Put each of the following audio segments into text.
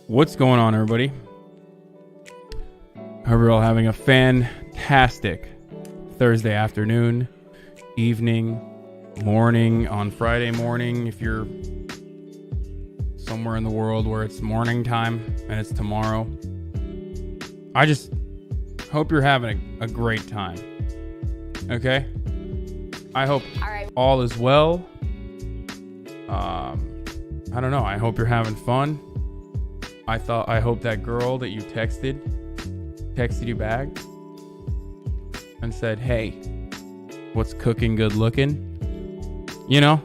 What's going on, everybody? Hope you're all having a fantastic Thursday afternoon, evening, morning, on Friday morning. If you're somewhere in the world where it's morning time and it's tomorrow, I just hope you're having a great time. Okay? I hope all is well. I don't know. I hope you're having fun. I hope that girl that you texted you back and said, hey, what's cooking, good looking? You know,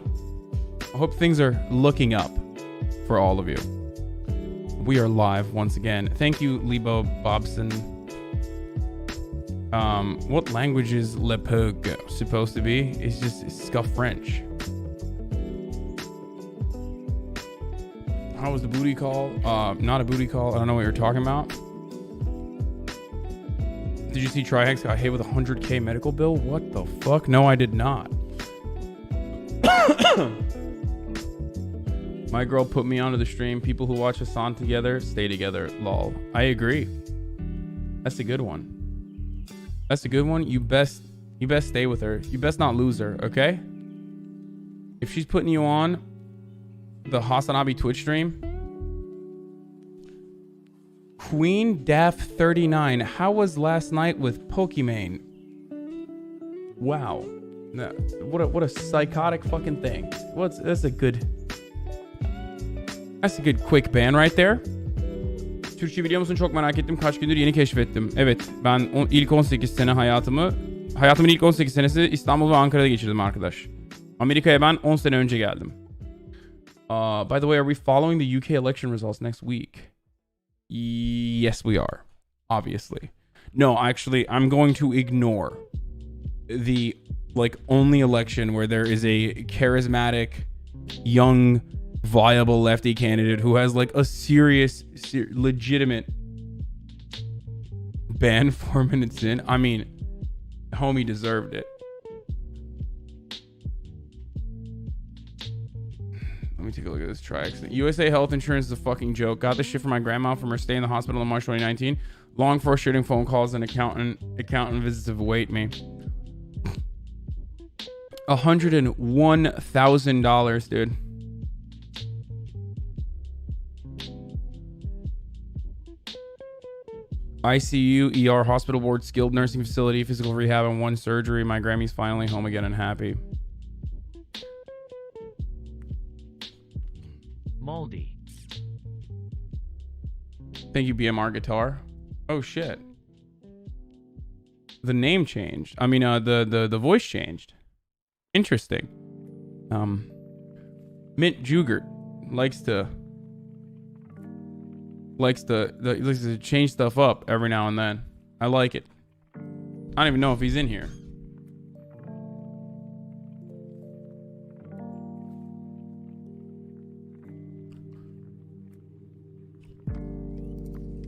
I hope things are looking up for all of you. We are live once again. Thank you, Lebo Bobson. What language is Le Pouque supposed to be? It's got French. How was the booty call? Not a booty call. I don't know what you're talking about. Did you see Trihex got hit with a 100K medical bill? What the fuck? No, I did not. My girl put me onto the stream. People who watch Hasan together stay together. Lol. I agree. That's a good one. That's a good one. You best stay with her. You best not lose her, okay? If she's putting you on the HasanAbi Twitch stream. Queen Daff 39. How was last night with Pokimane? Wow. What a psychotic fucking thing. That's a good quick ban right there. Türkçe biliyor musun? Çok merak ettim. Kaç gündür yeni keşfettim. Evet, ben ilk 18 sene hayatımın ilk 18 senesi İstanbul ve Ankara'da geçirdim arkadaş. Amerika'ya ben 10 sene önce geldim. By the way, are we following the UK election results next week? Yes, we are. Obviously. No, actually, I'm going to ignore the only election where there is a charismatic, young, viable lefty candidate who has a serious, legitimate ban 4 minutes in. I mean, homie deserved it. Let me take a look at this accident. USA health insurance is a fucking joke. Got this shit from my grandma from her stay in the hospital in March 2019. Long frustrating phone calls and accountant visits have await me. $101,000, dude. ICU, ER, hospital ward, skilled nursing facility, physical rehab, and 1 surgery. My Grammy's finally home again and happy. Moldy. Thank you, BMR Guitar. Oh shit. The name changed. I mean, the voice changed. Interesting. Mint Jugert likes to change stuff up every now and then. I like it. I don't even know if he's in here.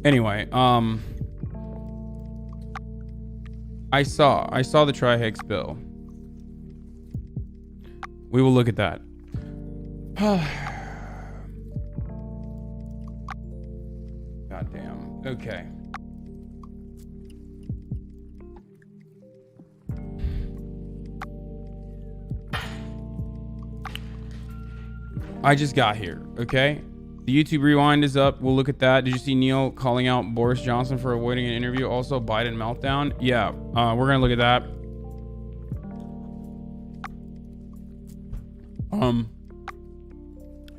Anyway, I saw the Trihex bill. We will look at that. Goddamn. Okay. I just got here, okay? The YouTube rewind is up. We'll look at that. Did you see Neil calling out Boris Johnson for avoiding an interview? Also, Biden meltdown. Yeah, we're gonna look at that.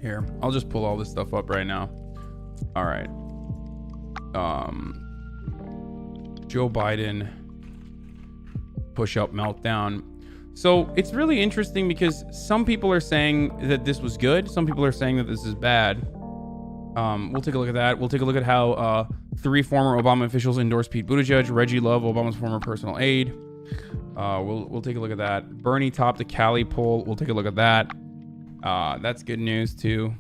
Here, I'll just pull all this stuff up right now. All right. Joe Biden push-up meltdown. So it's really interesting because some people are saying that this was good. Some people are saying that this is bad. We'll take a look at that. We'll take a look at how 3 former Obama officials endorsed Pete Buttigieg. Reggie Love, Obama's former personal aide. We'll take a look at that. Bernie topped the Cali poll. We'll take a look at that. That's good news too.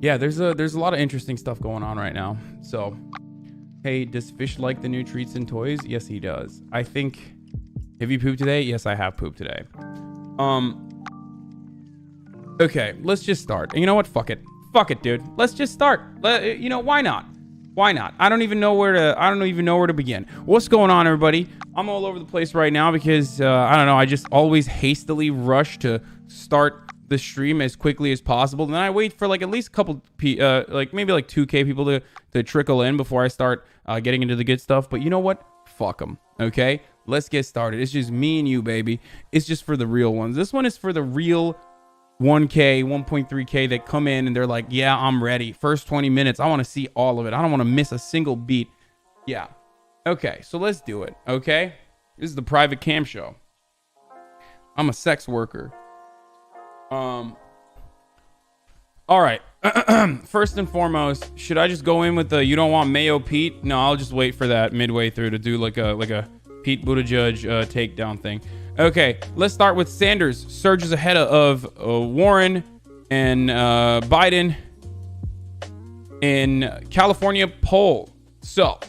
Yeah, there's a lot of interesting stuff going on right now. So, hey, does Fish like the new treats and toys? Yes, he does. I think. Have you pooped today? Yes, I have pooped today. Okay, let's just start. And you know what? Fuck it. Fuck it, dude. Let's just start. Why not? Why not? I don't even know where to begin. What's going on, everybody? I'm all over the place right now because I don't know. I just always hastily rush to start the stream as quickly as possible. And then I wait for like at least a couple, maybe like 2K people to trickle in before I start getting into the good stuff. But you know what? Fuck them. Okay, let's get started. It's just me and you, baby. It's just for the real ones. This one is for the real 1K, 1.3K that come in and they're like, yeah, I'm ready. First 20 minutes, I want to see all of it. I don't want to miss a single beat. Yeah. Okay, so let's do it. Okay, this is the private cam show. I'm a sex worker. All right. First and foremost, should I just go in with the you don't want mayo Pete? No, I'll just wait for that midway through to do like a Pete Buttigieg takedown thing. Okay, let's start with Sanders surges ahead of Warren and Biden in California poll. So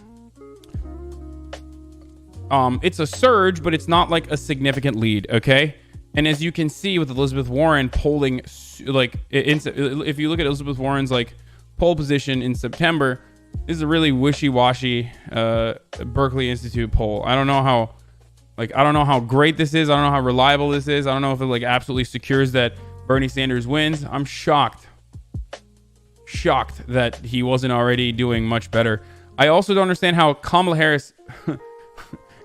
it's a surge, but it's not like a significant lead. Okay. And as you can see with Elizabeth Warren polling, like if you look at Elizabeth Warren's like poll position in September, this is a really wishy-washy Berkeley Institute poll. I don't know how great this is. I don't know how reliable this is. I don't know if it like absolutely secures that Bernie Sanders wins. I'm shocked that he wasn't already doing much better. I also don't understand how Kamala Harris,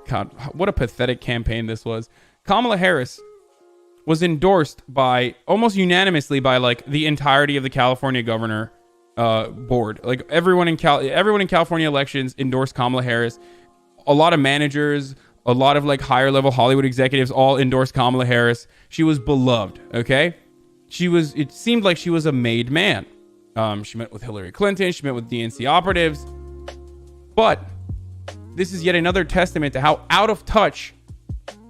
God, what a pathetic campaign this was. Kamala Harris was endorsed by almost unanimously by like the entirety of the California governor board. Like everyone in California elections endorsed Kamala Harris. A lot of managers, a lot of like higher level Hollywood executives all endorsed Kamala Harris. She was beloved. Okay. It seemed like she was a made man. She met with Hillary Clinton. She met with DNC operatives, but this is yet another testament to how out of touch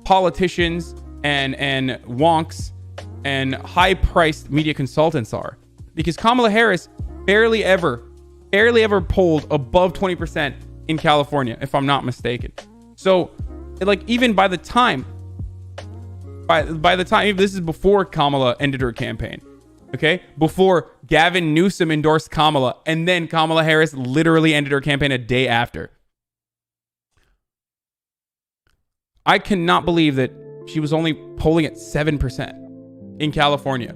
politicians and wonks and high-priced media consultants are, because Kamala Harris barely ever polled above 20% in California, if I'm not mistaken. So, like, even by the time this is before Kamala ended her campaign, okay, before Gavin Newsom endorsed Kamala, and then Kamala Harris literally ended her campaign a day after. I cannot believe that she was only polling at 7% in California.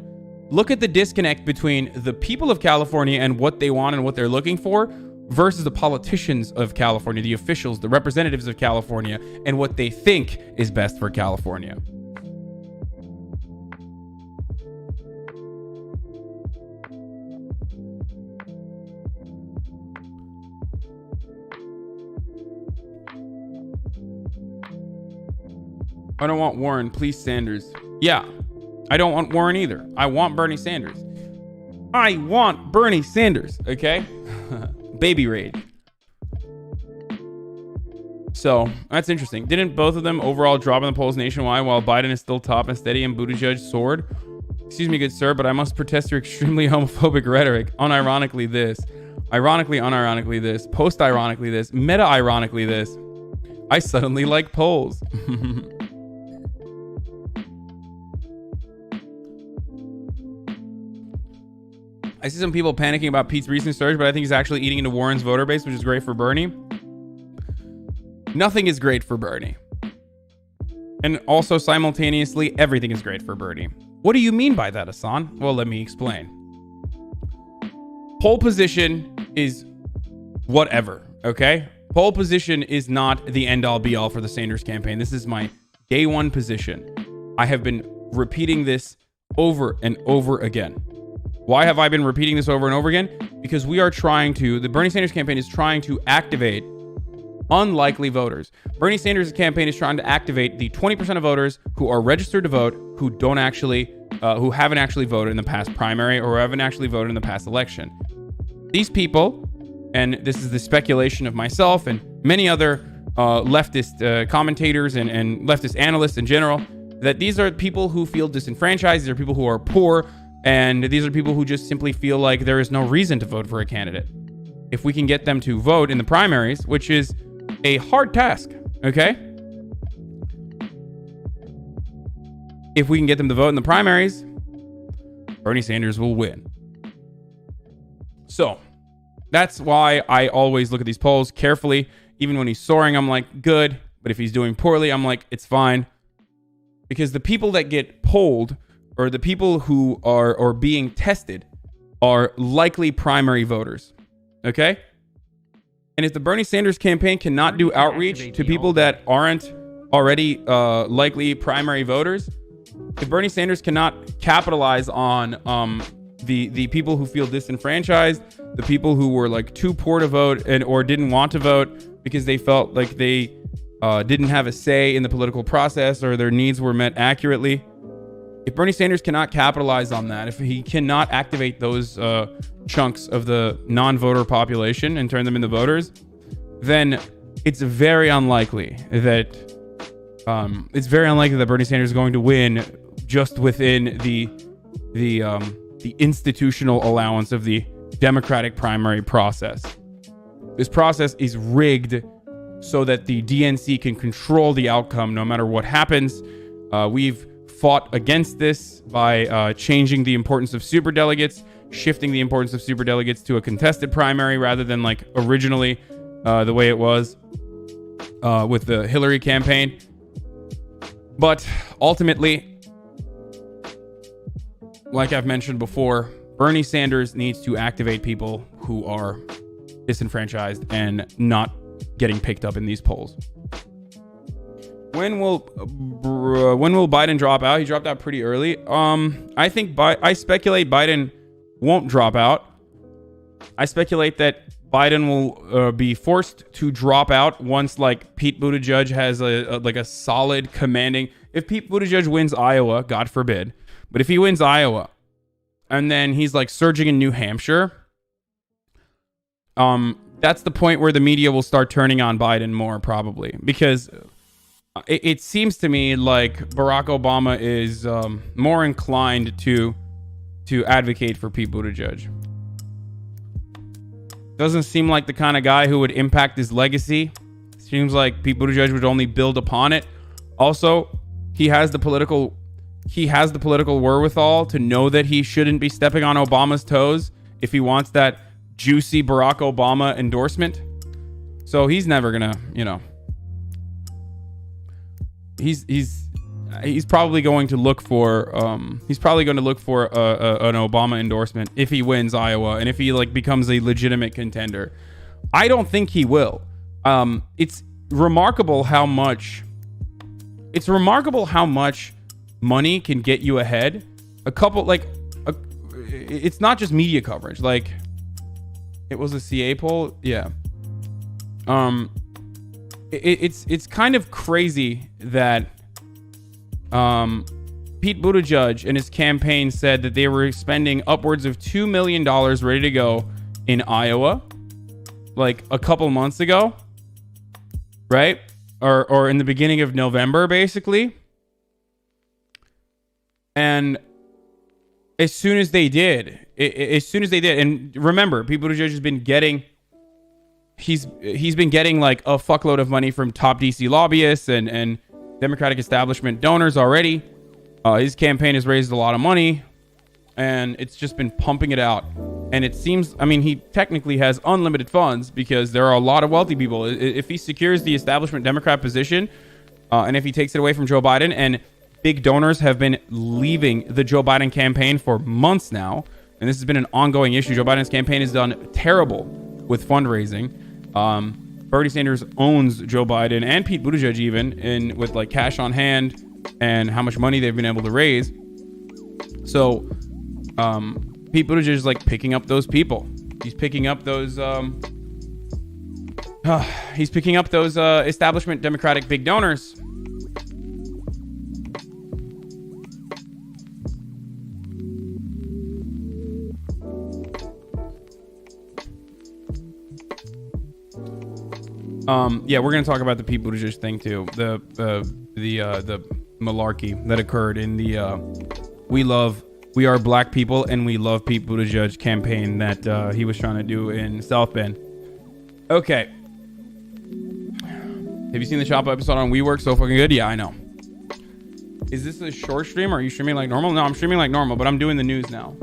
Look at the disconnect between the people of California and what they want and what they're looking for versus the politicians of California, the officials, the representatives of California, and what they think is best for California. I don't want Warren, please Sanders. Yeah, I don't want Warren either. I want Bernie Sanders. I want Bernie Sanders, okay? Baby rage. So, that's interesting. Didn't both of them overall drop in the polls nationwide while Biden is still top and steady and Buttigieg soared? Excuse me, good sir, but I must protest your extremely homophobic rhetoric. Unironically this. Ironically, unironically this. Post-ironically this. Meta-ironically this. I suddenly like polls. I see some people panicking about Pete's recent surge, but I think he's actually eating into Warren's voter base, which is great for Bernie. Nothing is great for Bernie. And also simultaneously, everything is great for Bernie. What do you mean by that, Hasan? Well, let me explain. Pole position is whatever, okay? Pole position is not the end-all be-all for the Sanders campaign. This is my day one position. I have been repeating this over and over again. Why have I been repeating this over and over again? Because the Bernie Sanders campaign is trying to activate unlikely voters. Bernie Sanders' campaign is trying to activate the 20% of voters who are registered to vote, who haven't actually voted in the past primary or haven't actually voted in the past election. These people, and this is the speculation of myself and many other leftist commentators and leftist analysts in general, that these are people who feel disenfranchised. These are people who are poor. And these are people who just simply feel like there is no reason to vote for a candidate. If we can get them to vote in the primaries, which is a hard task, okay? If we can get them to vote in the primaries, Bernie Sanders will win. So that's why I always look at these polls carefully. Even when he's soaring, I'm like, good. But if he's doing poorly, I'm like, it's fine. Because the people that get polled, or the people who are being tested, are likely primary voters. Okay? And if the Bernie Sanders campaign cannot do outreach to people that aren't already likely primary voters, if Bernie Sanders cannot capitalize on the people who feel disenfranchised, the people who were like too poor to vote or didn't want to vote because they felt like they didn't have a say in the political process or their needs were met accurately. If Bernie Sanders cannot capitalize on that, if he cannot activate those chunks of the non-voter population and turn them into voters, then it's very unlikely that Bernie Sanders is going to win just within the institutional allowance of the Democratic primary process. This process is rigged so that the DNC can control the outcome no matter what happens. We've fought against this by changing the importance of superdelegates, shifting the importance of superdelegates to a contested primary rather than like originally the way it was with the Hillary campaign. But ultimately, like I've mentioned before, Bernie Sanders needs to activate people who are disenfranchised and not getting picked up in these polls. When will Biden drop out? He dropped out pretty early. I speculate Biden won't drop out. I speculate that Biden will be forced to drop out once like Pete Buttigieg has a solid commanding. If Pete Buttigieg wins Iowa, God forbid, but if he wins Iowa and then he's like surging in New Hampshire, that's the point where the media will start turning on Biden more, probably, because it seems to me like Barack Obama is more inclined to advocate for Pete Buttigieg. Doesn't seem like the kind of guy who would impact his legacy. Seems like Pete Buttigieg would only build upon it. Also, he has the political wherewithal to know that he shouldn't be stepping on Obama's toes if he wants that juicy Barack Obama endorsement. So he's never gonna, he's probably going to look for an Obama endorsement if he wins Iowa and if he like becomes a legitimate contender. I don't think he will. It's remarkable how much money can get you ahead. It's not just media coverage. Like, it was a CA poll. Yeah. It's kind of crazy that Pete Buttigieg and his campaign said that they were spending upwards of $2 million ready to go in Iowa like a couple months ago, right? Or in the beginning of November, basically. And as soon as they did, and remember, Pete Buttigieg has been getting, he's been getting like a fuckload of money from top DC lobbyists and Democratic establishment donors already. His campaign has raised a lot of money, and it's just been pumping it out. And it seems, he technically has unlimited funds because there are a lot of wealthy people. If he secures the establishment Democrat position, and if he takes it away from Joe Biden, and big donors have been leaving the Joe Biden campaign for months now, and this has been an ongoing issue. Joe Biden's campaign has done terrible with fundraising. Bernie Sanders owns Joe Biden and Pete Buttigieg even with like cash on hand and how much money they've been able to raise. So Pete Buttigieg is like picking up those people. He's picking up those establishment Democratic big donors. We're gonna talk about the Pete Buttigieg thing too. The malarkey that occurred in the We Are Black People and We Love Pete Buttigieg campaign that he was trying to do in South Bend. Okay. Have you seen the Choppa episode on WeWork? So fucking good. Yeah, I know. Is this a short stream or are you streaming like normal? No, I'm streaming like normal, but I'm doing the news now.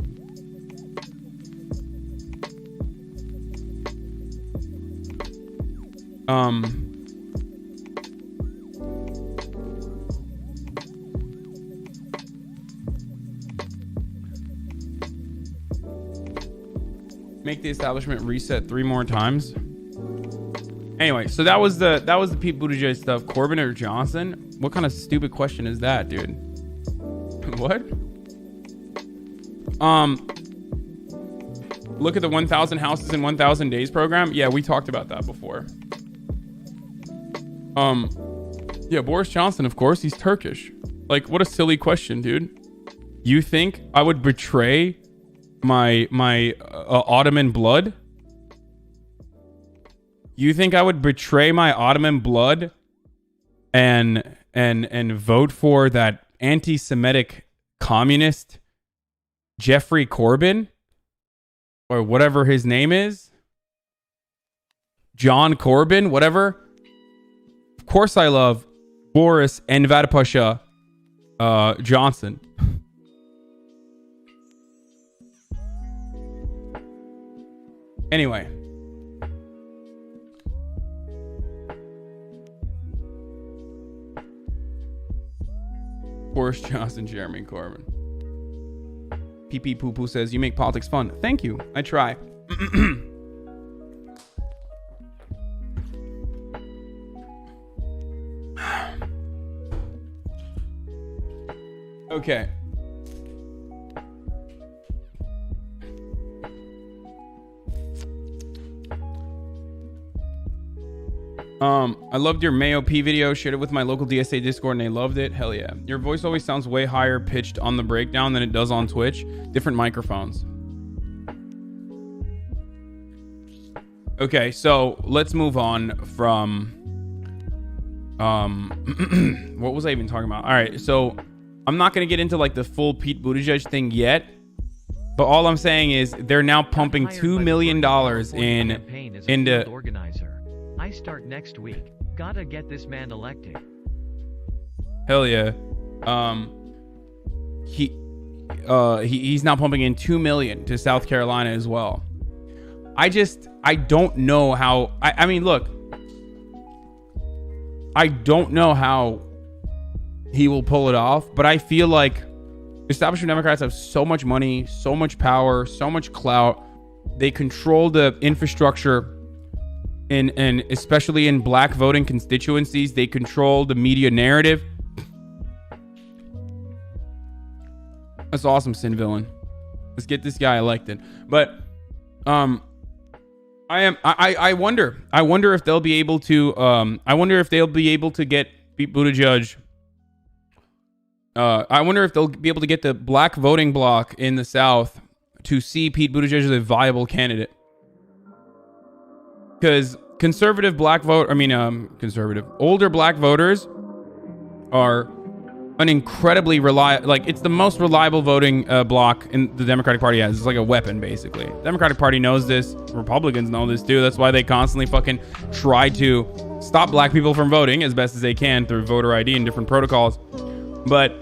Make the establishment reset 3 more times. Anyway, so that was the Pete Buttigieg stuff. Corbyn or Johnson? What kind of stupid question is that, dude? What? Look at the 1,000 houses in 1,000 days program. Yeah, we talked about that before. Yeah, Boris Johnson, of course, he's Turkish. Like, what a silly question, dude. You think I would betray my Ottoman blood? You think I would betray my Ottoman blood and vote for that anti-Semitic communist Jeffrey Corbyn, or whatever his name is, John Corbyn, whatever? Of course I love Boris Enver Pasha Johnson. Anyway. Boris Johnson, Jeremy Corbyn. PP Poo Poo says, you make politics fun. Thank you. I try. Okay. I loved your Mayo P video. Shared it with my local DSA Discord and they loved it. Hell yeah. Your voice always sounds way higher pitched on the breakdown than it does on Twitch. Different microphones. Okay, so let's move on from what was I even talking about? All right, so I'm not going to get into like the full Pete Buttigieg thing yet. But all I'm saying is they're now pumping $2 million into organizer. I start next week. Gotta get this man elected. Hell yeah. He's now pumping in $2 million to South Carolina as well. I don't know how. I mean, look. I don't know how he will pull it off, but I feel like establishment Democrats have so much money, so much power, so much clout. They control the infrastructure. And especially in black voting constituencies, they control the media narrative. That's awesome, Sin Villain. Let's get this guy elected. But I wonder if they'll be able to get Pete Buttigieg. I wonder if they'll be able to get the black voting bloc in the South to see Pete Buttigieg as a viable candidate. Because older black voters are an incredibly reliable, like it's the most reliable voting bloc in the Democratic Party has. It's like a weapon, basically. The Democratic Party knows this. Republicans know this too. That's why they constantly fucking try to stop black people from voting as best as they can through voter ID and different protocols. But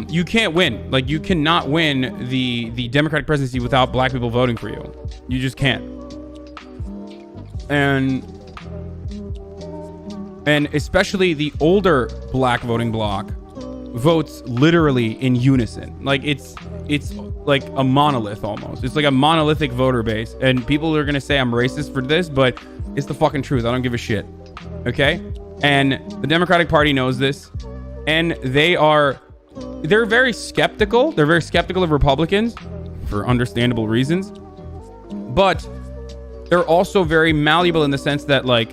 you can't win. Like, you cannot win the Democratic presidency without black people voting for you. You just can't. And especially the older black voting bloc votes literally in unison. Like, it's like a monolith almost. It's like a monolithic voter base. And people are going to say I'm racist for this, but it's the fucking truth. I don't give a shit. Okay? And the Democratic Party knows this. And they're very skeptical. They're very skeptical of Republicans for understandable reasons. But they're also very malleable in the sense that, like,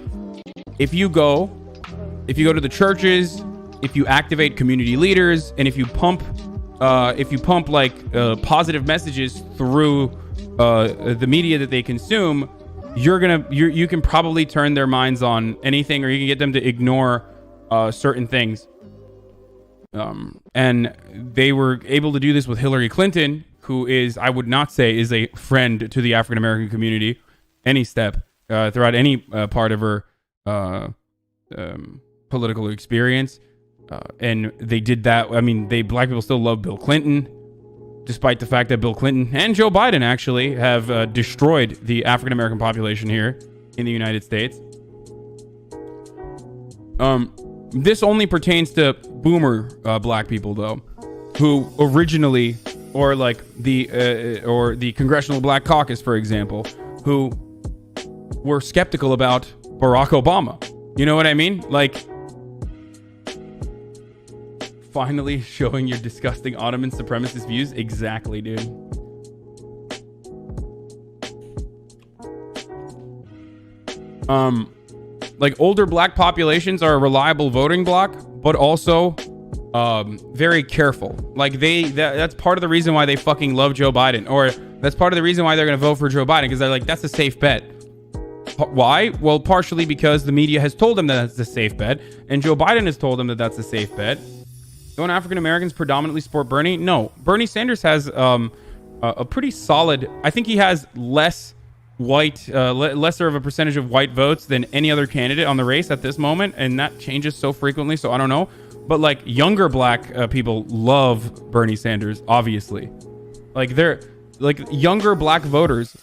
if you go to the churches, if you activate community leaders, and if you pump positive messages through the media that they consume, you can probably turn their minds on anything, or you can get them to ignore certain things. And they were able to do this with Hillary Clinton, who I would not say is a friend to the African American community. Any step throughout any part of her political experience, and they did that. I mean, black people still love Bill Clinton, despite the fact that Bill Clinton and Joe Biden actually have destroyed the African American population here in the United States. This only pertains to boomer black people, though, who originally, or like the Congressional Black Caucus, for example, who were skeptical about Barack Obama. You know what I mean? Like, finally showing your disgusting Ottoman supremacist views. Exactly, dude. Like, older black populations are a reliable voting bloc, but also very careful. Like, that's part of the reason why they fucking love Joe Biden, or that's part of the reason why they're going to vote for Joe Biden, because they're like, that's a safe bet. Why? Well, partially because the media has told them that that's a safe bet, and Joe Biden has told them that that's a safe bet. Don't African Americans predominantly support Bernie? No. Bernie Sanders has a pretty solid, I think he has lesser of a percentage of white votes than any other candidate on the race at this moment, and that changes so frequently, so I don't know. But like, younger black people love Bernie Sanders, obviously. Like, they're like younger black voters.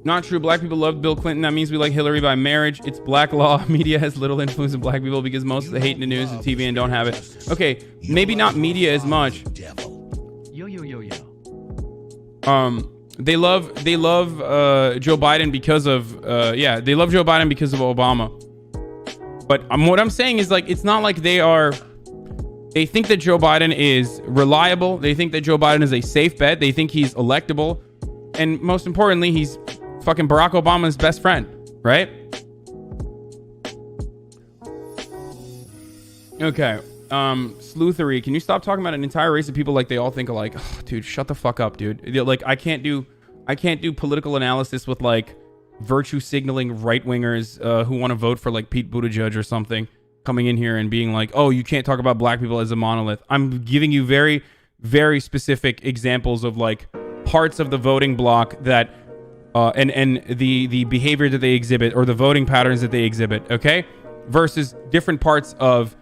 Not true. Black people love Bill Clinton. That means we like Hillary by marriage. It's black law. Media has little influence on black people because most of the hate in the news and TV and don't have it. Okay, maybe not media as much. Yo yo yo yo. They love Joe Biden because of they love Joe Biden because of Obama. But what I'm saying is, like, it's not like they think that Joe Biden is reliable. They think that Joe Biden is a safe bet. They think he's electable, and most importantly, he's fucking Barack Obama's best friend, right? Okay. Sleuthery, can you stop talking about an entire race of people like they all think alike? Oh, dude, shut the fuck up, dude. Like, I can't do political analysis with like virtue signaling right wingers who want to vote for like Pete Buttigieg or something, coming in here and being like, oh, you can't talk about black people as a monolith. I'm giving you very, very specific examples of like parts of the voting bloc that and the behavior that they exhibit, or the voting patterns that they exhibit, okay? Versus different parts of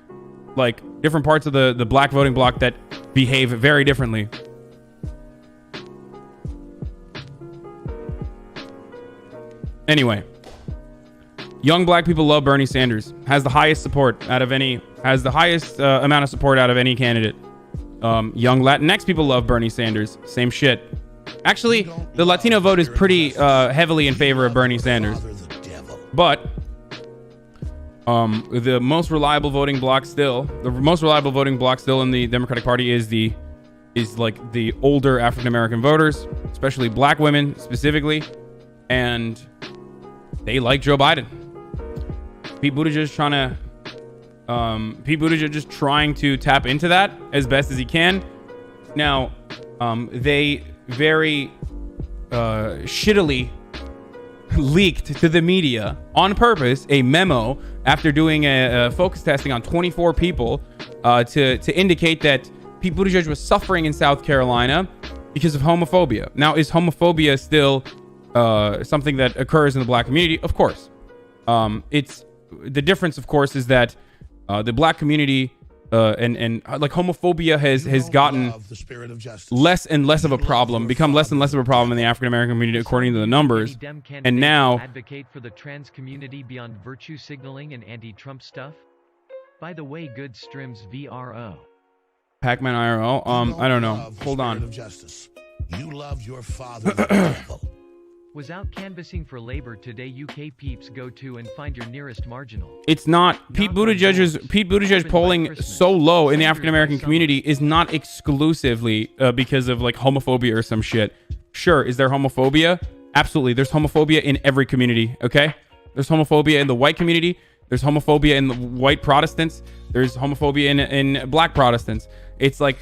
the black voting bloc that behave very differently. Anyway, young black people love Bernie Sanders. Has the highest support out of any, amount of support out of any candidate. Young Latinx people love Bernie Sanders. Same shit. Actually, the Latino vote is pretty heavily in favor of Bernie Sanders. But the most reliable voting bloc still in the Democratic Party is the older African American voters, especially black women specifically, and they like Joe Biden. Pete Buttigieg is trying to tap into that as best as he can. Now, they very shittily leaked to the media on purpose a memo after doing a focus testing on 24 people to indicate that Pete Buttigieg was suffering in South Carolina because of homophobia. Now, is homophobia still something that occurs in the black community? Of course. It's the difference, of course, is that the black community and like homophobia has gotten less and less of a problem, become less and less of a problem in the African American community according to the numbers. And now advocate for the trans community beyond virtue signaling and anti-Trump stuff. By the way, good streams VRO. Pac-Man IRL. I don't know. Hold on. You love your father, the devil. Was out canvassing for Labour today. UK peeps, go to and find your nearest marginal. It's not Pete Buttigieg polling so low in the African American community is not exclusively because of like homophobia or some shit. Sure, is there homophobia? Absolutely. There's homophobia in every community, okay? There's homophobia in the white community. There's homophobia in the white Protestants. There's homophobia in black Protestants. It's like,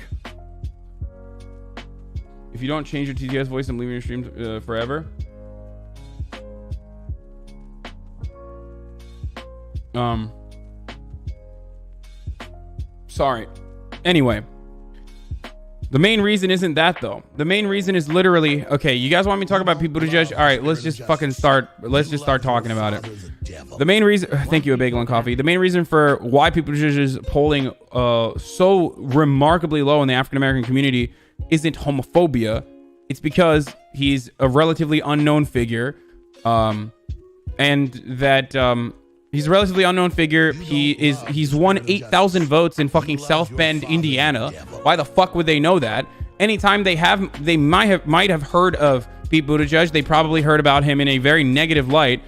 if you don't change your TTS voice, I'm leaving your stream forever. Sorry. Anyway, the main reason isn't that though. The main reason is literally, okay, you guys want me to talk about Pete Buttigieg? All right, let's just start talking about it. The main reason, thank you, a bagel and coffee. The main reason for why Pete Buttigieg is polling so remarkably low in the African American community isn't homophobia. It's because he's a relatively unknown figure, and that he's a relatively unknown figure. He's won 8,000 votes in fucking South Bend, Indiana. Why the fuck would they know that? Anytime they might have heard of Pete Buttigieg, they probably heard about him in a very negative light.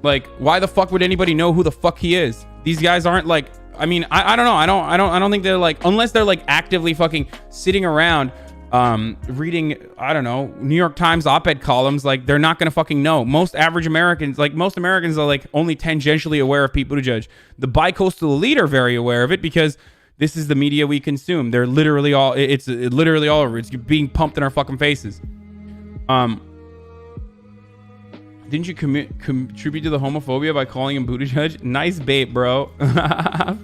Like, why the fuck would anybody know who the fuck he is? These guys aren't like, I mean, I don't know. I don't think they're like, unless they're like actively fucking sitting around reading, I don't know, New York Times op-ed columns. Like, they're not gonna fucking know. Most Americans are like only tangentially aware of Pete Buttigieg. The bi-coastal elite are very aware of it because this is the media we consume. They're literally all, it's literally all over. It's being pumped in our fucking faces. Didn't you contribute to the homophobia by calling him Buttigieg? Nice bait, bro.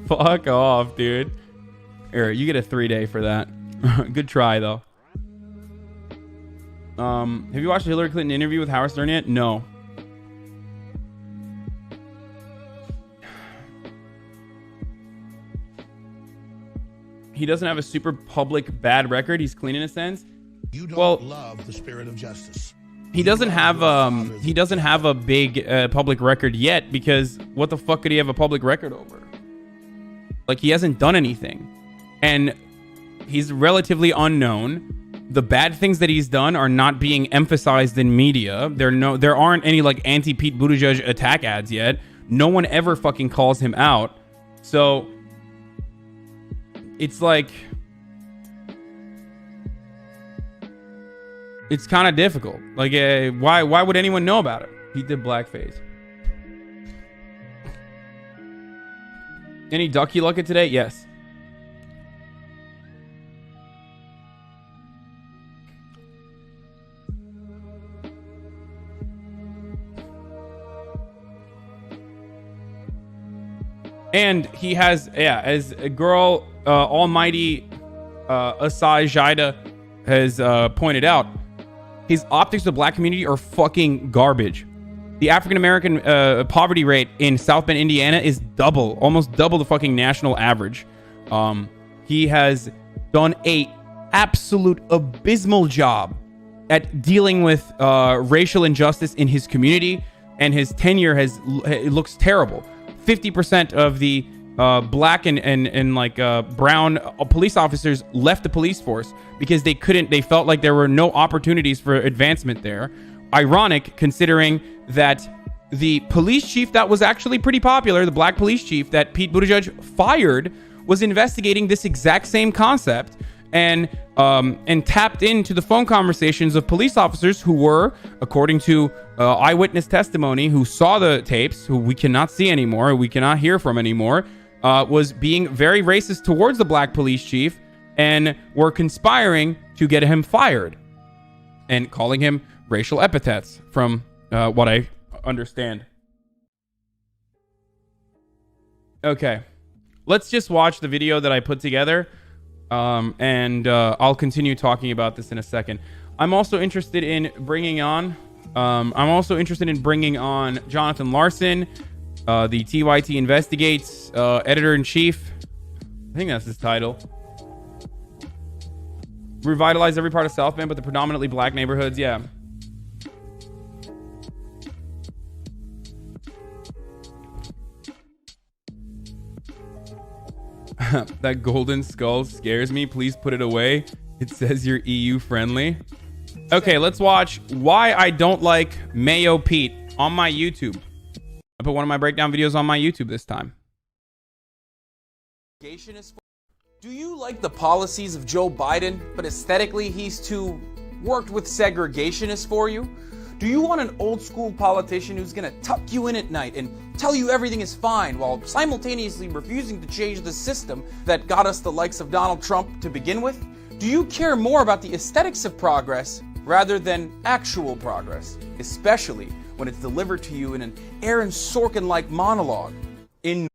Fuck off, dude. Here, you get a 3-day for that. Good try, though. Have you watched the Hillary Clinton interview with Howard Stern yet? No. He doesn't have a super public bad record. He's clean in a sense. You don't love the spirit of justice. He doesn't have a big public record yet, because what the fuck could he have a public record over? Like, he hasn't done anything, and he's relatively unknown. The bad things that he's done are not being emphasized in media. There aren't any like anti-Pete Buttigieg attack ads yet. No one ever fucking calls him out. So it's like, it's kind of difficult. Like, why would anyone know about it? He did blackface. Any ducky luck at today? Yes. And he has, as a girl, almighty Asai Jaida has pointed out, his optics of the black community are fucking garbage. The African-American poverty rate in South Bend, Indiana is almost double the fucking national average. He has done a absolute abysmal job at dealing with racial injustice in his community, and his tenure it looks terrible. 50% of the black and brown police officers left the police force because they felt like there were no opportunities for advancement there. Ironic, considering that the police chief that was actually pretty popular, the black police chief that Pete Buttigieg fired, was investigating this exact same concept and tapped into the phone conversations of police officers who were, according to eyewitness testimony, who saw the tapes, who we cannot see anymore, who we cannot hear from anymore, was being very racist towards the black police chief and were conspiring to get him fired and calling him racial epithets, from what I understand. Okay, let's just watch the video that I put together. And I'll continue talking about this in a second. I'm also interested in bringing on Jonathan Larson, the TYT Investigates editor-in-chief. I think that's his title. Revitalize every part of South Bend, but the predominantly black neighborhoods. Yeah. That golden skull scares me. Please put it away. It says you're EU friendly. Okay, let's watch why I don't like Mayo Pete on my YouTube. I put one of my breakdown videos on my YouTube this time. Do you like the policies of Joe Biden, but aesthetically he's too worked with segregationists for you? Do you want an old school politician who's gonna tuck you in at night and tell you everything is fine while simultaneously refusing to change the system that got us the likes of Donald Trump to begin with? Do you care more about the aesthetics of progress rather than actual progress, especially when it's delivered to you in an Aaron Sorkin-like monologue? In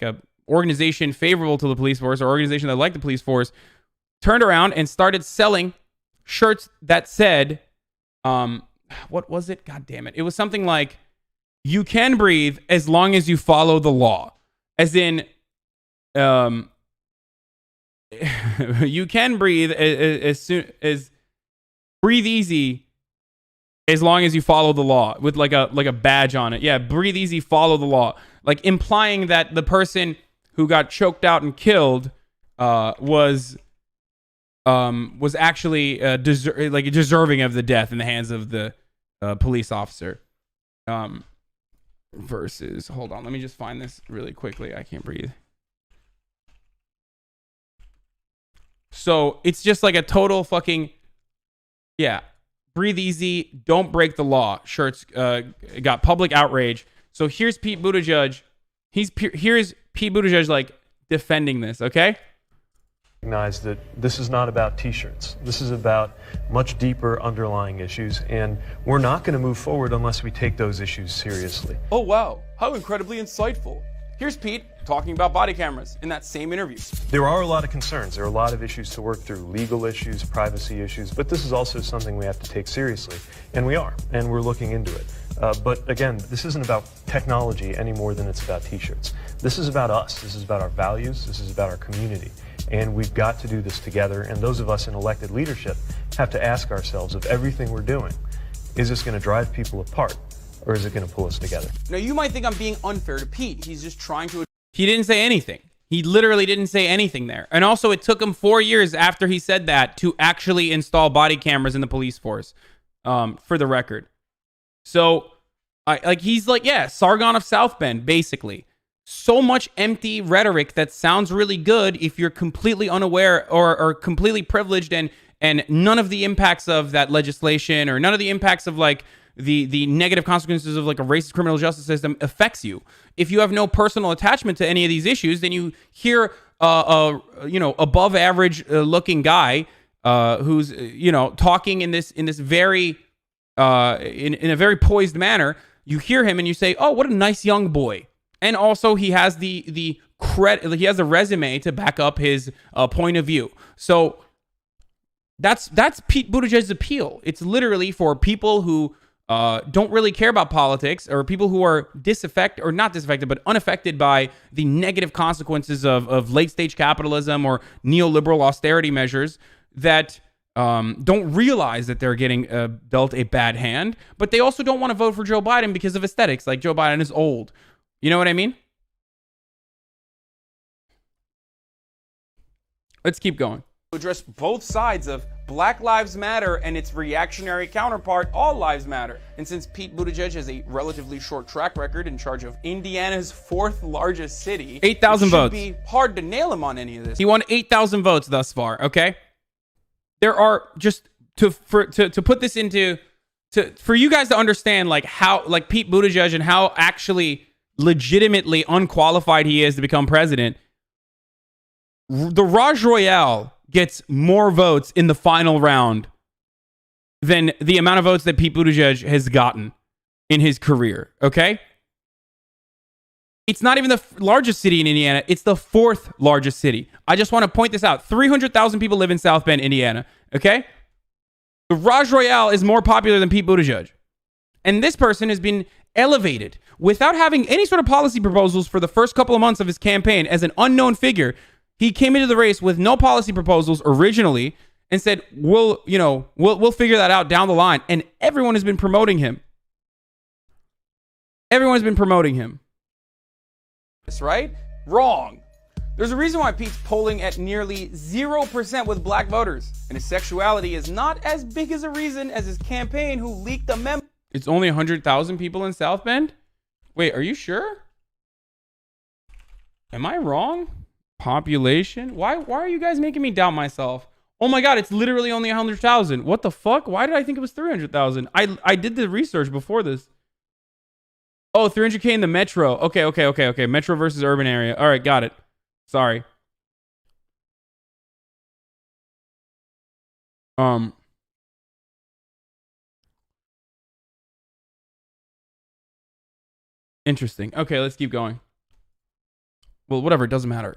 a organization favorable to the police force or organization that liked the police force turned around and started selling shirts that said, what was it? God damn it. It was something like, you can breathe as long as you follow the law. As in, you can breathe as soon as breathe easy as long as you follow the law, with like a badge on it. Yeah, breathe easy, follow the law. Like implying that the person who got choked out and killed was actually deserving of the death in the hands of the police officer. Versus, hold on, let me just find this really quickly. I can't breathe. So it's just like a total fucking, yeah, breathe easy, don't break the law. Shirts got public outrage. So here's Pete Buttigieg. Here's Pete Buttigieg like defending this, okay? Recognize that this is not about t-shirts. This is about much deeper underlying issues, and we're not going to move forward unless we take those issues seriously. Oh wow, how incredibly insightful. Here's Pete talking about body cameras in that same interview. There are a lot of concerns. There are a lot of issues to work through, legal issues, privacy issues, but this is also something we have to take seriously, and we are, and we're looking into it. But again, this isn't about technology any more than it's about t-shirts. This is about us. This is about our values. This is about our community. And we've got to do this together. And those of us in elected leadership have to ask ourselves, of everything we're doing, is this going to drive people apart, or is it going to pull us together? Now, you might think I'm being unfair to Pete. He's just trying to... He didn't say anything. He literally didn't say anything there. And also, it took him 4 years after he said that to actually install body cameras in the police force, for the record. So, he's like, yeah, Sargon of South Bend, basically. So much empty rhetoric that sounds really good if you're completely unaware or completely privileged and none of the impacts of that legislation or none of the impacts of like the negative consequences of like a racist criminal justice system affects you. If you have no personal attachment to any of these issues, then you hear above average looking guy who's talking in this very in a very poised manner. You hear him and you say, "Oh, what a nice young boy." And also, he has the credit. He has a resume to back up his point of view. So that's Pete Buttigieg's appeal. It's literally for people who don't really care about politics, or people who are not disaffected, but unaffected by the negative consequences of late stage capitalism or neoliberal austerity measures that don't realize that they're getting dealt a bad hand, but they also don't want to vote for Joe Biden because of aesthetics. Like, Joe Biden is old. You know what I mean? Let's keep going. Address both sides of Black Lives Matter and its reactionary counterpart, All Lives Matter. And since Pete Buttigieg has a relatively short track record in charge of Indiana's fourth largest city, 8,000 votes. It should be hard to nail him on any of this. He won 8,000 votes thus far. Okay, there are just to put this into for you guys to understand like how like Pete Buttigieg and how actually legitimately unqualified he is to become president. The Raj Royale gets more votes in the final round than the amount of votes that Pete Buttigieg has gotten in his career. Okay, it's not even the largest city in Indiana. It's the fourth largest city. I just want to point this out. 300,000 people live in South Bend, Indiana. Okay, the Raj Royale is more popular than Pete Buttigieg, and this person has been elevated without having any sort of policy proposals for the first couple of months of his campaign as an unknown figure. He came into the race with no policy proposals originally and said, we'll figure that out down the line. And everyone has been promoting him. Everyone's been promoting him. That's right? Wrong. There's a reason why Pete's polling at nearly 0% with black voters. And his sexuality is not as big as a reason as his campaign, who leaked a memo. It's only 100,000 people in South Bend? Wait, are you sure? Am I wrong? Population? Why are you guys making me doubt myself? Oh my God, it's literally only 100,000. What the fuck? Why did I think it was 300,000? I did the research before this. Oh, 300K in the metro. Okay. Metro versus urban area. All right, got it. Sorry. Interesting. Okay, let's keep going. Well, whatever. It doesn't matter.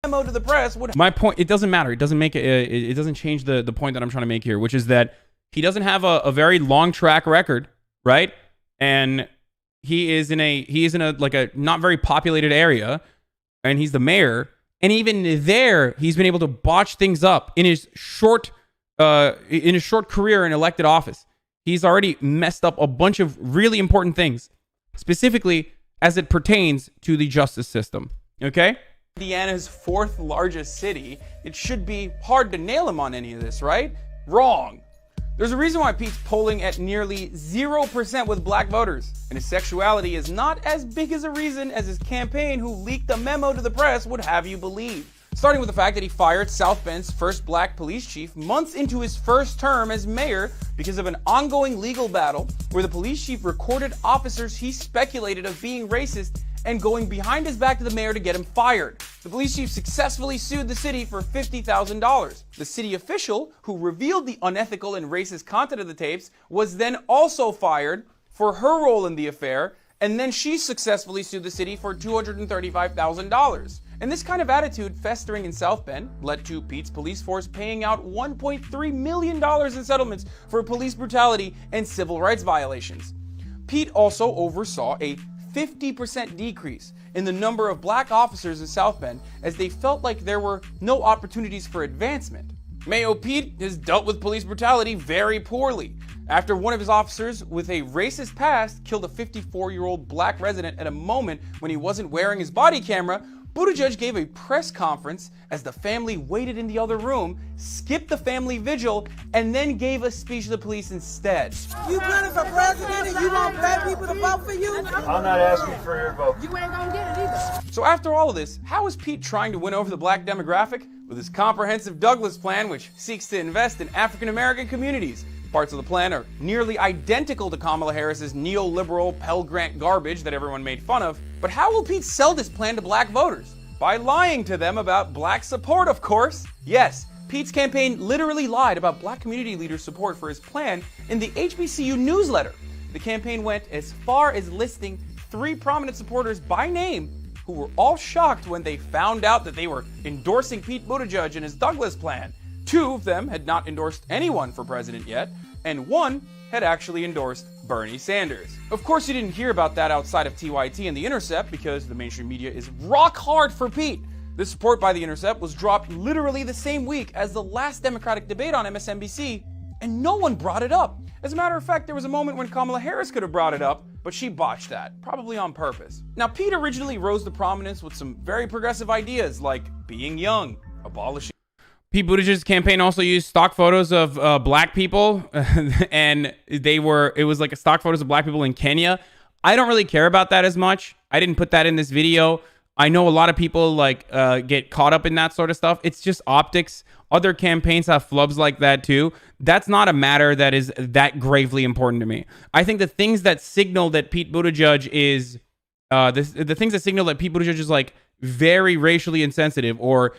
Memo to the press would. My point. It doesn't matter. It doesn't make it doesn't change the point that I'm trying to make here, which is that he doesn't have a very long track record, right? And he is in a like a not very populated area, and he's the mayor. And even there, he's been able to botch things up in his short career in elected office. He's already messed up a bunch of really important things, specifically as it pertains to the justice system. Okay? Indiana's fourth largest city. It should be hard to nail him on any of this, right? Wrong. There's a reason why Pete's polling at nearly 0% with black voters, and his sexuality is not as big as a reason as his campaign, who leaked a memo to the press, would have you believe. Starting with the fact that he fired South Bend's first black police chief months into his first term as mayor because of an ongoing legal battle where the police chief recorded officers he speculated of being racist and going behind his back to the mayor to get him fired. The police chief successfully sued the city for $50,000. The city official who revealed the unethical and racist content of the tapes was then also fired for her role in the affair, and then she successfully sued the city for $235,000. And this kind of attitude festering in South Bend led to Pete's police force paying out $1.3 million in settlements for police brutality and civil rights violations. Pete also oversaw a 50% decrease in the number of black officers in South Bend as they felt like there were no opportunities for advancement. Mayo Pete has dealt with police brutality very poorly. After one of his officers with a racist past killed a 54-year-old black resident at a moment when he wasn't wearing his body camera, Buttigieg gave a press conference as the family waited in the other room, skipped the family vigil, and then gave a speech to the police instead. You running for president and you want black people to vote for you? I'm not asking for your vote. You ain't gonna get it either. So after all of this, how is Pete trying to win over the black demographic? With his comprehensive Douglas plan, which seeks to invest in African American communities. Parts of the plan are nearly identical to Kamala Harris's neoliberal Pell Grant garbage that everyone made fun of. But how will Pete sell this plan to black voters? By lying to them about black support, of course. Yes, Pete's campaign literally lied about black community leaders' support for his plan in the HBCU newsletter. The campaign went as far as listing 3 prominent supporters by name who were all shocked when they found out that they were endorsing Pete Buttigieg and his Douglas plan. 2 of them had not endorsed anyone for president yet, and 1 had actually endorsed Bernie Sanders. Of course, you didn't hear about that outside of TYT and The Intercept because the mainstream media is rock hard for Pete. This report by The Intercept was dropped literally the same week as the last Democratic debate on MSNBC, and no one brought it up. As a matter of fact, there was a moment when Kamala Harris could have brought it up, but she botched that, probably on purpose. Now, Pete originally rose to prominence with some very progressive ideas like being young, abolishing. Pete Buttigieg's campaign also used stock photos of black people, and it was like a stock photos of black people in Kenya. I don't really care about that as much. I didn't put that in this video. I know a lot of people get caught up in that sort of stuff. It's just optics. Other campaigns have flubs like that too. That's not a matter that is that gravely important to me. I think the things that signal that Pete Buttigieg is the things that signal that Pete Buttigieg is like very racially insensitive or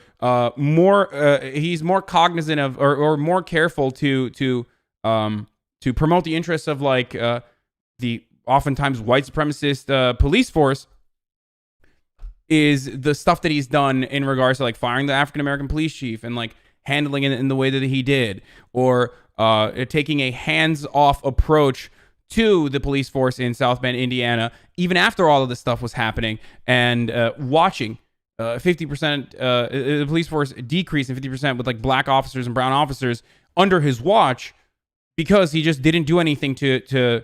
he's more cognizant of or more careful to promote the interests of like the oftentimes white supremacist police force is the stuff that he's done in regards to like firing the African American police chief and like handling it in the way that he did, or taking a hands-off approach to the police force in South Bend, Indiana, even after all of this stuff was happening, and watching 50% the police force decrease in 50% with like black officers and brown officers under his watch because he just didn't do anything to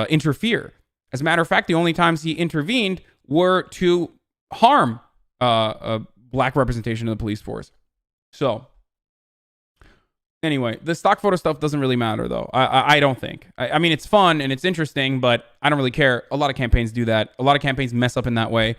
interfere. As a matter of fact, the only times he intervened were to harm black representation of the police force. So anyway, the stock photo stuff doesn't really matter, though. I don't think. I mean, it's fun and it's interesting, but I don't really care. A lot of campaigns do that. A lot of campaigns mess up in that way.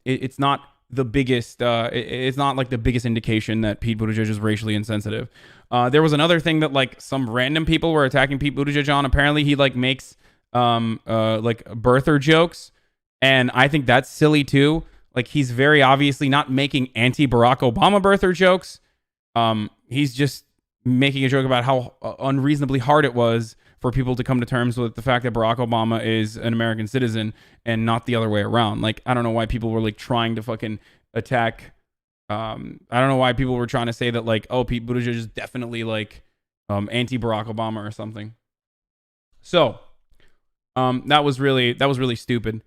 It's not the biggest. It's not like the biggest indication that Pete Buttigieg is racially insensitive. There was another thing that like some random people were attacking Pete Buttigieg on. Apparently, he like makes like birther jokes, and I think that's silly too. Like he's very obviously not making anti-Barack Obama birther jokes. He's just making a joke about how unreasonably hard it was for people to come to terms with the fact that Barack Obama is an American citizen and not the other way around. Like, I don't know why people were like trying to fucking attack. I don't know why people were trying to say that like, oh, Pete Buttigieg is definitely like anti-Barack Obama or something. So that was really stupid.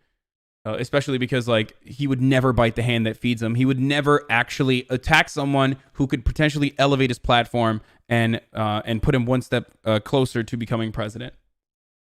Especially because like he would never bite the hand that feeds him. He would never actually attack someone who could potentially elevate his platform and put him one step closer to becoming president.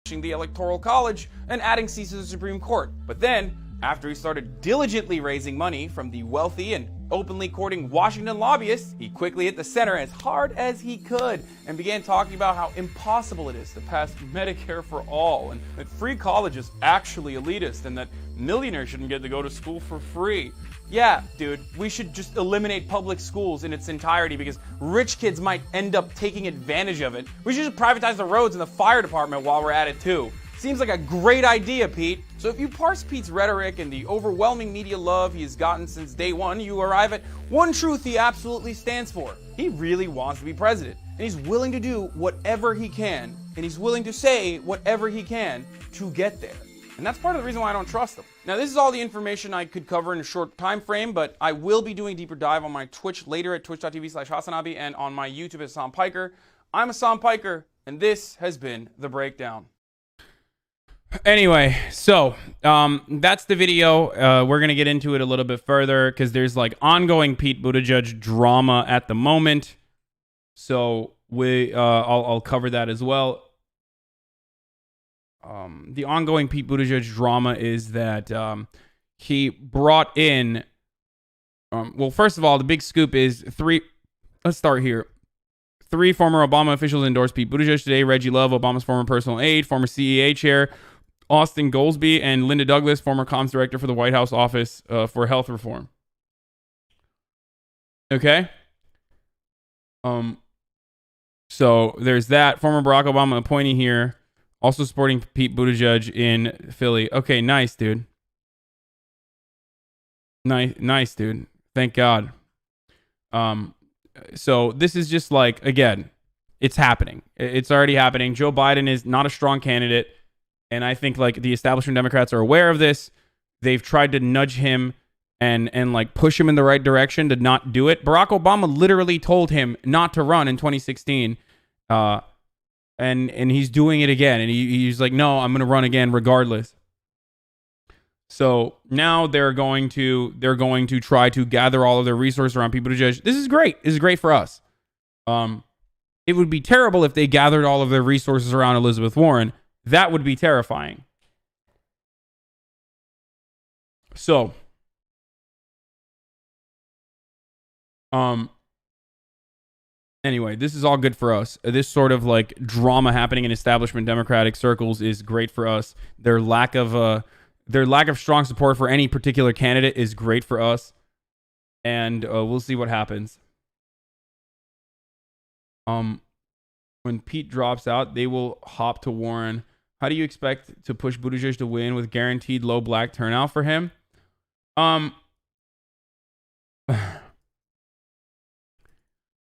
The Electoral College and adding seats to the Supreme Court. But then, after he started diligently raising money from the wealthy and openly courting Washington lobbyists, he quickly hit the center as hard as he could and began talking about how impossible it is to pass Medicare for all, and that free college is actually elitist, and that millionaires shouldn't get to go to school for free. Yeah, dude, we should just eliminate public schools in its entirety because rich kids might end up taking advantage of it. We should just privatize the roads and the fire department while we're at it too. Seems like a great idea, Pete. So if you parse Pete's rhetoric and the overwhelming media love he has gotten since day one, you arrive at one truth he absolutely stands for. He really wants to be president, and he's willing to do whatever he can, and he's willing to say whatever he can to get there. And that's part of the reason why I don't trust him. Now, this is all the information I could cover in a short time frame, but I will be doing a deeper dive on my Twitch later at twitch.tv/HasanAbi and on my YouTube at Hasan Piker. I'm Hasan Piker, and this has been The Breakdown. Anyway, so that's the video. We're going to get into it a little bit further because there's like ongoing Pete Buttigieg drama at the moment. So I'll cover that as well. The ongoing Pete Buttigieg drama is that he brought in, well, first of all, the big scoop is let's start here. 3 former Obama officials endorsed Pete Buttigieg today. Reggie Love, Obama's former personal aide, former CEA chair, Austin Goolsbee, and Linda Douglas, former comms director for the White House Office for Health Reform. Okay. So there's that. Former Barack Obama appointee here. Also supporting Pete Buttigieg in Philly. Okay, nice, dude. Nice, dude. Thank God. So this is just like, again, it's happening. It's already happening. Joe Biden is not a strong candidate. And I think like the establishment Democrats are aware of this. They've tried to nudge him and like push him in the right direction to not do it. Barack Obama literally told him not to run in 2016. And he's doing it again. And he's like, no, I'm going to run again regardless. So now they're going to try to gather all of their resources around Pete Buttigieg. This is great. This is great for us. It would be terrible if they gathered all of their resources around Elizabeth Warren. That would be terrifying. So, anyway, this is all good for us. This sort of like drama happening in establishment Democratic circles is great for us. Their lack of strong support for any particular candidate is great for us. And we'll see what happens. When Pete drops out, they will hop to Warren. How do you expect to push Buttigieg to win with guaranteed low black turnout for him? You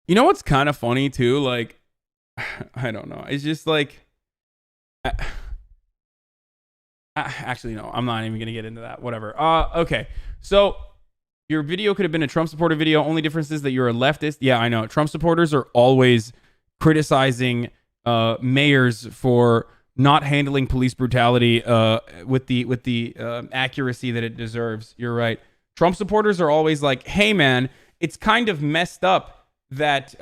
know what's kind of funny too? Like, I don't know. It's just like, actually, no, I'm not even going to get into that. Whatever. Okay. So your video could have been a Trump supporter video. Only difference is that you're a leftist. Yeah, I know. Trump supporters are always criticizing mayors for not handling police brutality with the accuracy that it deserves. You're right. Trump supporters are always like, hey, man, it's kind of messed up that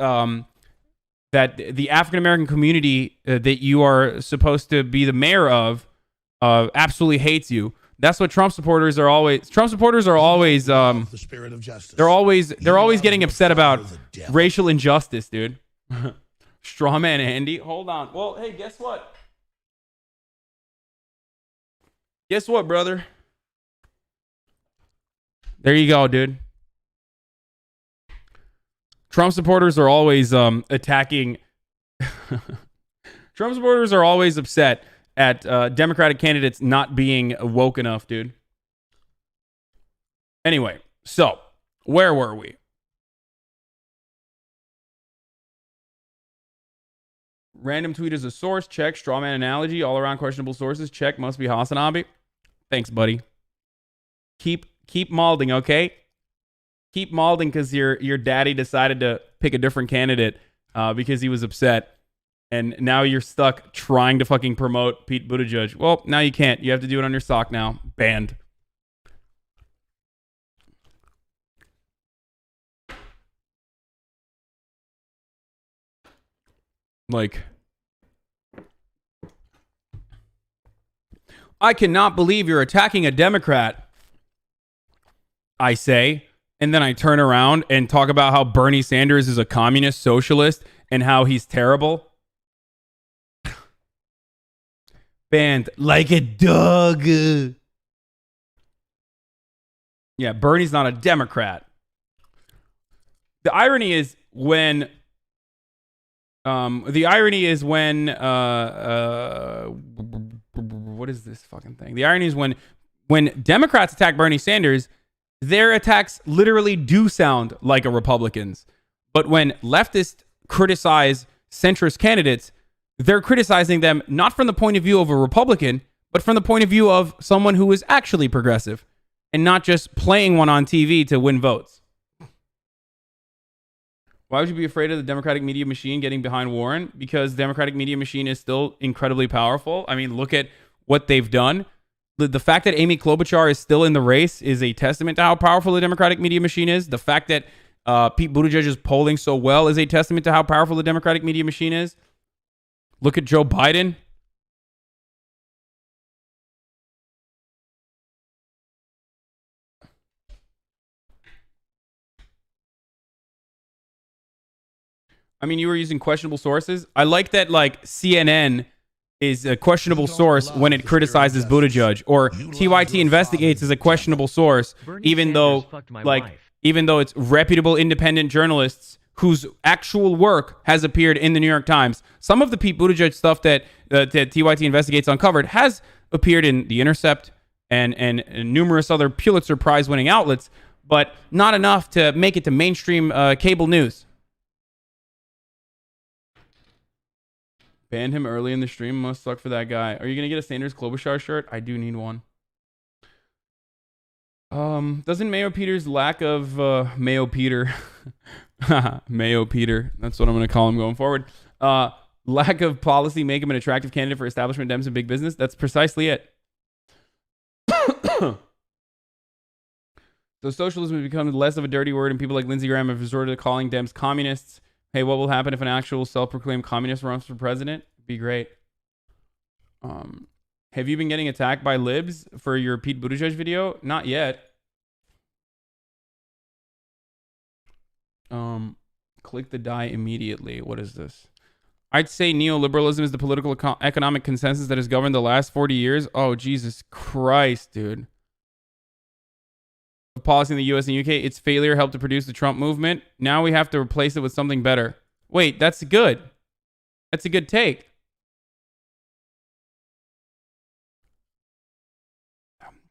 that the African-American community that you are supposed to be the mayor of absolutely hates you. That's what Trump supporters are always. Trump supporters are always the spirit of justice. They're always getting upset about racial injustice, dude. Strawman Andy. Hold on. Well, hey, guess what? Guess what, brother? There you go, dude. Trump supporters are always attacking. Trump supporters are always upset at Democratic candidates not being woke enough, dude. Anyway, so where were we? Random tweet is a source. Check. Strawman analogy. All around questionable sources. Check. Must be HasanAbi. Thanks, buddy. Keep malding, okay? Keep malding because your daddy decided to pick a different candidate because he was upset. And now you're stuck trying to fucking promote Pete Buttigieg. Well, now you can't. You have to do it on your sock now. Banned. Like, I cannot believe you're attacking a Democrat, I say. And then I turn around and talk about how Bernie Sanders is a communist socialist and how he's terrible. Banned like a dog. Yeah, Bernie's not a Democrat. The irony is when what is this fucking thing? The irony is when Democrats attack Bernie Sanders, their attacks literally do sound like a Republican's. But when leftists criticize centrist candidates, they're criticizing them not from the point of view of a Republican, but from the point of view of someone who is actually progressive and not just playing one on TV to win votes. Why would you be afraid of the Democratic media machine getting behind Warren? Because the Democratic media machine is still incredibly powerful. I mean, look at what they've done. The fact that Amy Klobuchar is still in the race is a testament to how powerful the Democratic media machine is. The fact that Pete Buttigieg is polling so well is a testament to how powerful the Democratic media machine is. Look at Joe Biden. I mean, you were using questionable sources. I like that, like, CNN is a questionable source when it criticizes Buttigieg, or TYT Investigates is a questionable source, even though it's reputable independent journalists whose actual work has appeared in the New York Times. Some of the Pete Buttigieg stuff that TYT Investigates uncovered has appeared in The Intercept and numerous other Pulitzer Prize-winning outlets, but not enough to make it to mainstream cable news. Banned him early in the stream. Must suck for that guy. Are you going to get a Sanders Klobuchar shirt? I do need one. Doesn't Mayo Peter's lack of Mayo Peter Mayo Peter, that's what I'm going to call him going forward, lack of policy make him an attractive candidate for establishment Dems and big business? That's precisely it. So socialism has become less of a dirty word, and people like Lindsey Graham have resorted to calling Dems communists. Hey, what will happen if an actual self-proclaimed communist runs for president? It'd be great. Have you been getting attacked by libs for your Pete Buttigieg video? Not yet. Click the die immediately. What is this? I'd say neoliberalism is the political economic consensus that has governed the last 40 years. Oh, Jesus Christ, dude. Policy in the US and UK, its failure helped to produce the Trump movement. Now we have to replace it with something better. Wait, that's good. That's a good take.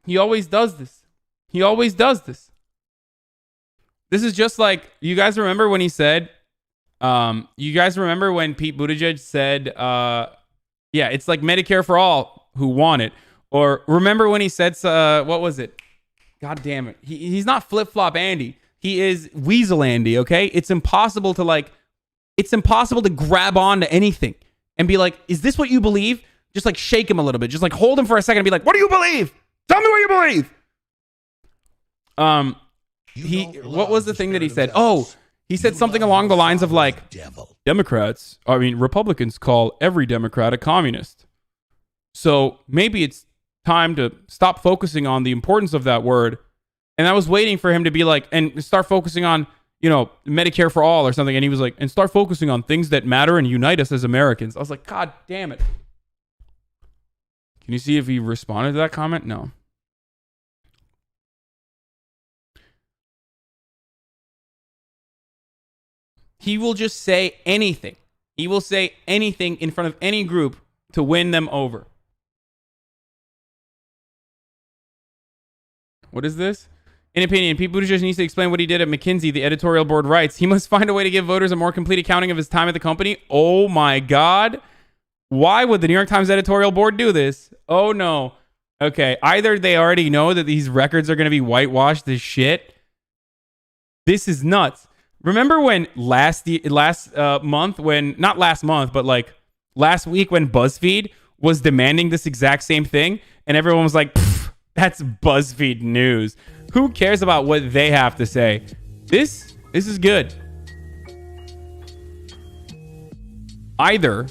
He always does this. He always does this. This is just like, you guys remember when he said, you guys remember when Pete Buttigieg said, yeah, it's like Medicare for all who want it. Or remember when he said, what was it? God damn it. He's not flip-flop Andy. He is Weasel Andy, okay? It's impossible to grab on to anything and be like, is this what you believe? Just like shake him a little bit. Just like hold him for a second and be like, what do you believe? Tell me what you believe. What was the thing that he said? Oh, he said something along the lines of like, Republicans call every Democrat a communist. So maybe it's time to stop focusing on the importance of that word. And I was waiting for him to be like, and start focusing on, Medicare for all or something. And he was like, and start focusing on things that matter and unite us as Americans. I was like, God damn it. Can you see if he responded to that comment? No. He will just say anything. He will say anything in front of any group to win them over. What is this? In opinion, Pete Buttigieg needs to explain what he did at McKinsey. The editorial board writes, he must find a way to give voters a more complete accounting of his time at the company. Oh my God. Why would the New York Times editorial board do this? Oh no. Okay. Either they already know that these records are going to be whitewashed as shit. This is nuts. Remember when last month, when, not last month, but like last week when BuzzFeed was demanding this exact same thing and everyone was like, that's BuzzFeed news. Who cares about what they have to say? This is good. Either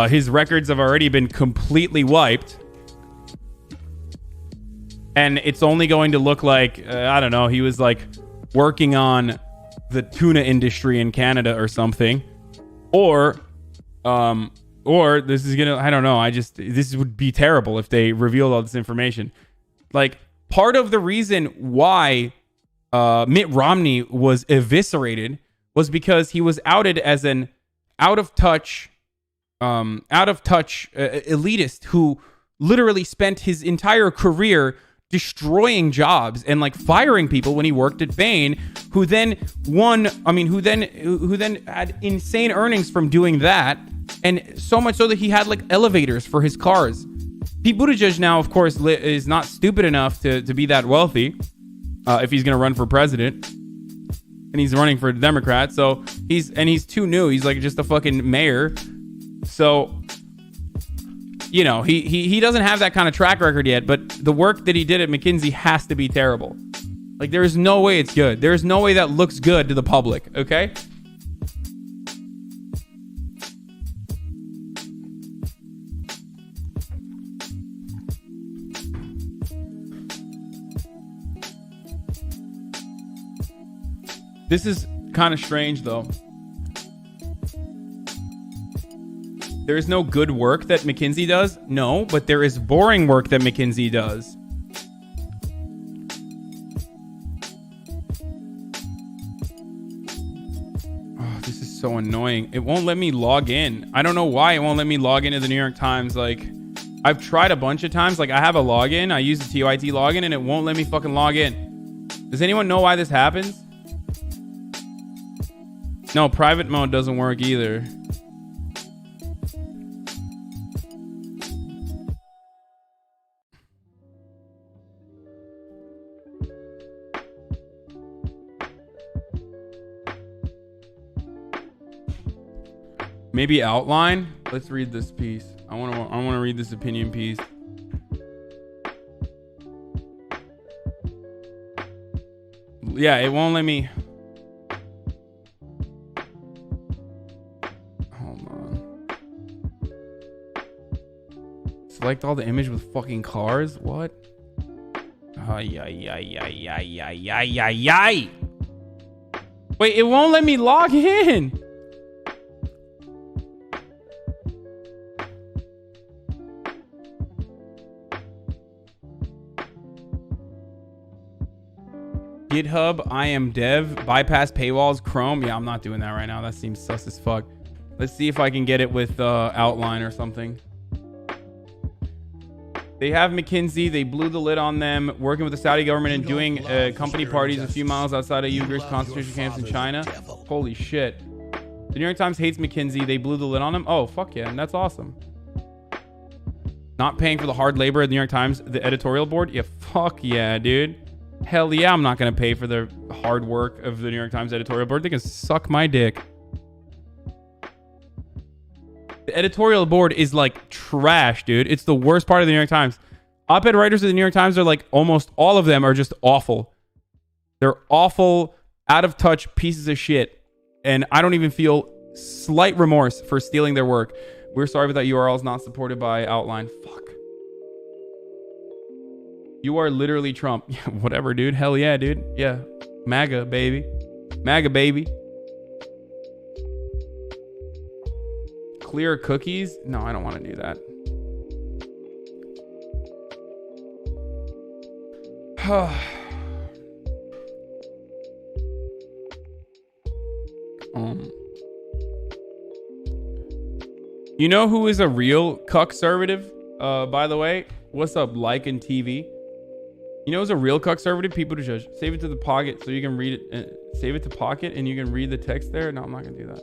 his records have already been completely wiped and it's only going to look like, I don't know, he was like working on the tuna industry in Canada or something. Or this is gonna, I don't know, this would be terrible if they revealed all this information. Like, part of the reason why Mitt Romney was eviscerated was because he was outed as an out of touch elitist who literally spent his entire career destroying jobs and like firing people when he worked at Bain, who then had insane earnings from doing that, and so much so that he had like elevators for his cars. Pete Buttigieg now, of course, is not stupid enough to be that wealthy if he's going to run for president. And he's running for Democrat. So he's too new. He's like just a fucking mayor. So, you know, he doesn't have that kind of track record yet. But the work that he did at McKinsey has to be terrible. Like, there is no way it's good. There is no way that looks good to the public. Okay? This is kind of strange, though. There is no good work that McKinsey does. No, but there is boring work that McKinsey does. Oh, this is so annoying. It won't let me log in. I don't know why it won't let me log into the New York Times. Like, I've tried a bunch of times. Like, I have a login. I use the TYT login, and it won't let me fucking log in. Does anyone know why this happens? No, private mode doesn't work either. Maybe outline. Let's read this piece. I want to read this opinion piece. Yeah, it won't let me. Select all the image with fucking cars? What? Wait, it won't let me log in. GitHub, I am dev, bypass paywalls, Chrome. Yeah, I'm not doing that right now. That seems sus as fuck. Let's see if I can get it with outline or something. They have McKinsey. They blew the lid on them, working with the Saudi government and doing company parties a few miles outside of Uyghurs concentration camps in China. Holy shit. The New York Times hates McKinsey. They blew the lid on them. Oh, fuck yeah. And that's awesome. Not paying for the hard labor of the New York Times, the editorial board? Yeah, fuck yeah, dude. Hell yeah, I'm not going to pay for the hard work of the New York Times editorial board. They can suck my dick. The editorial board is like trash, dude. It's the worst part of the New York Times. Op-ed writers of the New York Times are like, almost all of them are just awful. They're awful, out of touch pieces of shit. And I don't even feel slight remorse for stealing their work. We're sorry, but that URL is not supported by Outline. Fuck. You are literally Trump. Yeah, whatever, dude. Hell yeah, dude. Yeah. MAGA, baby. MAGA, baby. Clear cookies? No, I don't want to do that. You know who is a real cuck-servative? By the way, what's up, Lycan TV? You know, it's a real conservative people to judge. Save it to the pocket so you can read it. Save it to pocket and you can read the text there. No, I'm not gonna do that.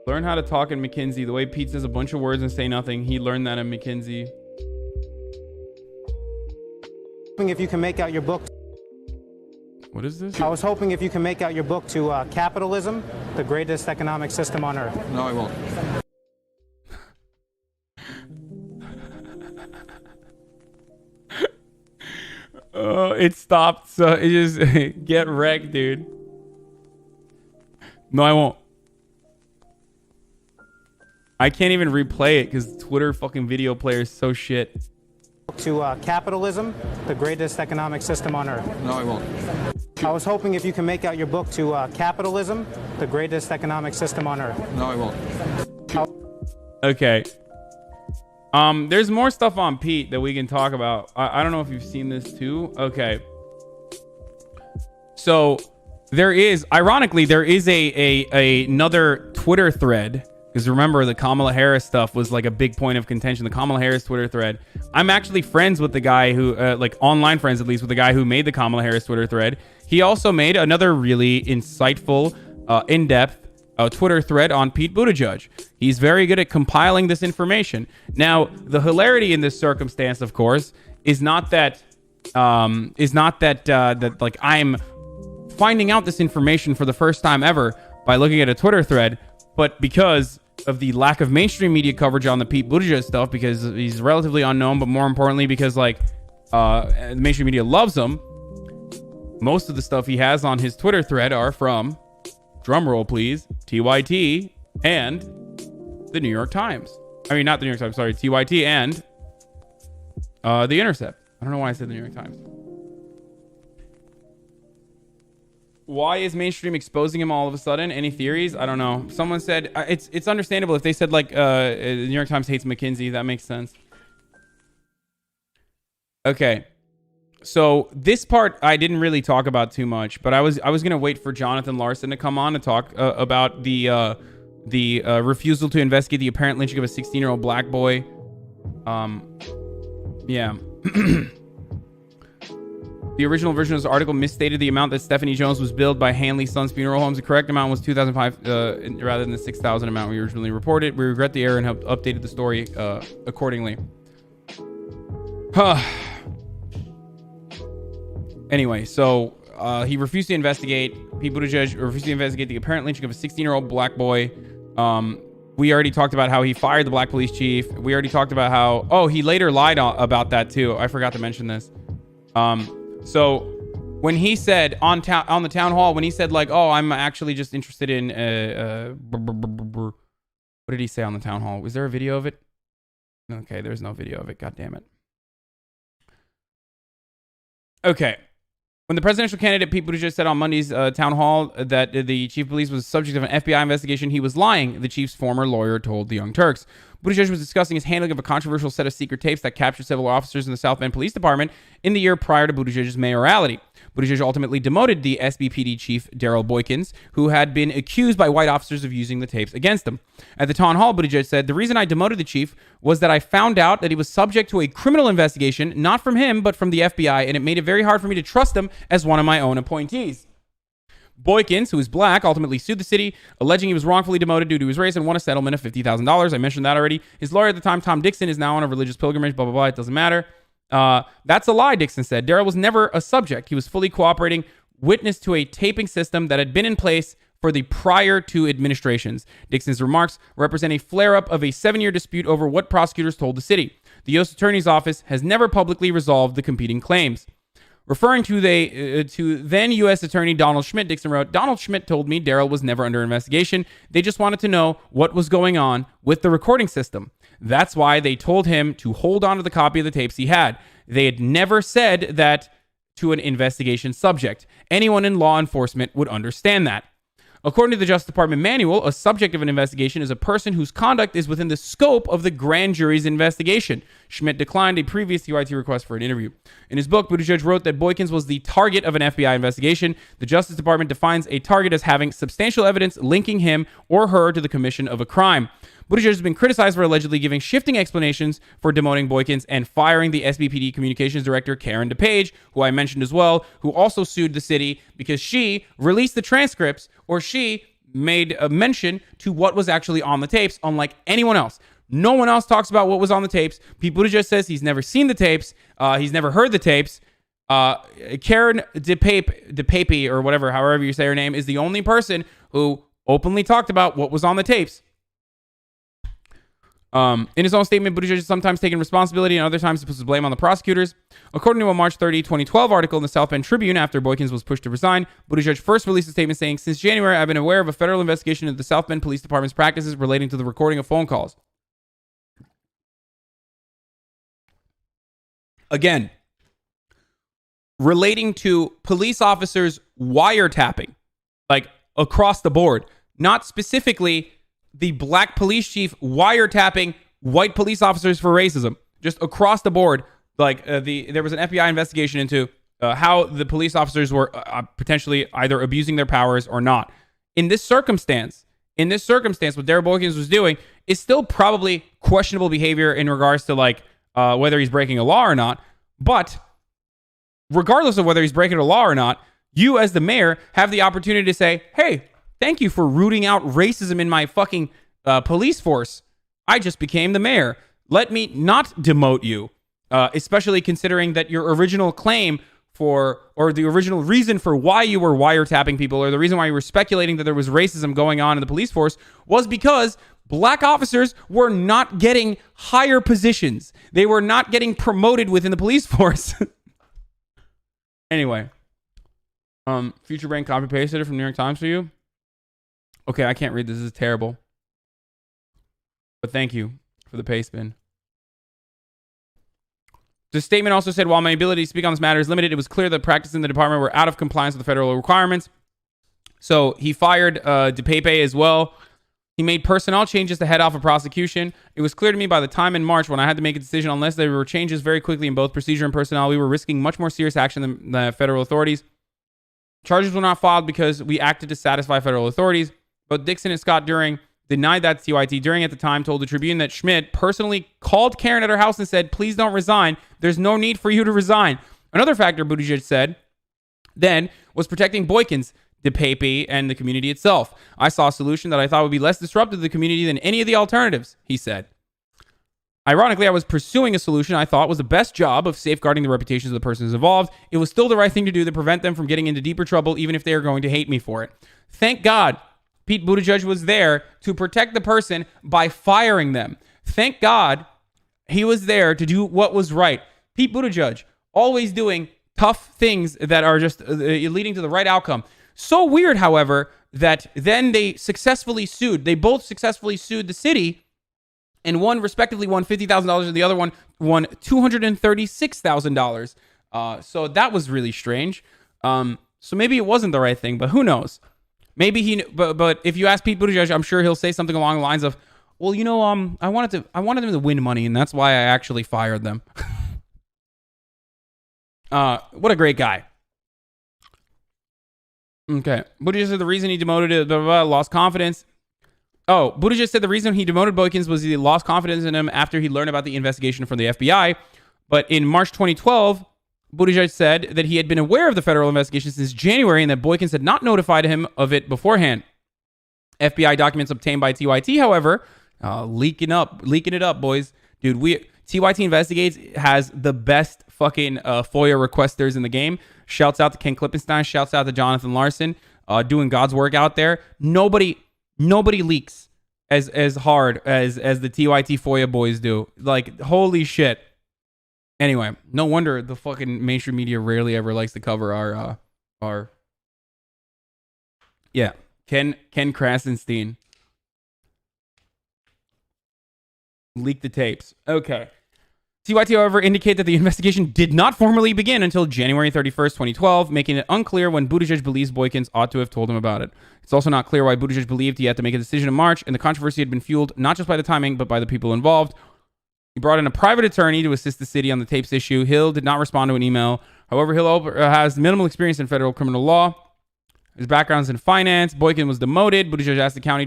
Learn how to talk in McKinsey. The way Pete says a bunch of words and say nothing. He learned that in McKinsey. If you can make out your book. What is this? I was hoping if you can make out your book to Capitalism, the greatest economic system on earth. No, I won't. It stopped. So it just get wrecked, dude. No, I won't. I can't even replay it because Twitter fucking video player is so shit. To Capitalism, the greatest economic system on earth. No, I won't. I was hoping if you can make out your book to Capitalism, the greatest economic system on earth. No, I won't. Okay. There's more stuff on Pete that we can talk about. I don't know if you've seen this too. Okay. So ironically, there is another Twitter thread. Because remember, the Kamala Harris stuff was like a big point of contention. The Kamala Harris Twitter thread. I'm actually friends with the guy who, like online friends at least, with the guy who made the Kamala Harris Twitter thread. He also made another really insightful, in-depth Twitter thread on Pete Buttigieg. He's very good at compiling this information. Now, the hilarity in this circumstance, of course, is not that like I'm finding out this information for the first time ever by looking at a Twitter thread, but because of the lack of mainstream media coverage on the Pete Buttigieg stuff, because he's relatively unknown, but more importantly, because like mainstream media loves him. Most of the stuff he has on his Twitter thread are from, drumroll please, TYT and the New York Times. I mean, not the New York Times, sorry, TYT and The Intercept. I don't know why I said the New York Times. Why is mainstream exposing him all of a sudden? Any theories? I don't know. Someone said it's understandable if they said like the New York Times hates McKinsey. That makes sense. Okay. So this part I didn't really talk about too much, but I was gonna wait for Jonathan Larson to come on and talk about the refusal to investigate the apparent lynching of a 16-year-old black boy. Yeah. The original version of this article misstated the amount that Stephanie Jones was billed by Hanley's Son's Funeral Homes. The correct amount was $2,500 rather than the $6,000 amount we originally reported. We regret the error and have updated the story accordingly. Anyway, so he refused to investigate. Pete Buttigieg refused to investigate the apparent lynching of a 16-year-old black boy. We already talked about how he fired the black police chief. We already talked about how... Oh, he later lied about that too. I forgot to mention this. So when he said on the town hall, when he said like, oh, I'm actually just interested in what did he say on the town hall? Was there a video of it? Okay, there's no video of it. God damn it. Okay. When the presidential candidate Pete Buttigieg said on Monday's town hall that the chief of police was subject of an FBI investigation, he was lying, the chief's former lawyer told the Young Turks. Buttigieg was discussing his handling of a controversial set of secret tapes that captured several officers in the South Bend Police Department in the year prior to Buttigieg's mayoralty. Buttigieg ultimately demoted the SBPD chief, Daryl Boykins, who had been accused by white officers of using the tapes against him. At the town hall, Buttigieg said, "The reason I demoted the chief was that I found out that he was subject to a criminal investigation, not from him, but from the FBI, and it made it very hard for me to trust him as one of my own appointees." Boykins, who is black, ultimately sued the city, alleging he was wrongfully demoted due to his race and won a settlement of $50,000. I mentioned that already. His lawyer at the time, Tom Dixon, is now on a religious pilgrimage, blah, blah, blah. It doesn't matter. That's a lie, Dixon said. Daryl was never a subject. He was fully cooperating, witness to a taping system that had been in place for the prior two administrations. Dixon's remarks represent a flare-up of a 7-year dispute over what prosecutors told the city. The U.S. Attorney's Office has never publicly resolved the competing claims. Referring to then U.S. Attorney Donald Schmidt, Dixon wrote, "Donald Schmidt told me Daryl was never under investigation. They just wanted to know what was going on with the recording system. That's why they told him to hold on to the copy of the tapes he had. They had never said that to an investigation subject. Anyone in law enforcement would understand that." According to the Justice Department manual, a subject of an investigation is a person whose conduct is within the scope of the grand jury's investigation. Schmidt declined a previous TYT request for an interview. In his book, Buttigieg wrote that Boykins was the target of an FBI investigation. The Justice Department defines a target as having substantial evidence linking him or her to the commission of a crime. Buttigieg has been criticized for allegedly giving shifting explanations for demoting Boykins and firing the SBPD communications director, Karen DePage, who I mentioned as well, who also sued the city because she released the transcripts, or she made a mention to what was actually on the tapes, unlike anyone else. No one else talks about what was on the tapes. Pete Buttigieg says he's never seen the tapes. He's never heard the tapes. Karen DePape, or whatever, however you say her name, is the only person who openly talked about what was on the tapes. In his own statement, Buttigieg has sometimes taken responsibility and other times he puts the blame on the prosecutors. According to a March 30, 2012 article in the South Bend Tribune after Boykins was pushed to resign, Buttigieg first released a statement saying, "Since January, I've been aware of a federal investigation into the South Bend Police Department's practices relating to the recording of phone calls." Again, relating to police officers wiretapping, like across the board, not specifically the black police chief wiretapping white police officers for racism, just across the board. Like there was an FBI investigation into how the police officers were potentially either abusing their powers or not. In this circumstance, what Darrell Boykins was doing is still probably questionable behavior in regards to like whether he's breaking a law or not. But regardless of whether he's breaking a law or not, you as the mayor have the opportunity to say, "Hey, thank you for rooting out racism in my fucking police force. I just became the mayor. Let me not demote you." Especially considering that your original claim for, or the original reason for why you were wiretapping people, or the reason why you were speculating that there was racism going on in the police force, was because black officers were not getting higher positions. They were not getting promoted within the police force. Anyway, future brain copy pasted it from New York Times for you. Okay, I can't read this. This is terrible. But thank you for the paste bin. The statement also said, while my ability to speak on this matter is limited, it was clear that practices in the department were out of compliance with the federal requirements. So he fired DePape as well. He made personnel changes to head off a prosecution. It was clear to me by the time in March when I had to make a decision, unless there were changes very quickly in both procedure and personnel, we were risking much more serious action than the federal authorities. Charges were not filed because we acted to satisfy federal authorities. Both Dixon and Scott During denied that to TYT. During at the time told the Tribune that Schmidt personally called Karen at her house and said, "Please don't resign. There's no need for you to resign." Another factor Buttigieg said then was protecting Boykins, DePape, and the community itself. "I saw a solution that I thought would be less disruptive to the community than any of the alternatives," he said. "Ironically, I was pursuing a solution I thought was the best job of safeguarding the reputations of the persons involved. It was still the right thing to do to prevent them from getting into deeper trouble, even if they are going to hate me for it." Thank God Pete Buttigieg was there to protect the person by firing them. Thank God he was there to do what was right. Pete Buttigieg, always doing tough things that are just leading to the right outcome. So weird, however, that then they successfully sued. They both successfully sued the city, and one respectively won $50,000 and the other one won $236,000. So that was really strange. So maybe it wasn't the right thing, but who knows? Maybe he, but if you ask Pete Buttigieg, I'm sure he'll say something along the lines of, "Well, you know, I wanted them to win money, and that's why I actually fired them." What a great guy. Okay, Buttigieg said the reason he demoted it, lost confidence. Oh, Buttigieg said the reason he demoted Boykins was he lost confidence in him after he learned about the investigation from the FBI. But in March 2012. Buttigieg said that he had been aware of the federal investigation since January and that Boykins had not notified him of it beforehand. FBI documents obtained by TYT, however, leaking it up, boys. Dude, TYT Investigates has the best fucking FOIA requesters in the game. Shouts out to Ken Klippenstein. Shouts out to Jonathan Larson, doing God's work out there. Nobody leaks as hard as the TYT FOIA boys do. Like, holy shit. Anyway, no wonder the fucking mainstream media rarely ever likes to cover our yeah, Ken Krasenstein leaked the tapes. Okay. TYT, however, indicate that the investigation did not formally begin until January 31st, 2012, making it unclear when Buttigieg believes Boykins ought to have told him about it. It's also not clear why Buttigieg believed he had to make a decision in March, and the controversy had been fueled not just by the timing, but by the people involved. He brought in a private attorney to assist the city on the tapes issue. Hill did not respond to an email. However, Hill has minimal experience in federal criminal law. His background is in finance. Boykin was demoted. Buttigieg asked the county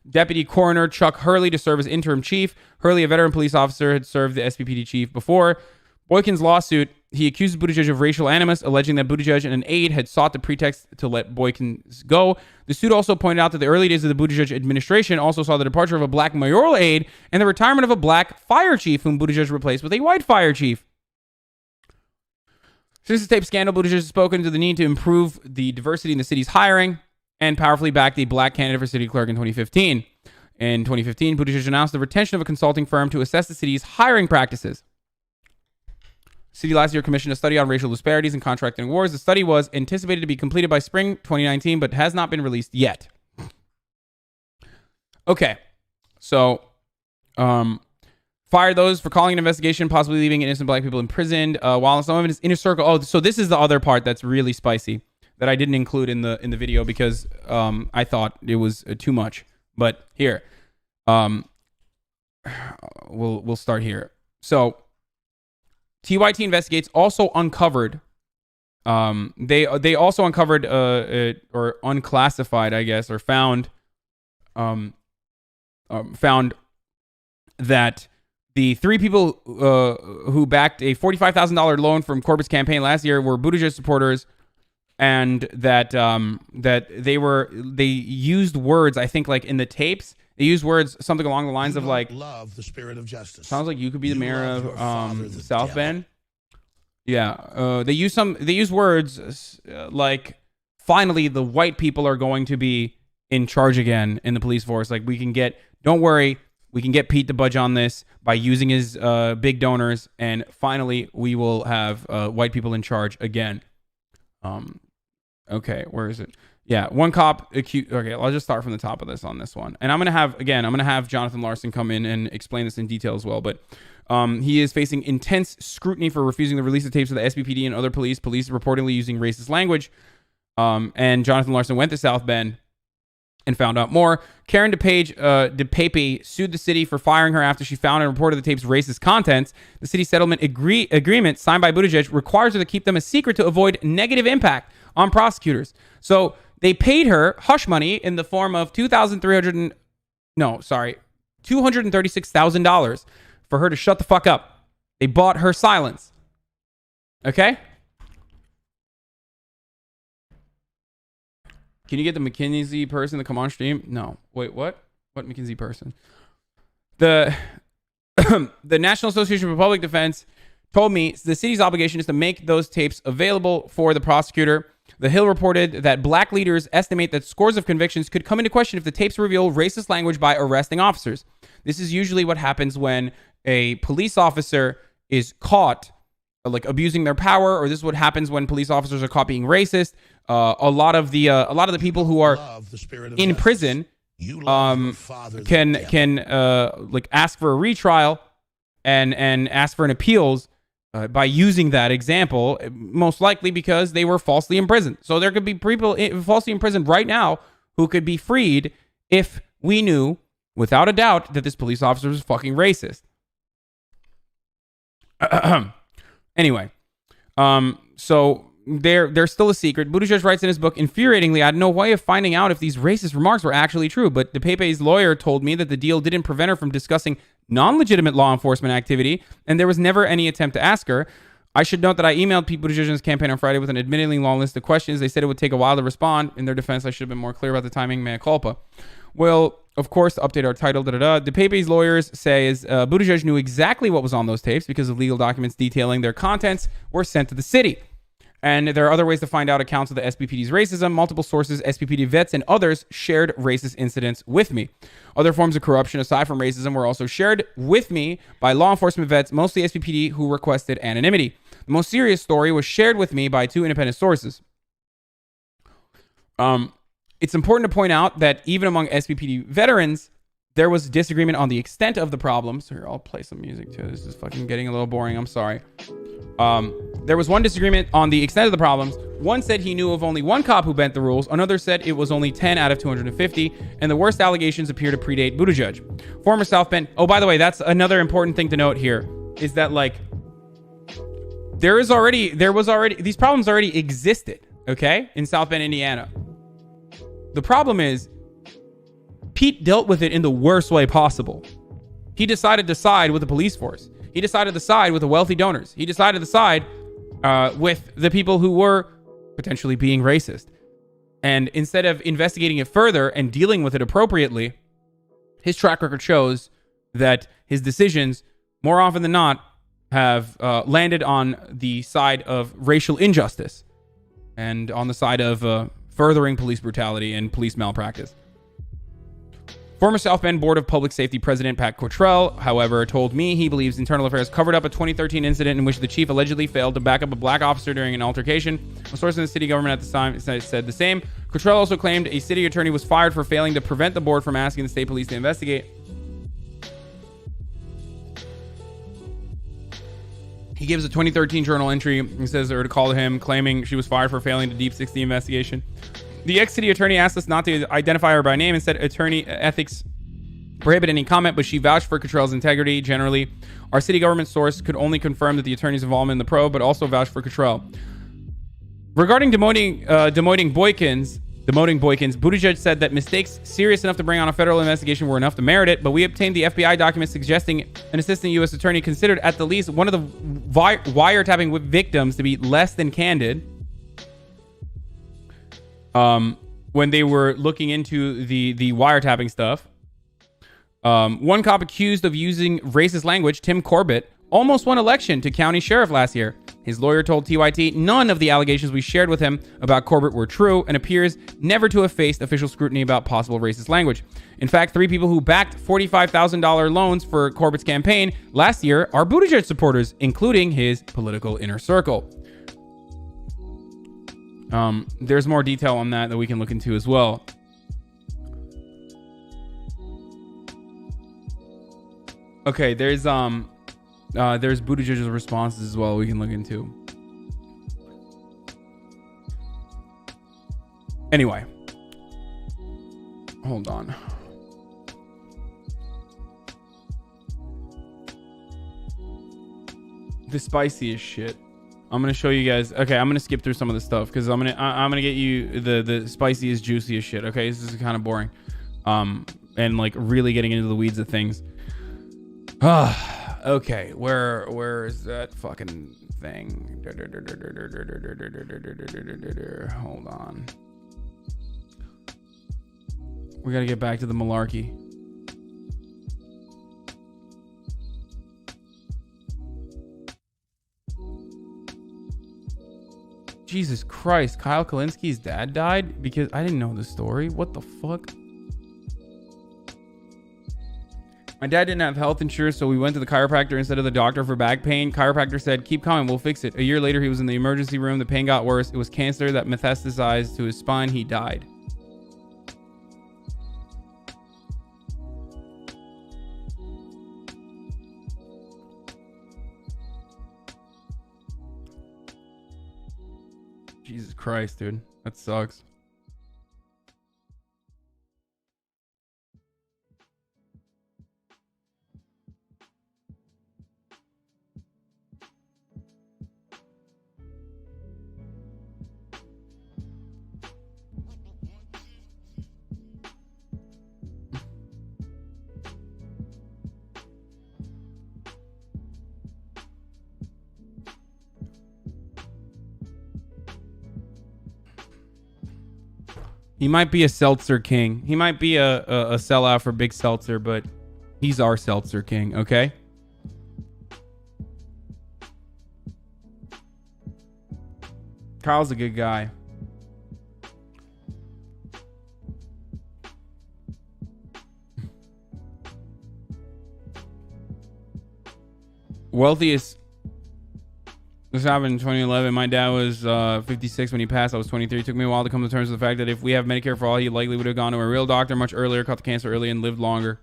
Deputy Coroner Chuck Hurley to serve as interim chief. Hurley, a veteran police officer, had served the SPPD chief before. Boykin's lawsuit, he accused Buttigieg of racial animus, alleging that Buttigieg and an aide had sought the pretext to let Boykin go. The suit also pointed out that the early days of the Buttigieg administration also saw the departure of a black mayoral aide and the retirement of a black fire chief, whom Buttigieg replaced with a white fire chief. Since the tape scandal, Buttigieg has spoken to the need to improve the diversity in the city's hiring and powerfully backed a black candidate for city clerk in 2015. In 2015, Buttigieg announced the retention of a consulting firm to assess the city's hiring practices. The city last year commissioned a study on racial disparities in contracting awards. The study was anticipated to be completed by spring 2019, but has not been released yet. Okay, so fired those for calling an investigation, possibly leaving innocent black people imprisoned. While some of it is inner circle. Oh, so this is the other part that's really spicy that I didn't include in the video because I thought it was too much. But here, we'll start here. So TYT Investigates also uncovered. They also uncovered or unclassified, I guess, or found that the three people who backed a $45,000 loan from Corbett's campaign last year were Buttigieg supporters, and that they used words, I think, like in the tapes, they used words something along the lines of like, love the spirit of justice. Sounds like you could be the You mayor love your father, of the South devil. Bend. Yeah, they use words like, finally the white people are going to be in charge again in the police force. Like, don't worry, we can get Pete to budge on this by using his big donors, and finally we will have white people in charge again. Okay, where is it? Yeah, one cop accused. Okay, I'll just start from the top of this on this one, and I'm gonna have Jonathan Larson come in and explain this in detail as well. But he is facing intense scrutiny for refusing to release the tapes of the SPPD and other police reportedly using racist language. And Jonathan Larson went to South Bend and found out more. Karen DePape sued the city for firing her after she found and reported the tape's racist contents. The city settlement agreement signed by Buttigieg requires her to keep them a secret to avoid negative impact on prosecutors. So they paid her hush money in the form of $236,000 for her to shut the fuck up. They bought her silence. Okay? Can you get the McKinsey person to come on stream? No. Wait, what? What McKinsey person? The National Association for Public Defense told me the city's obligation is to make those tapes available for the prosecutor. The Hill reported that black leaders estimate that scores of convictions could come into question if the tapes reveal racist language by arresting officers. This is usually what happens when a police officer is caught like abusing their power, or this is what happens when police officers are caught being racist. A lot of the people who are in prison can like ask for a retrial and ask for an appeals by using that example, most likely because they were falsely imprisoned. So there could be people falsely imprisoned right now who could be freed if we knew without a doubt that this police officer was fucking racist. Anyway, so they're still a secret. Buttigieg writes in his book, infuriatingly, I had no way of finding out if these racist remarks were actually true, but DePape's lawyer told me that the deal didn't prevent her from discussing non-legitimate law enforcement activity, and there was never any attempt to ask her. I should note that I emailed Pete Buttigieg's campaign on Friday with an admittedly long list of questions. They said it would take a while to respond. In their defense, I should have been more clear about the timing, mea culpa. Well, of course, to update our title, DePape's lawyers says Buttigieg knew exactly what was on those tapes because of legal documents detailing their contents were sent to the city. And there are other ways to find out accounts of the SPPD's racism. Multiple sources, SPPD vets and others, shared racist incidents with me. Other forms of corruption aside from racism were also shared with me by law enforcement vets, mostly SPPD, who requested anonymity. The most serious story was shared with me by two independent sources. It's important to point out that even among SPPD veterans, there was disagreement on the extent of the problems. Here, I'll play some music too. This is fucking getting a little boring. I'm sorry. There was one disagreement on the extent of the problems. One said he knew of only one cop who bent the rules. Another said it was only 10 out of 250. And the worst allegations appear to predate Buttigieg. Former South Bend. Oh, by the way, that's another important thing to note here is that like there was already these problems already existed. Okay, in South Bend, Indiana. The problem is Pete dealt with it in the worst way possible. He decided to side with the police force. He decided to side with the wealthy donors. He decided to side with the people who were potentially being racist. And instead of investigating it further and dealing with it appropriately, his track record shows that his decisions, more often than not, have landed on the side of racial injustice and on the side of furthering police brutality and police malpractice. Former South Bend Board of Public Safety President Pat Cottrell, however, told me he believes Internal Affairs covered up a 2013 incident in which the chief allegedly failed to back up a black officer during an altercation. A source in the city government at the time said the same. Cottrell also claimed a city attorney was fired for failing to prevent the board from asking the state police to investigate. He gives a 2013 journal entry and says there to call him, claiming she was fired for failing to deep six the investigation. The ex-city attorney asked us not to identify her by name and said attorney ethics prohibit any comment, but she vouched for Cottrell's integrity generally. Our city government source could only confirm that the attorney's involvement in the probe, but also vouched for Cottrell. Regarding demoting Boykins, Buttigieg said that mistakes serious enough to bring on a federal investigation were enough to merit it, but we obtained the FBI documents suggesting an assistant U.S. attorney considered at the least one of the wiretapping victims to be less than candid when they were looking into the wiretapping stuff. One cop accused of using racist language, Tim Corbett, almost won election to county sheriff last year. His lawyer told TYT none of the allegations we shared with him about Corbett were true and appears never to have faced official scrutiny about possible racist language. In fact, 3 people who backed $45,000 loans for Corbett's campaign last year are Buttigieg supporters, including his political inner circle. There's more detail on that we can look into as well. Okay, there's Buttigieg's responses as well we can look into. Anyway, hold on. The spiciest shit. I'm gonna show you guys. Okay, I'm gonna skip through some of the stuff because I'm gonna get you the spiciest, juiciest shit. Okay, this is kind of boring, and like really getting into the weeds of things. Okay, where is that fucking thing? Hold on. We gotta get back to the malarkey. Jesus Christ, Kyle Kalinski's dad died? Because I didn't know the story. What the fuck? My dad didn't have health insurance, so we went to the chiropractor instead of the doctor for back pain. Chiropractor said, keep coming, we'll fix it. A year later, he was in the emergency room. The pain got worse. It was cancer that metastasized to his spine. He died. Jesus Christ, dude. That sucks. He might be a seltzer king. He might be a sellout for big seltzer, but he's our seltzer king, okay? Kyle's a good guy. Wealthiest. This happened in 2011. My dad was 56 when he passed. I was 23. It took me a while to come to terms with the fact that if we have Medicare for all, he likely would have gone to a real doctor much earlier, caught the cancer early, and lived longer.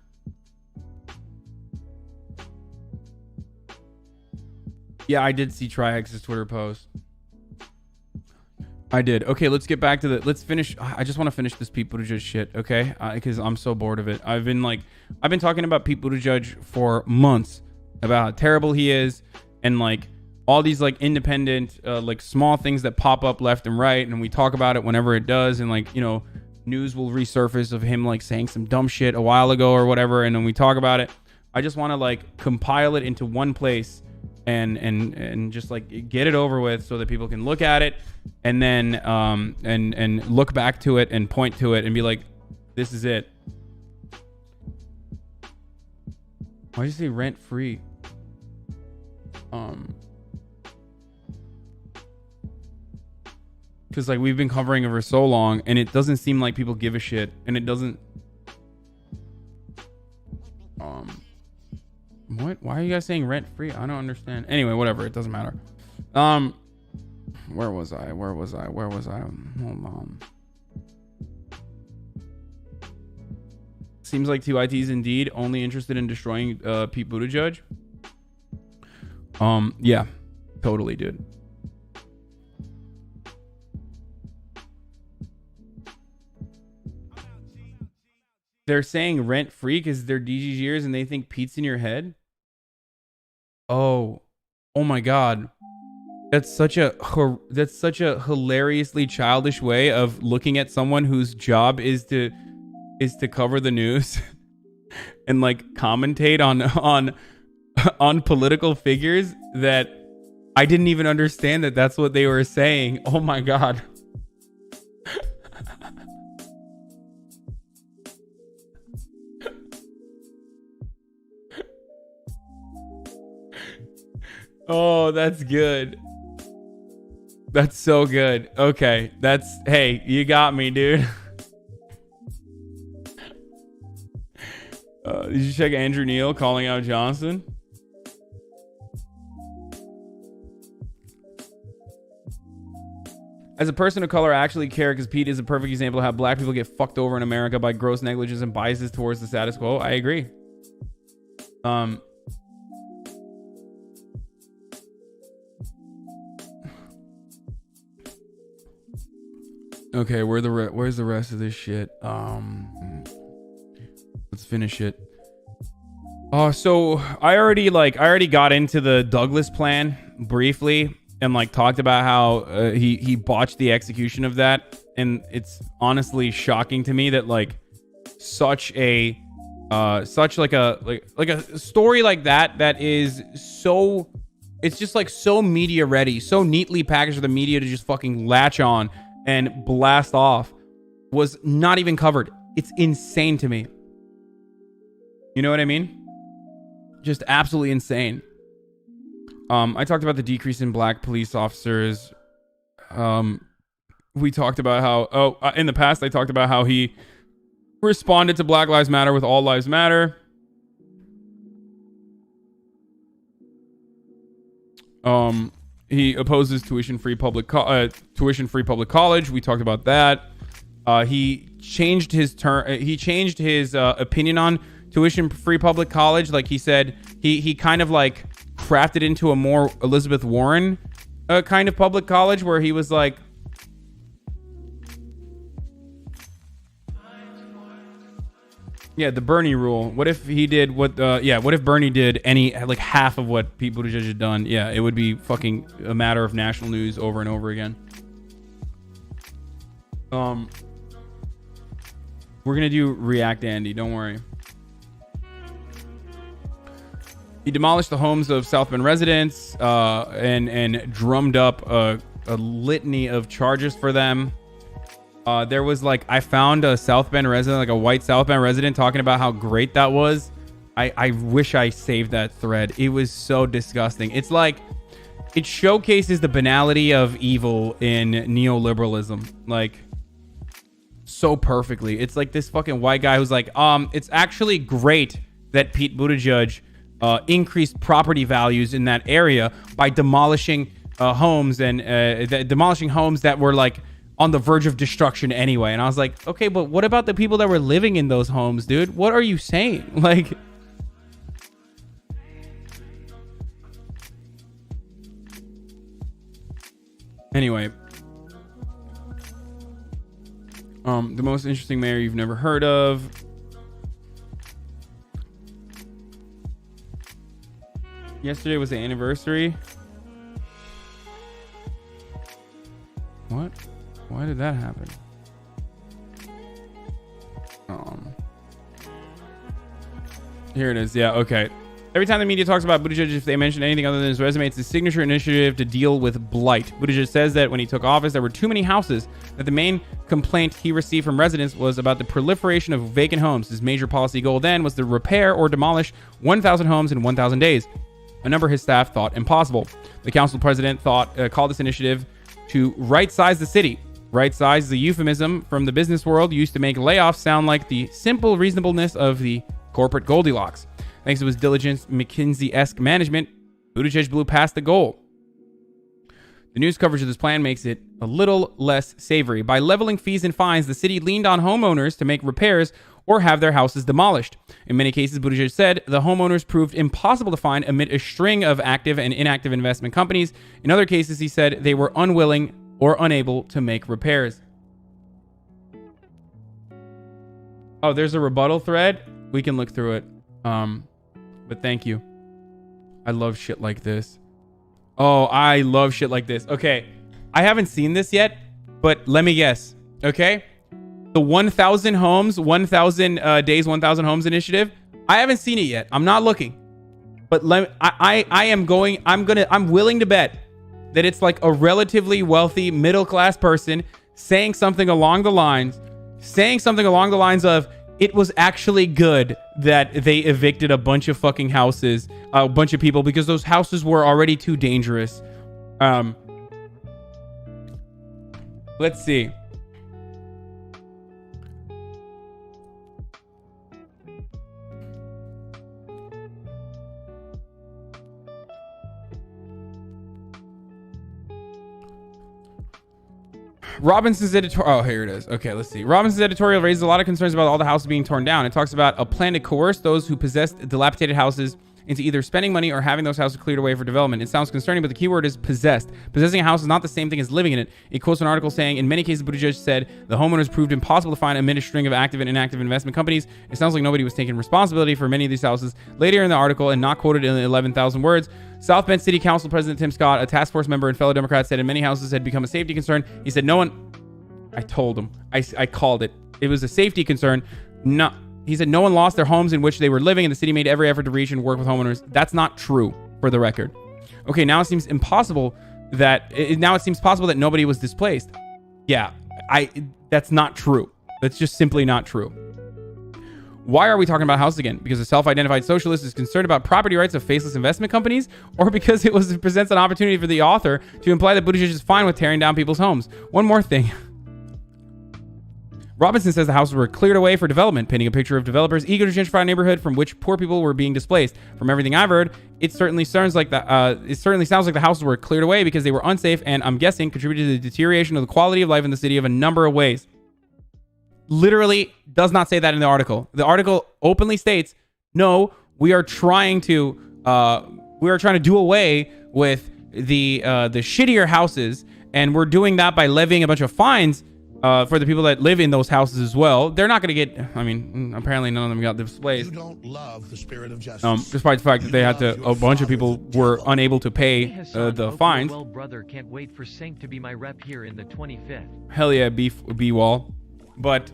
Yeah, I did see Trihex's Twitter post. I did. Okay, let's get back to the... Let's finish... I just want to finish this Pete Buttigieg shit, okay? Because I'm so bored of it. I've been talking about Pete Buttigieg for months, about how terrible he is, and like... all these like independent like small things that pop up left and right, and we talk about it whenever it does, and like, you know, news will resurface of him like saying some dumb shit a while ago or whatever, and then we talk about it. I just want to like compile it into one place and just like get it over with so that people can look at it and then and look back to it and point to it and be like, this is it. Why did you say rent free? Because like we've been covering it for so long and it doesn't seem like people give a shit, and it doesn't. What? Why are you guys saying rent free? I don't understand. Anyway, whatever. It doesn't matter. Where was I? Hold on. Seems like TYT is indeed only interested in destroying Pete Buttigieg. Yeah, totally, dude. They're saying rent free because they're DG's ears and they think Pete's in your head. Oh my God. That's such a hilariously childish way of looking at someone whose job is to cover the news and like commentate on political figures that I didn't even understand that that's what they were saying. Oh my God. Oh, that's good. That's so good. Okay. Hey, you got me, dude. Did you check Andrew Neil calling out Johnson? As a person of color, I actually care because Pete is a perfect example of how black people get fucked over in America by gross negligence and biases towards the status quo. I agree. Okay, where's the rest of this shit? Let's finish it. So I already got into the Douglas plan briefly and like talked about how he botched the execution of that, and it's honestly shocking to me that like such a story like that is so, it's just like so media ready, so neatly packaged for the media to just fucking latch on and blast off, was not even covered. It's insane to me. You know what I mean? Just absolutely insane. I talked about the decrease in black police officers. We talked about how, in the past, I talked about how he responded to Black Lives Matter with All Lives Matter. He opposes tuition-free public college. We talked about that. He changed his opinion on tuition-free public college. Like he said, he kind of like crafted into a more Elizabeth Warren kind of public college, where he was like, yeah, the Bernie rule. What if he did what if Bernie did like half of what Pete Buttigieg had done? Yeah, it would be fucking a matter of national news over and over again. We're gonna do React Andy, don't worry. He demolished the homes of South Bend residents and drummed up a litany of charges for them. There was like, I found a South Bend resident, like a white South Bend resident, talking about how great that was. I wish I saved that thread. It was so disgusting. It's like, it showcases the banality of evil in neoliberalism, like so perfectly. It's like this fucking white guy who's like, it's actually great that Pete Buttigieg increased property values in that area by demolishing homes and demolishing homes that were like on the verge of destruction anyway. And I was like, okay, but what about the people that were living in those homes, dude? What are you saying? Like, anyway, the most interesting mayor you've never heard of. Yesterday was the anniversary. What? Why did that happen? Here it is. Yeah, okay. Every time the media talks about Buttigieg, if they mention anything other than his resume, it's his signature initiative to deal with blight. Buttigieg says that when he took office, there were too many houses, that the main complaint he received from residents was about the proliferation of vacant homes. His major policy goal then was to repair or demolish 1,000 homes in 1,000 days, a number his staff thought impossible. The council president called this initiative to right-size the city. Right-size is a euphemism from the business world used to make layoffs sound like the simple reasonableness of the corporate Goldilocks. Thanks to his diligent McKinsey-esque management, Buttigieg blew past the goal. The news coverage of this plan makes it a little less savory. By leveling fees and fines, the city leaned on homeowners to make repairs or have their houses demolished. In many cases, Buttigieg said, the homeowners proved impossible to find amid a string of active and inactive investment companies. In other cases, he said, they were unwilling or unable to make repairs. Oh, there's a rebuttal thread. We can look through it. But thank you. I love shit like this. Oh, I love shit like this. Okay. I haven't seen this yet, but let me guess. Okay. The 1,000 homes, 1,000 days, 1,000 homes initiative. I haven't seen it yet. I'm not looking, but I'm willing to bet that it's like a relatively wealthy middle-class person saying something along the lines of, it was actually good that they evicted a bunch of fucking houses, a bunch of people, because those houses were already too dangerous. Let's see. Robinson's editorial. Oh, here it is. Okay, let's see. Robinson's editorial raises a lot of concerns about all the houses being torn down. It talks about a plan to coerce those who possess dilapidated houses into either spending money or having those houses cleared away for development. It sounds concerning, but the key word is possessed. Possessing a house is not the same thing as living in it. It quotes an article saying, in many cases, Buttigieg said, the homeowners proved impossible to find amid a string of active and inactive investment companies. It sounds like nobody was taking responsibility for many of these houses. Later in the article, and not quoted in 11,000 words, South Bend City Council President Tim Scott, a task force member and fellow Democrat, said in many houses had become a safety concern. He said, no one... I told him. I called it. It was a safety concern. No, he said no one lost their homes in which they were living, and the city made every effort to reach and work with homeowners. That's not true, for the record. Okay, now it seems possible that nobody was displaced. Yeah, that's not true. That's just simply not true. Why are we talking about houses again? Because a self-identified socialist is concerned about property rights of faceless investment companies, or because it presents an opportunity for the author to imply that Buttigieg is fine with tearing down people's homes? One more thing. Robinson says the houses were cleared away for development, painting a picture of developers eager to gentrify a neighborhood from which poor people were being displaced. From everything I've heard, it certainly sounds like the houses were cleared away because they were unsafe, and I'm guessing contributed to the deterioration of the quality of life in the city of a number of ways. Literally does not say that in the article. The article openly states, no, we are trying to do away with the shittier houses, and we're doing that by levying a bunch of fines for the people that live in those houses as well. They're not going to get, I mean, apparently none of them got displaced. You don't love the spirit of justice. Despite the fact that they had to, a bunch of people were unable to pay the fines. Well, brother, can't wait for Sync to be my rep here in the 25th. Hell yeah, B-Wall. But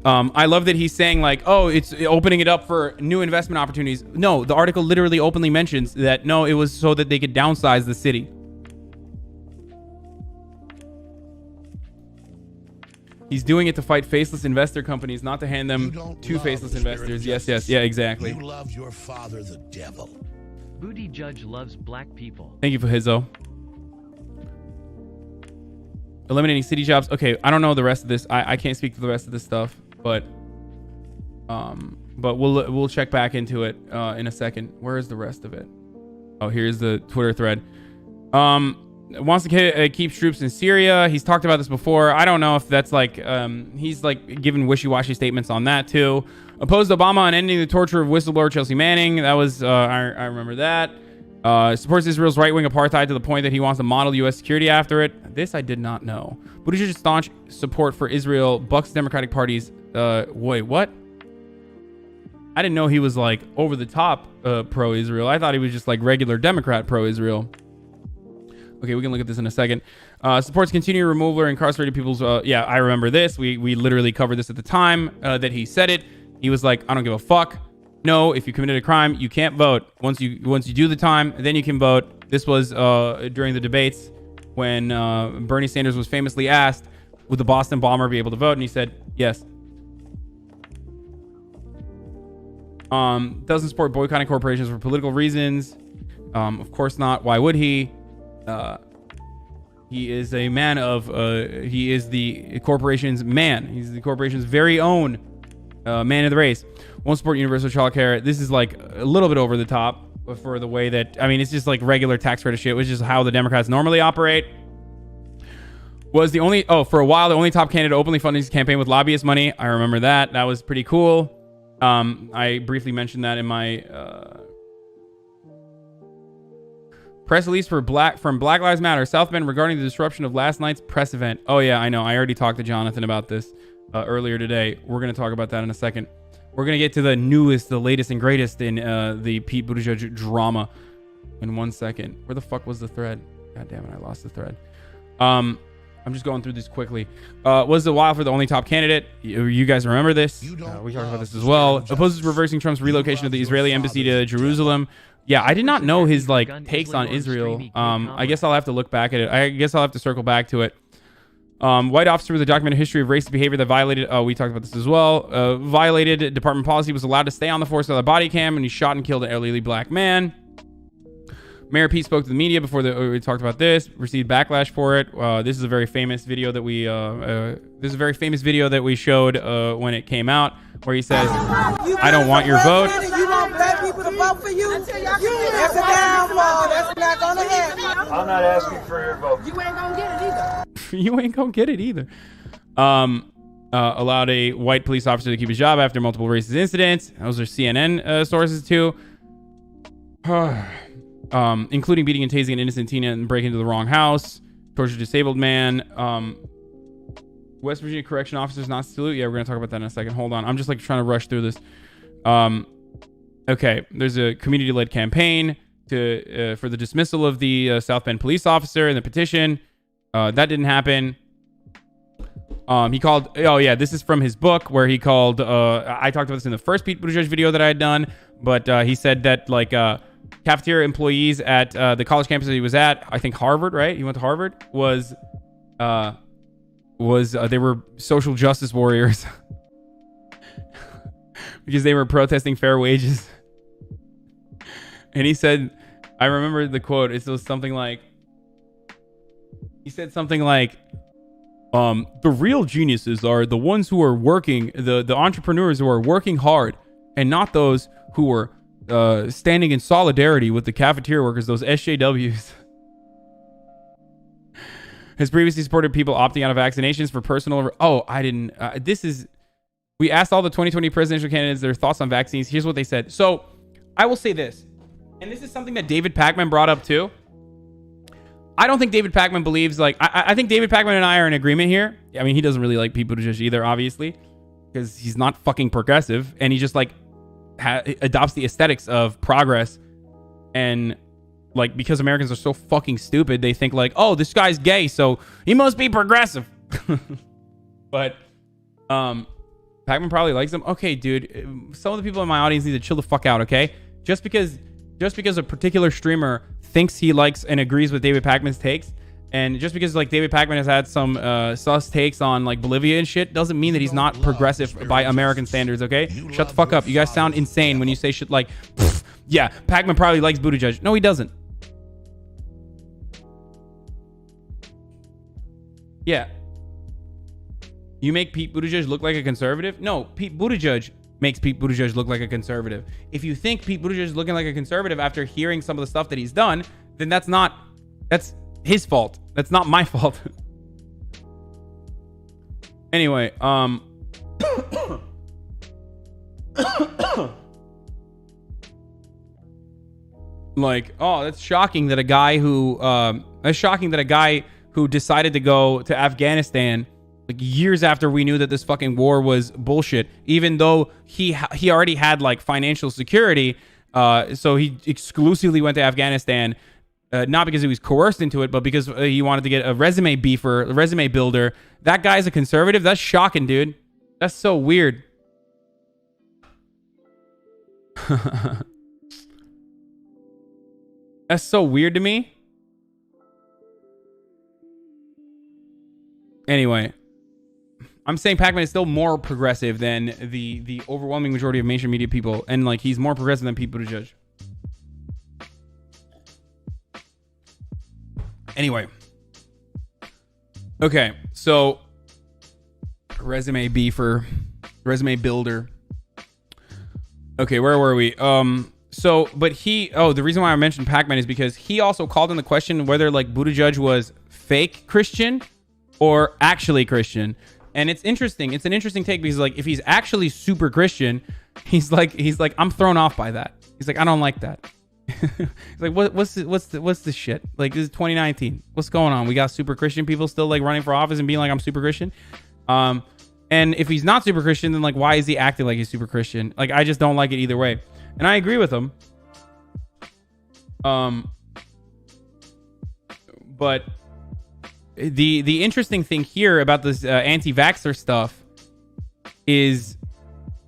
I love that he's saying like, oh, it's opening it up for new investment opportunities. No, the article literally openly mentions that, no, it was so that they could downsize the city. He's doing it to fight faceless investor companies, not to hand them to faceless investors. Yes, yeah, exactly. You love your father, the devil. Buttigieg loves black people. Thank you for Hizzo. Eliminating city jobs. Okay, I don't know the rest of this. I can't speak to the rest of this stuff, but we'll check back into it in a second. Where is the rest of it? Oh, here's the Twitter thread. Wants to keep troops in Syria. He's talked about this before. I don't know if that's like he's like giving wishy-washy statements on that too. Opposed Obama on ending the torture of whistleblower Chelsea Manning. That was I remember that. Supports Israel's right-wing apartheid to the point that he wants to model U.S. security after it. This I did not know. Buttigieg's staunch support for Israel bucks Democratic Party's wait, what? I didn't know he was like over the top pro-Israel. I thought he was just like regular Democrat pro-Israel. Okay, we can look at this in a second. Supports continued removal of incarcerated people's... yeah, I remember this. We literally covered this at the time that he said it. He was like, I don't give a fuck. no, if you committed a crime, you can't vote. Once you do the time, then you can vote. This was during the debates when Bernie Sanders was famously asked, would the Boston bomber be able to vote? And he said, yes. Doesn't support boycotting corporations for political reasons. Of course not. Why would he? He is a man of, he is the corporation's man. He's the corporation's very own man of the race. Won't support universal child care. This is like a little bit over the top for the way that, I mean, it's just like regular tax credit shit, which is how the Democrats normally operate. Was the only, for a while, the only top candidate openly funding his campaign with lobbyist money. I remember that. That was pretty cool. I briefly mentioned that in my press release from Black Lives Matter, South Bend, regarding the disruption of last night's press event. Oh yeah, I know. I already talked to Jonathan about this earlier today. We're going to talk about that in a second. We're going to get to the newest, the latest and greatest in the Pete Buttigieg drama in 1 second. Where the fuck was the thread? God damn it, I lost the thread. I'm just going through this quickly. Was a while for the only top candidate. You guys remember this? We talked about this as well. Opposes reversing Trump's relocation of the Israeli embassy to Jerusalem. Yeah, I did not know his like takes on Israel. I guess I'll have to look back at it. I guess I'll have to circle back to it. White officer with a documented history of racist behavior that violated, we talked about this as well, violated department policy, was allowed to stay on the force without a body cam, and he shot and killed an elderly black man. Mayor Pete spoke to the media before we talked about this, received backlash for it. This is a very famous video that we showed when it came out, where he says, I don't want your vote. You want black people to vote for you? That's a downfall. That's not gonna happen. I'm not asking for your vote. You ain't gonna get it either. You ain't gonna get it either. Allowed a white police officer to keep his job after multiple racist incidents. Those are CNN sources too. Including beating and tasing an innocent teen and breaking into the wrong house. Tortured disabled man. West Virginia correction officers not salute. Yeah, we're gonna talk about that in a second. Hold on, I'm just like trying to rush through this. Okay, there's a community-led campaign for the dismissal of the South Bend police officer in the petition. That didn't happen. He called, oh yeah, this is from his book where he called, I talked about this in the first Pete Buttigieg video that I had done, but he said that like cafeteria employees at the college campus that he was at, I think Harvard, right? He went to Harvard, was they were social justice warriors because they were protesting fair wages. And he said, I remember the quote, it was something like, he said something like, the real geniuses are the ones who are working, the entrepreneurs who are working hard, and not those who are standing in solidarity with the cafeteria workers, those SJWs. Has previously supported people opting out of vaccinations for personal... I didn't... We asked all the 2020 presidential candidates their thoughts on vaccines. Here's what they said. So, I will say this, and this is something that David Pakman brought up too. I don't think David Pakman believes, like... I think David Pakman and I are in agreement here. I mean, he doesn't really like Pete Buttigieg either, obviously, because he's not fucking progressive, and he just, like, adopts the aesthetics of progress, and... like, because Americans are so fucking stupid, they think like, oh, this guy's gay, so he must be progressive. But Pacman probably likes him. Okay, dude, some of the people in my audience need to chill the fuck out, okay? Just because a particular streamer thinks he likes and agrees with David Pakman's takes, and just because like David Pakman has had some sus takes on like Bolivia and shit, doesn't mean that he's not progressive by American standards, okay? Shut the fuck up. You guys sound insane when you say shit like, yeah, Pakman probably likes Buttigieg. No, he doesn't. Yeah. You make Pete Buttigieg look like a conservative? No, Pete Buttigieg makes Pete Buttigieg look like a conservative. If you think Pete Buttigieg is looking like a conservative after hearing some of the stuff that he's done, then that's his fault. That's not my fault. Anyway, like, oh, that's shocking that a guy who decided to go to Afghanistan like years after we knew that this fucking war was bullshit, even though he already had like financial security, so he exclusively went to Afghanistan, not because he was coerced into it, but because he wanted to get a resume builder. That guy's a conservative? That's shocking, dude. That's so weird. That's so weird to me. Anyway, I'm saying Pac-Man is still more progressive than the overwhelming majority of mainstream media people, and like he's more progressive than people to judge. Anyway, okay, so resume B for resume builder. Okay, where were we? So, but the reason why I mentioned Pac-Man is because he also called in the question whether like Buttigieg was fake Christian or actually Christian. And it's interesting. It's an interesting take because like if he's actually super Christian, he's like I'm thrown off by that. He's like I don't like that. He's like what's this shit? Like this is 2019. What's going on? We got super Christian people still like running for office and being like I'm super Christian. And if he's not super Christian, then like why is he acting like he's super Christian? Like I just don't like it either way. And I agree with him. But the interesting thing here about this anti-vaxxer stuff is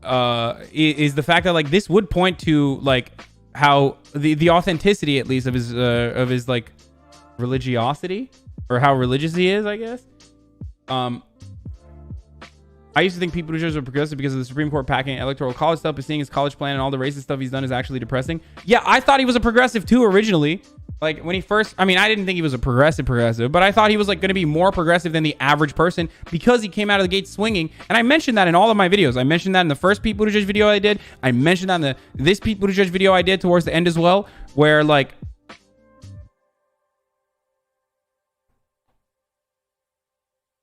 the fact that like this would point to like how the authenticity at least of his like religiosity or how religious he is, I guess. I used to think people who are progressive because of the Supreme Court packing electoral college stuff, but seeing his college plan and all the racist stuff he's done is actually depressing. Yeah, I thought he was a progressive too originally. Like when he first, I mean, I didn't think he was a progressive, but I thought he was like going to be more progressive than the average person because he came out of the gate swinging. And I mentioned that in all of my videos. I mentioned that in the first Pete Buttigieg video I did. I mentioned that in this Pete Buttigieg video I did towards the end as well, where like,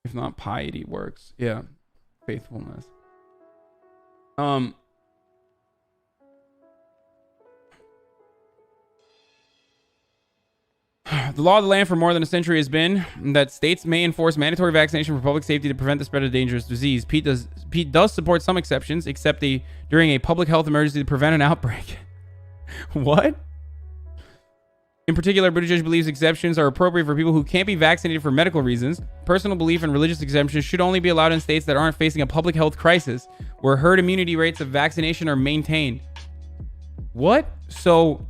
if not piety works. Yeah. Faithfulness. The law of the land for more than a century has been that states may enforce mandatory vaccination for public safety to prevent the spread of dangerous disease. Pete does support some exceptions, except during a public health emergency to prevent an outbreak. What? In particular, Buttigieg believes exceptions are appropriate for people who can't be vaccinated for medical reasons. Personal belief and religious exemptions should only be allowed in states that aren't facing a public health crisis, where herd immunity rates of vaccination are maintained. What? So,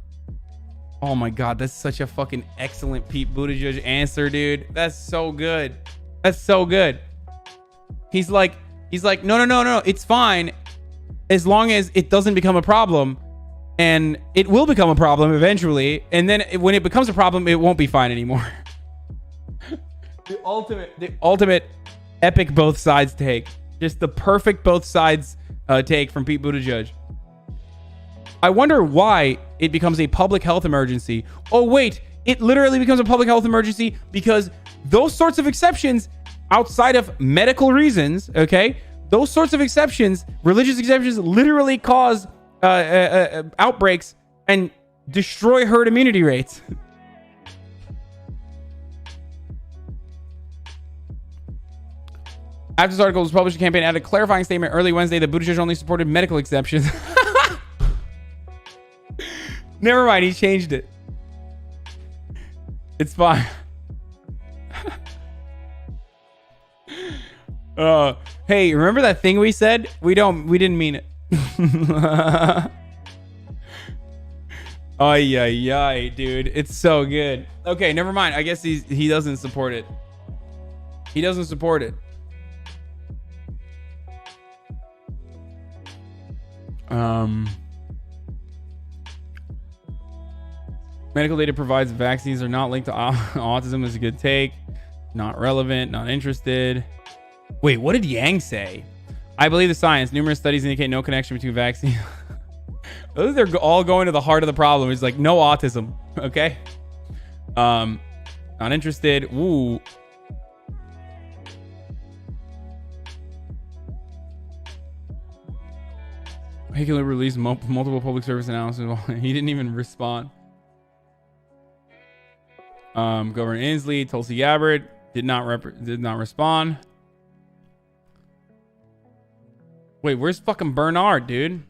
oh my God, that's such a fucking excellent Pete Buttigieg answer, dude. That's so good. That's so good. He's like, no, it's fine as long as it doesn't become a problem. And it will become a problem eventually. And then when it becomes a problem, it won't be fine anymore. The ultimate epic both sides take. Just the perfect both sides take from Pete Buttigieg. I wonder why it becomes a public health emergency. Oh, wait. It literally becomes a public health emergency because those sorts of exceptions outside of medical reasons, okay? Those sorts of exceptions, religious exceptions, literally cause outbreaks and destroy herd immunity rates. After this article was published, the campaign added a clarifying statement early Wednesday that Buttigieg only supported medical exceptions. Never mind, he changed it. It's fine. Hey, remember that thing we said? We didn't mean it. Ay, dude. It's so good. Okay, never mind. I guess he doesn't support it. He doesn't support it. Medical data provides vaccines are not linked to autism is a good take. Not relevant, not interested. Wait, what did Yang say? I believe the science. Numerous studies indicate no connection between vaccines. Those are all going to the heart of the problem. It's like no autism. Okay. Not interested. Ooh. He can release multiple public service announcements. He didn't even respond. Governor Inslee, Tulsi Gabbard did not respond. Wait, where's fucking Bernard, dude?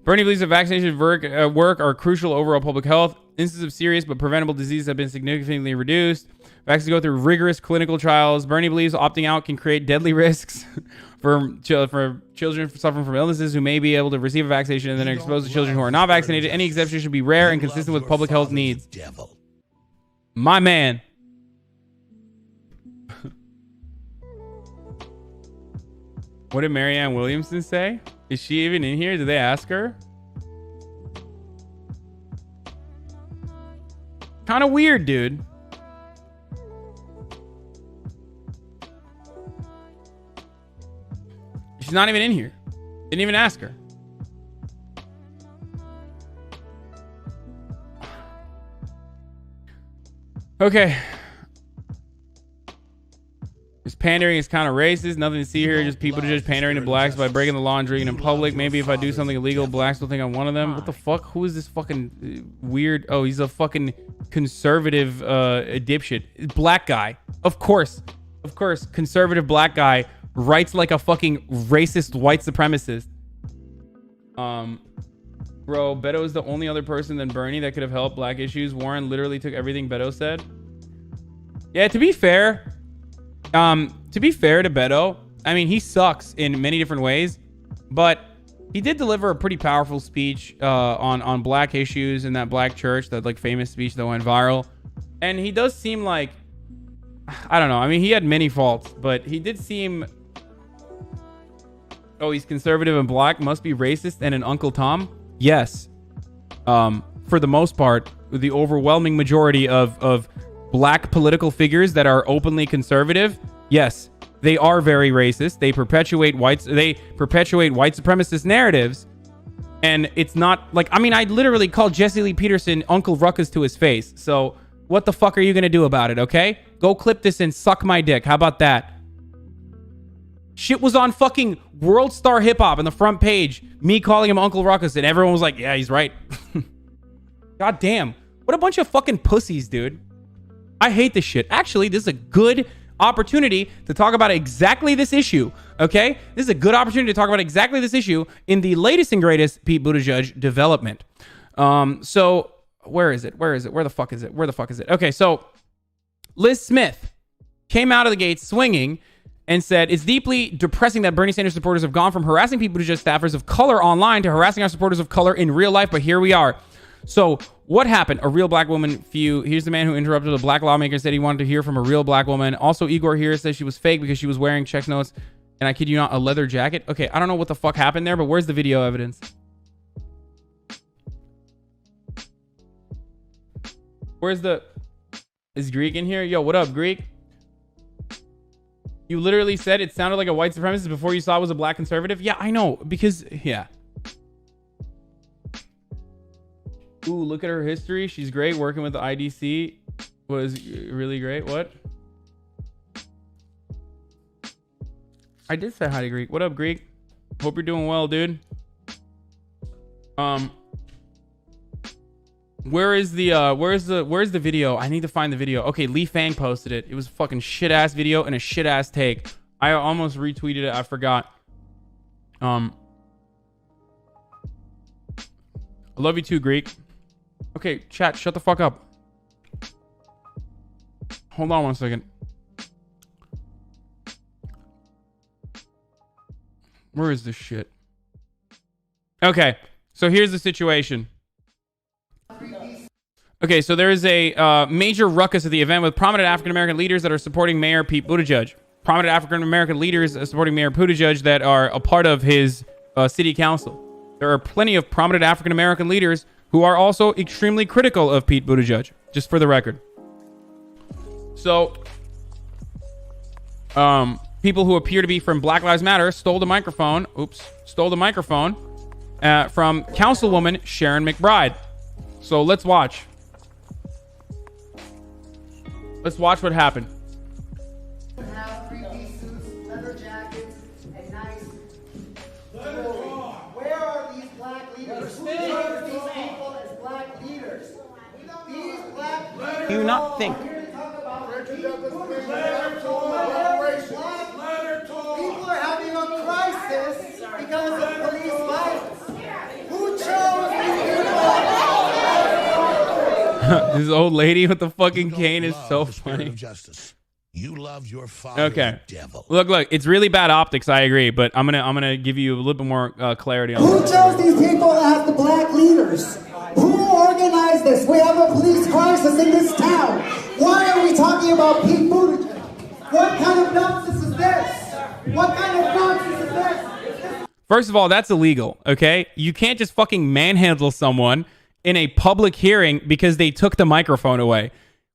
Bernie believes that vaccination work are crucial to overall public health. Instances of serious but preventable disease have been significantly reduced. Vaccines go through rigorous clinical trials. Bernie believes opting out can create deadly risks. for children suffering from illnesses who may be able to receive a vaccination and then are exposed to children who are not vaccinated. Any exception should be rare and consistent with public health needs. Devil. My man. What did Marianne Williamson say? Is she even in here? Did they ask her? Kind of weird, dude. She's not even in here. Didn't even ask her. Okay. This pandering is kind of racist. Nothing to see here. Just people just pandering to blacks by breaking the law and drinking in public. Maybe if I do something illegal, blacks will think I'm one of them. What the fuck? Who is this fucking weird? Oh, he's a fucking conservative dipshit. Black guy. Of course. Of course. Conservative black guy writes like a fucking racist white supremacist. Bro, Beto is the only other person than Bernie that could have helped black issues. Warren literally took everything Beto said. Yeah, to be fair to Beto, I mean, he sucks in many different ways, but he did deliver a pretty powerful speech on black issues in that black church, that like famous speech that went viral. And he does seem like, I don't know. I mean, he had many faults, but he did seem, oh, he's conservative and black, must be racist and an Uncle Tom. Yes. For the most part, the overwhelming majority of black political figures that are openly conservative, yes, they are very racist. They perpetuate white supremacist narratives. And it's not like, I mean, I literally called Jesse Lee Peterson Uncle Ruckus to his face. So what the fuck are you going to do about it? Okay, go clip this and suck my dick. How about that? Shit was on fucking World Star Hip Hop on the front page, me calling him Uncle Ruckus, and everyone was like, yeah, he's right. God damn. What a bunch of fucking pussies, dude. I hate this shit. Actually, this is a good opportunity to talk about exactly this issue, okay? This is a good opportunity to talk about exactly this issue in the latest and greatest Pete Buttigieg development. So, where is it? Where is it? Where the fuck is it? Where the fuck is it? Okay, so Liz Smith came out of the gate swinging and said, it's deeply depressing that Bernie Sanders supporters have gone from harassing Pete Buttigieg staffers of color online to harassing our supporters of color in real life, but here we are. So what happened? A real black woman here's the man who interrupted a black lawmaker, said he wanted to hear from a real black woman. Also, Igor here says she was fake because she was wearing check notes and, I kid you not, a leather jacket. Okay, I don't know what the fuck happened there, but where's the video evidence? Is Greek in here? Yo, what up, Greek? You literally said it sounded like a white supremacist before you saw it was a black conservative? Yeah, I know, because, yeah. Ooh, look at her history. She's great. Working with the IDC was really great. What? I did say hi to Greek. What up, Greek? Hope you're doing well, dude. Where's the video? I need to find the video. Okay, Lee Fang posted it. It was a fucking shit ass video and a shit ass take. I almost retweeted it. I forgot. I love you too, Greek. Okay, chat, shut the fuck up. Hold on one second. Where is this shit? Okay, so here's the situation. Okay, so there is a major ruckus at the event with prominent African-American leaders that are supporting Mayor Pete Buttigieg. Prominent African-American leaders supporting Mayor Buttigieg that are a part of his city council. There are plenty of prominent African-American leaders who are also extremely critical of Pete Buttigieg, just for the record. So, people who appear to be from Black Lives Matter stole the microphone from Councilwoman Sharon McBride. So let's watch. Let's watch what happened. Have three-piece suits, leather jackets, and nice clothing. Where are these black leaders? Who chose these people as black leaders? These black leaders. Do you not think? People are having a crisis because of police violence. Who chose these people? This old lady with the fucking cane is so funny. Justice. You love your father, Okay. the devil. Look, it's really bad optics. I agree, but I'm gonna give you a little bit more clarity on Who this. chose these people as the black leaders? Who organized this? We have a police crisis in this town. Why are we talking about Pete Buttigieg? What kind of nonsense is this? What kind of nonsense is this? First of all, that's illegal, okay? You can't just fucking manhandle someone in a public hearing because they took the microphone away.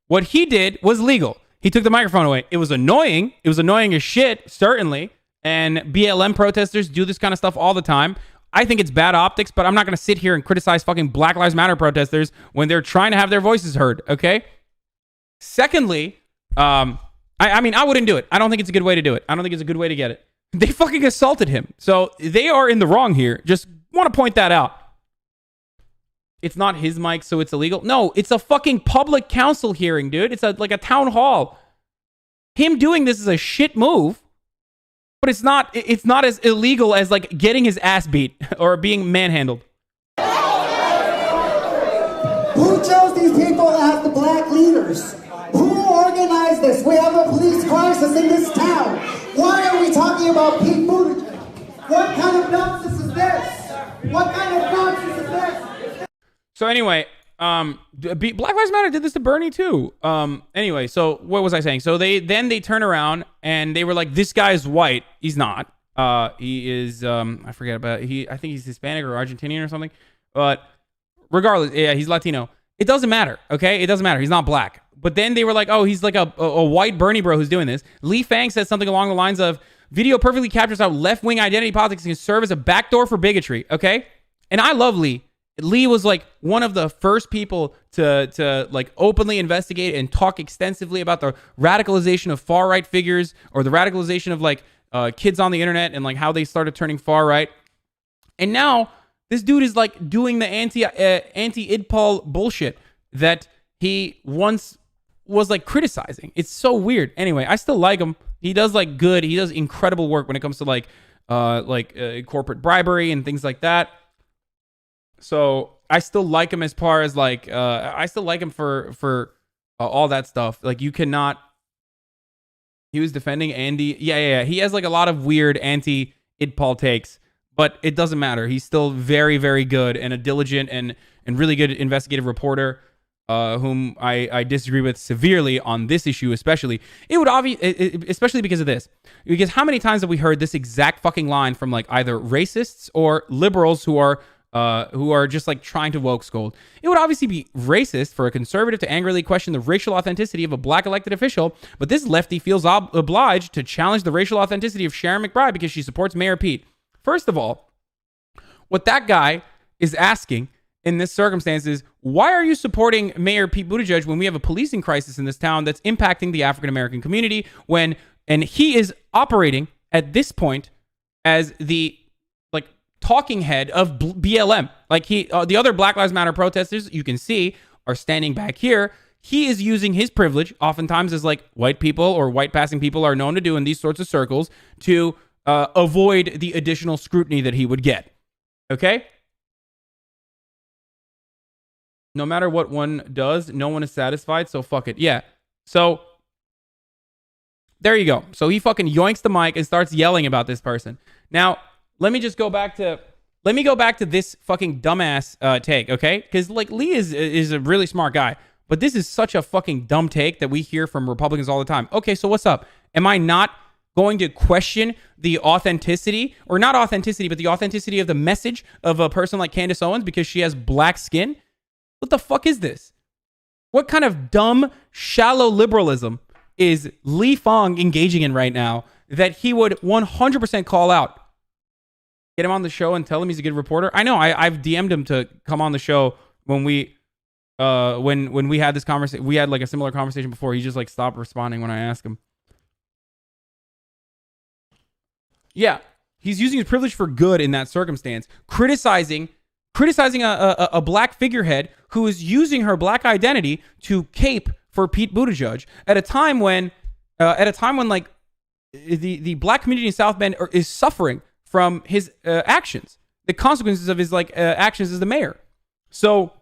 What he did was legal. He took the microphone away. It was annoying. It was annoying as shit, certainly. And BLM protesters do this kind of stuff all the time. I think it's bad optics, but I'm not going to sit here and criticize fucking Black Lives Matter protesters when they're trying to have their voices heard, okay? Secondly, I mean, I wouldn't do it. I don't think it's a good way to do it. I don't think it's a good way to get it. They fucking assaulted him. So they are in the wrong here. Just want to point that out. It's not his mic, so it's illegal. No, it's a fucking public council hearing, dude. It's like a town hall. Him doing this is a shit move, but it's not as illegal as like getting his ass beat or being manhandled. Who chose these people as the black leaders? Who organized this? We have a police crisis in this town. Why are we talking about Pete Buttigieg? What kind of nonsense is this? What kind of nonsense is this? So anyway, Black Lives Matter did this to Bernie too. Anyway, so what was I saying? So they turn around and they were like, this guy's white. He's not. He is, I forget about it. I think he's Hispanic or Argentinian or something. But regardless, yeah, he's Latino. It doesn't matter, okay? It doesn't matter. He's not black. But then they were like, oh, he's like a white Bernie bro who's doing this. Lee Fang said something along the lines of, video perfectly captures how left-wing identity politics can serve as a backdoor for bigotry, okay? And I love Lee. Lee was like one of the first people to like openly investigate and talk extensively about the radicalization of far right figures or the radicalization of like kids on the internet and like how they started turning far right. And now this dude is like doing the anti-IDPOL bullshit that he once was like criticizing. It's so weird. Anyway, I still like him. He does like good. He does incredible work when it comes to like corporate bribery and things like that. So I still like him as far as like I still like him for all that stuff. Like you cannot. He was defending Andy. Yeah. He has like a lot of weird anti-IDPOL takes, but it doesn't matter. He's still very, very good and a diligent and really good investigative reporter, whom I disagree with severely on this issue, especially. It would especially because of this. Because how many times have we heard this exact fucking line from like either racists or liberals who are just like trying to woke scold? It would obviously be racist for a conservative to angrily question the racial authenticity of a black elected official, but this lefty feels obliged to challenge the racial authenticity of Sharon McBride because she supports Mayor Pete. First of all, what that guy is asking in this circumstance is, why are you supporting Mayor Pete Buttigieg when we have a policing crisis in this town that's impacting the African-American community, and he is operating at this point as the talking head of BLM. Like the other Black Lives Matter protesters, you can see, are standing back here. He is using his privilege, oftentimes as like white people or white passing people are known to do in these sorts of circles, to avoid the additional scrutiny that he would get. Okay? No matter what one does, no one is satisfied, so fuck it. Yeah. So there you go. So he fucking yoinks the mic and starts yelling about this person. Now, let me go back to this fucking dumbass take, okay? Because like Lee is a really smart guy, but this is such a fucking dumb take that we hear from Republicans all the time. Okay, so what's up? Am I not going to question the authenticity, or not authenticity, but the authenticity of the message of a person like Candace Owens because she has black skin? What the fuck is this? What kind of dumb, shallow liberalism is Lee Fang engaging in right now that he would 100% call out? Get him on the show and tell him he's a good reporter. I know. I've DM'd him to come on the show when we had this conversation. We had like a similar conversation before. He just like stopped responding when I asked him. Yeah, he's using his privilege for good in that circumstance, criticizing a black figurehead who is using her black identity to cape for Pete Buttigieg at a time when like the black community in South Bend is suffering from his actions, the consequences of his like actions as the mayor. So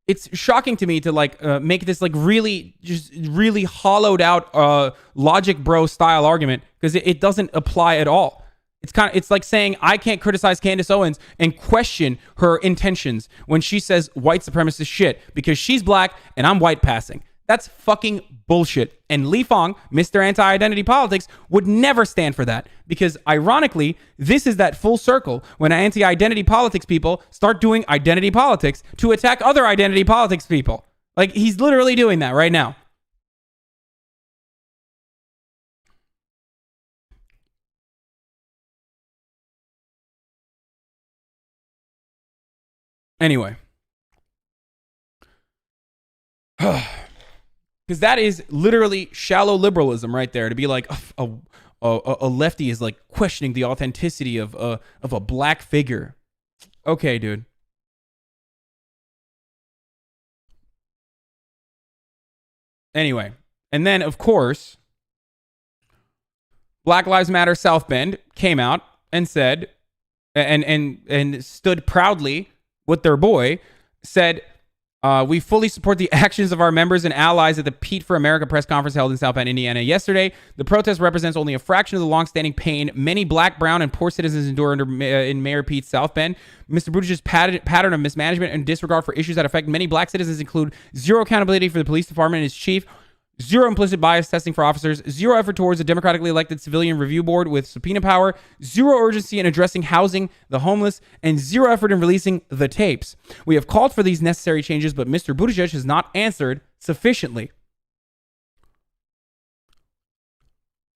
it's shocking to me to like make this like really just really hollowed out logic bro style argument, because it doesn't apply at all. It's like saying I can't criticize Candace Owens and question her intentions when she says white supremacist shit because she's black and I'm white passing. That's fucking bullshit. And Li Fong, Mr. Anti-Identity Politics, would never stand for that, because ironically, this is that full circle when anti-identity politics people start doing identity politics to attack other identity politics people. Like, he's literally doing that right now. Anyway. Because that is literally shallow liberalism right there, to be like a lefty is like questioning the authenticity of a black figure. Okay, dude. Anyway, and then of course, Black Lives Matter South Bend came out and said, and stood proudly with their boy, said, we fully support the actions of our members and allies at the Pete for America press conference held in South Bend, Indiana yesterday. The protest represents only a fraction of the longstanding pain many black, brown, and poor citizens endure in Mayor Pete's South Bend. Mr. Buttigieg's pattern of mismanagement and disregard for issues that affect many black citizens include zero accountability for the police department and its chief, zero implicit bias testing for officers, zero effort towards a democratically elected civilian review board with subpoena power, zero urgency in addressing housing the homeless, and zero effort in releasing the tapes. We have called for these necessary changes, but Mr. Buttigieg has not answered sufficiently.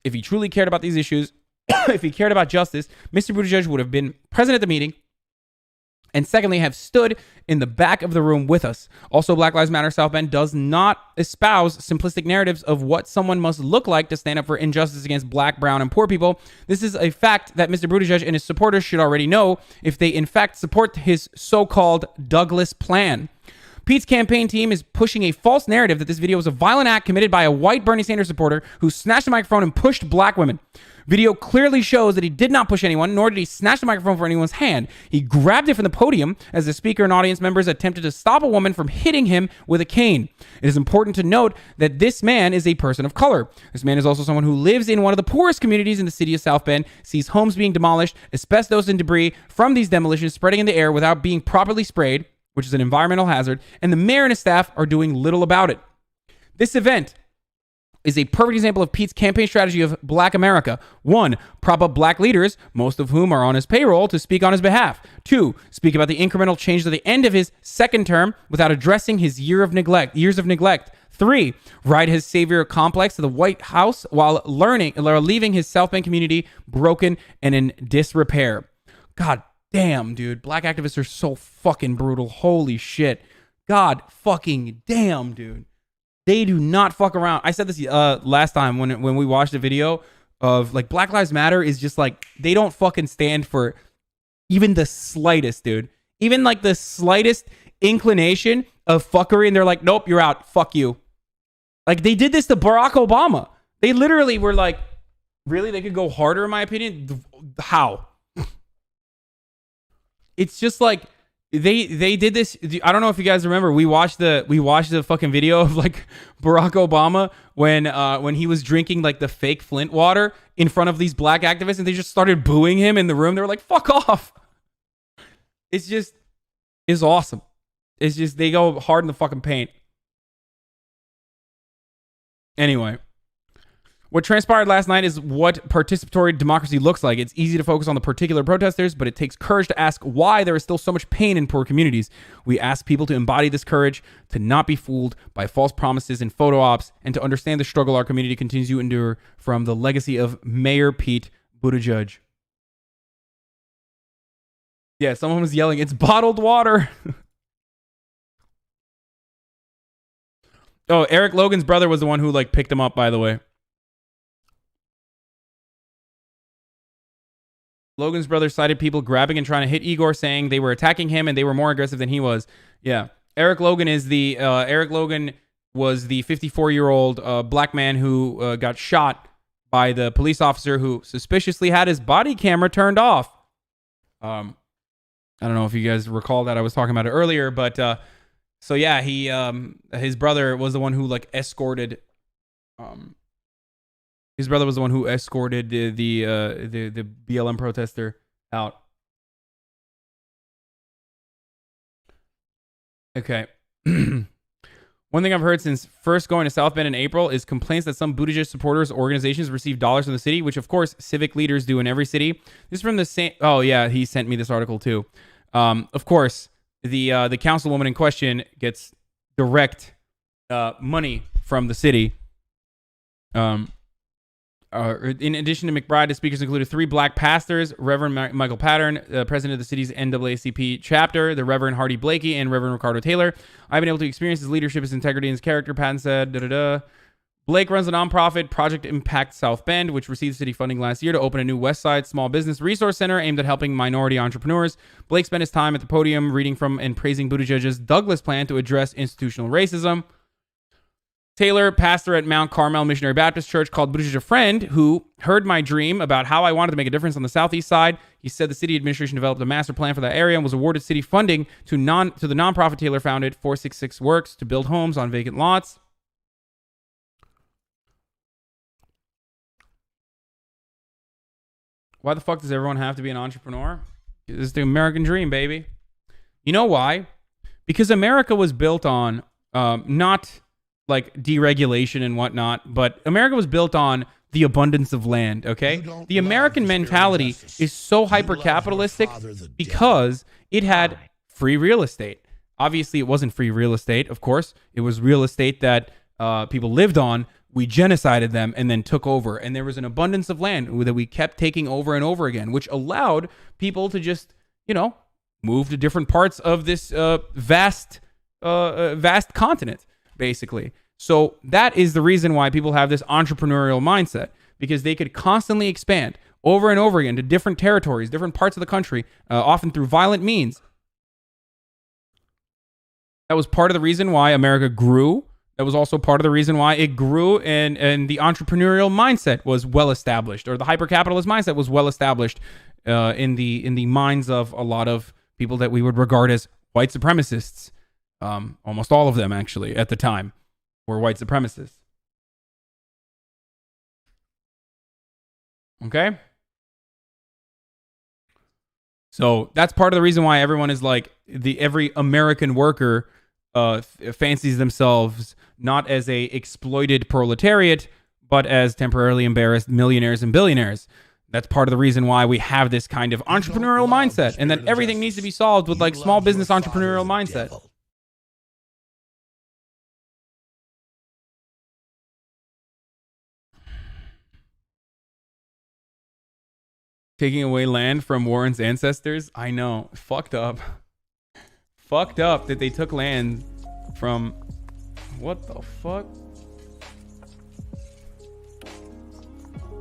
If he truly cared about these issues, if he cared about justice, Mr. Buttigieg would have been present at the meeting, and secondly, have stood in the back of the room with us. Also, Black Lives Matter South Bend does not espouse simplistic narratives of what someone must look like to stand up for injustice against black, brown, and poor people. This is a fact that Mr. Buttigieg and his supporters should already know if they in fact support his so-called Douglas plan. Pete's campaign team is pushing a false narrative that this video was a violent act committed by a white Bernie Sanders supporter who snatched the microphone and pushed black women. Video clearly shows that he did not push anyone, nor did he snatch the microphone from anyone's hand. He grabbed it from the podium as the speaker and audience members attempted to stop a woman from hitting him with a cane. It is important to note that this man is a person of color. This man is also someone who lives in one of the poorest communities in the city of South Bend, sees homes being demolished, asbestos and debris from these demolitions spreading in the air without being properly sprayed, which is an environmental hazard, and the mayor and his staff are doing little about it. This event is a perfect example of Pete's campaign strategy of Black America. 1, prop up black leaders, most of whom are on his payroll, to speak on his behalf. 2, speak about the incremental changes at the end of his second term without addressing his years of neglect. 3, ride his savior complex to the White House while leaving his South Bend community broken and in disrepair. God damn, dude. Black activists are so fucking brutal. Holy shit. God fucking damn, dude. They do not fuck around. I said this last time when we watched the video of like Black Lives Matter is just like, they don't fucking stand for even the slightest, dude. Even like the slightest inclination of fuckery, and they're like, nope, you're out. Fuck you. Like, they did this to Barack Obama. They literally were like, really? They could go harder, in my opinion? How? It's just like, they did this. I don't know if you guys remember. We watched the fucking video of like Barack Obama when he was drinking like the fake Flint water in front of these black activists, and they just started booing him in the room. They were like, "Fuck off!" It's awesome. It's just, they go hard in the fucking paint. Anyway. What transpired last night is what participatory democracy looks like. It's easy to focus on the particular protesters, but it takes courage to ask why there is still so much pain in poor communities. We ask people to embody this courage, to not be fooled by false promises and photo ops, and to understand the struggle our community continues to endure from the legacy of Mayor Pete Buttigieg. Yeah, someone was yelling, "It's bottled water." Oh, Eric Logan's brother was the one who like picked him up, by the way. Logan's brother cited people grabbing and trying to hit Igor, saying they were attacking him and they were more aggressive than he was. Yeah. Eric Logan was the 54-year-old black man who got shot by the police officer who suspiciously had his body camera turned off. I don't know if you guys recall that. I was talking about it earlier, but So yeah, he his brother was the one who like escorted his brother was the one who escorted the BLM protester out. Okay. One thing I've heard since first going to South Bend in April is complaints that some Buttigieg supporters or organizations receive dollars from the city, which of course civic leaders do in every city. This is from the same. Oh yeah, he sent me this article too. Of course, the councilwoman in question gets direct money from the city. In addition to McBride, the speakers included 3 black pastors, Reverend Michael Pattern, president of the city's NAACP chapter, the Reverend Hardy Blakey, and Reverend Ricardo Taylor. I've been able to experience his leadership, his integrity, and his character, Patton said. Blake runs a nonprofit, Project Impact South Bend, which received city funding last year to open a new West Side small business resource center aimed at helping minority entrepreneurs. Blake spent his time at the podium reading from and praising Buttigieg's Douglas plan to address institutional racism. Taylor, pastor at Mount Carmel Missionary Baptist Church, called Buttigieg a friend who heard my dream about how I wanted to make a difference on the southeast side. He said the city administration developed a master plan for that area and was awarded city funding to the nonprofit Taylor founded, 466 Works, to build homes on vacant lots. Why the fuck does everyone have to be an entrepreneur? It's the American dream, baby. You know why? Because America was built on not like deregulation and whatnot, but America was built on the abundance of land, okay? The American mentality is so hyper-capitalistic because it had free real estate. Obviously, it wasn't free real estate, of course. It was real estate that people lived on. We genocided them and then took over. And there was an abundance of land that we kept taking over and over again, which allowed people to just, you know, move to different parts of this vast continent, basically. So that is the reason why people have this entrepreneurial mindset, because they could constantly expand over and over again to different territories, different parts of the country, often through violent means. That was part of the reason why America grew. That was also part of the reason why it grew, and the entrepreneurial mindset was well established, or the hyper-capitalist mindset was well established in the minds of a lot of people that we would regard as white supremacists. Almost all of them, actually, at the time, were white supremacists. Okay? So that's part of the reason why everyone is like, every American worker fancies themselves not as a exploited proletariat, but as temporarily embarrassed millionaires and billionaires. That's part of the reason why we have this kind of entrepreneurial mindset, and that everything needs to be solved with like small business entrepreneurial mindset. Taking away land from Warren's ancestors? I know. Fucked up. Fucked up that they took land from... What the fuck?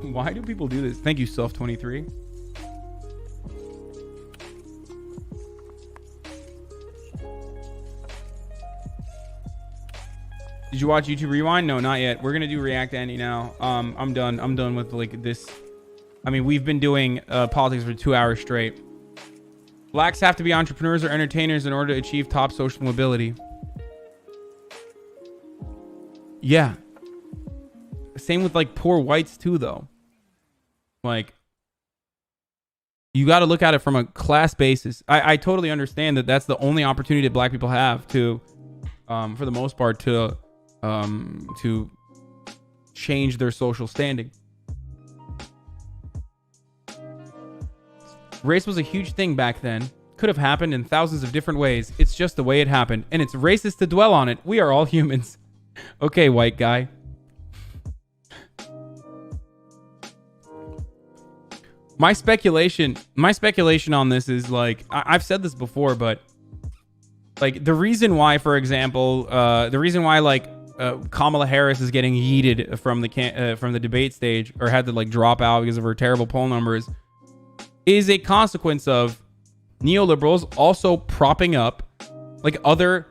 Why do people do this? Thank you, Self23. Did you watch YouTube Rewind? No, not yet. We're gonna do React Andy now. I'm done. I'm done with like this. I mean, we've been doing politics for 2 hours straight. Blacks have to be entrepreneurs or entertainers in order to achieve top social mobility. Yeah. Same with like poor whites too, though. Like, you got to look at it from a class basis. I totally understand that that's the only opportunity that black people have to, for the most part, to change their social standing. Race was a huge thing back then. Could have happened in thousands of different ways. It's just the way it happened. And it's racist to dwell on it. We are all humans. Okay, white guy. My speculation on this is like, I've said this before, but like the reason why, for example, the reason why like Kamala Harris is getting yeeted from the debate stage, or had to like drop out because of her terrible poll numbers, is a consequence of neoliberals also propping up like other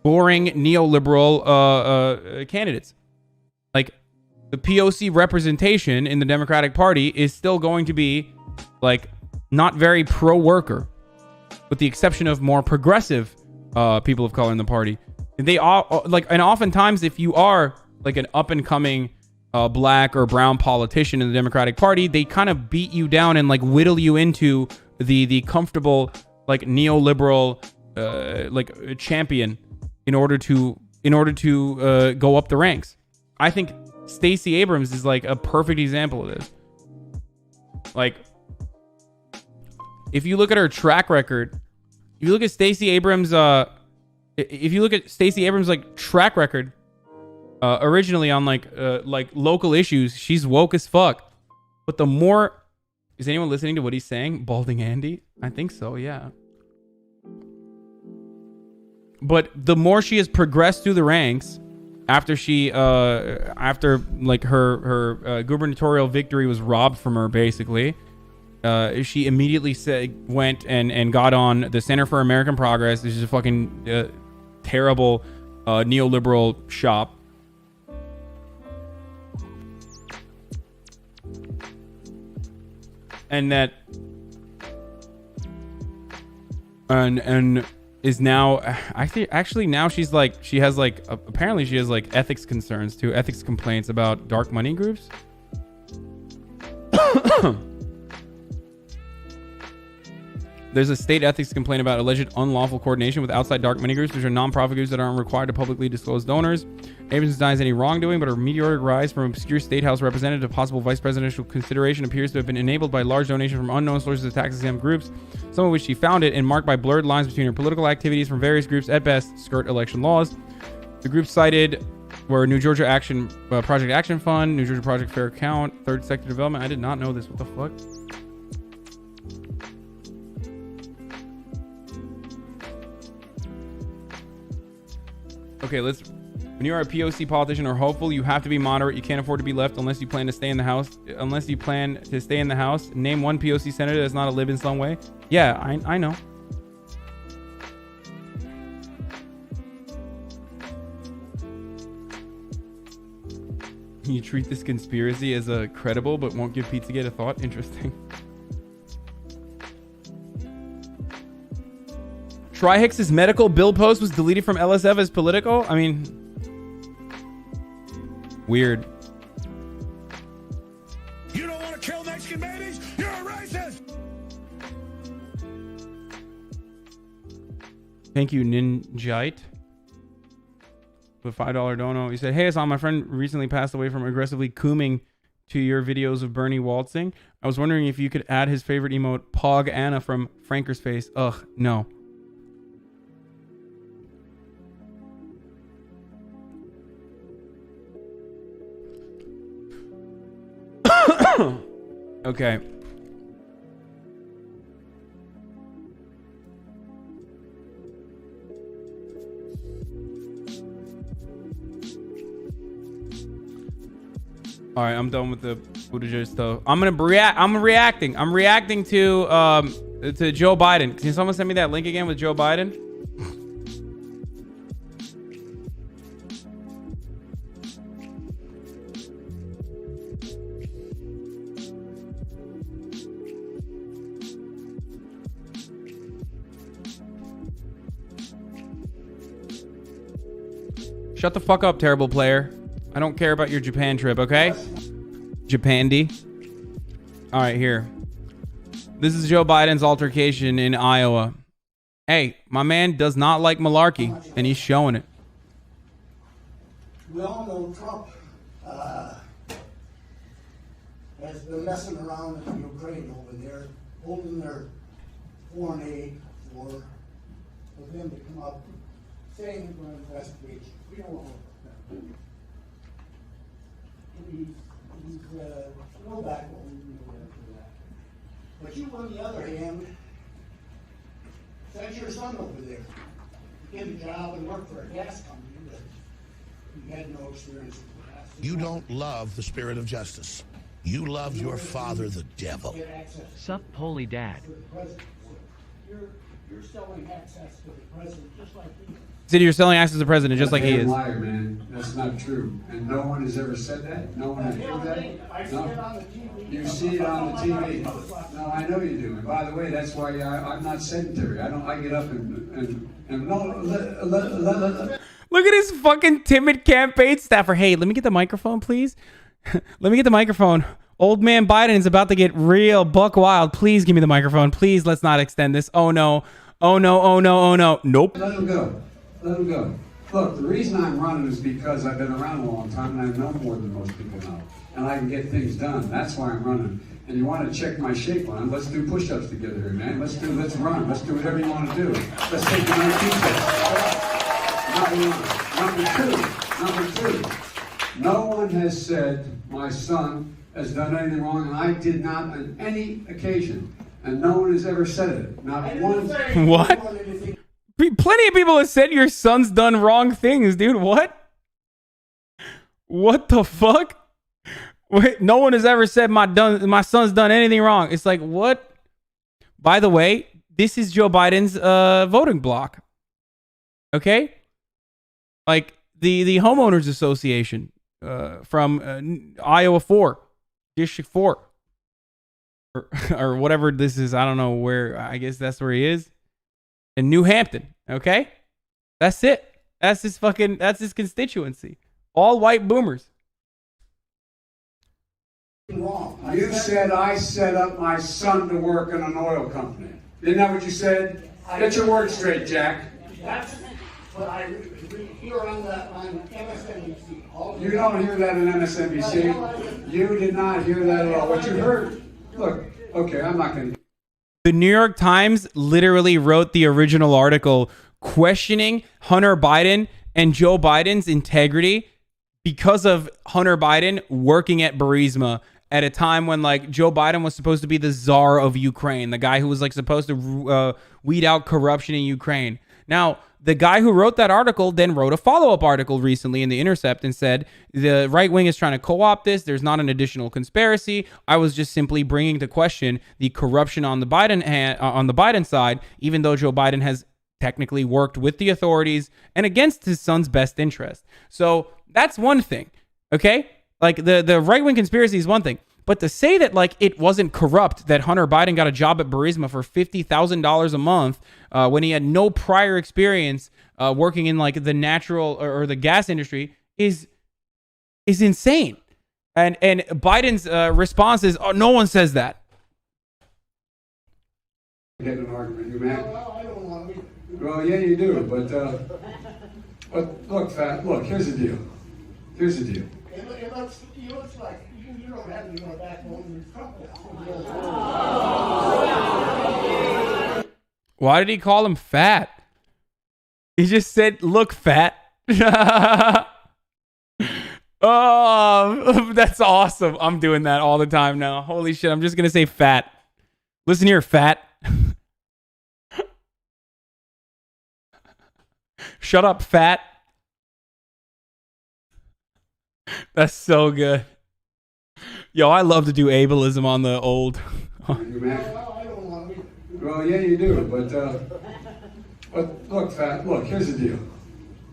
boring neoliberal candidates. Like the POC representation in the Democratic Party is still going to be like not very pro-worker, with the exception of more progressive people of color in the party. They all like, and oftentimes if you are like an up and coming black or brown politician in the Democratic Party, they kind of beat you down and like whittle you into the comfortable like neoliberal like champion in order to go up the ranks. I think Stacey Abrams is like a perfect example of this. Like, if you look at her track record, if you look at Stacey Abrams, like track record, originally on like local issues, she's woke as fuck. But the more, is anyone listening to what he's saying? Balding Andy? I think so, yeah. But the more she has progressed through the ranks, after she, after like her gubernatorial victory was robbed from her, basically, she immediately went and got on the Center for American Progress. This is a fucking terrible neoliberal shop. And that, and is now actually now she's like, she has like apparently she has like ethics concerns too, ethics complaints about dark money groups. There's a state ethics complaint about alleged unlawful coordination with outside dark money groups, which are nonprofit groups that aren't required to publicly disclose donors. Abrams denies any wrongdoing, but her meteoric rise from obscure state house representative to possible vice presidential consideration appears to have been enabled by large donations from unknown sources of tax-exempt groups, some of which she founded, and marked by blurred lines between her political activities from various groups at best skirt election laws. The groups cited were New Georgia Action Project Action Fund, New Georgia Project Fair Account, Third Sector Development. I did not know this. What the fuck? Okay, when you are a POC politician or hopeful, you have to be moderate. You can't afford to be left unless you plan to stay in the House. Name one POC senator that's not a lib in some way. Yeah, I know. You treat this conspiracy as a credible but won't give Pizzagate a thought. Interesting. Tri-Hicks's medical bill post was deleted from LSF as political? I mean, weird. You don't want to kill Mexican babies? You're a racist! Thank you, Ninjite. With $5 dono. He said, hey, Hasan, my friend recently passed away from aggressively cooming to your videos of Bernie waltzing. I was wondering if you could add his favorite emote, Pog Anna from Franker's Face. Ugh, no. Okay. All right, I'm done with the Buttigieg stuff. I'm reacting to Joe Biden. Can someone send me that link again with Joe Biden? Shut the fuck up, terrible player. I don't care about your Japan trip, okay? Japandi. All right, here. This is Joe Biden's altercation in Iowa. Hey, my man does not like malarkey, and he's showing it. We all know Trump has been messing around in Ukraine over there, holding their foreign aid for them to come up, saying we're going to investigate. We don't know. He's no back what we do after that. But you, on the other hand, sent your son over there to get a job and work for a gas company that you had no experience with gas. You don't love the spirit of justice. You love your father, the devil. Sup, holy dad. You're selling access to the president just like he is. City, you're selling access to the president just like he is. Liar, man. That's not true. And no one has ever said that. No one has heard that. I see it on the TV. You see it on the TV. No, I know you do. And by the way, that's why I'm not sedentary. I get up and no. Look at his fucking timid campaign staffer. Hey, let me get the microphone, please. Let me get the microphone. Old man Biden is about to get real buck wild. Please give me the microphone. Please, let's not extend this. Oh no. Oh no. Oh no. Oh no. Nope. Let him go. Let him go. Look, the reason I'm running is because I've been around a long time and I know more than most people know. And I can get things done. That's why I'm running. And you want to check my shape on? Let's do push-ups together here, man. Let's run. Let's do whatever you want to do. Let's take the 19 steps. Number two. No one has said my son has done anything wrong, and I did not on any occasion. And no one has ever said it. Not one. What? Plenty of people have said your son's done wrong things, dude. What? What the fuck? Wait, no one has ever said my son's done anything wrong. It's like, what? By the way, this is Joe Biden's voting block. Okay? Like the homeowners association from Iowa 4, District 4. Or whatever this is. I don't know where. I guess that's where he is. In New Hampton, okay? That's it. That's his constituency. All white boomers. You said I set up my son to work in an oil company. Isn't that what you said? Get your words straight, Jack. That's what I hear on MSNBC. You don't hear that on MSNBC. You did not hear that at all. What you heard, look, okay, I'm not going to. The New York Times literally wrote the original article questioning Hunter Biden and Joe Biden's integrity because of Hunter Biden working at Burisma at a time when like Joe Biden was supposed to be the czar of Ukraine, the guy who was like supposed to weed out corruption in Ukraine. Now, the guy who wrote that article then wrote a follow-up article recently in The Intercept and said, the right wing is trying to co-opt this. There's not an additional conspiracy. I was just simply bringing to question the corruption on the Biden side, even though Joe Biden has technically worked with the authorities and against his son's best interest. So that's one thing, okay? Like the right-wing conspiracy is one thing. But to say that like it wasn't corrupt, that Hunter Biden got a job at Burisma for $50,000 a month when he had no prior experience working in like the natural or the gas industry is insane. And Biden's response is, oh, no one says that. Get an argument, you man. Well, yeah, you do. But look, Fat. Look, here's the deal. Here's the deal. It looks like you don't have any more backbone than Trump does. Why did he call him fat? He just said, look, fat. Oh, that's awesome. I'm doing that all the time now. Holy shit, I'm just going to say fat. Listen here, fat. Shut up, fat. That's so good. Yo, I love to do ableism on the old. Well, yeah, you do. But look, Fat. Look, here's the deal.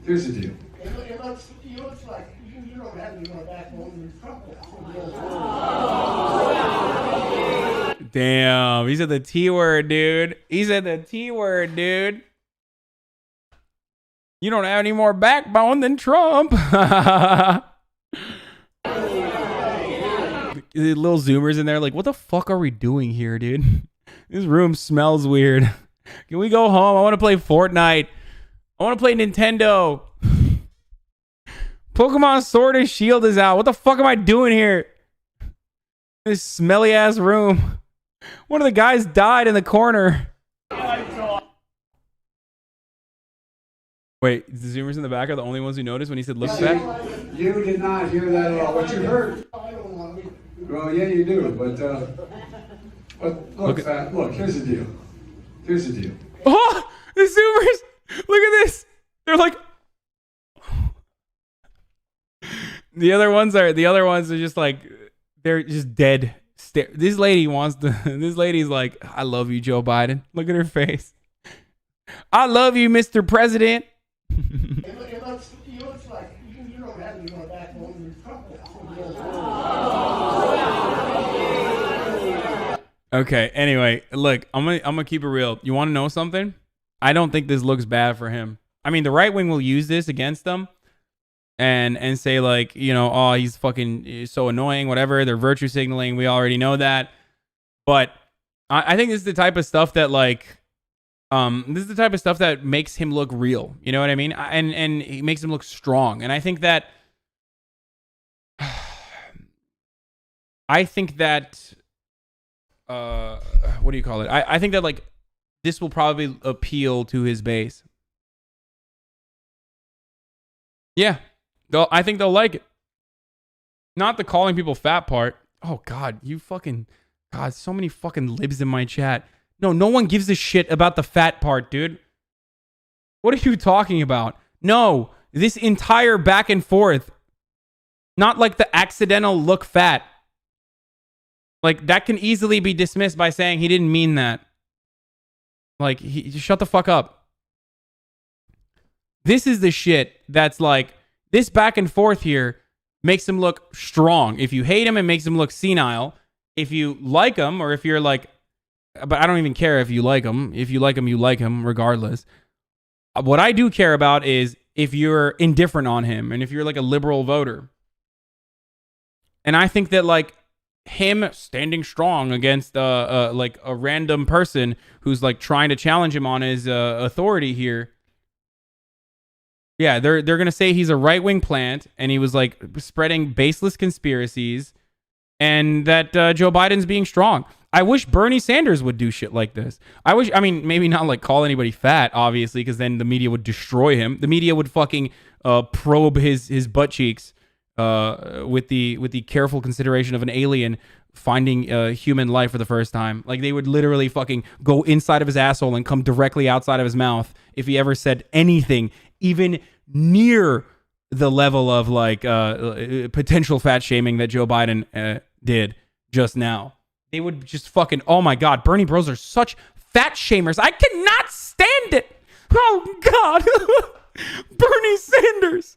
Here's the deal. It looks like you don't have any more backbone than Trump does. Damn, he said the T word, dude. He said the T word, dude. You don't have any more backbone than Trump. The little zoomers in there like, what the fuck are we doing here, dude? This room smells weird. Can we go home? I want to play Fortnite. I want to play Nintendo. Pokemon Sword and Shield is out. What the fuck am I doing here? This smelly ass room. One of the guys died in the corner. Wait, the zoomers in the back are the only ones who noticed when he said, look back? You did not hear that at all. What you heard? Well, yeah, you do. But look, Fat. Look, here's the deal. Here's the deal. Oh, the zoomers! Look at this. They're like. The other ones are just like, they're just dead. This lady wants to. This lady's like, I love you, Joe Biden. Look at her face. I love you, Mr. President. It looks like you don't have any more backbone than Trump does. Okay, anyway, look, I'm gonna keep it real. You want to know something? I don't think this looks bad for him. I mean, the right wing will use this against them and say, like, you know, oh, he's fucking so annoying, whatever. They're virtue signaling. We already know that. But I think this is the type of stuff that, like, this is the type of stuff that makes him look real. You know what I mean? And it makes him look strong. And I think that what do you call it? I think that, like, this will probably appeal to his base. Yeah, I think they'll like it. Not the calling people fat part. Oh God, God, so many fucking libs in my chat. No one gives a shit about the fat part, dude. What are you talking about? No, this entire back and forth. Not like the accidental look fat. Like, that can easily be dismissed by saying he didn't mean that. Like, just shut the fuck up. This is the shit that's like, this back and forth here makes him look strong. If you hate him, it makes him look senile. If you like him, or if you're like, but I don't even care if you like him. If you like him, you like him regardless. What I do care about is if you're indifferent on him and if you're like a liberal voter. And I think that, like, him standing strong against like a random person who's like trying to challenge him on his authority here. Yeah, they're gonna say he's a right-wing plant and he was like spreading baseless conspiracies, and that Joe Biden's being strong. I wish Bernie Sanders would do shit like this. I mean, maybe not like call anybody fat, obviously, because then the media would destroy him. The media would fucking probe his butt cheeks with the careful consideration of an alien finding human life for the first time. Like, they would literally fucking go inside of his asshole and come directly outside of his mouth if he ever said anything even near the level of like potential fat shaming that Joe Biden did just now. They would just fucking, oh my God, Bernie bros are such fat shamers. I cannot stand it. Oh God. Bernie Sanders.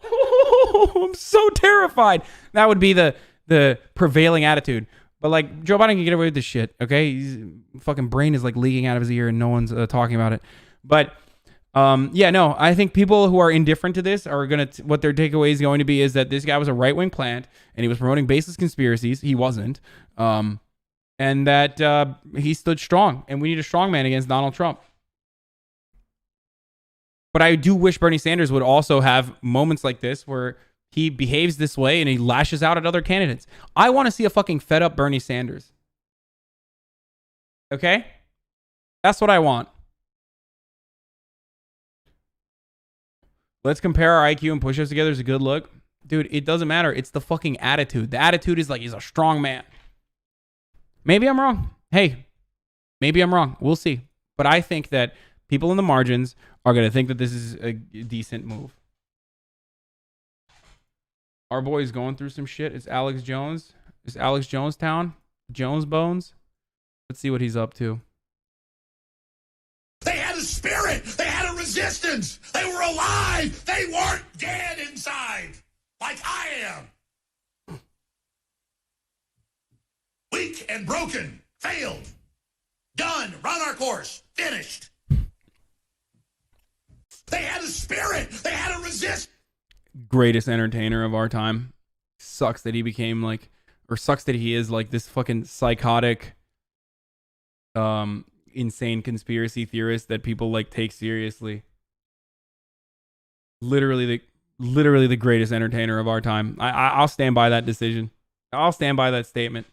Oh, I'm so terrified. That would be the prevailing attitude. But like, Joe Biden can get away with this shit, okay? His fucking brain is like leaking out of his ear and no one's talking about it. But yeah, no, I think people who are indifferent to this are going to, what their takeaway is going to be is that this guy was a right-wing plant and he was promoting baseless conspiracies. He wasn't. And that he stood strong, and we need a strong man against Donald Trump. But I do wish Bernie Sanders would also have moments like this where he behaves this way and he lashes out at other candidates. I want to see a fucking fed up Bernie Sanders. Okay? That's what I want. Let's compare our IQ and push-ups together is a good look. Dude, it doesn't matter. It's the fucking attitude. The attitude is like, he's a strong man. Maybe I'm wrong. Hey, maybe I'm wrong. We'll see. But I think that people in the margins are going to think that this is a decent move. Our boy's going through some shit. It's Alex Jones. It's Alex Jonestown. Jones Bones. Let's see what he's up to. They had a spirit. They had a resistance. They were alive. They weren't dead inside like I am. Weak and broken. Failed. Done. Run our course. Finished. They had a spirit. They had a resistance. Greatest entertainer of our time. Sucks that he became like, or sucks that he is like this fucking psychotic, insane conspiracy theorist that people like take seriously. Literally the greatest entertainer of our time. I'll stand by that decision. I'll stand by that statement.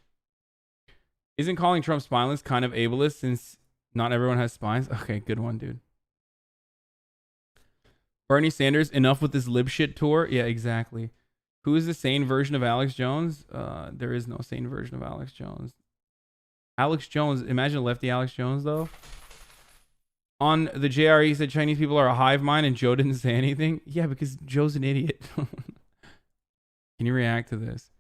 Isn't calling Trump spineless kind of ableist since not everyone has spines? Okay, good one, dude. Bernie Sanders, enough with this lib shit tour. Yeah, exactly. Who is the sane version of Alex Jones? There is no sane version of Alex Jones. Alex Jones, imagine a lefty Alex Jones, though. On the JR, he said Chinese people are a hive mind and Joe didn't say anything. Yeah, because Joe's an idiot. Can you react to this?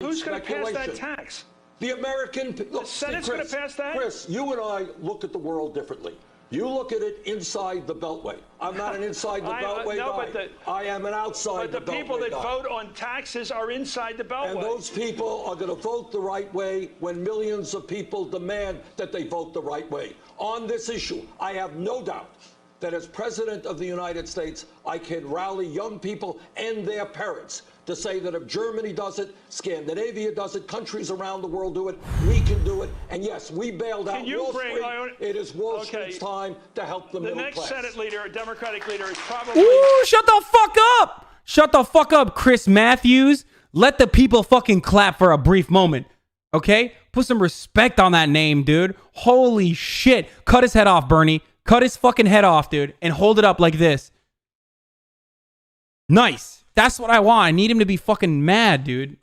Who's going to pass that tax? The American... The Senate's going to pass that? Chris, you and I look at the world differently. You look at it inside the Beltway. I'm not an inside the Beltway guy. I am an outside the Beltway guy. But the people that vote on taxes are inside the Beltway. And those people are going to vote the right way when millions of people demand that they vote the right way. On this issue, I have no doubt that as President of the United States, I can rally young people and their parents to say that if Germany does it, Scandinavia does it, countries around the world do it, we can do it. And yes, we bailed out Wall Street. It is Wall Street's time to help the middle class. The next Senate leader, a Democratic leader, is probably... Ooh, shut the fuck up! Shut the fuck up, Chris Matthews. Let the people fucking clap for a brief moment. Okay? Put some respect on that name, dude. Holy shit. Cut his head off, Bernie. Cut his fucking head off, dude. And hold it up like this. Nice. That's what I want. I need him to be fucking mad, dude.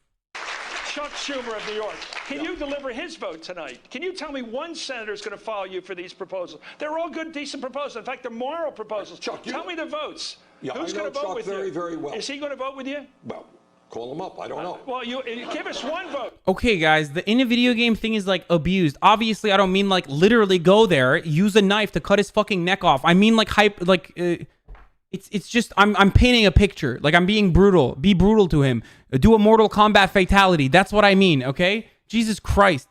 Chuck Schumer of New York. Can you deliver his vote tonight? Can you tell me one senator is going to follow you for these proposals? They're all good, decent proposals. In fact, they're moral proposals. Chuck, tell me the votes. Yeah, Who's going to vote Chuck with very, you? very well. Is he going to vote with you? Well, call him up. I don't know. Well, you give us one vote. Okay, guys, the in a video game thing is like abused. Obviously, I don't mean like literally go there, use a knife to cut his fucking neck off. I mean like it's just I'm painting a picture. Like I'm being brutal. Be brutal to him. Do a Mortal Kombat fatality. That's what I mean, okay? Jesus Christ.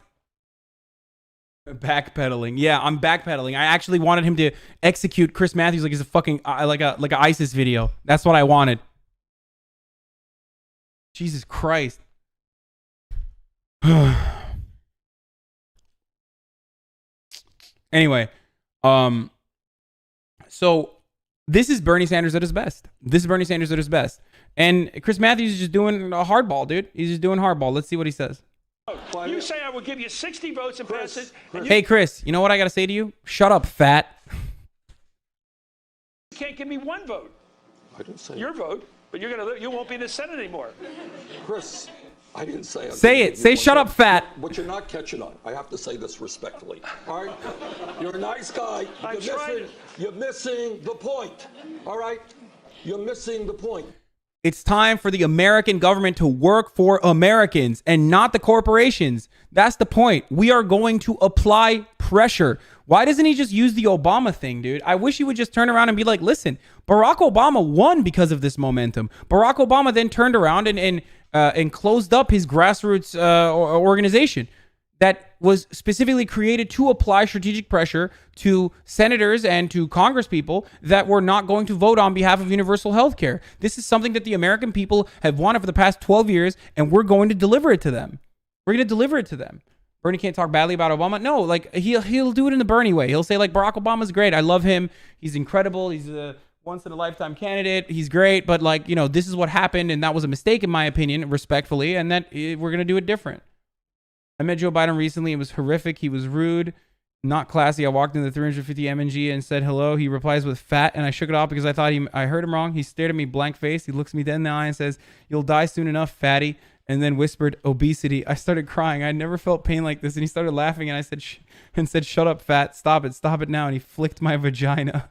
Backpedaling. Yeah, I'm backpedaling. I actually wanted him to execute Chris Matthews like he's a fucking like a ISIS video. That's what I wanted. Jesus Christ. Anyway, so this is Bernie Sanders at his best. This is Bernie Sanders at his best. And Chris Matthews is just doing a hardball, dude. He's just doing hardball. Let's see what he says. You say I will give you 60 votes and pass it. Hey, Chris, you know what I got to say to you? Shut up, fat. You can't give me one vote. I didn't say your vote, but you won't be in the Senate anymore. Chris, I didn't say. Say it. Say shut up, fat. What you're not catching on. I have to say this respectfully. All right? You're a nice guy. You're missing the point. All right? You're missing the point. It's time for the American government to work for Americans and not the corporations. That's the point. We are going to apply pressure. Why doesn't he just use the Obama thing, dude? I wish he would just turn around and be like, listen, Barack Obama won because of this momentum. Barack Obama then turned around and closed up his grassroots organization that was specifically created to apply strategic pressure to senators and to congresspeople that were not going to vote on behalf of universal health care. This is something that the American people have wanted for the past 12 years, and we're going to deliver it to them. We're going to deliver it to them. Bernie can't talk badly about Obama. No, like he'll do it in the Bernie way. He'll say like Barack Obama's great. I love him. He's incredible. He's a once in a lifetime candidate. He's great, but like, you know, this is what happened, and that was a mistake in my opinion, respectfully, and that we're going to do it different. I met Joe Biden recently. It was horrific. He was rude, not classy. I walked in the 350 MNG and said hello. He replies with fat, and I shook it off because I thought I heard him wrong. He stared at me blank face. He looks me dead in the eye and says, "You'll die soon enough, fatty." And then whispered obesity. I started crying. I never felt pain like this. And he started laughing, and I said, "Shut up, fat. Stop it now." And he flicked my vagina.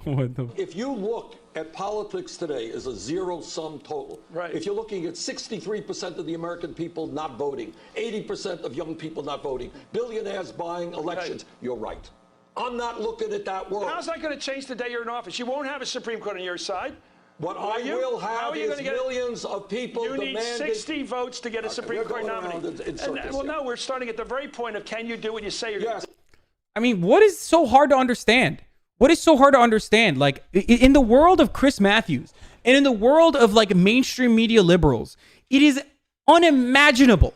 What the? If you look at politics today as a zero-sum total, right. If you're looking at 63% of the American people not voting, 80% of young people not voting, billionaires buying elections, you're right. I'm not looking at that world. How's that going to change the day you're in office? You won't have a Supreme Court on your side. What I will have is millions of people demanding... You need 60 votes to get a Supreme Court nominee. Well, no, we're starting at the very point of can you do what you say you're going to do? I mean, what is so hard to understand? What is so hard to understand? Like, in the world of Chris Matthews and in the world of, like, mainstream media liberals, it is unimaginable.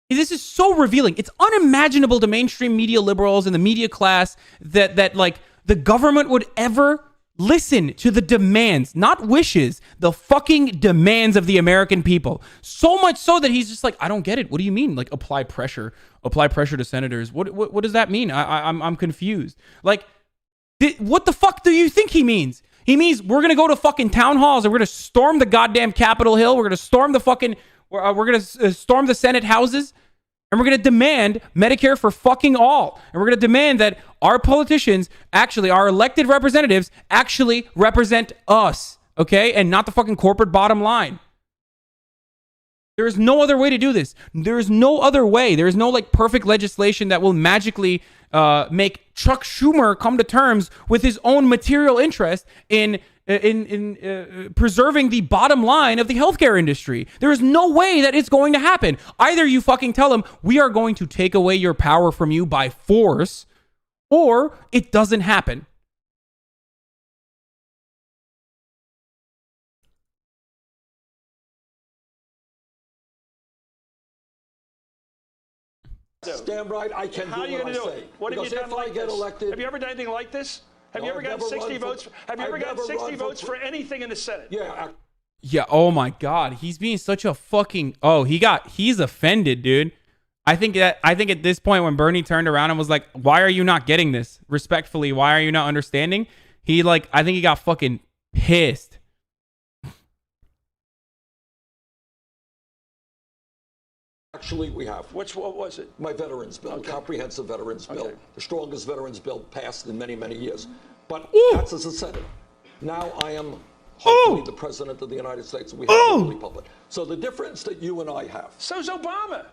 This is so revealing. It's unimaginable to mainstream media liberals and the media class that like, the government would ever listen to the demands, not wishes, the fucking demands of the American people. So much so that he's just like, I don't get it. What do you mean? Like, apply pressure to senators. What does that mean? I'm confused. Like, what the fuck do you think he means? He means we're going to go to fucking town halls and we're going to storm the goddamn Capitol Hill. We're going to storm the fucking, we're going to storm the Senate houses. And we're going to demand Medicare for fucking all. And we're going to demand that our politicians, actually, our elected representatives, actually represent us. Okay? And not the fucking corporate bottom line. There is no other way to do this. There is no other way. There is no like perfect legislation that will magically make Chuck Schumer come to terms with his own material interest in preserving the bottom line of the healthcare industry. There is no way that it's going to happen. Either you fucking tell him we are going to take away your power from you by force, or it doesn't happen. Stand right. I can How are do you what going to I do say. it? What have you Because done if I like get this? elected, Have you ever done anything like this? Have No, you ever I've gotten never 60 run for- votes? Have you I've ever gotten never 60 run for votes for anything in the Senate? yeah. Yeah, oh my God. He's being such a fucking he's offended, dude. I think at this point when Bernie turned around and was like, why are you not getting this? Respectfully, why are you not understanding? I think he got fucking pissed. Actually, we have. What was it? My veterans bill, comprehensive veterans bill, the strongest veterans bill passed in many, many years. But that's as a Senate. Now I am hopefully the President of the United States, and we have a republic. So the difference that you and I have. So's Obama.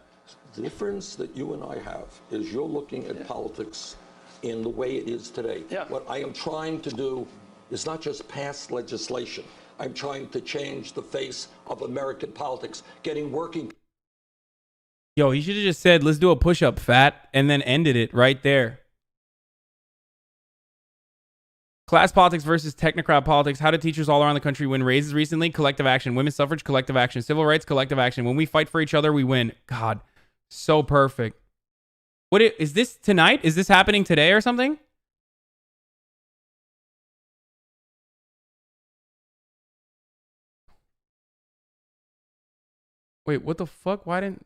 The difference that you and I have is you're looking at politics in the way it is today. What I am trying to do is not just pass legislation. I'm trying to change the face of American politics, getting working. Yo, he should have just said, let's do a push-up, fat, and then ended it right there. Class politics versus technocrat politics. How did teachers all around the country win raises recently? Collective action. Women's suffrage, collective action. Civil rights, collective action. When we fight for each other, we win. God, so perfect. Is this tonight? Is this happening today or something? Wait, what the fuck? Why didn't...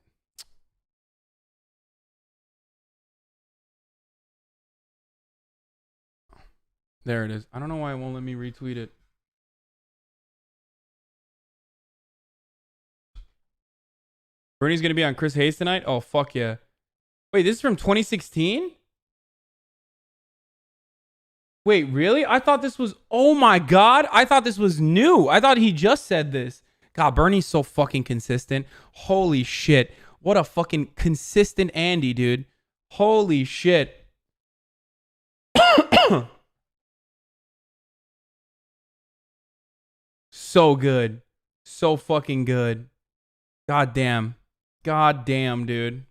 There it is. I don't know why it won't let me retweet it. Bernie's going to be on Chris Hayes tonight? Oh, fuck yeah. Wait, this is from 2016? Wait, really? I thought this was... Oh my God. I thought this was new. I thought he just said this. God, Bernie's so fucking consistent. Holy shit. What a fucking consistent Andy, dude. Holy shit. So good. So fucking good. God damn. God damn, dude.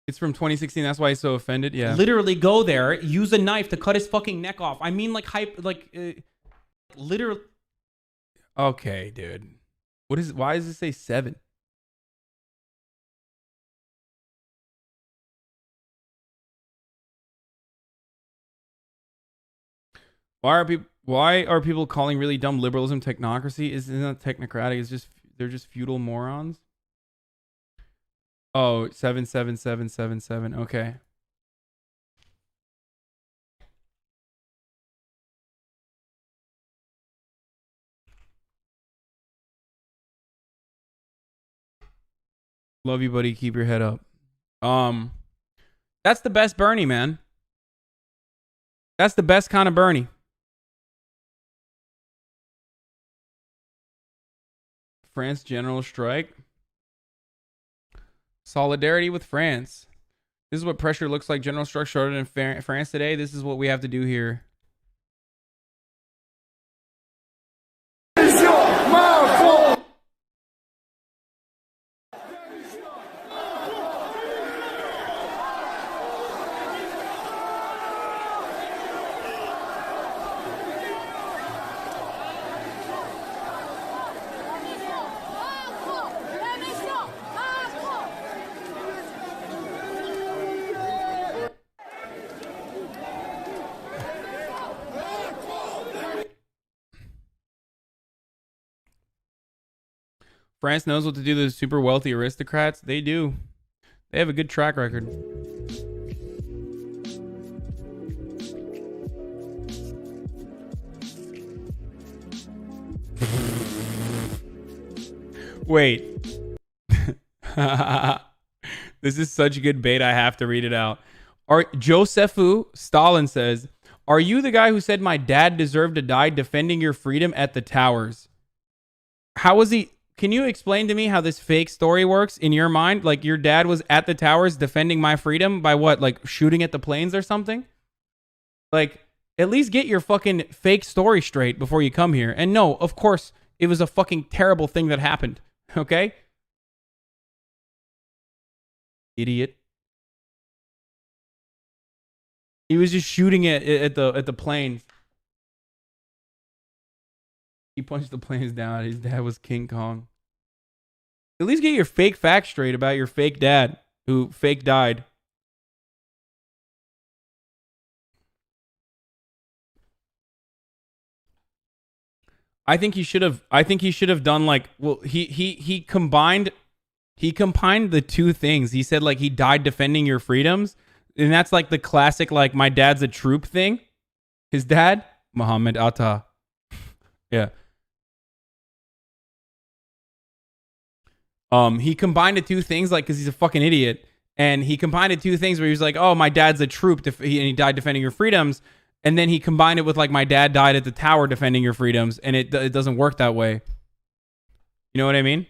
It's from 2016. That's why he's so offended. Yeah. Literally go there, use a knife to cut his fucking neck off. I mean, literally. Okay, dude. Why does it say 7? Why are people calling really dumb liberalism technocracy? Isn't that technocratic? They're just feudal morons. Oh, 77777. Okay. Love you, buddy. Keep your head up. That's the best Bernie, man. That's the best kind of Bernie. France general strike. Solidarity with France. This is what pressure looks like. General strike started in France today. This is what we have to do here. France knows what to do to the super wealthy aristocrats. They do. They have a good track record. Wait. This is such good bait. I have to read it out. Josephu Stalin says, Are you the guy who said my dad deserved to die defending your freedom at the towers? How was he? Can you explain to me how this fake story works in your mind? Like your dad was at the towers defending my freedom by what? Like shooting at the planes or something? Like, at least get your fucking fake story straight before you come here. And no, of course, it was a fucking terrible thing that happened. Okay? Idiot. He was just shooting at the planes. He punched the planes down. His dad was King Kong. At least get your fake facts straight about your fake dad who fake died. I think he should have done like, well, he combined the two things. He said like he died defending your freedoms, and that's like the classic like my dad's a troop thing. His dad, Muhammad Atta. Yeah. He combined the two things like because he's a fucking idiot, and he combined the two things where he was like, oh, my dad's a troop and he died defending your freedoms. And then he combined it with like my dad died at the tower defending your freedoms, and it doesn't work that way. You know what I mean?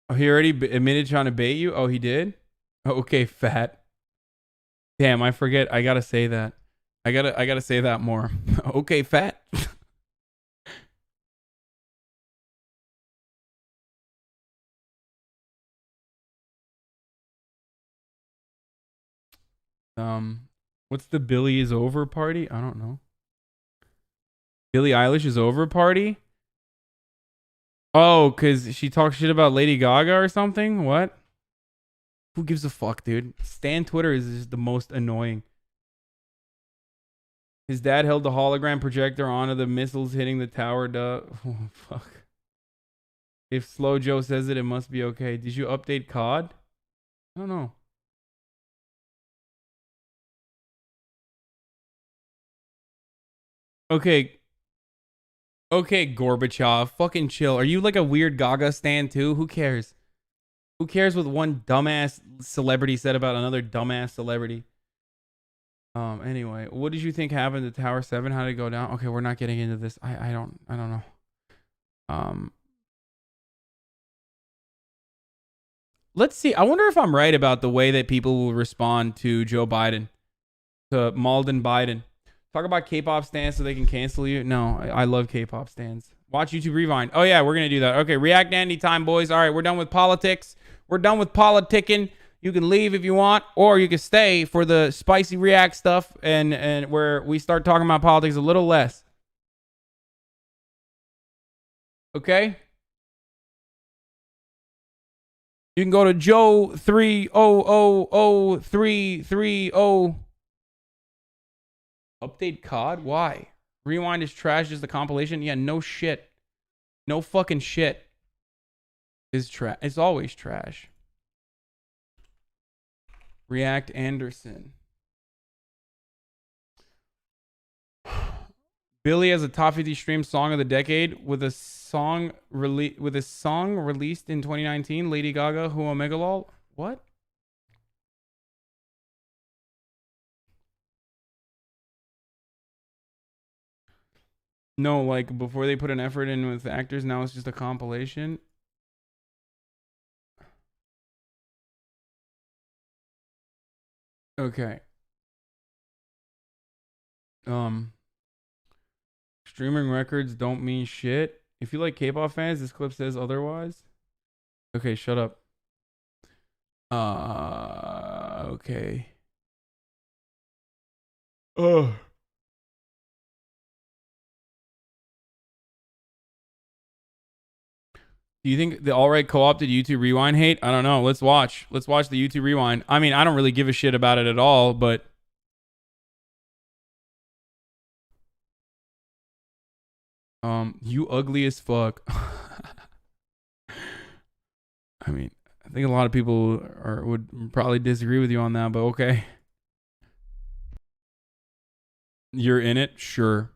Oh, he already admitted trying to bait you? Oh, he did? Oh, okay, fat. Damn, I forget. I gotta say that. I gotta say that more. Okay, fat. What's the Billy is over party? I don't know. Billie Eilish is over party? Oh, because she talks shit about Lady Gaga or something? What? Who gives a fuck, dude? Stan Twitter is just the most annoying. His dad held the hologram projector onto the missiles hitting the tower. Duh. Oh, fuck. If Slow Joe says it, it must be okay. Did you update COD? I don't know. Okay. Okay, Gorbachev. Fucking chill. Are you like a weird Gaga stan too? Who cares? Who cares what one dumbass celebrity said about another dumbass celebrity? Anyway, what did you think happened to Tower 7? How did it go down? Okay, we're not getting into this. I don't know. Let's see. I wonder if I'm right about the way that people will respond to Joe Biden, to Malden Biden. Talk about K-pop stands so they can cancel you. No, I love K-pop stands. Watch YouTube Rewind. Oh yeah, we're gonna do that. Okay, React Andy time, boys. All right, we're done with politics. We're done with politicking. You can leave if you want, or you can stay for the spicy React stuff and where we start talking about politics a little less. Okay? You can go to Joe 300330. Update COD? Why? Rewind is trash, just the compilation? Yeah, no shit. No fucking shit. Is trash. It's always trash. React Anderson. Billy has a top 50 stream song of the decade with a song released in 2019. Lady Gaga, Who Omegalol. What? No, like before they put an effort in with actors, now it's just a compilation. Okay. Streaming records don't mean shit. If you like K-pop fans, this clip says otherwise. Okay, shut up. Okay. Ugh. Do you think the alt-right co-opted YouTube Rewind hate? I don't know. Let's watch. Let's watch the YouTube Rewind. I mean, I don't really give a shit about it at all, but you ugly as fuck. I mean, I think a lot of people would probably disagree with you on that, but okay. You're in it? Sure.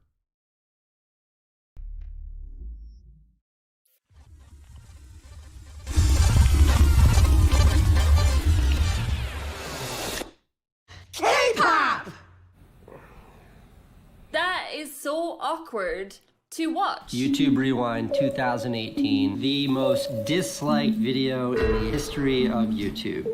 so awkward to watch. YouTube Rewind 2018, the most disliked video in the history of YouTube.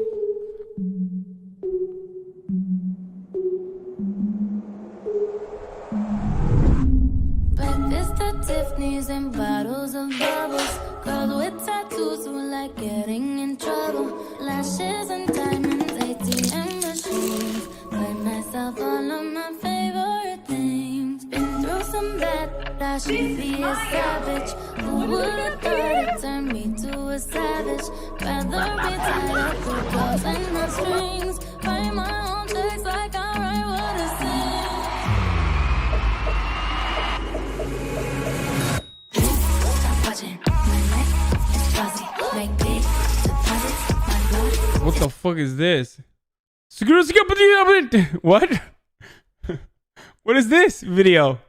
Breakfast at Tiffany's and bottles of bubbles. Girls with tattoos who like getting in trouble. Lashes and diamonds, ATM machines. Buy myself all of my favorite things. Been through some bad, I should be a savage. Who would've thought it turned me to a savage? Rather be tied up with calls and my strings. Write my own checks like I write what I sing. What the fuck is this? What? What is this video?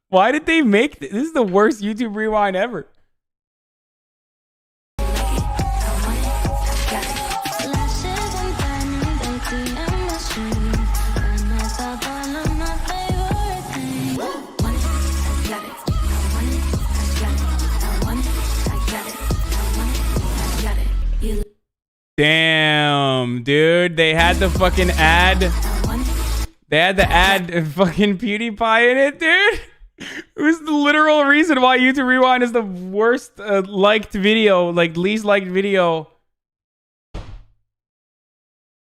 Why did they make this? This is the worst YouTube Rewind ever. Damn, dude, they had the fucking ad. They had the ad fucking PewDiePie in it, dude. It was the literal reason why YouTube Rewind is the worst liked video, like least liked video.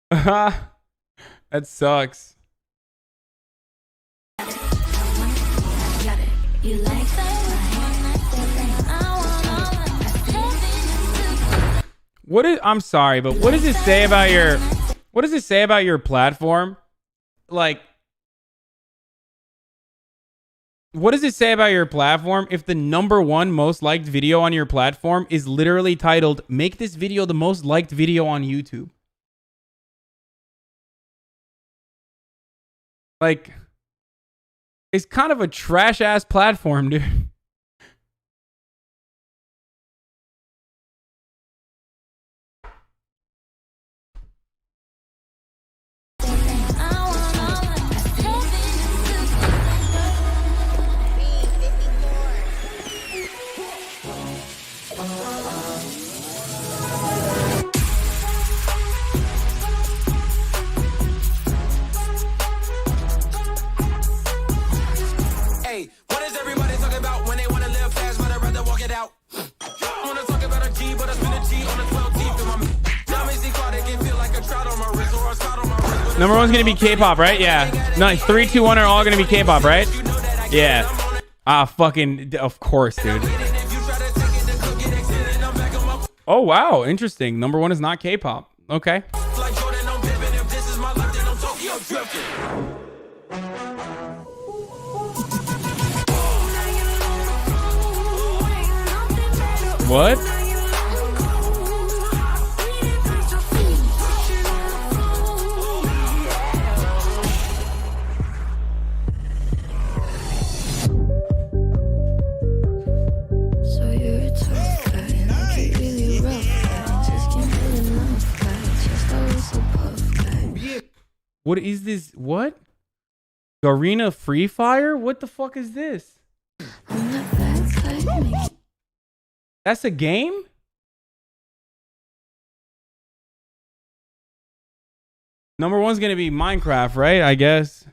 That sucks. What is, I'm sorry, but what does it say about your, what does it say about your platform? Like, what does it say about your platform if the #1 most liked video on your platform is literally titled, "Make this video the most liked video on YouTube"? Like, it's kind of a trash ass platform, dude. #1's gonna be K-pop, right? Yeah. No, 3, 2, 1 are all gonna be K-pop, right? Yeah. Ah, fucking, of course, dude. Oh, wow. Interesting. #1 is not K-pop. Okay. What? What is this? What? Garena Free Fire? What the fuck is this? That's a game? #1's gonna be Minecraft, right? I guess.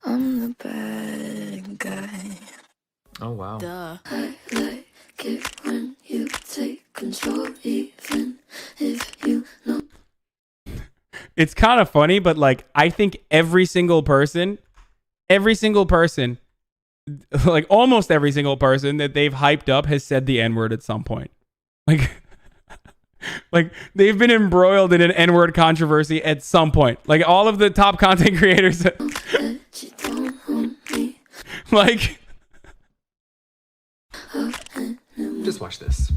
I'm the bad guy. Oh wow. Duh. I like it when you take control, even if you know. It's kind of funny, but like I think every single person, like almost every single person that they've hyped up has said the N-word at some point. Like, like they've been embroiled in an N-word controversy at some point. Like all of the top content creators, like. Just watch this.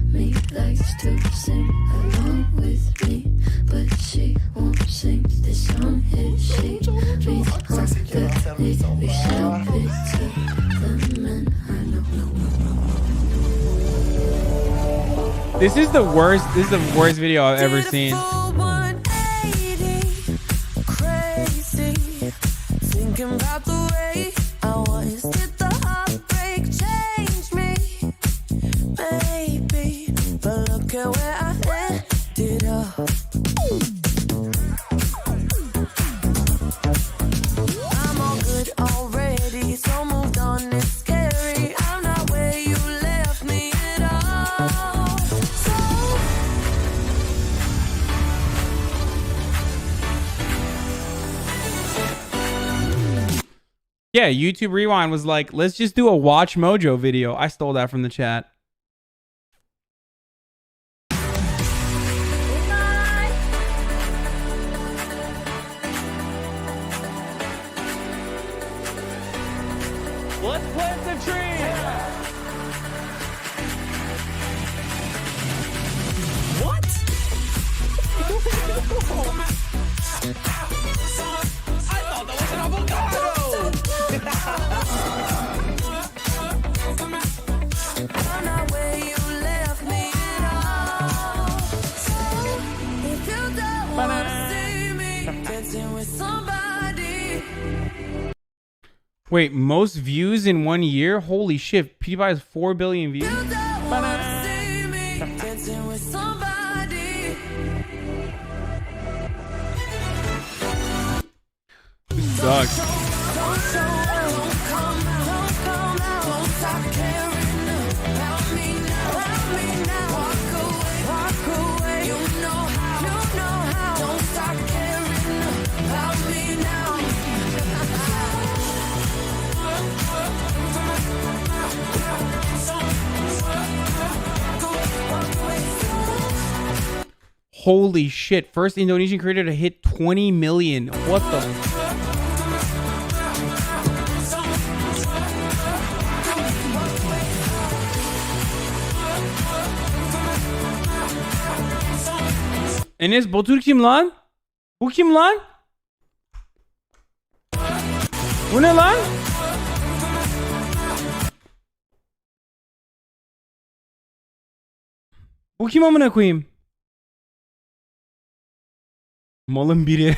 Me likes to sing along with me, but she won't sing this song. She reads on the lyrics of it to the men This is the worst. This is the worst video I've ever seen. Crazy, thinking about the way I was. Did the heartbreak change me? Maybe, but look at where I ended up. I'm all good already, so moved on. It's scary. I'm not where you left me at all. So Yeah, YouTube Rewind was like, let's just do a Watch Mojo video. I stole that from the chat. Let's plant the tree. what? I thought that was an avocado. I'm not where you left me at all. So if you don't wanna see me dancing with somebody. Wait, most views in 1 year? Holy shit. PewDiePie has 4 billion views. Dancing with somebody. This sucks. Holy shit. First Indonesian creator to hit 20 million. What the? Enes Batur kim lan? Bu kim lan? Bu ne lan? Bu kim amına koyayım? Malın biri.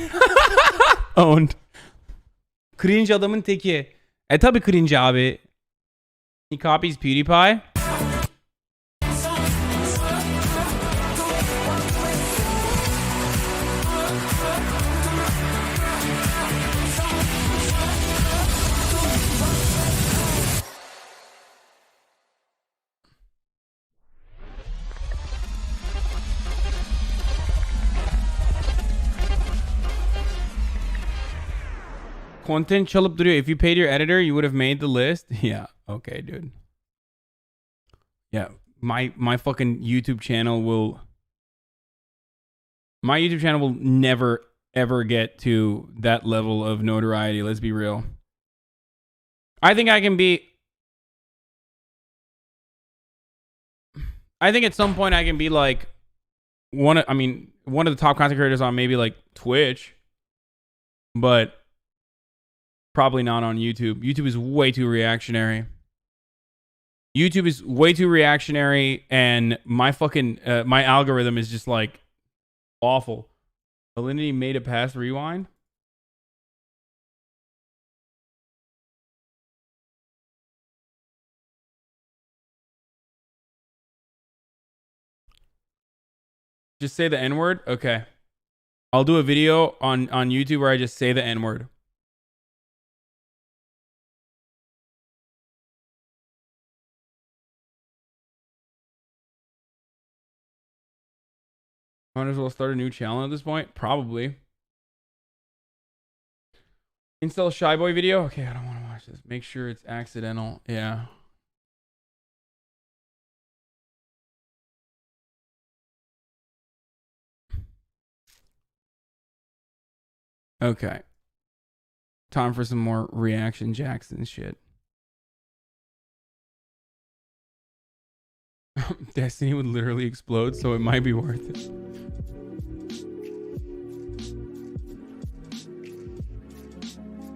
Owned. Cringe adamın teki. Tabi cringe abi. He copies PewDiePie. Content çalıp duruyor. If you paid your editor, you would have made the list. Yeah. Okay, dude. Yeah. My fucking YouTube channel will... My YouTube channel will never, ever get to that level of notoriety. Let's be real. I think I can be... I think at some point I can be like... one of the top content creators on maybe like Twitch. But... probably not on YouTube. YouTube is way too reactionary. YouTube is way too reactionary, and my fucking my algorithm is just like awful. Alinity made it past Rewind. Just say the N-word? Okay. I'll do a video on YouTube where I just say the N-word. Might as well start a new channel at this point. Probably. Install Shy Boy video? Okay, I don't want to watch this. Make sure it's accidental. Yeah. Okay. Time for some more reaction Jackson shit. Destiny would literally explode, so it might be worth it.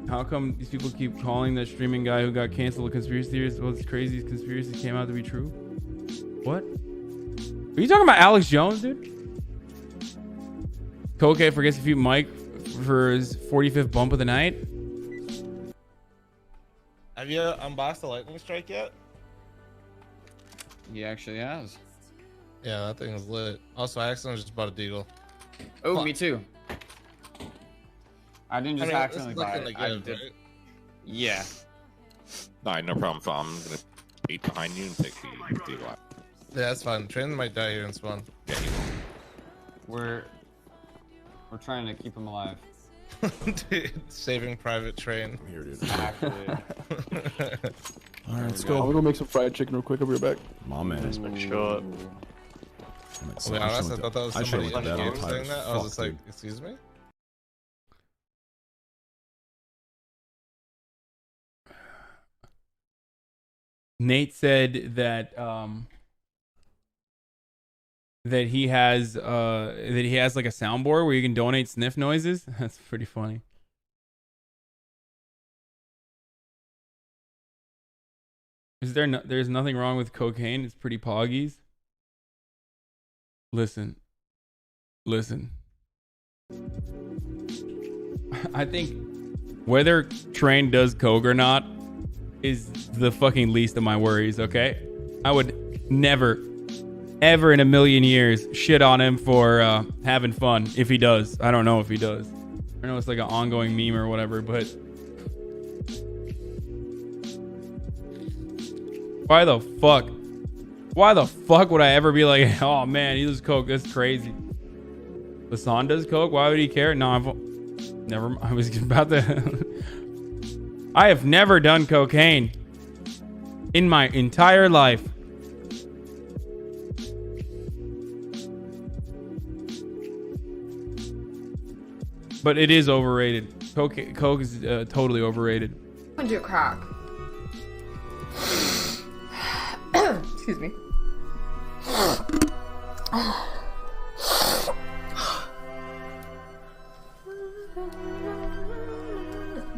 How come these people keep calling that streaming guy who got canceled a conspiracy theorist? What's crazy is conspiracy came out to be true. What? Are you talking about Alex Jones, dude? Coke forgets to feed Mike for his 45th bump of the night. Have you unboxed the lightning strike yet? He actually has. Yeah, that thing is lit. Also, I accidentally just bought a deagle. Oh, me too. I didn't just accidentally buy it. I did. Right? Yeah. Alright, no problem, Phil. I'm gonna beat behind you and take the deal out. Yeah, that's fine. Train might die here in spawn. Yeah, he We're trying to keep him alive. Dude, saving Private Train. Here it is. Actually. Alright, let's go. I'm gonna make some fried chicken real quick. I'll be right back. My man. Nice been short. To be honest, I thought that was somebody in the game saying that. I was just like, excuse me? Nate said that that he has like a soundboard where you can donate sniff noises. That's pretty funny. There's nothing wrong with cocaine. It's pretty poggies. Listen. I think whether Train does coke or not is the fucking least of my worries, okay? I would never, ever in a million years shit on him for having fun if he does. I don't know if he does. I know it's like an ongoing meme or whatever, but why the fuck would I ever be like, oh man, he does coke, that's crazy. Hasan does coke, why would he care? No, I was about to I have never done cocaine in my entire life. But it is overrated. Coke is totally overrated. I'm gonna do crack. Excuse me.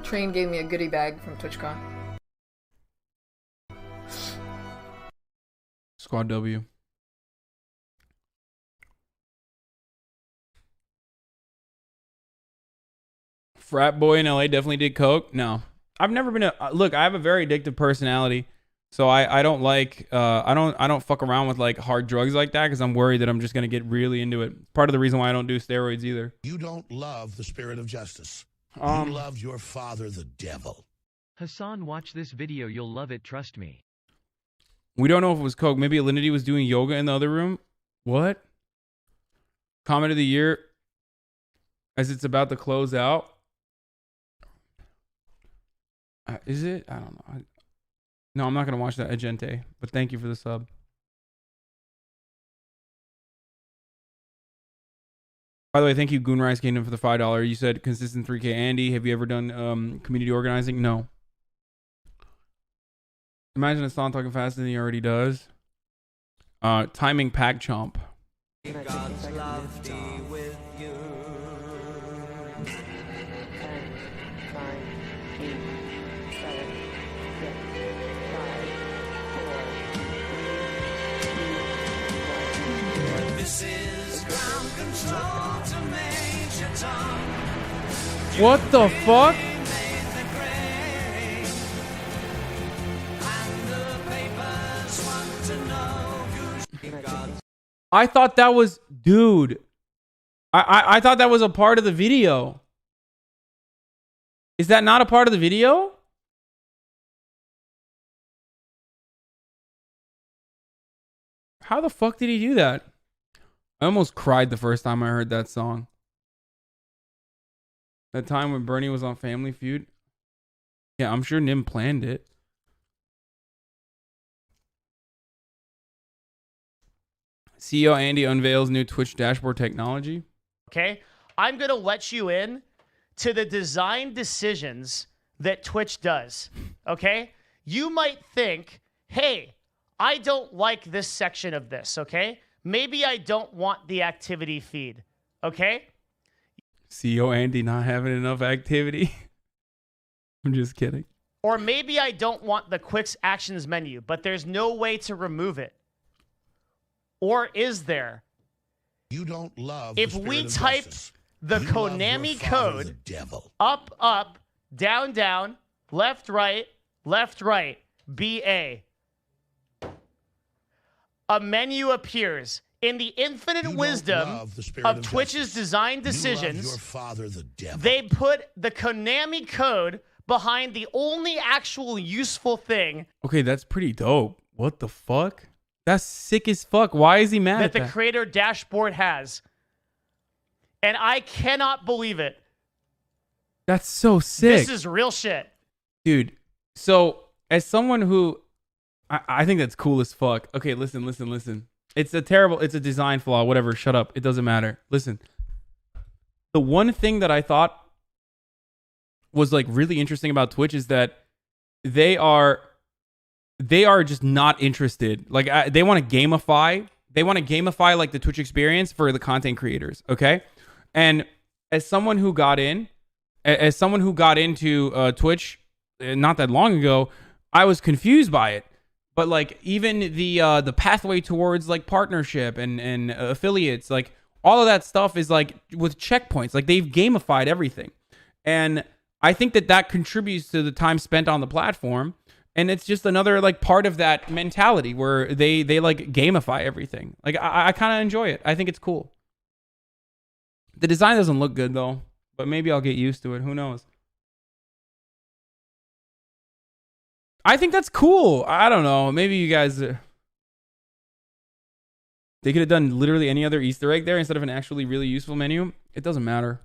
Train gave me a goodie bag from TwitchCon. Squad W. Frat boy in LA definitely did coke. No, I've never been look. I have a very addictive personality, so I don't like I don't fuck around with like hard drugs like that because I'm worried that I'm just gonna get really into it. Part of the reason why I don't do steroids either. You don't love the spirit of justice. You love your father, the devil. Hasan, watch this video. You'll love it. Trust me. We don't know if it was coke. Maybe Alinity was doing yoga in the other room. What? Comment of the year as it's about to close out. Is it? I don't know. No, I'm not going to watch that Agente, but thank you for the sub. By the way, thank you, Goonrise Kingdom, for the $5. You said consistent 3K. Andy, have you ever done community organizing? No. Imagine Hasan talking faster than he already does. Timing pack chomp. God's love be with you. 10, 9, 8, 7, 6, 5, 4, 3, 2, 1. This is ground control to Major Tom. What the fuck? I thought that was, dude. I thought that was a part of the video. Is that not a part of the video? How the fuck did he do that? I almost cried the first time I heard that song. That time when Bernie was on Family Feud. Yeah, I'm sure Nim planned it. CEO Andy unveils new Twitch dashboard technology. Okay, I'm going to let you in to the design decisions that Twitch does. Okay, you might think, hey, I don't like this section of this. Okay, maybe I don't want the activity feed. Okay, CEO Andy not having enough activity. I'm just kidding. Or maybe I don't want the quick actions menu, but there's no way to remove it. Or is there? You don't love If the we spirit of typed justice. the You love your Konami father, the code devil. up, up, down, down, left, right, BA, a menu appears. In the infinite wisdom of Twitch's design decisions, You love your father, the devil. they put the Konami code behind the only actual useful thing Okay, that's pretty dope. What the fuck? That's sick as fuck. Why is he mad that at the that? creator dashboard has. And I cannot believe it. That's so sick. This is real shit. Dude, so as someone who I think that's cool as fuck. Okay, listen. It's a design flaw, whatever, shut up. It doesn't matter. Listen. The one thing that I thought was like really interesting about Twitch is that they are just not interested. Like they want to gamify. They want to gamify like the Twitch experience for the content creators, okay? And as someone who got into Twitch not that long ago, I was confused by it. But like even the pathway towards like partnership and affiliates, like all of that stuff is like with checkpoints. Like they've gamified everything. And I think that contributes to the time spent on the platform. And it's just another like part of that mentality where they like gamify everything. Like I kind of enjoy it. I think it's cool. The design doesn't look good though, but maybe I'll get used to it. Who knows? I think that's cool. I don't know. Maybe you guys... they could have done literally any other Easter egg there instead of an actually really useful menu. It doesn't matter.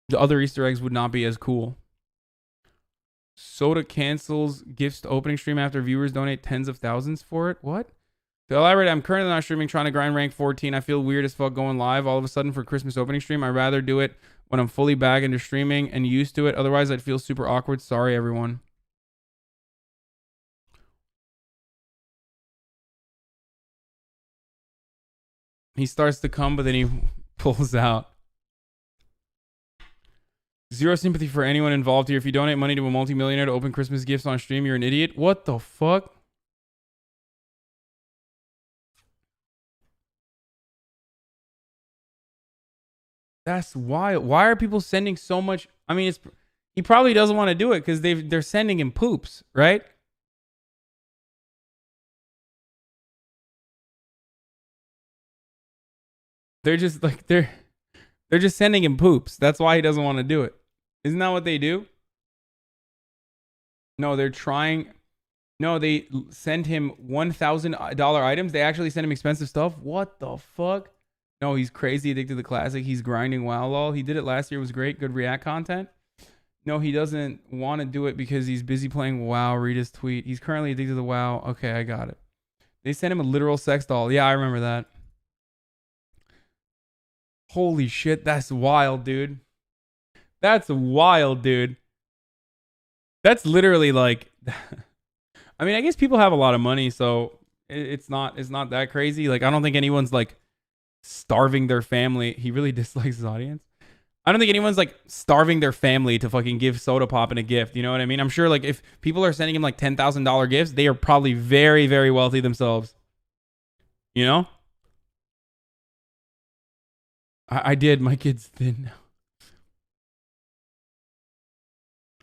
The other Easter eggs would not be as cool. Soda cancels gifts to opening stream after viewers donate tens of thousands for it. What? To elaborate, I'm currently not streaming, trying to grind rank 14. I feel weird as fuck going live all of a sudden for Christmas opening stream. I'd rather do it when I'm fully back into streaming and used to it. Otherwise, I'd feel super awkward. Sorry, everyone. He starts to come, but then he pulls out. Zero sympathy for anyone involved here. If you donate money to a multimillionaire to open Christmas gifts on stream, you're an idiot. What the fuck? That's wild. Why are people sending so much? I mean, he probably doesn't want to do it because they're sending him poops, right? They're just like they're just sending him poops. That's why he doesn't want to do it. Isn't that what they do? No, they're trying. No, they send him $1,000 items. They actually send him expensive stuff. What the fuck? No, he's crazy addicted to the classic. He's grinding WoW lol. He did it last year. It was great. Good React content. No, he doesn't want to do it because he's busy playing WoW. Read his tweet. He's currently addicted to WoW. Okay, I got it. They sent him a literal sex doll. Yeah, I remember that. Holy shit, that's wild, dude. That's wild, dude. That's literally like... I mean, I guess people have a lot of money, so it's not that crazy. Like, I don't think anyone's like starving their family. He really dislikes his audience. I don't think anyone's like starving their family to fucking give Soda Poppin' a gift. You know what I mean? I'm sure like if people are sending him like $10,000 gifts, they are probably very, very wealthy themselves. You know? I did. My kid's thin now.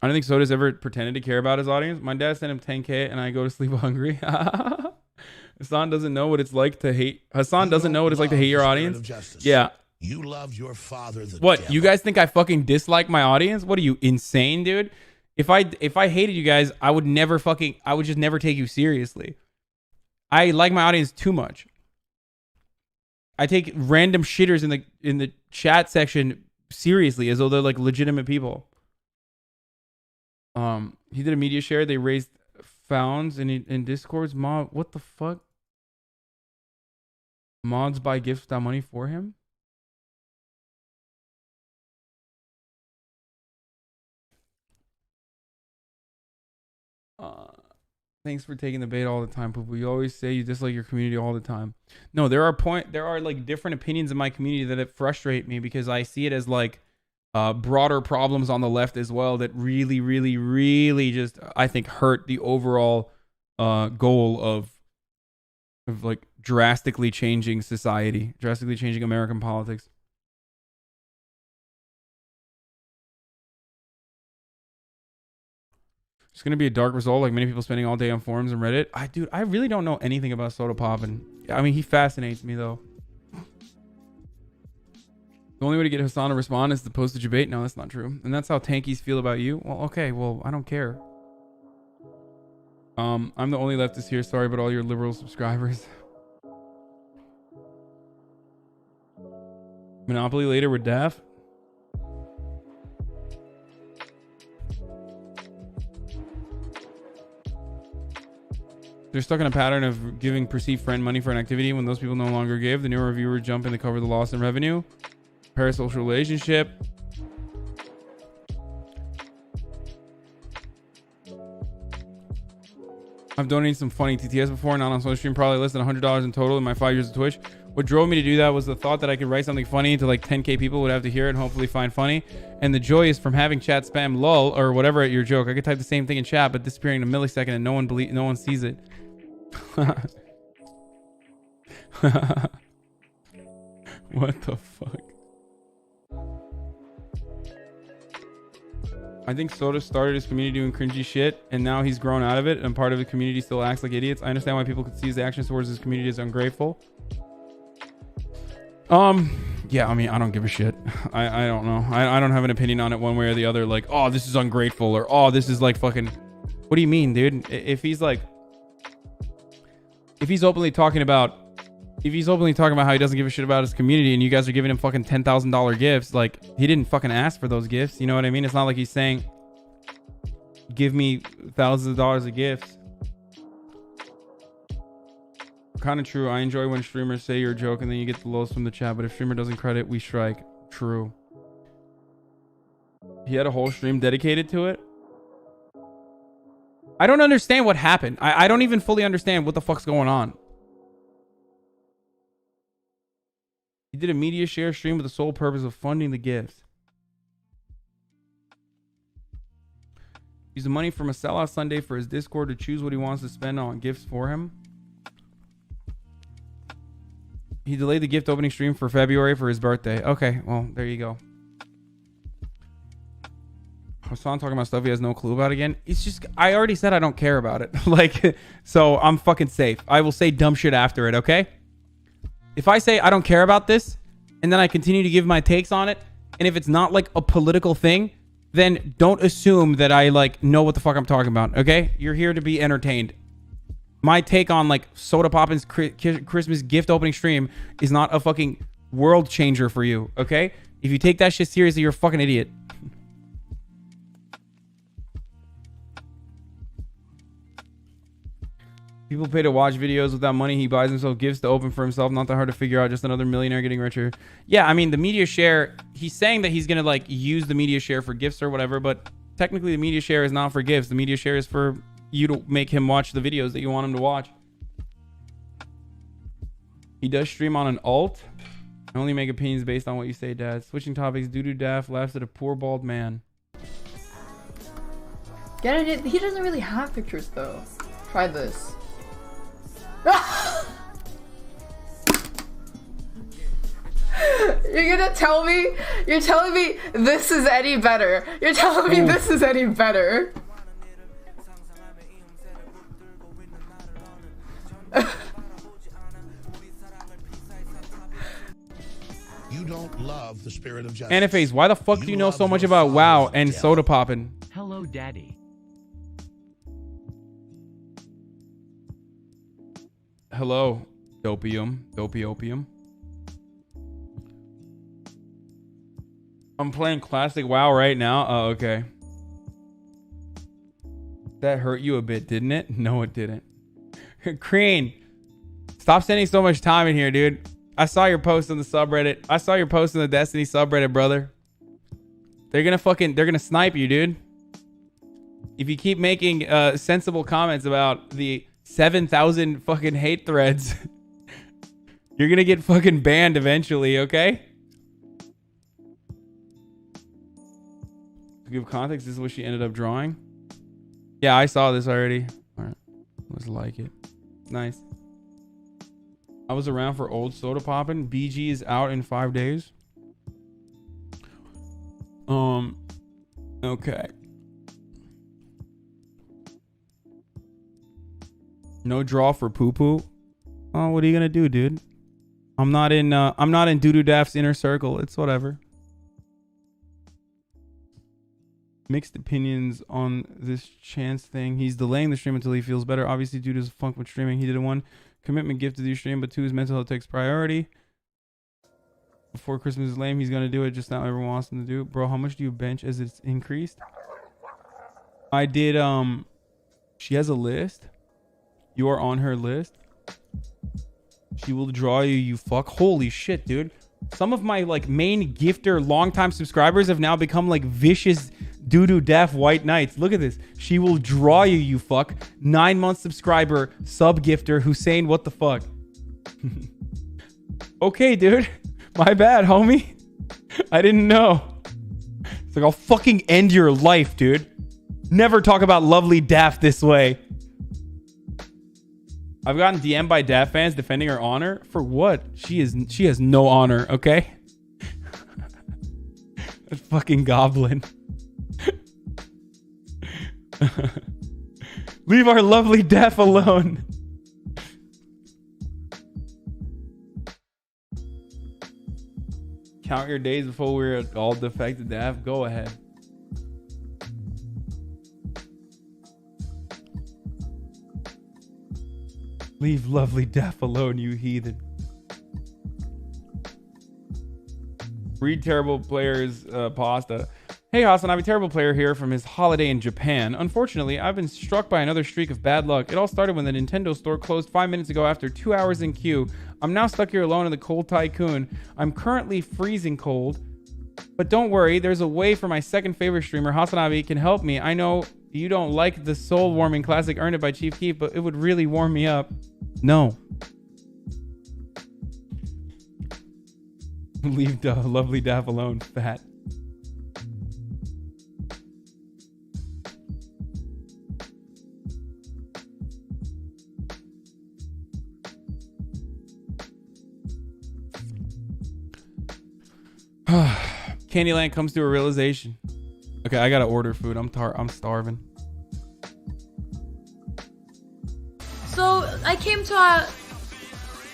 I don't think Soda's ever pretended to care about his audience. My dad sent him 10K and I go to sleep hungry. Hasan doesn't know what it's like to hate. Hasan doesn't know what it's like to hate your audience. Yeah. You love your father, the What? devil. You guys think I fucking dislike my audience? What are you, insane, dude? If I hated you guys, I would just never take you seriously. I like my audience too much. I take random shitters in the chat section seriously as though they're like legitimate people. He did a media share. They raised founds in Discord's mod. What the fuck? Mods buy gifts without money for him? Thanks for taking the bait all the time, Poo-Poo. You always say you dislike your community all the time. No, there are like different opinions in my community that frustrate me because I see it as like broader problems on the left as well that really, really, really just I think hurt the overall goal of like drastically changing society, drastically changing American politics. It's gonna be a dark result, like many people spending all day on forums and Reddit. Dude, I really don't know anything about Soda Poppin'. I mean, he fascinates me though. The only way to get Hasan to respond is to post a debate. No, that's not true. And that's how tankies feel about you. Well, okay, well, I don't care. I'm the only leftist here. Sorry, but all your liberal subscribers. Monopoly later with Daff. They're stuck in a pattern of giving perceived friend money for an activity when those people no longer give. The new reviewer jump in to cover the loss in revenue. Parasocial relationship. I've donated some funny TTS before, not on social stream, probably less than $100 in total in my 5 years of Twitch. What drove me to do that was the thought that I could write something funny to like 10k people would have to hear it and hopefully find funny. And the joy is from having chat spam lol or whatever at your joke. I could type the same thing in chat but disappearing in a millisecond and no one sees it. What the fuck? I think Soda started his community doing cringy shit, and now he's grown out of it, and part of the community still acts like idiots. I understand why people could see his actions towards his community as ungrateful. Yeah, I mean, I don't give a shit. I don't know. I don't have an opinion on it one way or the other. Like, oh, this is ungrateful, or oh, this is like fucking. What do you mean, dude? If he's openly talking about how he doesn't give a shit about his community, and you guys are giving him fucking $10,000 gifts, like he didn't fucking ask for those gifts. You know what I mean? It's not like he's saying, "Give me thousands of dollars of gifts." Kind of true. I enjoy when streamers say your joke and then you get the lowest from the chat, but if streamer doesn't credit, we strike. True. He had a whole stream dedicated to it. I don't understand what happened. I don't even fully understand what the fuck's going on. He did a media share stream with the sole purpose of funding the gifts. Use the money from a sellout Sunday for his Discord to choose what he wants to spend on gifts for him. He delayed the gift opening stream for February for his birthday. Okay, well, there you go. Hasan talking about stuff he has no clue about again. It's just, I already said I don't care about it. Like, so I'm fucking safe. I will say dumb shit after it, okay? If I say I don't care about this, and then I continue to give my takes on it, and if it's not like a political thing, then don't assume that I like know what the fuck I'm talking about, okay? You're here to be entertained. My take on like Soda Poppin's Christmas gift opening stream is not a fucking world changer for you, okay? If you take that shit seriously, you're a fucking idiot. People pay to watch videos with that money. He buys himself gifts to open for himself. Not that hard to figure out. Just another millionaire getting richer. Yeah, I mean, the media share, he's saying that he's going to like use the media share for gifts or whatever, but technically the media share is not for gifts. The media share is for you to make him watch the videos that you want him to watch. He does stream on an alt. I only make opinions based on what you say, Dad. Switching topics. Doo-doo daff laughs at a poor bald man. Get it? He doesn't really have pictures though. Try this. You're gonna tell me? You're telling me this is any better? You're telling me this is any better? You don't love the spirit of justice. Anaphase, why the fuck do you know so much about WoW and Soda Poppin'? Hello, Daddy. Hello, Dopium. I'm playing classic WoW right now. Oh, okay. That hurt you a bit, didn't it? No, it didn't. Crane, stop spending so much time in here, dude. I saw your post on the subreddit. I saw your post on the Destiny subreddit, brother. They're gonna snipe you, dude. If you keep making sensible comments about the 7,000 fucking hate threads, you're gonna get fucking banned eventually, okay? To give context, this is what she ended up drawing. Yeah, I saw this already. All right, let's like it. Nice. I was around for old soda poppin'. BG is out in 5 days. Okay. No draw for poo poo. Oh, what are you gonna do, dude? I'm not in Doodoo Daft's inner circle. It's whatever. Mixed opinions on this chance thing. He's delaying the stream until he feels better. Obviously, due to his funk with streaming, he did a 1 commitment gift to the stream, but 2 his mental health takes priority. Before Christmas is lame, he's gonna do it. Just not everyone wants him to do. Bro, how much do you bench as it's increased? I did. She has a list. You are on her list. She will draw you. You fuck. Holy shit, dude. Some of my like main gifter, longtime subscribers have now become like vicious Doodoo Daft white knights. Look at this. She will draw you. You fuck. 9-month subscriber, sub gifter Hussein. What the fuck? Okay, dude. My bad, homie. I didn't know. It's like I'll fucking end your life, dude. Never talk about lovely Daft this way. I've gotten DM'd by Daft fans defending her honor. For what? She has no honor, okay? That fucking goblin. Leave our lovely Daft alone. Count your days before we're all defected Daft. Go ahead. Leave lovely Daft alone, you heathen. Read terrible players pasta. Hey HasanAbi, terrible player here from his holiday in Japan. Unfortunately, I've been struck by another streak of bad luck. It all started when the Nintendo store closed 5 minutes ago after 2 hours in queue. I'm now stuck here alone in the cold tycoon. I'm currently freezing cold. But don't worry, there's a way for my second favorite streamer, HasanAbi, can help me. I know you don't like the soul-warming classic Earn It by Chief Keef, but it would really warm me up. No. Leave the lovely Daff alone, fat. Candyland comes to a realization. Okay, I gotta order food. I'm starving. So I came to a.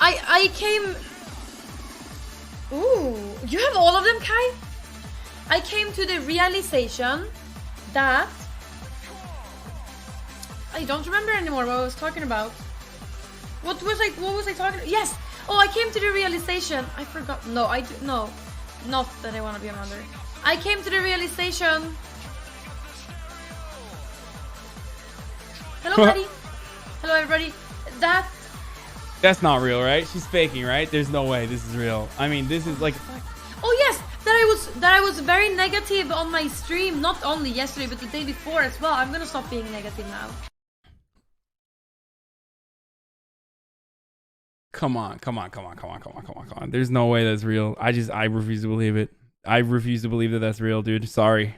I came. Ooh, you have all of them, Kai? I came to the realization that I don't remember anymore what I was talking about. What was I talking about? Yes. Oh, I came to the realization. I forgot. No, no. Not that I want to be a mother. I came to the realization. Hello, buddy. Hello, everybody. That's not real, right? She's faking, right? There's no way this is real. I mean, this is like. Oh yes, that I was very negative on my stream, not only yesterday but the day before as well. I'm gonna stop being negative now. Come on. There's no way that's real. I refuse to believe it. I refuse to believe that that's real, dude. Sorry.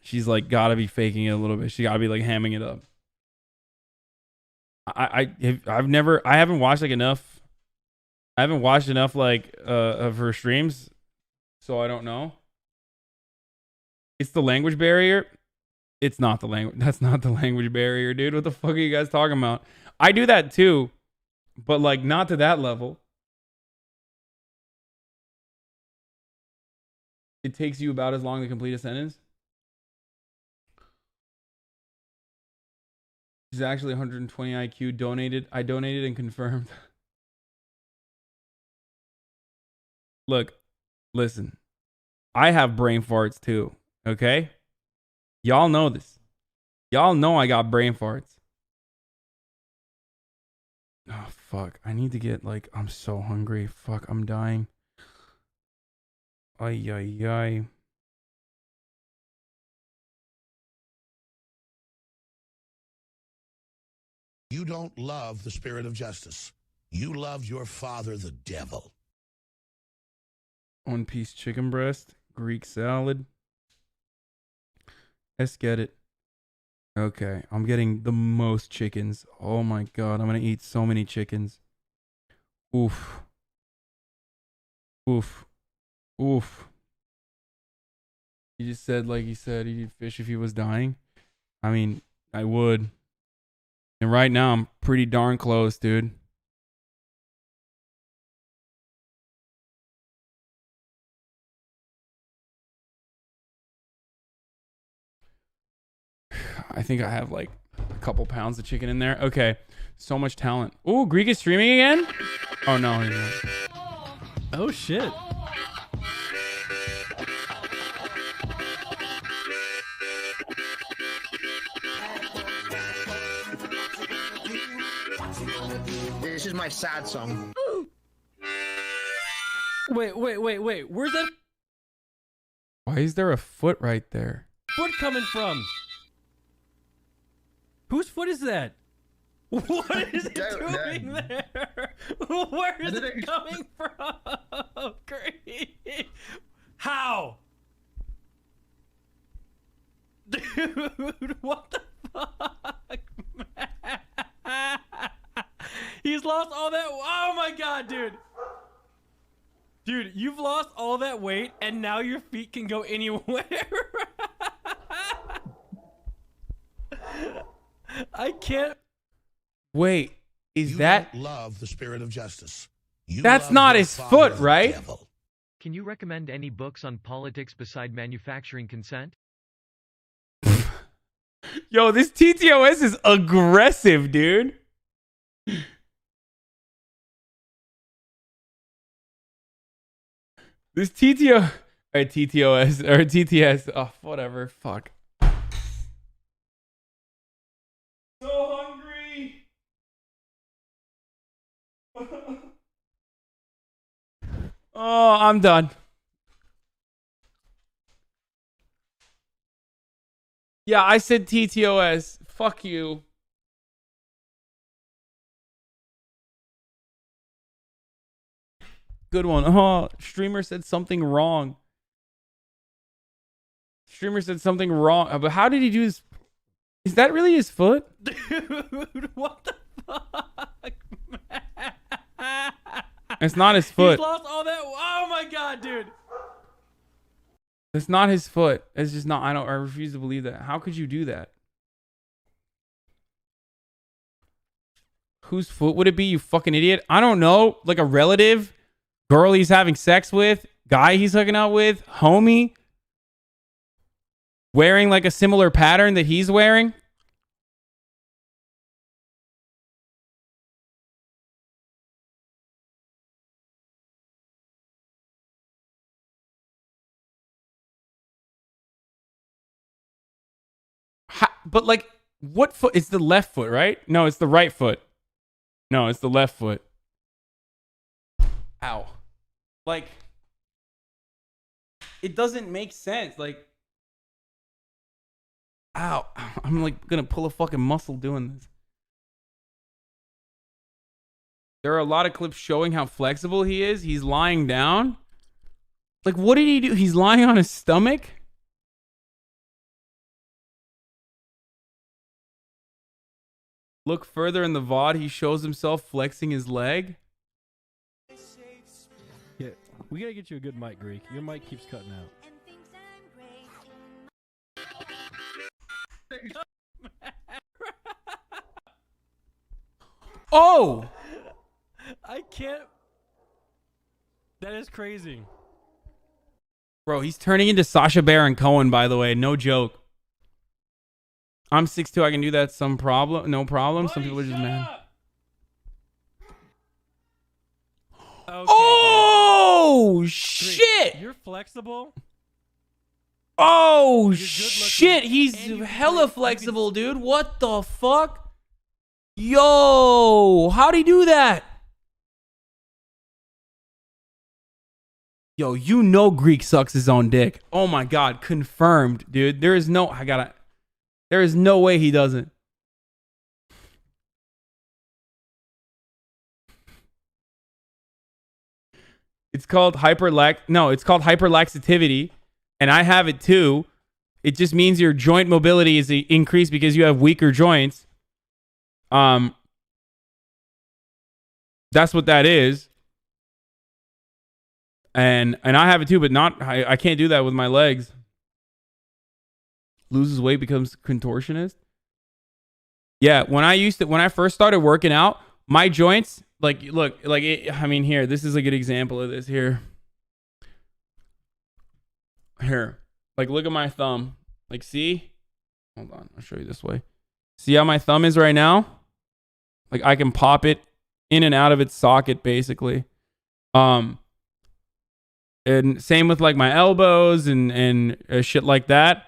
She's like gotta be faking it a little bit. She gotta be like hamming it up. I haven't watched like enough. I haven't watched enough like of her streams, so I don't know. It's the language barrier. It's not the language. That's not the language barrier, dude. What the fuck are you guys talking about? I do that too, but like not to that level. It takes you about as long to complete a sentence. She's actually 120 IQ. Donated. I donated and confirmed. Look, listen. I have brain farts too. Okay? Y'all know this. Y'all know I got brain farts. Oh, fuck. I need to get like, I'm so hungry. Fuck, I'm dying. Ay, ay, ay. You don't love the spirit of justice. You love your father, the devil. 1-piece chicken breast, Greek salad. Let's get it. Okay, I'm getting the most chickens. Oh my god, I'm gonna eat so many chickens. Oof. Oof. Oof. He just said, like he said, he'd fish if he was dying. I mean, I would. And right now, I'm pretty darn close, dude. I think I have like a couple pounds of chicken in there. Okay. So much talent. Ooh, Greek is streaming again? Oh, no. He's not. Oh, shit. This is my sad song. Wait. Where's that Why is there a foot right there? foot coming from? Whose foot is that? What is it doing there? Where is it coming from? Great. How? Dude, what the fuck, man? He's lost all that. Oh my god, dude. Dude, you've lost all that weight and now your feet can go anywhere. I can't. Wait, is You that... don't love the spirit of justice. You That's love not your his father, foot, the right? devil. Can you recommend any books on politics beside manufacturing consent? Yo, this TTOS is aggressive, dude. This TTOS or TTS. Oh, whatever. Fuck. So hungry. Oh, I'm done. Yeah, I said TTOS. Fuck you. Good one. Oh, streamer said something wrong. Streamer said something wrong. But how did he do this? Is that really his foot? Dude, what the fuck, man? It's not his foot. He's lost all that. Oh my god, dude. It's not his foot. It's just not. I refuse to believe that. How could you do that? Whose foot would it be, you fucking idiot? I don't know. Like a relative, girl he's having sex with, guy he's hooking out with, homie, wearing like a similar pattern that he's wearing. But like, what foot? It's the left foot, right? No, it's the right foot. No, it's the left foot. Ow. Like, it doesn't make sense. Like, ow. I'm like gonna pull a fucking muscle doing this. There are a lot of clips showing how flexible he is. He's lying down. Like, what did he do? He's lying on his stomach? Look further in the VOD. He shows himself flexing his leg. Yeah, we gotta get you a good mic, Greek. Your mic keeps cutting out. Oh! I can't. That is crazy. Bro, he's turning into Sacha Baron Cohen, by the way. No joke. I'm 6'2". I can do that. Some problem. No problem. Some people are just mad. Okay, oh, dude. shit. Greek, you're flexible. Oh, shit. He's hella flexible, dude. What the fuck? Yo, how'd he do that? Yo, you know Greek sucks his own dick. Oh my God. Confirmed, dude. There is no... There is no way he doesn't. It's called hyperlaxativity, and I have it too. It just means your joint mobility is increased because you have weaker joints. That's what that is. And I have it too, but I can't do that with my legs. Loses weight, becomes contortionist. Yeah, when I first started working out, my joints, like, look, like, I mean, here, this is a good example of this here. Here, like, look at my thumb. Like, see? Hold on, I'll show you this way. See how my thumb is right now? Like, I can pop it in and out of its socket, basically. And same with, like, my elbows and shit like that.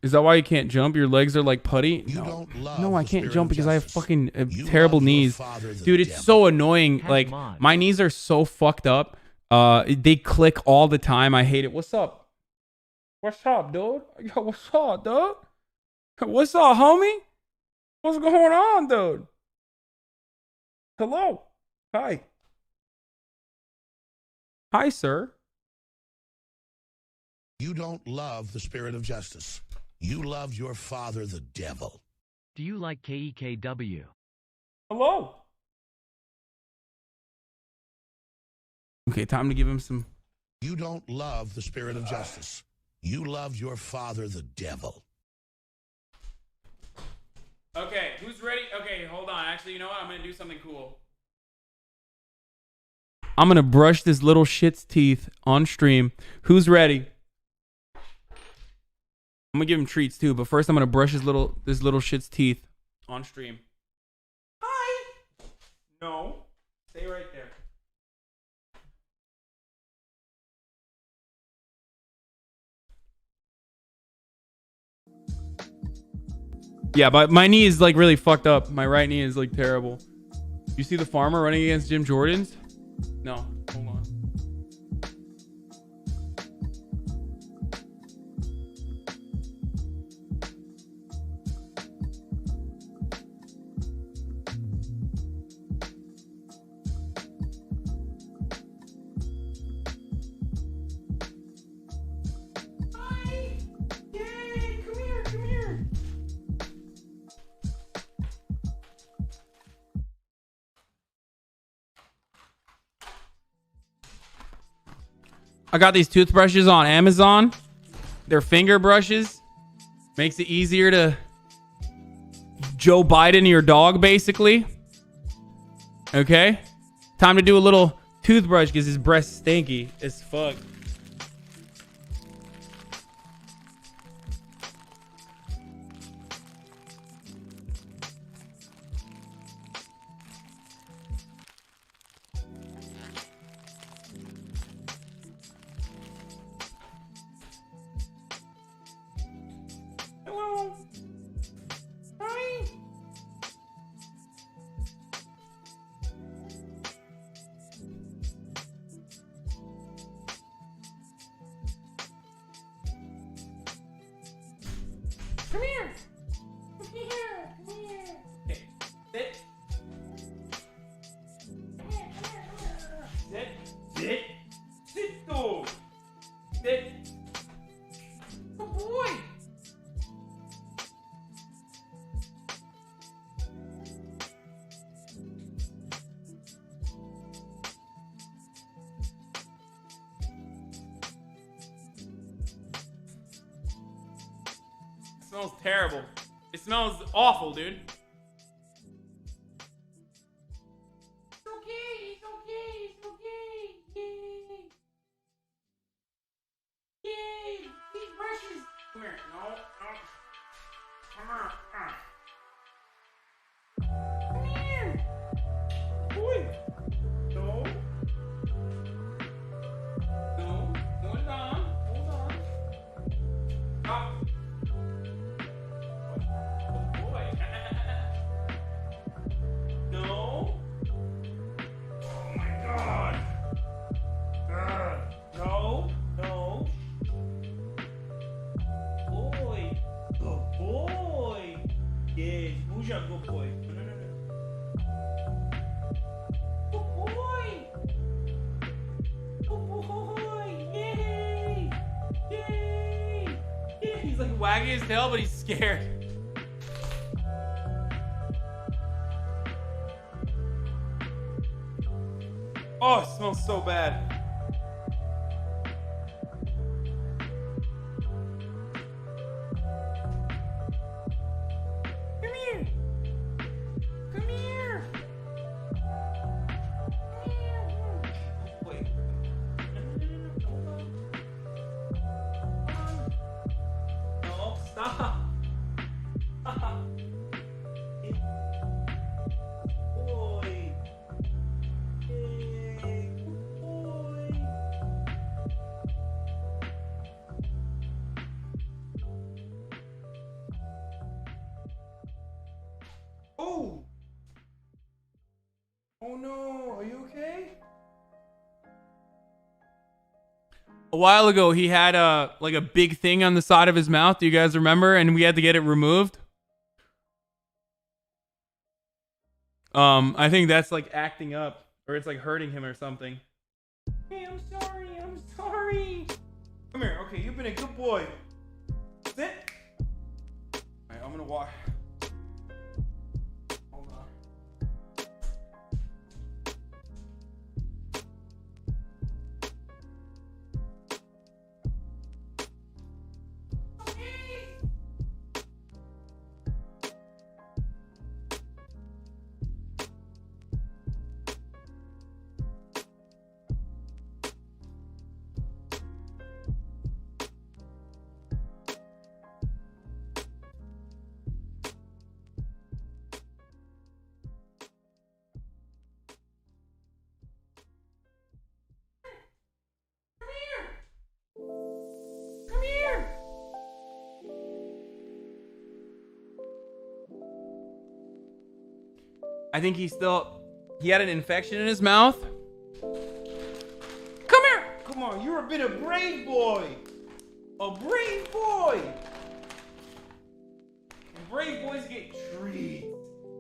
Is that why you can't jump? Your legs are like putty? No, I can't jump because I have fucking terrible knees. Dude, it's so annoying. Like, my knees are so fucked up. They click all the time. I hate it. What's up? What's up, dude? Yo, what's up, dude? What's up, homie? What's going on, dude? Hello. Hi. Hi, sir. You don't love the spirit of justice. You love your father, the devil. Do you like KEKW? Hello. Okay, time to give him some. You don't love the spirit of justice. You love your father, the devil. Okay, who's ready? Okay, hold on. Actually, you know what? I'm going to do something cool. I'm going to brush this little shit's teeth on stream. Who's ready? I'm going to give him treats too, but first I'm going to brush this little shit's teeth on stream. Hi. No. Stay right there. Yeah, but my knee is like really fucked up. My right knee is like terrible. You see the farmer running against Jim Jordan's? No, hold on. Hi. Yay, come here, come here. I got these toothbrushes on Amazon. They're finger brushes. Makes it easier to Joe Biden your dog, basically. Okay. Time to do a little toothbrush because his breath's stinky as fuck. Hello. Hi. Come here. Come here. Come here. Okay. Sit. Come here. Come here. Come here. Sit. Sit. Sit, dude. Sit. Good boy. It smells terrible. It smells awful, dude. It's okay. It's okay. It's okay. Yay. Yay. These brushes. Come here. No. No. Come on. Come here. Boy. No. No. Hold on. Hold on. Stop. Boy. No. Oh my god. No. No. Boy. Good boy. Yes. Who's your good boy? No, no, no, no. Good boy. Good boy. Yay. Yay. Yay. He's like wagging his tail, but he's scared. Oh, it smells so bad. Come here. Come here. Wait. No, stop. Stop. Boy. Oh! Oh no, are you okay? A while ago, he had a big thing on the side of his mouth. Do you guys remember? And we had to get it removed. I think that's like acting up, or it's like hurting him or something. Hey, I'm sorry. I'm sorry. Come here. Okay, you've been a good boy. Sit. All right, I'm gonna walk. Hold on. Come here. I think he had an infection in his mouth. Come here. Come on, you're a bit of brave boy. A brave boy. And brave boys get treats.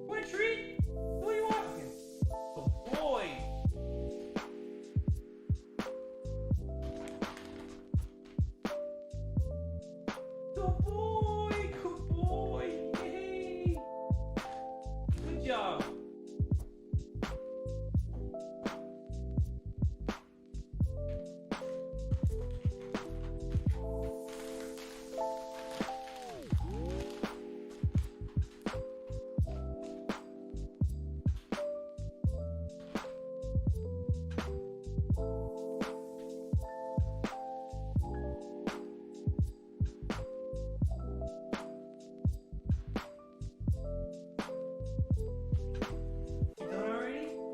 Want a treat? What do you want? A boy. Good boy. Good boy. Yay. Good job.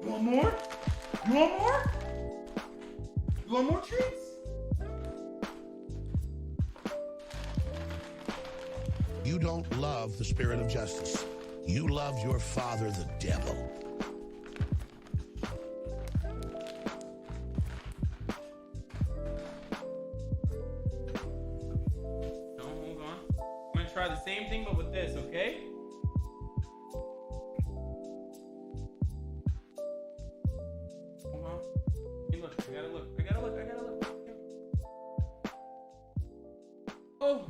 You want more? You want more? You want more treats? You don't love the spirit of justice. You love your father, the devil. No, hold on. I'm gonna try the same thing, but with this, okay? Hold on. Hey, look. I gotta look. I gotta look. I gotta look. Oh.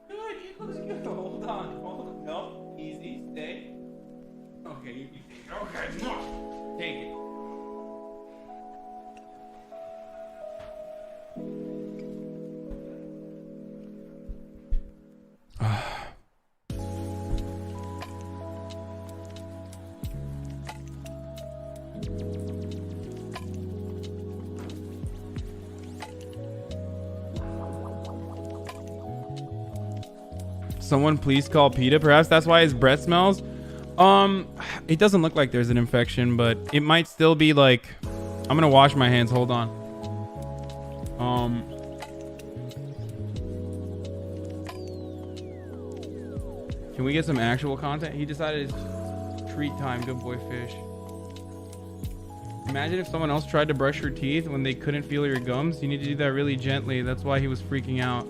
Good. It looks good. Hold on. Hold on. No. Easy. Stay. Okay. You take it. Okay. Take it. Someone please call PETA. Perhaps that's why his breath smells. It doesn't look like there's an infection, but it might still be like. I'm gonna wash my hands. Hold on. Can we get some actual content? He decided it's treat time. Good boy, fish. Imagine if someone else tried to brush your teeth when they couldn't feel your gums. You need to do that really gently. That's why he was freaking out.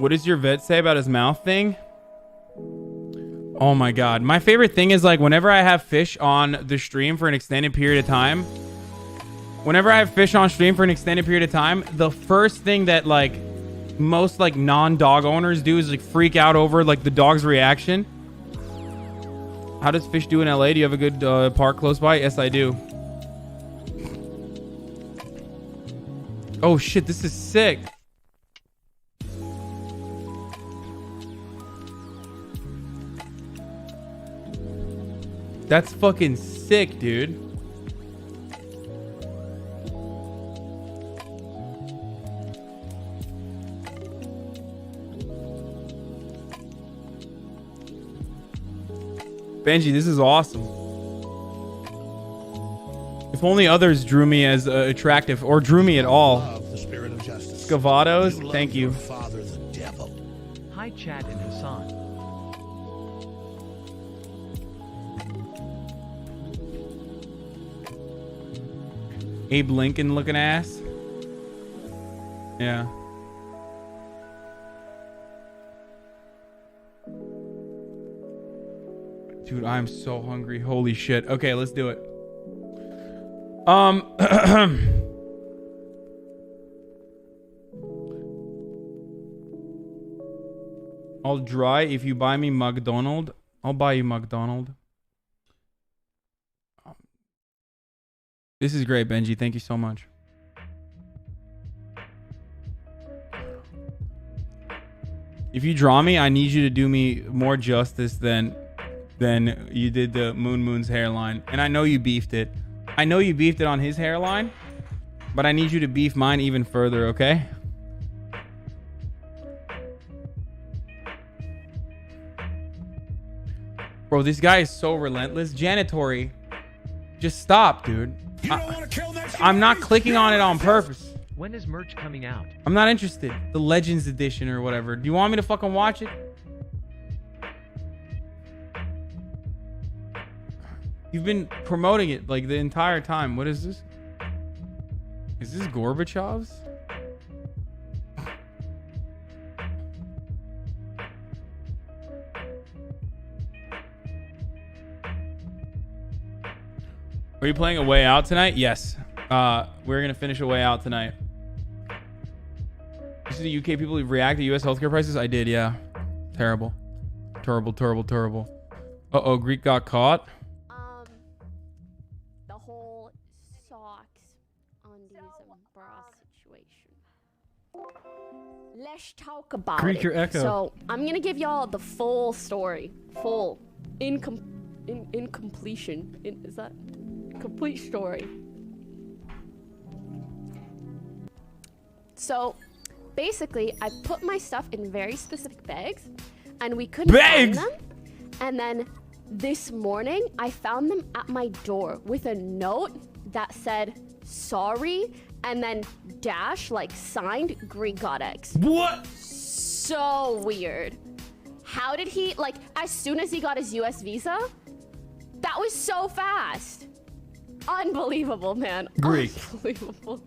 What does your vet say about his mouth thing? Oh my god. My favorite thing is like whenever I have fish on the stream for an extended period of time. Whenever I have fish on stream for an extended period of time, the first thing that like most like non-dog owners do is like freak out over like the dog's reaction. How does fish do in LA? Do you have a good park close by? Yes, I do. Oh shit, this is sick. That's fucking sick, dude. Benji, this is awesome. If only others drew me as attractive or drew me at all. Scavados, thank you. Father, the devil. Hi, Chad and Hasan. Abe Lincoln looking ass. Yeah. Dude, I'm so hungry. Holy shit. Okay, let's do it. I'll dry if you buy me McDonald. I'll buy you McDonald. This is great, Benji. Thank you so much. If you draw me, I need you to do me more justice than you did the Moon's hairline. And I know you beefed it. I know you beefed it on his hairline, but I need you to beef mine even further, okay? Bro, this guy is so relentless. Janitory, just stop, dude. I'm not clicking on it on purpose. When is merch coming out? I'm not interested. The Legends edition or whatever. Do you want me to fucking watch it? You've been promoting it like the entire time. What is this? Is this Gorbachev's? Are you playing A Way Out tonight? Yes. We're gonna finish A Way Out tonight. You see the UK people who react to US healthcare prices? I did, yeah. Terrible. Terrible, terrible, terrible. Uh-oh, Greek got caught. The whole socks, undies, and bra situation. Let's talk about Greek, it. your echo. So I'm gonna give y'all the full story, incompletion. Is that complete story? So basically, I put my stuff in very specific bags, and we couldn't find them. And then this morning, I found them at my door with a note that said sorry, and then dash like signed Grigodex. What? So weird. How did he, like, as soon as he got his US visa? That was so fast. Unbelievable, man. Greek. Unbelievable.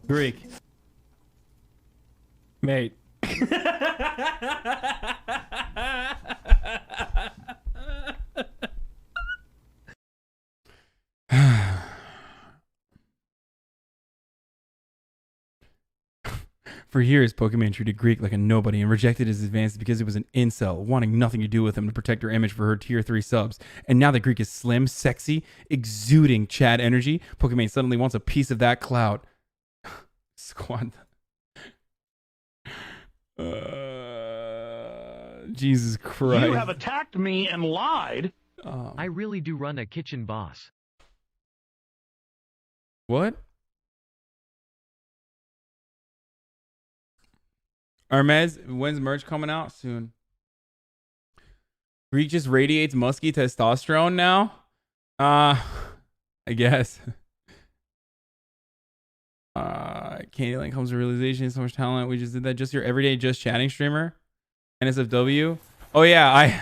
Greek. Mate. For years, Pokemon treated Greek like a nobody and rejected his advances because he was an incel, wanting nothing to do with him to protect her image for her tier 3 subs. And now that Greek is slim, sexy, exuding Chad energy, Pokemon suddenly wants a piece of that clout. Squad. Jesus Christ. You have attacked me and lied. I really do run a kitchen, boss. What? Hermes, when's merch coming out? Soon. Greek just radiates musky testosterone now? I guess. Candyland comes to realization, so much talent. We just did that. Just your everyday just chatting streamer. NSFW. Oh yeah,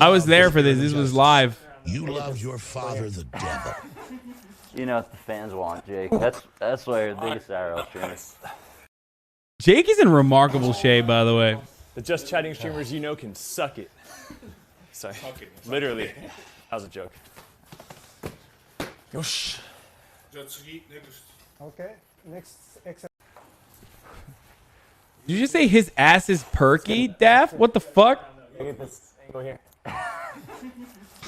I was there for this. This was live. You love your father, the devil. You know what the fans want, Jake. That's why you're the biggest IRL streamer. Jake is in remarkable shape, by the way. The just chatting streamers you know can suck it. Sorry. Literally. That was a joke. Yosh. Okay. Next. Did you just say his ass is perky, Daff? What the fuck? Get this angle here.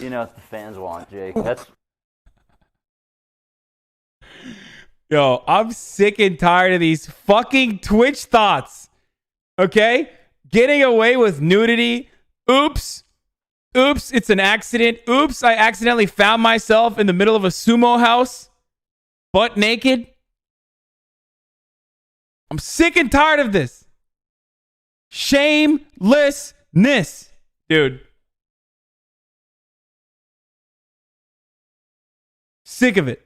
You know what the fans want, Jake. That's Yo, I'm sick and tired of these fucking Twitch thoughts. Okay? Getting away with nudity. Oops. Oops, it's an accident. Oops, I accidentally found myself in the middle of a sumo house. Butt naked. I'm sick and tired of this. Shamelessness. Dude. Sick of it.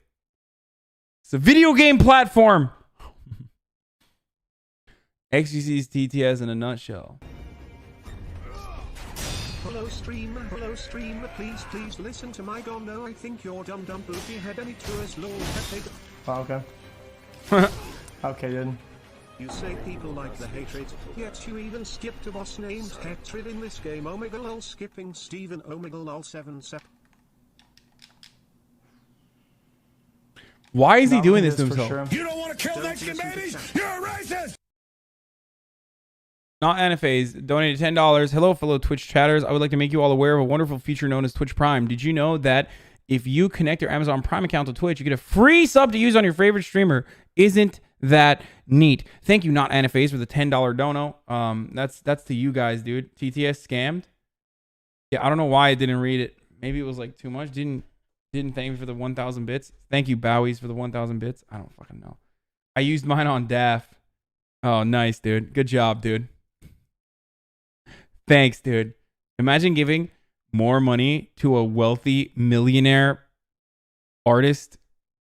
It's a video game platform. XGC's TTS in a nutshell. Hello stream, please listen to my go. No, I think you're dumb booty head any tours law Oh, okay. Okay, dude. You say people like the hatred, yet you even skipped a boss named Hatred in this game. Omega lol skipping Steven Omega lol 7 sep. Why is he doing this to himself? Sure. You don't want to kill Mexican babies? You're a racist! Not NFAs donated $10. Hello, fellow Twitch chatters. I would like to make you all aware of a wonderful feature known as Twitch Prime. Did you know that if you connect your Amazon Prime account to Twitch, you get a free sub to use on your favorite streamer? Isn't that neat? Thank you, Not NFAs, for the $10 dono. That's to you guys, dude. TTS scammed. Yeah, I don't know why I didn't read it. Maybe it was like too much. Didn't thank me for the 1,000 bits. Thank you, Bowies, for the 1,000 bits. I don't fucking know. I used mine on Daff. Oh, nice, dude. Good job, dude. Thanks, dude. Imagine giving more money to a wealthy millionaire artist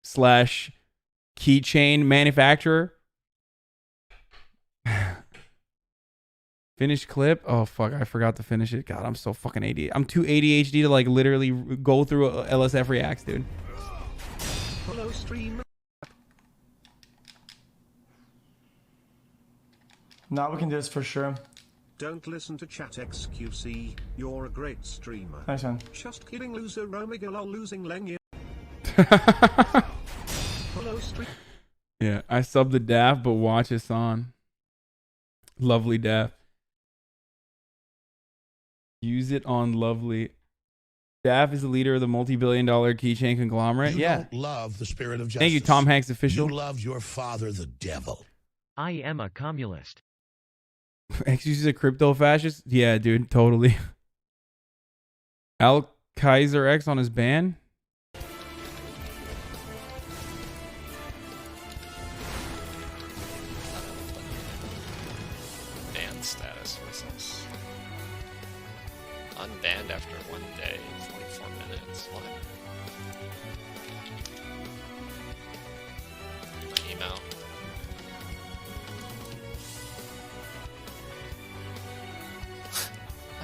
/ keychain manufacturer. Finish clip. Oh, fuck. I forgot to finish it. God, I'm so fucking ADHD. I'm too ADHD to like literally go through LSF reacts, dude. Hello stream. Now we can do this for sure. Don't listen to chat XQC. You're a great streamer. Nice one. Just kidding, loser. Omega lol losing Lengy. Hello stream. Yeah, I subbed the Daff, but watch Hasan. Lovely Daff. Use it on Lovely. Daff is the leader of the multi-billion-dollar keychain conglomerate. You Yeah. don't love the spirit of justice. Thank you, Tom Hanks official. You love your father, the devil. I am a communist. Excuse a crypto fascist? Yeah, dude, totally. Al Kaiser X on his ban? Banned status. What's this? Unbanned after 1 day, 44 minutes. What? My email.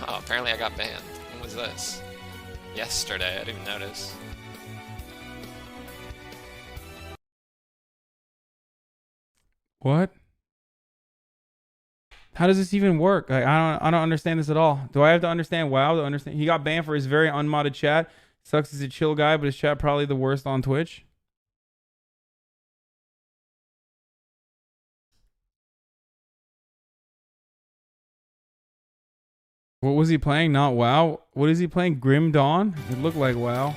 Oh, apparently I got banned. When was this? Yesterday, I didn't even notice. What? How does this even work? Like, I don't understand this at all. Do I have to understand WoW to understand? He got banned for his very unmodded chat. Sucks he's a chill guy, but his chat probably the worst on Twitch. What was he playing? Not WoW. What is he playing? Grim Dawn? It looked like WoW.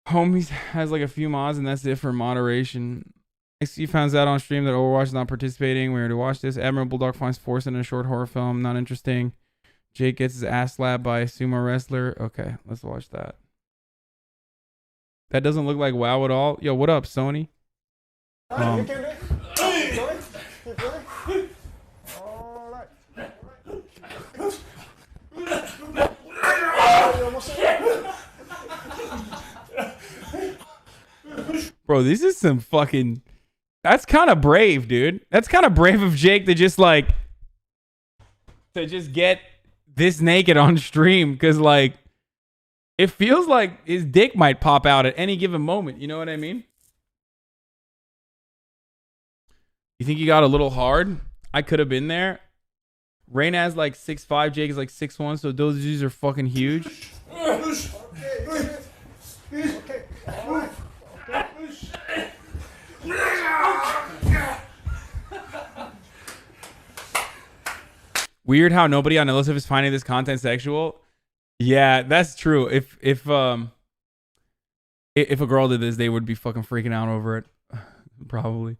Homies has like a few mods and that's it for moderation. XC finds out on stream that Overwatch is not participating. We already watched this. Admiral Bulldog finds Force in a short horror film. Not interesting. Jake gets his ass slapped by a sumo wrestler. Okay, let's watch that. That doesn't look like WoW at all. Yo, what up, Sony? Bro, this is some fucking... That's kind of brave, dude. That's kind of brave of Jake to just like... To just get this naked on stream. Because like... It feels like his dick might pop out at any given moment. You know what I mean? You think you got a little hard? I could have been there. Reina's like 6'5", Jake is like 6'1", so those dudes are fucking huge. Weird how nobody on Illusive is finding this content sexual. Yeah, that's true. If a girl did this, they would be fucking freaking out over it. Probably.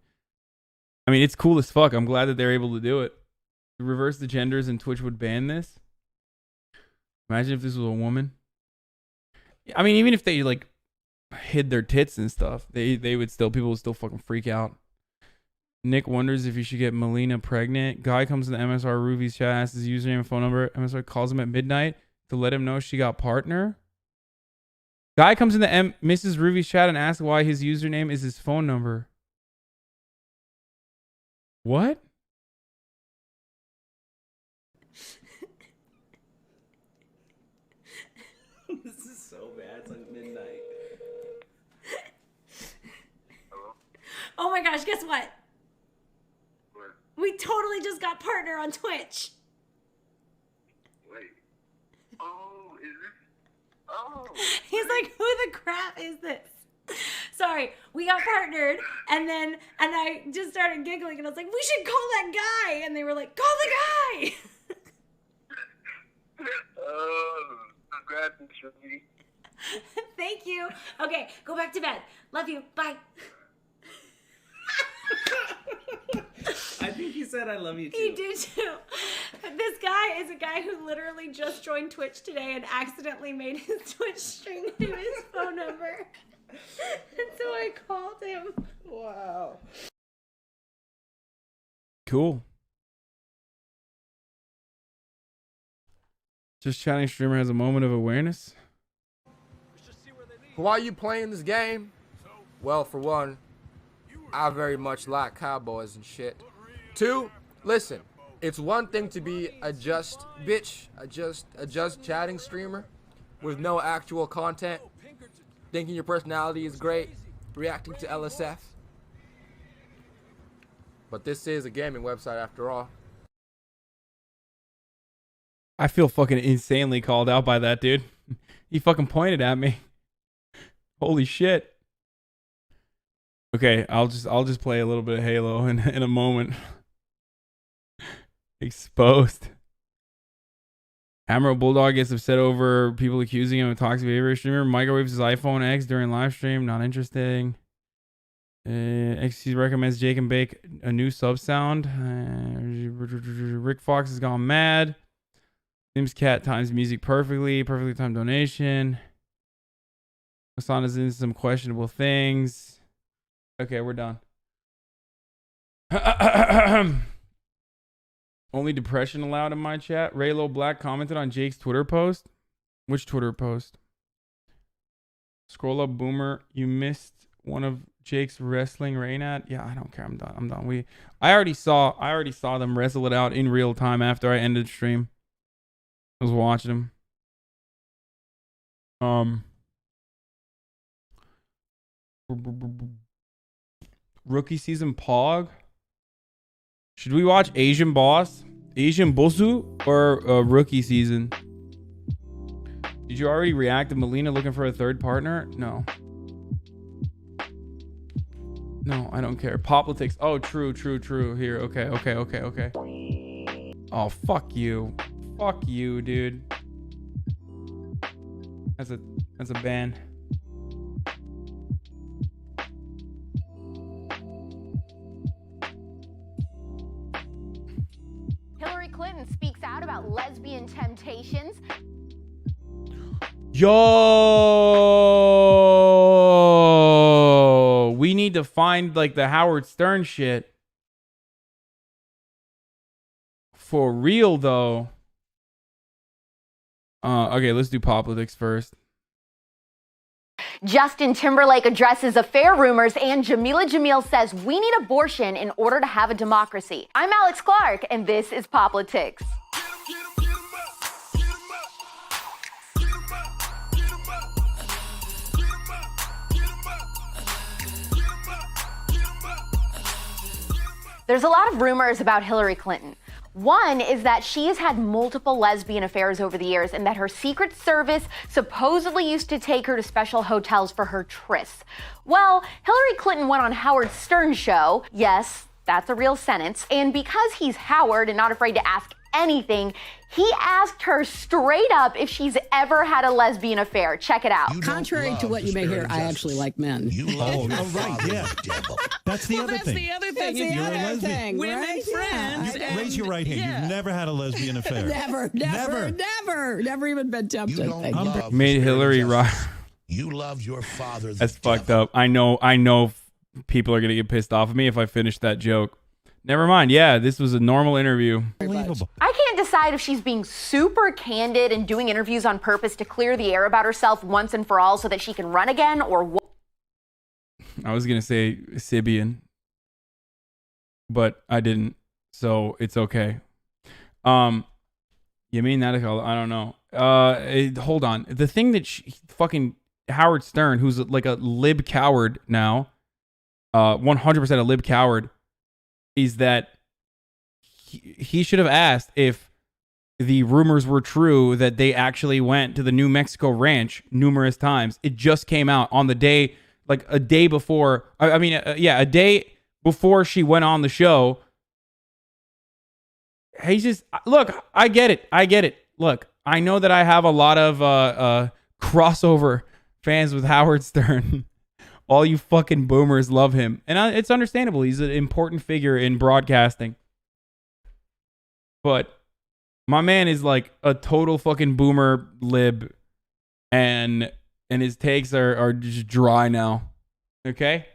I mean, it's cool as fuck. I'm glad that they're able to do it. Reverse the genders and Twitch would ban this. Imagine if this was a woman. I mean, even if they like hid their tits and stuff, they would still, people would still fucking freak out. Nick wonders if you should get Melina pregnant. Guy comes in the MSR Ruby's chat, asks his username and phone number. MSR calls him at midnight to let him know she got partner. Guy comes in the Mrs. Ruby's chat and asks why his username is his phone number. What? This is so bad. It's like midnight. Oh my gosh, guess what? We totally just got partner on Twitch. Wait. Oh, is this? Oh. He's like, who the crap is this? Sorry, we got partnered, and I just started giggling, and I was like, we should call that guy, and they were like, call the guy. Oh, congrats, Ruby. Thank you. Okay, go back to bed. Love you. Bye. I think he said I love you too. He did too. This guy is a guy who literally just joined Twitch today and accidentally made his Twitch stream to his phone number. And so I called him. Wow. Cool. Just chatting streamer has a moment of awareness. Why are you playing this game? Well, for one, I very much like cowboys and shit. Two, listen, it's one thing to be a just chatting streamer with no actual content, thinking your personality is great, reacting to LSF. But this is a gaming website after all. I feel fucking insanely called out by that dude. He fucking pointed at me. Holy shit. Okay, I'll just play a little bit of Halo in a moment. Exposed. Hammer Bulldog gets upset over people accusing him of toxic behavior. Streamer microwaves his iPhone X during live stream. Not interesting. XC recommends Jake and Bake a new sub sound. Rick Fox has gone mad. Sims Cat times music perfectly. Perfectly timed donation. Hasan is in some questionable things. Okay, we're done. Only depression allowed in my chat. Raylo Black commented on Jake's Twitter post. Which Twitter post? Scroll up, Boomer. You missed one of Jake's wrestling rain at. Yeah, I don't care. I'm done. I already saw them wrestle it out in real time after I ended stream. I was watching them. Rookie season Pog. Should we watch Asian Boss, Asian Bosu, or Rookie season? Did you already react to Melina looking for a third partner? No. No, I don't care. Politics. Oh, true. Here, okay. Oh, fuck you. Fuck you, dude. That's a ban. Hillary Clinton speaks out about lesbian temptations. Yo, we need to find like the Howard Stern shit. For real though. Okay, let's do politics first. Justin Timberlake addresses affair rumors, and Jamila Jamil says we need abortion in order to have a democracy. I'm Alex Clark, and this is Politics. There's a lot of rumors about Hillary Clinton. One is that she has had multiple lesbian affairs over the years and that her Secret Service supposedly used to take her to special hotels for her trysts. Well, Hillary Clinton went on Howard Stern's show. Yes, that's a real sentence. And because he's Howard and not afraid to ask anything, he asked her straight up if she's ever had a lesbian affair. Check it out. Contrary to what you may hear, I actually like men. Right, yeah. That's the other thing. The other thing. You're a lesbian. Women friends. You- raise your right hand. You've never had a lesbian affair. Never even been tempted. Made Hillary rock. You loved your father. That's fucked up. I know people are gonna get pissed off at me if I finish that joke. Never mind. Yeah, this was a normal interview. Unbelievable. I can't decide if she's being super candid and doing interviews on purpose to clear the air about herself once and for all so that she can run again, or what. I was gonna say Sibian, but I didn't, so it's okay. You mean that? I don't know. Hold on. The thing that fucking Howard Stern, who's like a lib coward now, 100% a lib coward, is that he should have asked if the rumors were true that they actually went to the New Mexico ranch numerous times. It just came out on the day, like a day before. A day before she went on the show. He's just, look, I get it. Look, I know that I have a lot of crossover fans with Howard Stern. All you fucking boomers love him. And it's understandable. He's an important figure in broadcasting. But my man is like a total fucking boomer lib. And his takes are just dry now. Okay?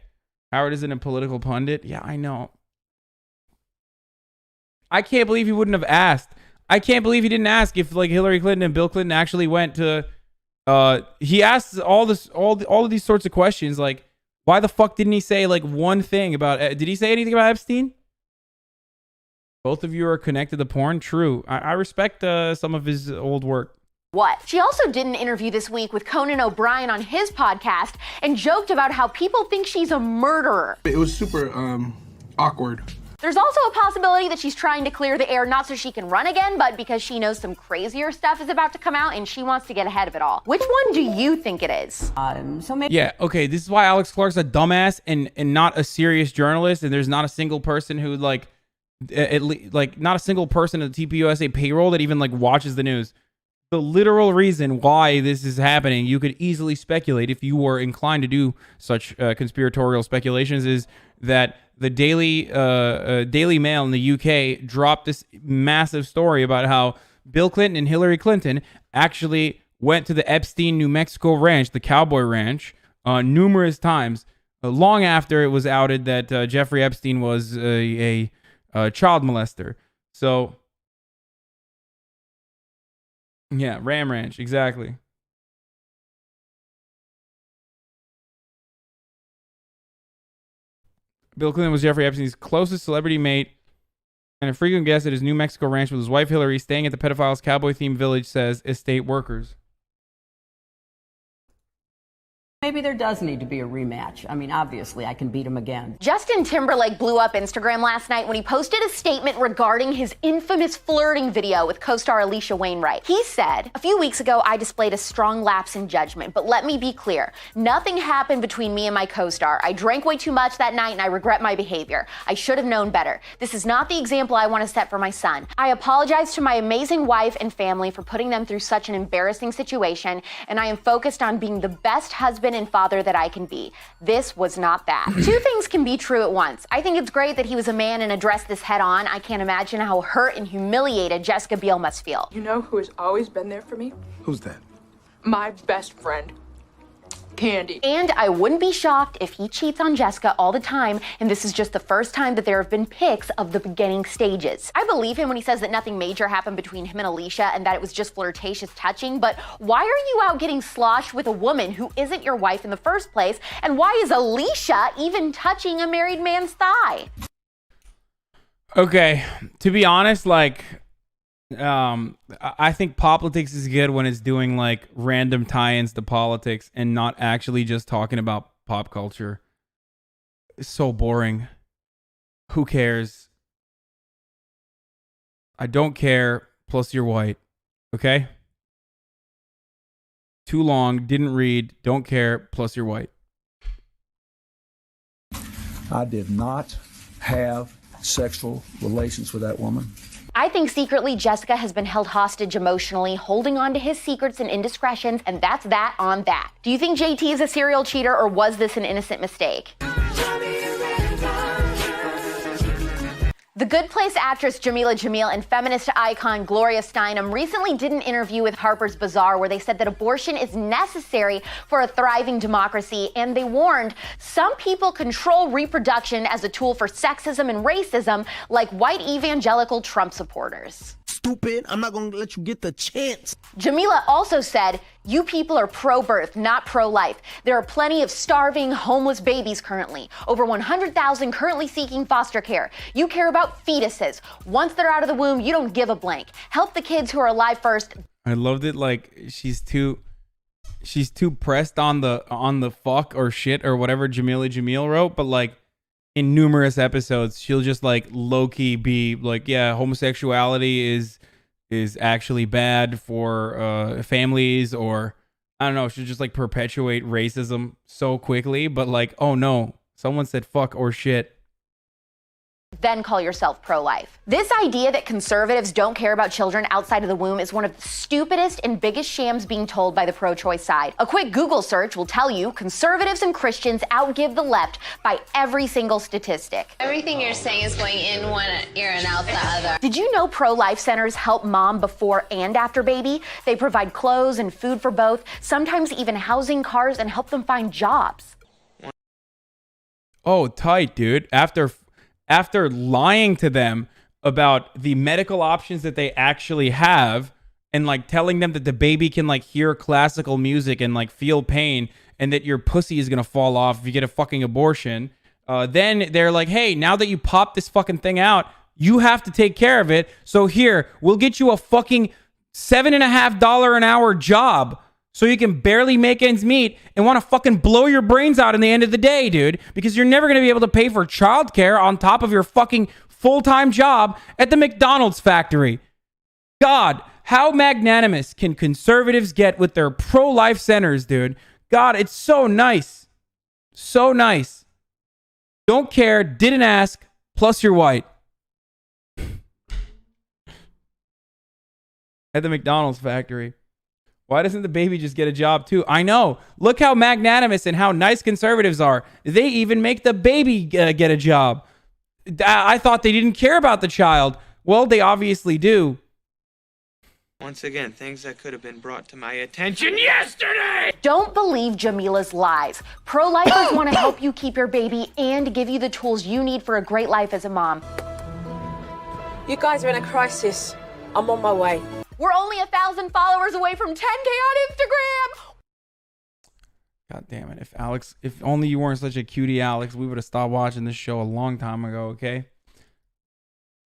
Howard isn't a political pundit. Yeah, I know. I can't believe he wouldn't have asked. I can't believe he didn't ask if like Hillary Clinton and Bill Clinton actually went to... he asks all of these sorts of questions. Like, why the fuck didn't he say like one thing about? Did he say anything about Epstein? Both of you are connected to porn. True. I respect some of his old work. What? She also did an interview this week with Conan O'Brien on his podcast and joked about how people think she's a murderer. It was super awkward. There's also a possibility that she's trying to clear the air not so she can run again, but because she knows some crazier stuff is about to come out and she wants to get ahead of it all. Which one do you think it is? Yeah, okay, this is why Alex Clark's a dumbass and not a serious journalist, and there's not a single person who not a single person at the TPUSA payroll that even like watches the news. The literal reason why this is happening, you could easily speculate if you were inclined to do such conspiratorial speculations, is that the Daily Mail in the UK dropped this massive story about how Bill Clinton and Hillary Clinton actually went to the Epstein, New Mexico ranch, the cowboy ranch, numerous times, long after it was outed that Jeffrey Epstein was a child molester. So, yeah, Ram Ranch, exactly. Bill Clinton was Jeffrey Epstein's closest celebrity mate and a frequent guest at his New Mexico ranch with his wife Hillary, staying at the pedophile's cowboy-themed village, says estate workers. Maybe there does need to be a rematch. I mean, obviously, I can beat him again. Justin Timberlake blew up Instagram last night when he posted a statement regarding his infamous flirting video with co-star Alicia Wainwright. He said, "A few weeks ago, I displayed a strong lapse in judgment, but let me be clear. Nothing happened between me and my co-star. I drank way too much that night and I regret my behavior. I should have known better. This is not the example I want to set for my son. I apologize to my amazing wife and family for putting them through such an embarrassing situation, and I am focused on being the best husband and father that I can be. This was not that." Two things can be true at once. I think it's great that he was a man and addressed this head on. I can't imagine how hurt and humiliated Jessica Biel must feel. You know who has always been there for me? Who's that? My best friend, Candy. And I wouldn't be shocked if he cheats on Jessica all the time, and this is just the first time that there have been pics of the beginning stages. I believe him when he says that nothing major happened between him and Alicia and that it was just flirtatious touching, but why are you out getting sloshed with a woman who isn't your wife in the first place? And why is Alicia even touching a married man's thigh? Okay, to be honest, like, I think politics is good when it's doing like random tie-ins to politics and not actually just talking about pop culture. It's so boring. Who cares? I don't care. Plus you're white. Okay? Too long. Didn't read. Don't care. Plus you're white. I did not have sexual relations with that woman. I think secretly Jessica has been held hostage emotionally, holding on to his secrets and indiscretions, and that's that on that. Do you think JT is a serial cheater, or was this an innocent mistake? The Good Place actress Jamila Jamil and feminist icon Gloria Steinem recently did an interview with Harper's Bazaar where they said that abortion is necessary for a thriving democracy, and they warned some people control reproduction as a tool for sexism and racism, like white evangelical Trump supporters. Stupid. I'm not going to let you get the chance. Jamila also said, you people are pro-birth, not pro-life. There are plenty of starving, homeless babies currently. Over 100,000 currently seeking foster care. You care about fetuses. Once they're out of the womb, you don't give a blank. Help the kids who are alive first. I loved it. Like she's too pressed on the fuck or shit or whatever Jamila Jamil wrote, but like in numerous episodes, she'll just like low-key be like, yeah, homosexuality is actually bad for families, or I don't know, she'll just like perpetuate racism so quickly, but like, oh no, someone said fuck or shit. Then call yourself pro-life. This idea that conservatives don't care about children outside of the womb is one of the stupidest and biggest shams being told by the pro-choice side. A quick Google search will tell you conservatives and Christians outgive the left by every single statistic. Everything you're saying is going in one ear and out the other. Did you know pro-life centers help mom before and after baby? They provide clothes and food for both, sometimes even housing, cars, and help them find jobs. Oh, tight, dude. After lying to them about the medical options that they actually have and like telling them that the baby can like hear classical music and like feel pain and that your pussy is going to fall off if you get a fucking abortion, then they're like, hey, now that you pop this fucking thing out, you have to take care of it. So here, we'll get you a fucking $7.50 an hour job so you can barely make ends meet and want to fucking blow your brains out in the end of the day, dude, because you're never going to be able to pay for childcare on top of your fucking full-time job at the McDonald's factory. God, how magnanimous can conservatives get with their pro-life centers, dude? God, it's so nice. So nice. Don't care, didn't ask, plus you're white. At the McDonald's factory. Why doesn't the baby just get a job too? I know. Look how magnanimous and how nice conservatives are. They even make the baby get a job. I thought they didn't care about the child. Well, they obviously do. Once again, things that could have been brought to my attention yesterday! Don't believe Jamila's lies. Pro-lifers want to help you keep your baby and give you the tools you need for a great life as a mom. You guys are in a crisis. I'm on my way. We're only 1,000 followers away from 10K on Instagram. God damn it. If only you weren't such a cutie, Alex, we would have stopped watching this show a long time ago, okay?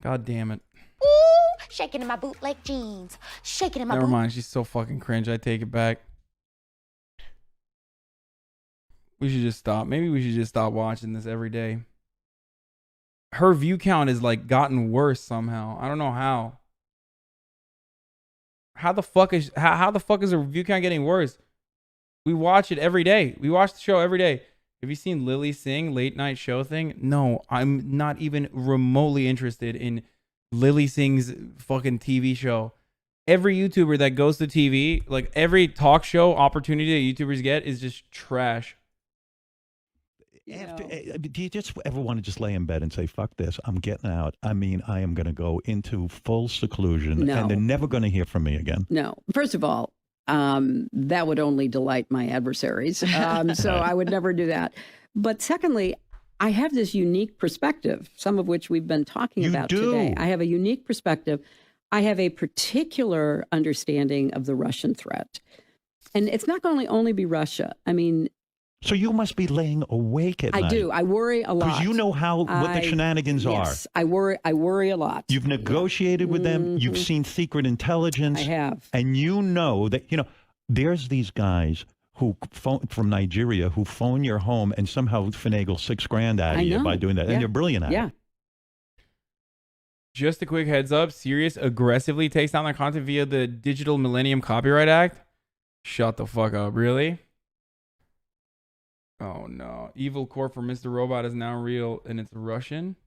God damn it. Ooh, shaking in my bootleg jeans. Shaking in my Never mind. She's so fucking cringe. I take it back. We should just stop. Maybe we should just stop watching this every day. Her view count has like gotten worse somehow. I don't know how. How the fuck is her view count getting worse? We watch it every day. We watch the show every day. Have you seen Lily Singh late night show thing? No, I'm not even remotely interested in Lily Singh's fucking TV show. Every YouTuber that goes to TV, like every talk show opportunity that YouTubers get is just trash. Do you just ever want to just lay in bed and say, fuck this, I'm getting out? I mean, I am going to go into full seclusion No. and they're never going to hear from me again. No. First of all, that would only delight my adversaries. So I would never do that. But secondly, I have this unique perspective, some of which we've been talking about today. I have a unique perspective. I have a particular understanding of the Russian threat. And it's not going to only be Russia. I mean, so you must be laying awake at night. I do. I worry a lot. Because you know what the shenanigans are. Yes, I worry a lot. You've negotiated with them. You've seen secret intelligence. I have. And you know that, there's these guys who from Nigeria who phone your home and somehow finagle $6,000 out of you by doing that. Yeah. And they're brilliant at it. Yeah. Just a quick heads up, Sirius aggressively takes down their content via the Digital Millennium Copyright Act. Shut the fuck up, really? Oh no. Evil Corp for Mr. Robot is now real and it's Russian.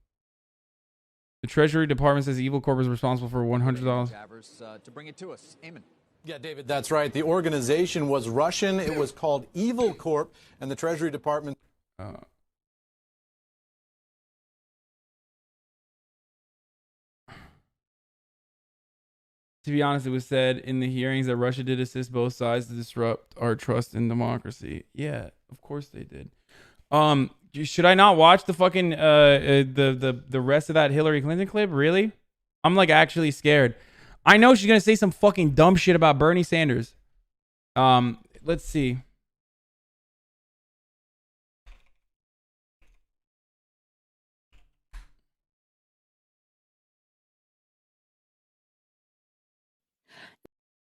The Treasury Department says Evil Corp is responsible for $100. To bring it to us. Eamon. Yeah, David, that's right. The organization was Russian. It was called Evil Corp, and the Treasury Department... To be honest, it was said in the hearings that Russia did assist both sides to disrupt our trust in democracy. Yeah, of course they did. Should I not watch the fucking the rest of that Hillary Clinton clip? Really? I'm like actually scared. I know she's gonna say some fucking dumb shit about Bernie Sanders. Let's see.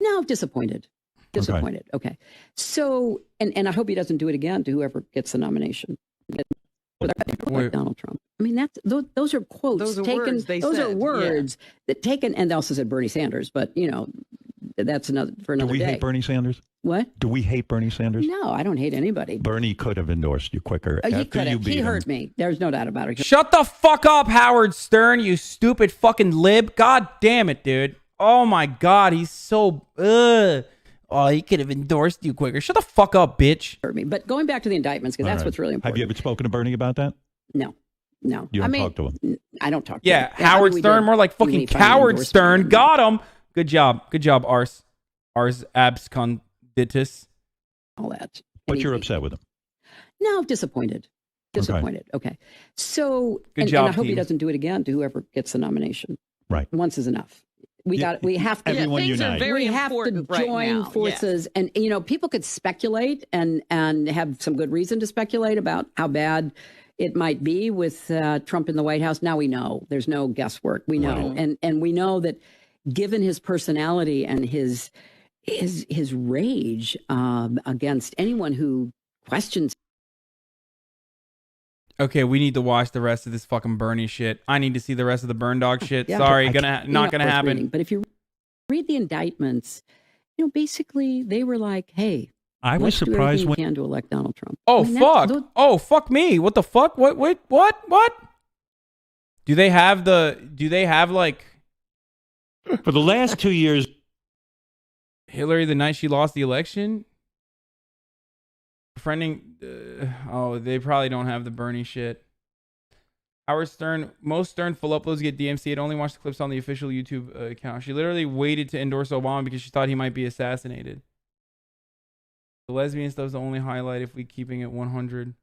No, disappointed. Disappointed. Okay. So, and I hope he doesn't do it again to whoever gets the nomination. Like Donald Trump. I mean, those are quotes Those are taken. words they those are said, words that taken, and they also said Bernie Sanders, but you know, that's another for another Do we day. hate Bernie Sanders? What? Do we hate Bernie Sanders? No, I don't hate anybody. Bernie could have endorsed you quicker. He after could you have. beat He him. hurt me. There's no doubt about it. Shut the fuck up, Howard Stern, you stupid fucking lib. God damn it, dude. Oh my God, he's so... Oh, he could have endorsed you quicker. Shut the fuck up, bitch. But going back to the indictments, because All that's right. what's really important. Have you ever spoken to Bernie about that? No. You don't talk to him? I don't talk to Yeah, him. Howard we Stern, did- more like we fucking finally Coward endorsed Stern. him. Got him. Good job. Good job, Ars absconditus. All that. But you're upset with him. No, disappointed. Disappointed. Okay. So, Good and job, I hope he team. doesn't do it again to whoever gets the nomination. Right. Once is enough. We have to. Everyone things are unite. very we have to important right join now. forces, and you know, people could speculate and have some good reason to speculate about how bad it might be with Trump in the White House. Now we know there's no guesswork. We know, and we know that given his personality and his rage against anyone who questions. Okay, we need to watch the rest of this fucking Bernie shit. I need to see the rest of the Burn Dog shit. Yeah. Sorry, You not know, gonna worth happen. reading. But if you read the indictments, you know, basically they were like, "Hey, I was let's do surprised everything when we can to elect Donald Trump." Oh I mean, fuck! those- Oh fuck me! What the fuck? What? Do they have like For the last 2 years, Hillary the night she lost the election? Friending. Oh, they probably don't have the Bernie shit. Howard Stern. Most Stern full uploads get DMCA'd. Only watch the clips on the official YouTube account. She literally waited to endorse Obama because she thought he might be assassinated. The lesbian stuff's the only highlight if we keeping it 100.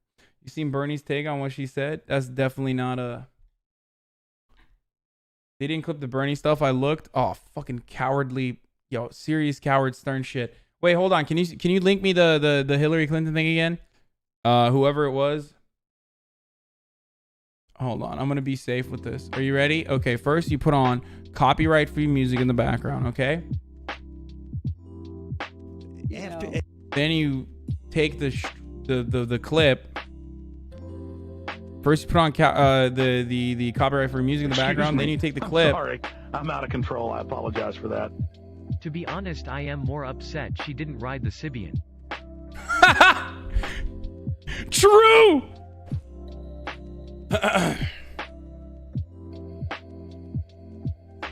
You seen Bernie's take on what she said? That's definitely not a... They didn't clip the Bernie stuff. I looked. Oh, fucking cowardly. Yo, serious Coward Stern shit. Wait, hold on. Can you link me the Hillary Clinton thing again? Whoever it was. Hold on. I'm going to be safe with this. Are you ready? Okay, first you put on copyright-free music in the background, okay? Then you take the clip. First you put on the copyright-free music in the background, then you take the clip. Sorry, I'm out of control. I apologize for that. To be honest, I am more upset she didn't ride the Sibian. True!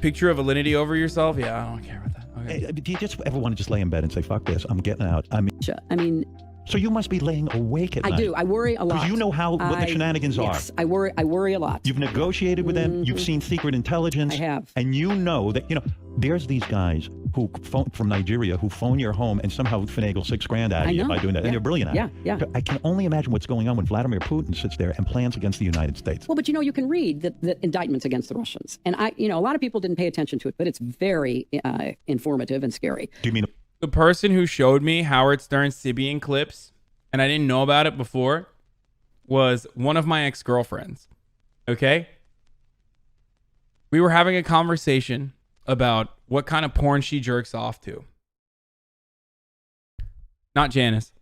Picture of Alinity over yourself? Yeah, I don't care about that. Okay. Hey, do you just ever want to just lay in bed and say, fuck this, I'm getting out? I mean, so you must be laying awake at night. I do. I worry a lot. Because you know what the shenanigans yes, are. I worry a lot. You've negotiated with them. You've seen secret intelligence. I have. And you know that, there's these guys who phone from Nigeria who phone your home and somehow finagle $6,000 out of you by doing that. Yeah. And they're brilliant at it. Yeah. I can only imagine what's going on when Vladimir Putin sits there and plans against the United States. Well, but you can read the indictments against the Russians. And a lot of people didn't pay attention to it, but it's very informative and scary. Do you mean the person who showed me Howard Stern's Sibian clips, and I didn't know about it before, was one of my ex-girlfriends. Okay? We were having a conversation about what kind of porn she jerks off to. Not Janice.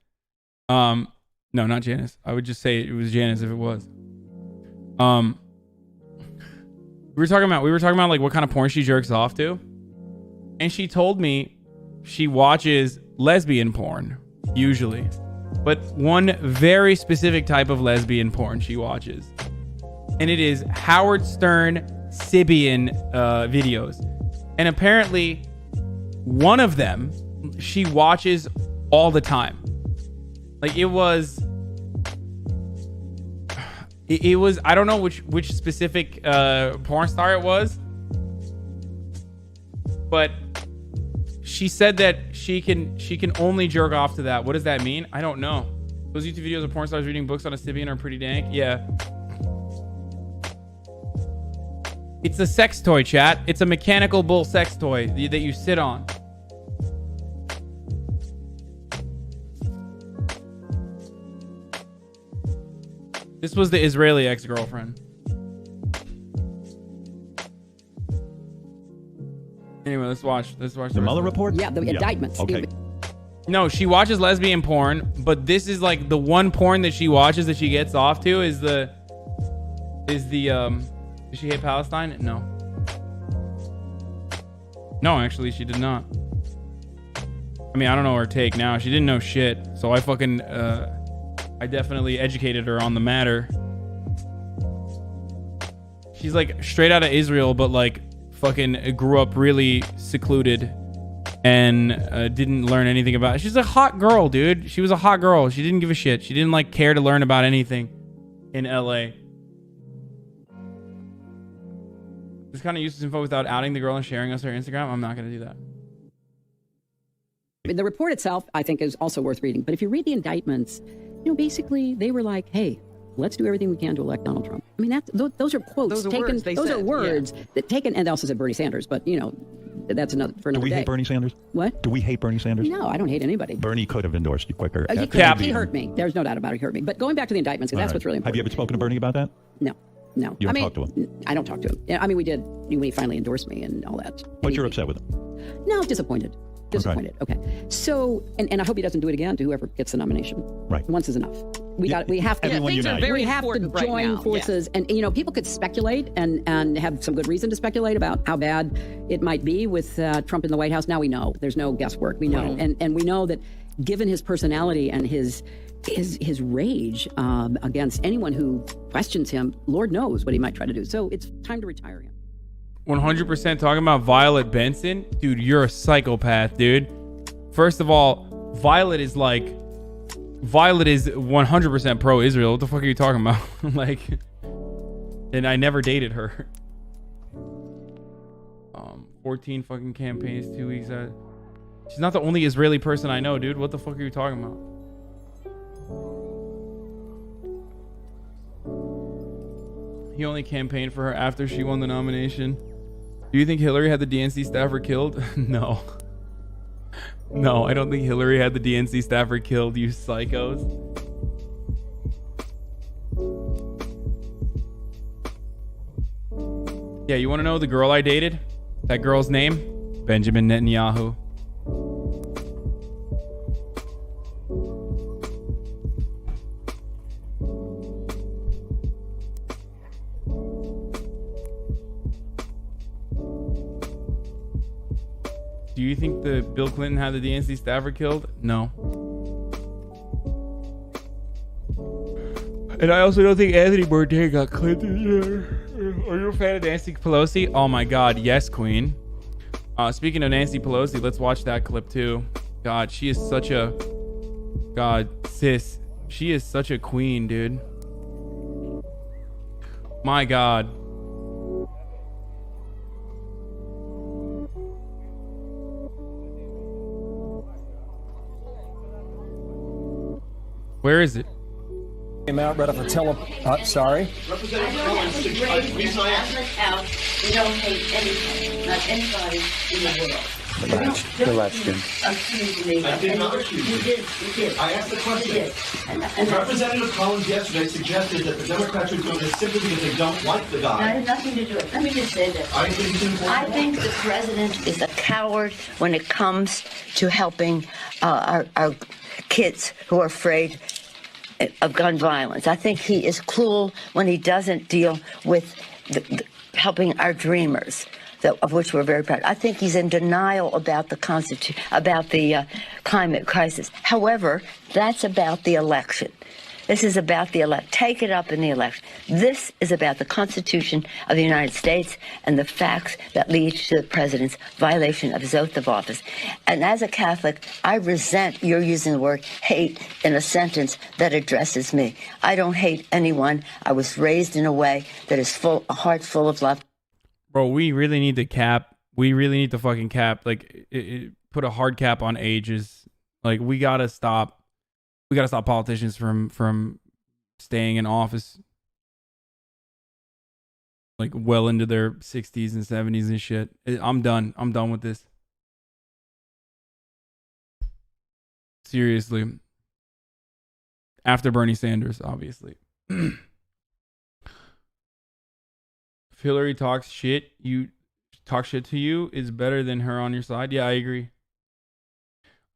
No, not Janice. I would just say it was Janice if it was. We were talking about like what kind of porn she jerks off to. And she told me she watches lesbian porn, usually. But one very specific type of lesbian porn she watches. And it is Howard Stern Sibian videos. And apparently one of them she watches all the time. Like it was I don't know which specific porn star it was, but she said that she can only jerk off to that. What does that mean? I don't know. Those YouTube videos of porn stars reading books on a Sibian are pretty dank. Yeah. It's a sex toy, chat. It's a mechanical bull sex toy that you sit on. This was the Israeli ex-girlfriend. Anyway, let's watch the Mueller report. Yeah, the indictments. Okay. No, she watches lesbian porn, but this is like the one porn that she watches that she gets off to is the does she hate Palestine? No. No, actually, she did not. I mean, I don't know her take now. She didn't know shit, so I fucking I definitely educated her on the matter. She's like straight out of Israel, but like fucking grew up really secluded and didn't learn anything about it. She's a hot girl, dude. She was a hot girl. She didn't give a shit. She didn't like care to learn about anything in LA. This kind of useless info without outing the girl and sharing us her Instagram. I'm not going to do that. I mean, the report itself, I think, is also worth reading. But if you read the indictments, you know, basically they were like, hey, let's do everything we can to elect Donald Trump. I mean, those are quotes those are taken. Words those are words that taken, and they also said Bernie Sanders. But, you know, that's another for another Do we day. hate Bernie Sanders? What? Do we hate Bernie Sanders? No, I don't hate anybody. Bernie could have endorsed you quicker. He hurt me. There's no doubt about it. He hurt me. But going back to the indictments, because that's what's really important. Have you ever spoken to Bernie about that? No. You I don't mean, talk to him? I don't talk to him. Yeah, I mean, we did when he finally endorsed me and all that. But you're upset with him? No, disappointed. Okay. So, and I hope he doesn't do it again to whoever gets the nomination. Right. Once is enough. We have to. Things are very we have to join forces, and you know, people could speculate and have some good reason to speculate about how bad it might be with Trump in the White House. Now we know. There's no guesswork. We know, and we know that given his personality and his rage against anyone who questions him, Lord knows what he might try to do. So it's time to retire him. 100% talking about Violet Benson. Dude, you're a psychopath, dude. First of all, Violet is 100% pro-Israel. What the fuck are you talking about? Like, and I never dated her. 14 fucking campaigns, 2 weeks out. She's not the only Israeli person I know, dude. What the fuck are you talking about? He only campaigned for her after she won the nomination. Do you think Hillary had the DNC staffer killed? No. No, I don't think Hillary had the DNC staffer killed, you psychos. Yeah, you want to know the girl I dated? That girl's name? Benjamin Netanyahu. Do you think the Bill Clinton had the DNC staffer killed? No. And I also don't think Anthony Bourdain got Clinton. Are you a fan of Nancy Pelosi? Oh my God, yes, Queen. Speaking of Nancy Pelosi, let's watch that clip too. God, she is such a... God, sis. She is such a queen, dude. My God. Where is it? Came out right off a sorry. Representative Cohen suggests we don't hate anything, not anybody in the world. Relax, Jim. Accuse me. I did not accuse you. You did. I asked the question. You did. And Representative Collins yesterday suggested that the Democrats are doing this simply because they don't like the guy. that had nothing to do with it. Let me just say this. I think it's important. I think the president is a coward when it comes to helping our kids who are afraid of gun violence. I think he is cruel when he doesn't deal with helping our dreamers, of which we're very proud. I think he's in denial about the climate crisis. However, that's about the election. This is about the elect. Take it up in the election. This is about the Constitution of the United States and the facts that lead to the president's violation of his oath of office. And as a Catholic, I resent your using the word hate in a sentence that addresses me. I don't hate anyone. I was raised in a way that is a heart full of love. Bro, we really need to cap. We really need to fucking cap. Like, put a hard cap on ages. Like, we gotta stop. We gotta stop politicians from staying in office like well into their 60s and 70s and shit. I'm done. I'm done with this. Seriously. After Bernie Sanders, obviously. If Hillary talks shit to you is better than her on your side. Yeah, I agree.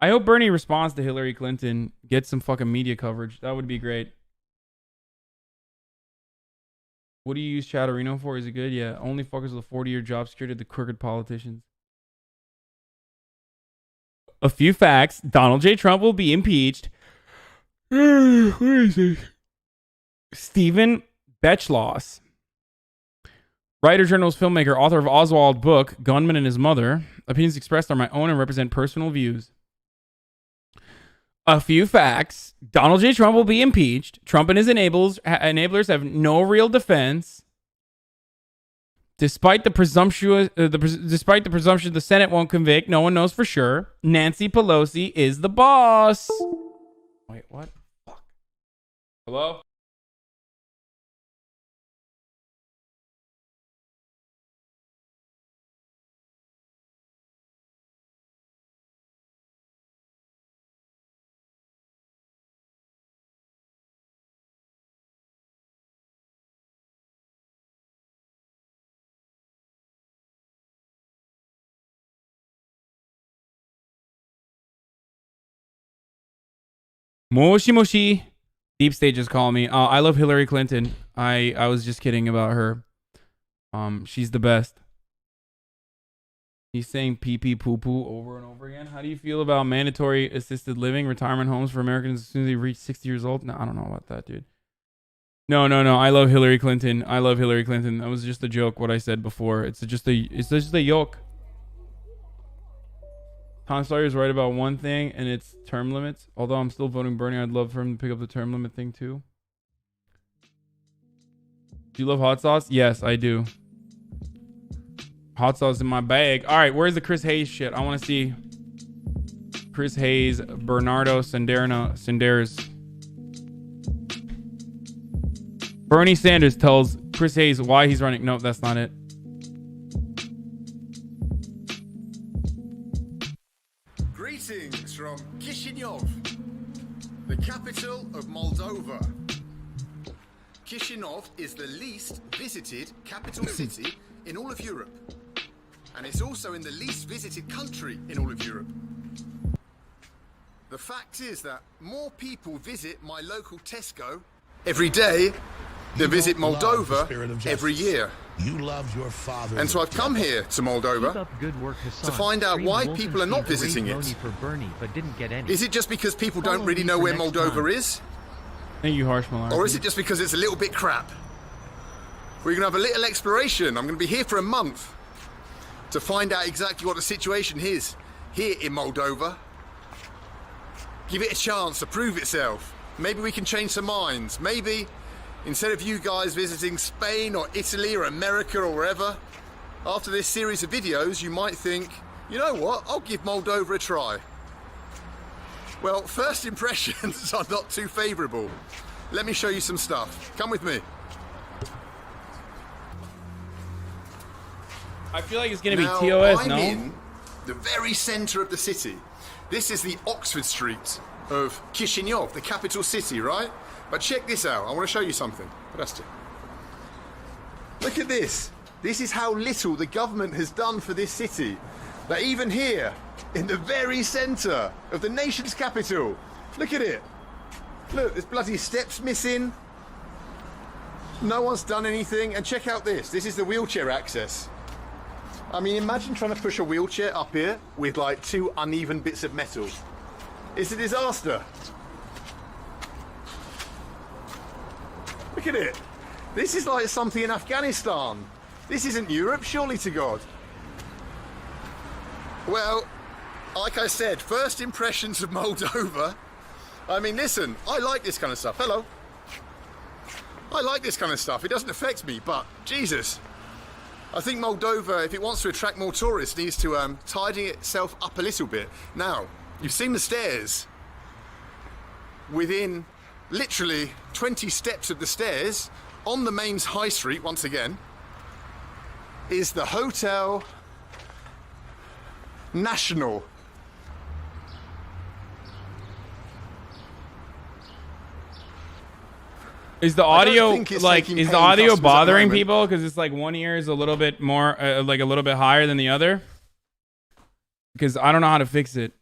I hope Bernie responds to Hillary Clinton, gets some fucking media coverage. That would be great. What do you use Chatterino for? Is it good? Yeah. Only fuckers with a 40-year job security, the crooked politicians. A few facts. Donald J. Trump will be impeached. Where is it? Stephen Betchloss. Writer, journalist, filmmaker, author of Oswald book, Gunman and His Mother. Opinions expressed are my own and represent personal views. A few facts. Donald J. Trump will be impeached. Trump and his enablers have no real defense. Despite the presumption the Senate won't convict, no one knows for sure. Nancy Pelosi is the boss. Wait, what? Fuck. Hello? Moshi Moshi. Deep State just called me. I love Hillary Clinton. I was just kidding about her. She's the best. He's saying pee pee poo poo over and over again. How do you feel about mandatory assisted living, retirement homes for Americans as soon as they reach 60 years old? No, I don't know about that, dude. No. I love Hillary Clinton. I love Hillary Clinton. That was just a joke. What I said before. It's just a yoke. Tom Sawyer is right about one thing, and it's term limits. Although I'm still voting Bernie, I'd love for him to pick up the term limit thing too. Do you love hot sauce? Yes, I do. Hot sauce in my bag. All right, where's the Chris Hayes shit? I want to see Chris Hayes, Bernardo Senderas. Bernie Sanders tells Chris Hayes why he's running. No, that's not it. Greetings from Chisinau, the capital of Moldova. Chisinau is the least visited capital city in all of Europe. And it's also in the least visited country in all of Europe. The fact is that more people visit my local Tesco every day than visit Moldova every year. You love your father. And so I've come here to Moldova to find out why people are not visiting it. Is it just because people don't really know where Moldova is? Thank you, Harsh Malarkey. Or is it just because it's a little bit crap? We're going to have a little exploration. I'm going to be here for a month to find out exactly what the situation is here in Moldova. Give it a chance to prove itself. Maybe we can change some minds. Maybe instead of you guys visiting Spain or Italy or America or wherever, after this series of videos, you might think, you know what, I'll give Moldova a try. Well, first impressions are not too favourable. Let me show you some stuff. Come with me. I feel like it's going to be TOS, I'm no? in the very centre of the city. This is the Oxford Street of Chisinau, the capital city, right? But check this out. I want to show you something. Look at this. This is how little the government has done for this city. That even here, in the very centre of the nation's capital, look at it. Look, there's bloody steps missing. No one's done anything. And check out this. This is the wheelchair access. I mean, imagine trying to push a wheelchair up here with like 2 uneven bits of metal. It's a disaster. Look at it. This is like something in Afghanistan. This isn't Europe, surely to God. Well, like I said, first impressions of Moldova. I mean, listen, I like this kind of stuff. Hello. I like this kind of stuff. It doesn't affect me, but Jesus. I think Moldova, if it wants to attract more tourists, needs to tidy itself up a little bit. Now, you've seen the stairs. Within literally 20 steps of the stairs, on the main high street, once again, is the Hotel National. Is the audio like? Is the audio bothering moment. people? Because it's like one ear is a little bit more, like a little bit higher than the other. Because I don't know how to fix it.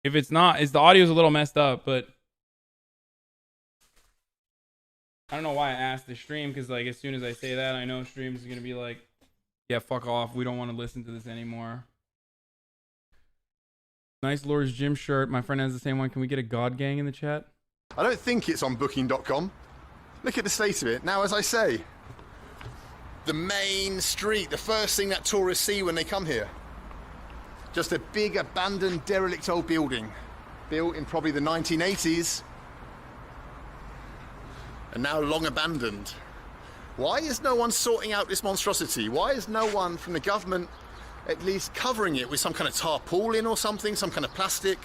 If it's not, the audio's a little messed up, but I don't know why I asked the stream. Because like as soon as I say that, I know stream is gonna be like, yeah, fuck off. We don't want to listen to this anymore. Nice Lord's Gym shirt. My friend has the same one. Can we get a God Gang in the chat? I don't think it's on booking.com. Look at the state of it. Now, as I say, the main street, the first thing that tourists see when they come here. Just a big, abandoned, derelict old building. Built in probably the 1980s. And now long abandoned. Why is no one sorting out this monstrosity? Why is no one from the government at least covering it with some kind of tarpaulin or something, some kind of plastic,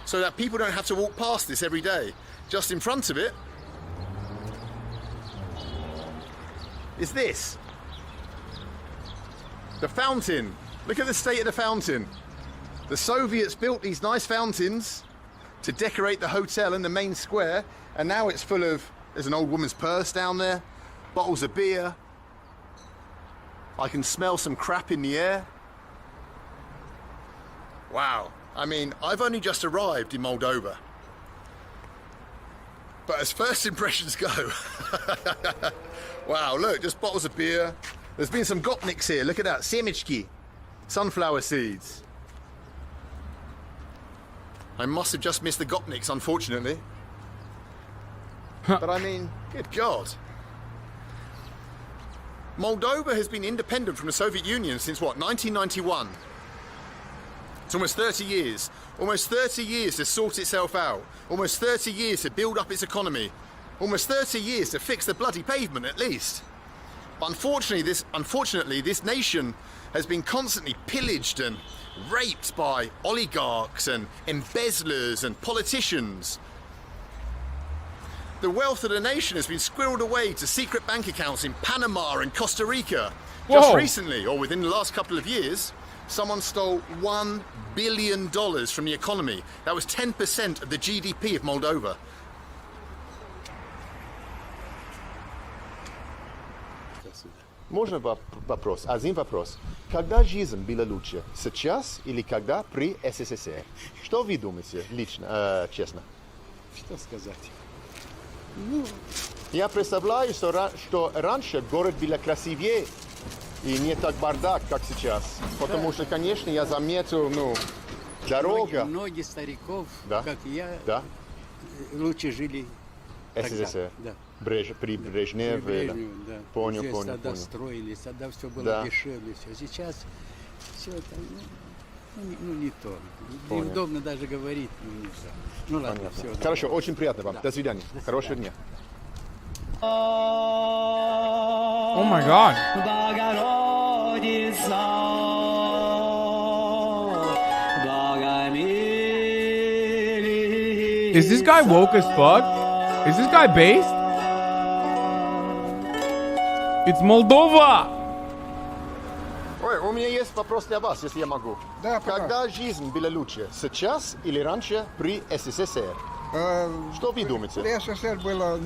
so that people don't have to walk past this every day? Just in front of it is this. The fountain. Look at the state of the fountain. The Soviets built these nice fountains to decorate the hotel in the main square, and now it's full of, there's an old woman's purse down there, bottles of beer. I can smell some crap in the air. Wow. I mean, I've only just arrived in Moldova. But as first impressions go, wow, look, just bottles of beer. There's been some gopniks here. Look at that, semichki, sunflower seeds. I must have just missed the gopniks, unfortunately. But I mean, good God. Moldova has been independent from the Soviet Union since what, 1991? It's almost 30 years. Almost 30 years to sort itself out. Almost 30 years to build up its economy. Almost 30 years to fix the bloody pavement, at least. But unfortunately, this nation has been constantly pillaged and raped by oligarchs and embezzlers and politicians. The wealth of the nation has been squirreled away to secret bank accounts in Panama and Costa Rica. Just recently, or within the last couple of years, someone stole $1 billion from the economy. That was 10% of the GDP of Moldova. Можно вопрос? Один вопрос. Когда жизнь была лучше, сейчас или когда при СССР? Что вы думаете лично, честно? Что сказать? Я представляю, что раньше город был красивее и не так бардак, как сейчас. Потому что, конечно, я заметил, дорога. Многие стариков, да? как и я, да? лучше жили СССР. Да. При Брежневе. Да. Понял, здесь понял, тогда понял. строились, тогда все было Да. дешевле. Все. Сейчас все это не то. Понял. Неудобно даже говорить. Не то. Ну ладно, Понятно. все. Хорошо, очень приятно вам. Да. До свидания. Хорошего дня. Oh my god. Is this guy woke as fuck? Is this guy based? It's Moldova! Ой, у меня есть вопрос для вас, если я могу. Да, когда жизнь была лучше, сейчас или раньше при СССР? Что вы думаете? При СССР было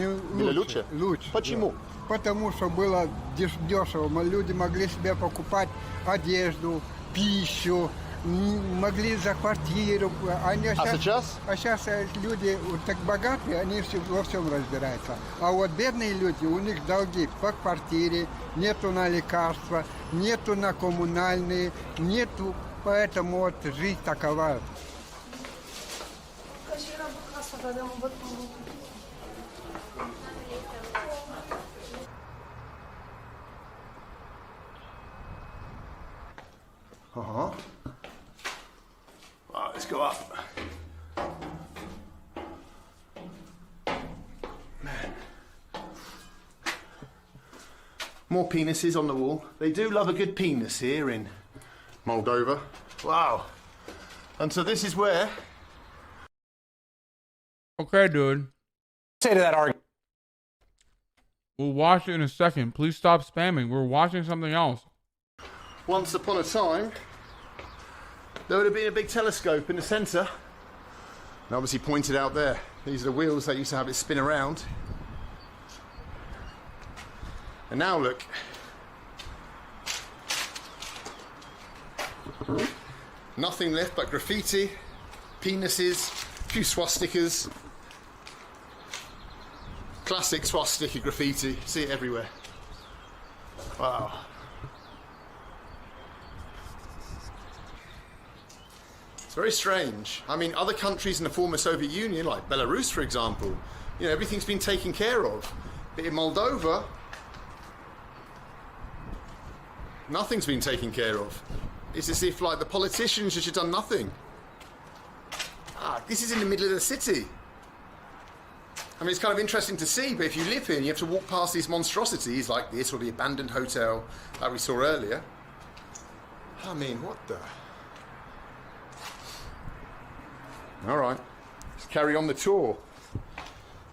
лучше? Лучше. Почему? Да. Потому что было дешево. Люди могли себе покупать одежду, пищу, могли за квартиру. А сейчас? А сейчас люди вот так богатые, они во всем разбираются. А вот бедные люди, у них долги по квартире, нету на лекарства, нету на коммунальные, нету, поэтому вот жизнь такова. Right, let's go up. Man. More penises on the wall. They do love a good penis here in Moldova. Wow. And so this is where... Okay, dude. Say to that argument. We'll watch it in a second. Please stop spamming. We're watching something else. Once upon a time, there would have been a big telescope in the centre. And obviously pointed out there. These are the wheels that used to have it spin around. And now look. Nothing left but graffiti, penises, a few swastikas. Classic swastika graffiti. See it everywhere. Wow. It's very strange. I mean, other countries in the former Soviet Union, like Belarus, for example, you know, everything's been taken care of. But in Moldova, nothing's been taken care of. It's as if, like, the politicians should have done nothing. This is in the middle of the city. I mean, it's kind of interesting to see, but if you live here and you have to walk past these monstrosities like this, or the abandoned hotel that we saw earlier, I mean, what the... All right, let's carry on the tour.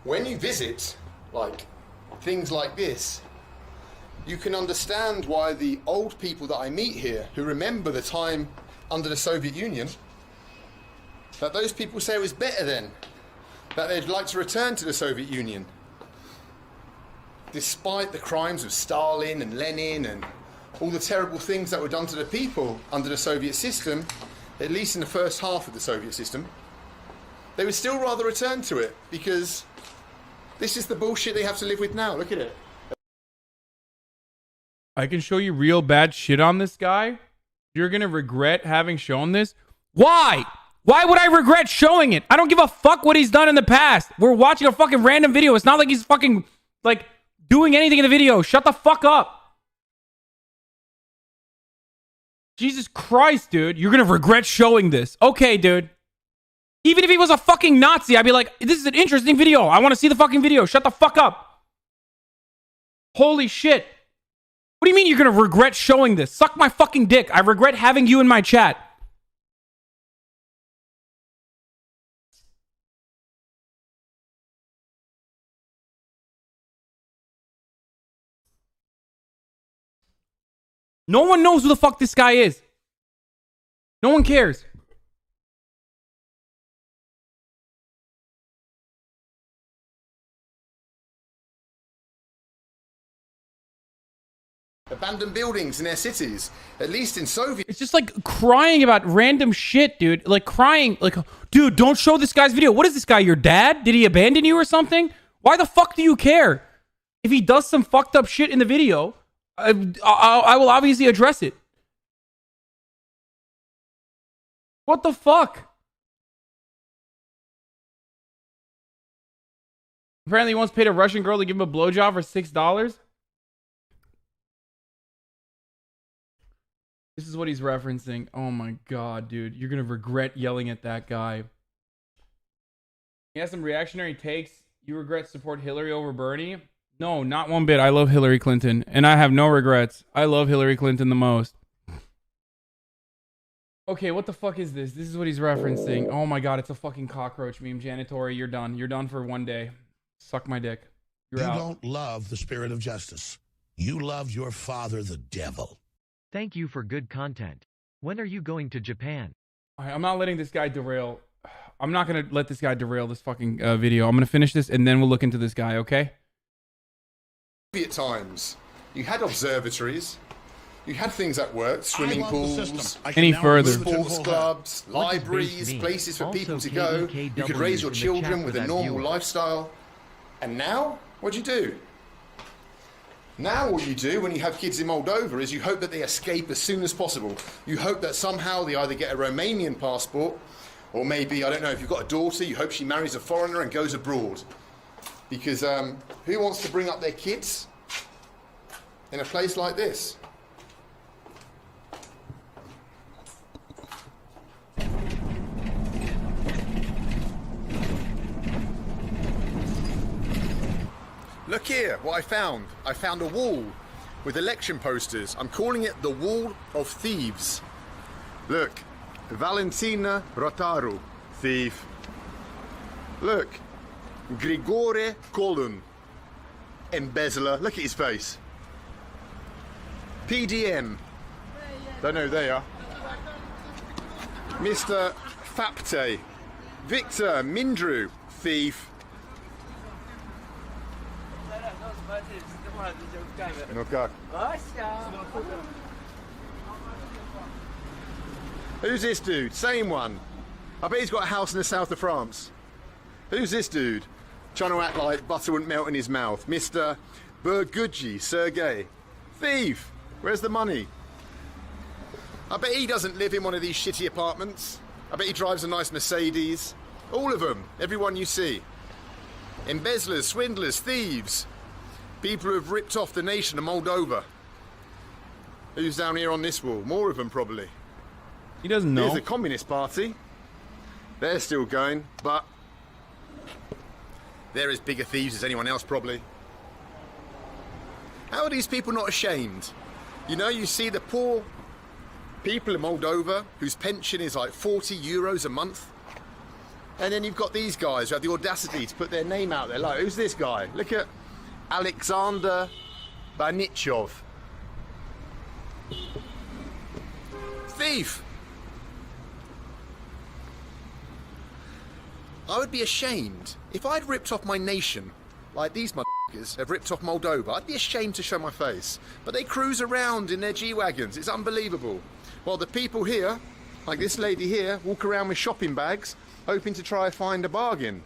When you visit, like, things like this, you can understand why the old people that I meet here, who remember the time under the Soviet Union, that those people say it was better then, that they'd like to return to the Soviet Union. Despite the crimes of Stalin and Lenin and all the terrible things that were done to the people under the Soviet system, at least in the first half of the Soviet system, they would still rather return to it because this is the bullshit they have to live with now. Look at it. I can show you real bad shit on this guy. You're going to regret having shown this. Why? Why would I regret showing it? I don't give a fuck what he's done in the past. We're watching a fucking random video. It's not like he's fucking, like, doing anything in the video. Shut the fuck up. Jesus Christ, dude. You're going to regret showing this. Okay, dude. Even if he was a fucking Nazi, I'd be like, this is an interesting video. I want to see the fucking video. Shut the fuck up. Holy shit. What do you mean you're going to regret showing this? Suck my fucking dick. I regret having you in my chat. No one knows who the fuck this guy is. No one cares. Abandoned buildings in their cities, at least in Soviet... It's just like crying about random shit, dude. Like crying, like, dude, don't show this guy's video. What is this guy, your dad? Did he abandon you or something? Why the fuck do you care? If he does some fucked up shit in the video, I will obviously address it. What the fuck? Apparently he once paid a Russian girl to give him a blowjob for $6. This is what he's referencing. Oh my god, dude. You're going to regret yelling at that guy. He has some reactionary takes. You regret support Hillary over Bernie? No, not one bit. I love Hillary Clinton. And I have no regrets. I love Hillary Clinton the most. Okay, what the fuck is this? This is what he's referencing. Oh my god, it's a fucking cockroach meme. Janitory, you're done. You're done for one day. Suck my dick. You're out. You don't love the spirit of justice. You love your father, the devil. Thank you for good content. When are you going to Japan? I'm not letting this guy derail. I'm not going to let this guy derail this fucking video. I'm going to finish this and then we'll look into this guy, okay? Soviet times, you had observatories. You had things that worked, swimming pools, Any further? sports clubs, What does base libraries, mean? places for Also, people to go. You could raise your KDKW children in the with chat a for normal that viewer. lifestyle. And now, what do you do? Now what you do when you have kids in Moldova is you hope that they escape as soon as possible. You hope that somehow they either get a Romanian passport, or maybe, I don't know, if you've got a daughter, you hope she marries a foreigner and goes abroad. Because who wants to bring up their kids in a place like this? Look here, what I found. I found a wall with election posters. I'm calling it the Wall of Thieves. Look, Valentina Rotaru, thief. Look, Grigore Kolun, embezzler. Look at his face. PDM, don't know who they are. Mr. Fapte, Victor Mindru, thief. No как? Who's this dude? Same one. I bet he's got a house in the south of France. Who's this dude? Trying to act like butter wouldn't melt in his mouth. Mr. Bergugi Sergei. Thief! Where's the money? I bet he doesn't live in one of these shitty apartments. I bet he drives a nice Mercedes. All of them. Everyone you see. Embezzlers, swindlers, thieves. People who have ripped off the nation of Moldova. Who's down here on this wall? More of them, probably. He doesn't know. Here's the Communist Party. They're still going, but they're as big a thieves as anyone else, probably. How are these people not ashamed? You know, you see the poor people in Moldova whose pension is like 40 euros a month. And then you've got these guys who have the audacity to put their name out there. Like, who's this guy? Look at Alexander Banichov. Thief! I would be ashamed if I'd ripped off my nation, like these motherfuckers have ripped off Moldova. I'd be ashamed to show my face. But they cruise around in their G-Wagons. It's unbelievable. While the people here, like this lady here, walk around with shopping bags, hoping to try and find a bargain.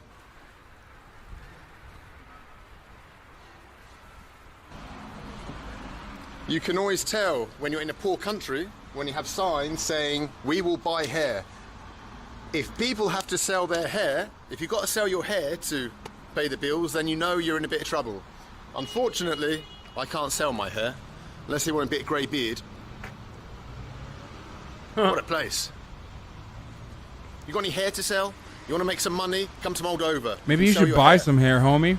You can always tell when you're in a poor country, when you have signs saying, "We will buy hair." If people have to sell their hair, if you've got to sell your hair to pay the bills, then you know you're in a bit of trouble. Unfortunately, I can't sell my hair, unless they want a bit of grey beard. What a place. You got any hair to sell? You want to make some money? Come to Moldova. Maybe you Sell should your buy hair. some hair, homie.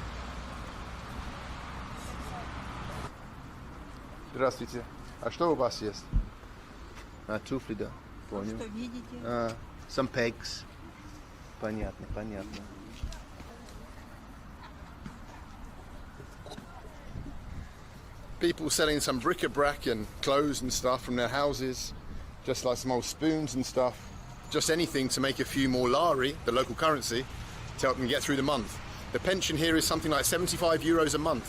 Здравствуйте. А что у вас есть? Туфли, да. Понял. Что видите? Some pegs. Понятно, понятно. People selling some bric-a-brac and clothes and stuff from their houses, just like some old spoons and stuff. Just anything to make a few more lari, the local currency, to help them get through the month. The pension here is something like 75 euros a month.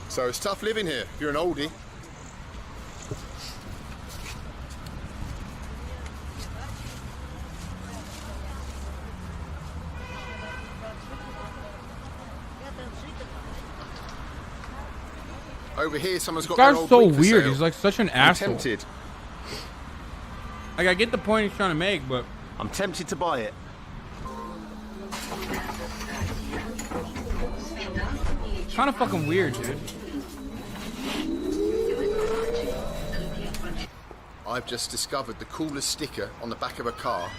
So it's tough living here if you're an oldie. Over here, someone's got their Guy's old so wig for weird. sale. He's like such an I'm asshole. tempted. Like, I get the point he's trying to make, but I'm tempted to buy it. kind of fucking weird, dude. I've just discovered the coolest sticker on the back of a car.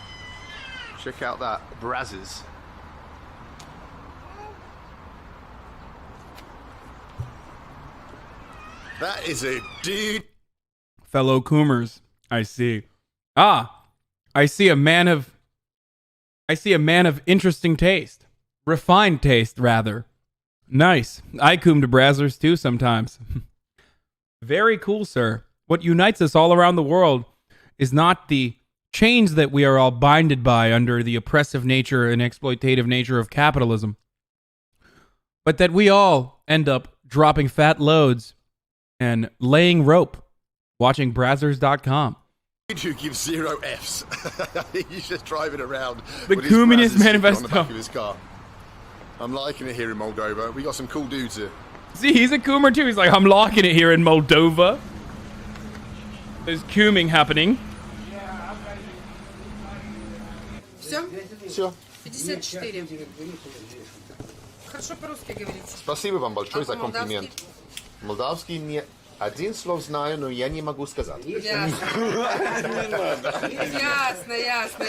Check out that. Brazzers. That is a dude. Fellow Coomers, I see. Ah, I see a man of interesting taste. Refined taste, rather. Nice. I coom to Brazzers too sometimes. Very cool, sir. What unites us all around the world is not the chains that we are all binded by under the oppressive nature and exploitative nature of capitalism, but that we all end up dropping fat loads and laying rope Watching Brazzers.com. Who gives 0 Fs. He's just driving around. The with his Communist Brazzers sticker on the Manifesto. back of his car. I'm liking it here in Moldova. We got some cool dudes here. See, he's a coomer too. He's like, I'm locking it here in Moldova. There's cooming happening. Все? Все. 54. Хорошо по-русски говорите. Спасибо вам большое за комплимент. Молдавский не один слов знаю, но я не могу сказать. Ясно. Ясно, ясно.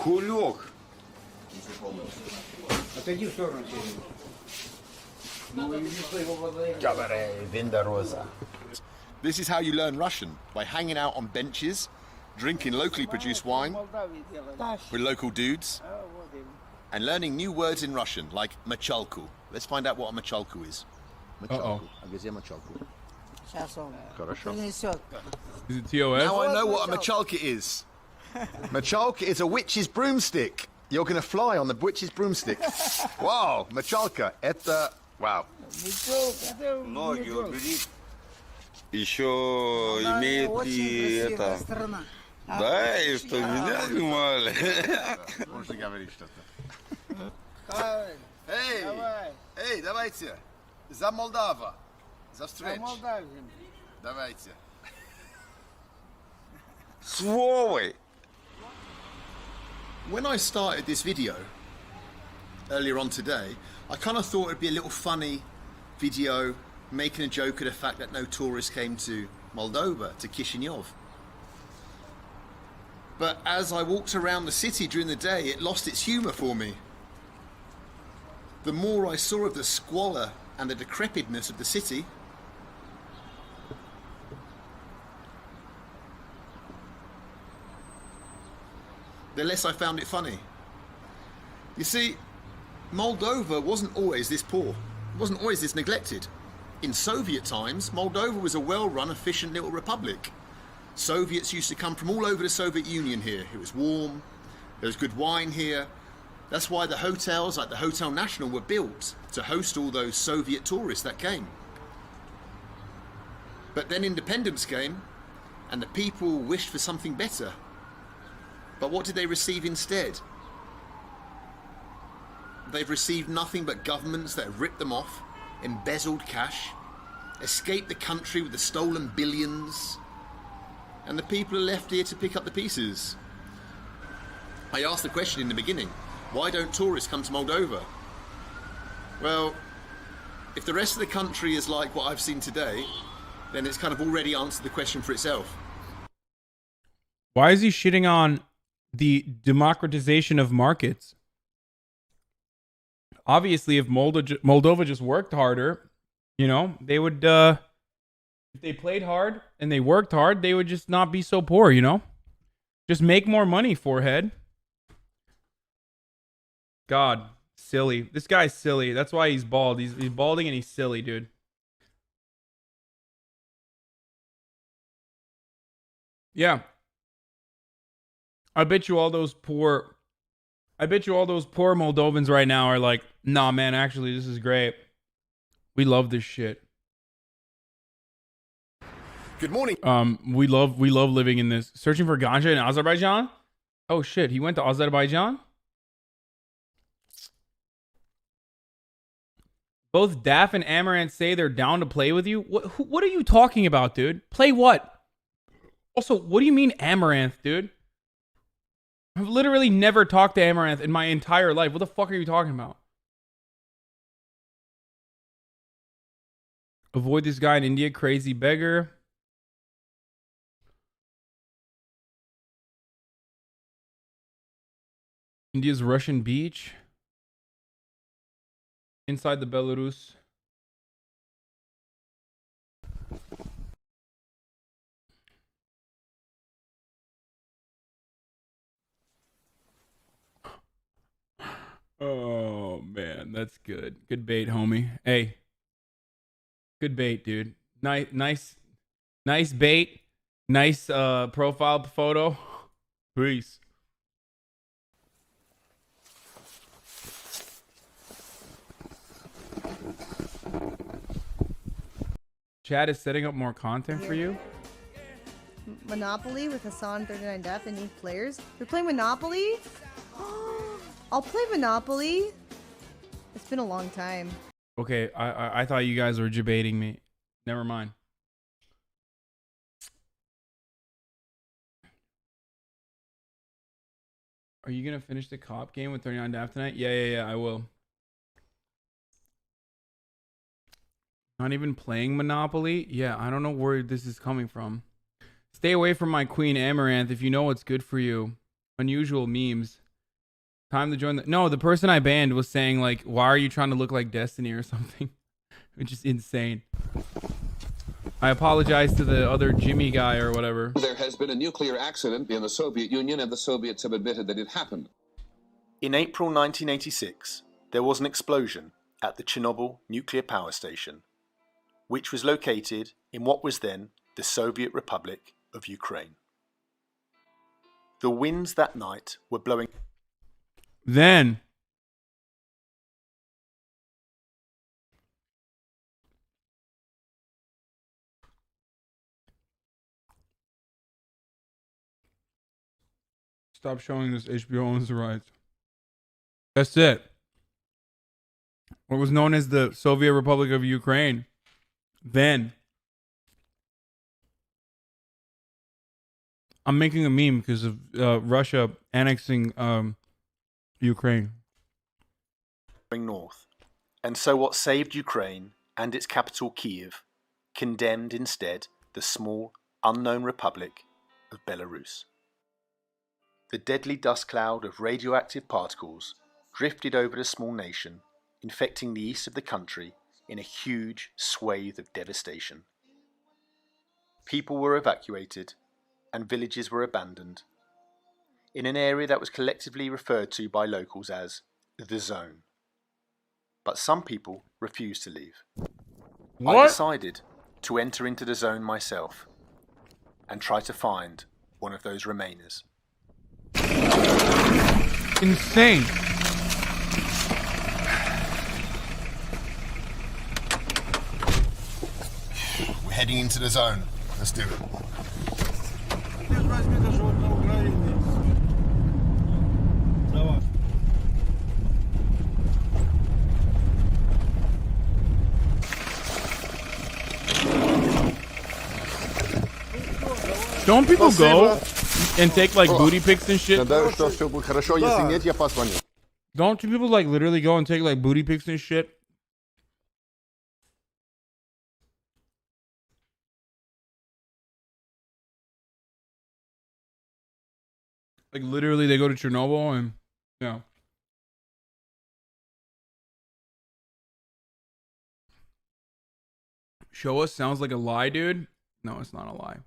Хулек. Отойди в сторону. This is how you learn Russian, by hanging out on benches, drinking locally produced wine with local dudes, and learning new words in Russian, like machalku. Let's find out what a machalku is. Uh-oh. Где machalku? Сейчас он Хорошо. принесет. Is it TOS? Now I know what a machalka is. Machalka is a witch's broomstick. You're going to fly on the witch's broomstick. Wow, machalka. Это... Wow. Ноги убери. Еще имеет и это... Да, и что меня снимали. Можно говорить что-то. Эй, давайте. За Молдава. За встречу. Давайте. Сволочь! When I started this video earlier on today, I kind of thought it'd be a little funny video making a joke of the fact that no tourists came to Moldova, to Chisinau. But as I walked around the city during the day, it lost its humour for me. The more I saw of the squalor and the decrepitness of the city, the less I found it funny. You see, Moldova wasn't always this poor. It wasn't always this neglected. In Soviet times, Moldova was a well-run, efficient little republic. Soviets used to come from all over the Soviet Union here. It was warm, there was good wine here. That's why the hotels, like the Hotel National, were built to host all those Soviet tourists that came. But then independence came, and the people wished for something better. But what did they receive instead? They've received nothing but governments that have ripped them off, embezzled cash, escaped the country with the stolen billions, and the people are left here to pick up the pieces. I asked the question in the beginning, why don't tourists come to Moldova? Well, if the rest of the country is like what I've seen today, then it's kind of already answered the question for itself. Why is he shitting on the democratization of markets? Obviously, if Moldova just worked harder, you know, they would, if they played hard and they worked hard, they would just not be so poor, you know? Just make more money, forehead. God, silly. This guy's silly. That's why he's bald. He's balding and he's silly, dude. Yeah. I bet you all those poor Moldovans right now are like, nah, man, actually, this is great. We love this shit. Good morning. We love living in this. Searching for ganja in Azerbaijan? Oh shit, he went to Azerbaijan? Both Daff and Amaranth say they're down to play with you. What are you talking about, dude? Play what? Also, what do you mean Amaranth, dude? I've literally never talked to Amaranth in my entire life. What the fuck are you talking about? Avoid this guy in India, crazy beggar. India's Russian beach. Inside the Belarus. Oh, man. That's good. Good bait, homie. Hey. Good bait, dude. Nice bait. Nice profile photo. Peace. Chad is setting up more content for you. Monopoly with Hasan 39 Def and new players. We're playing Monopoly? I'll play Monopoly. It's been a long time. Okay, I thought you guys were debating me. Never mind. Are you gonna finish the cop game with 39 Daft tonight? Yeah, I will. Not even playing Monopoly? Yeah, I don't know where this is coming from. Stay away from my queen Amaranth if you know what's good for you. Unusual memes. Time to join the... No, the person I banned was saying, like, why are you trying to look like Destiny or something? Which is insane. I apologize to the other Jimmy guy or whatever. There has been a nuclear accident in the Soviet Union, and the Soviets have admitted that it happened. In April 1986, there was an explosion at the Chernobyl nuclear power station, which was located in what was then the Soviet Republic of Ukraine. The winds that night were blowing... Then... Stop showing this. HBO owns the rights. That's it. What was known as the Soviet Republic of Ukraine. Then. I'm making a meme because of Russia annexing Ukraine. North. And so what saved Ukraine and its capital Kiev condemned instead the small, unknown republic of Belarus. The deadly dust cloud of radioactive particles drifted over the small nation, infecting the east of the country in a huge swathe of devastation. People were evacuated and villages were abandoned in an area that was collectively referred to by locals as the zone. But some people refused to leave. What? I decided to enter into the zone myself and try to find one of those remainers. Insane. We're heading into the zone. Let's do it. Don't people go and take like booty pics and shit? Don't people like literally go and take like booty pics and shit? Like literally they go to Chernobyl and yeah. Show us sounds like a lie, dude. No, it's not a lie.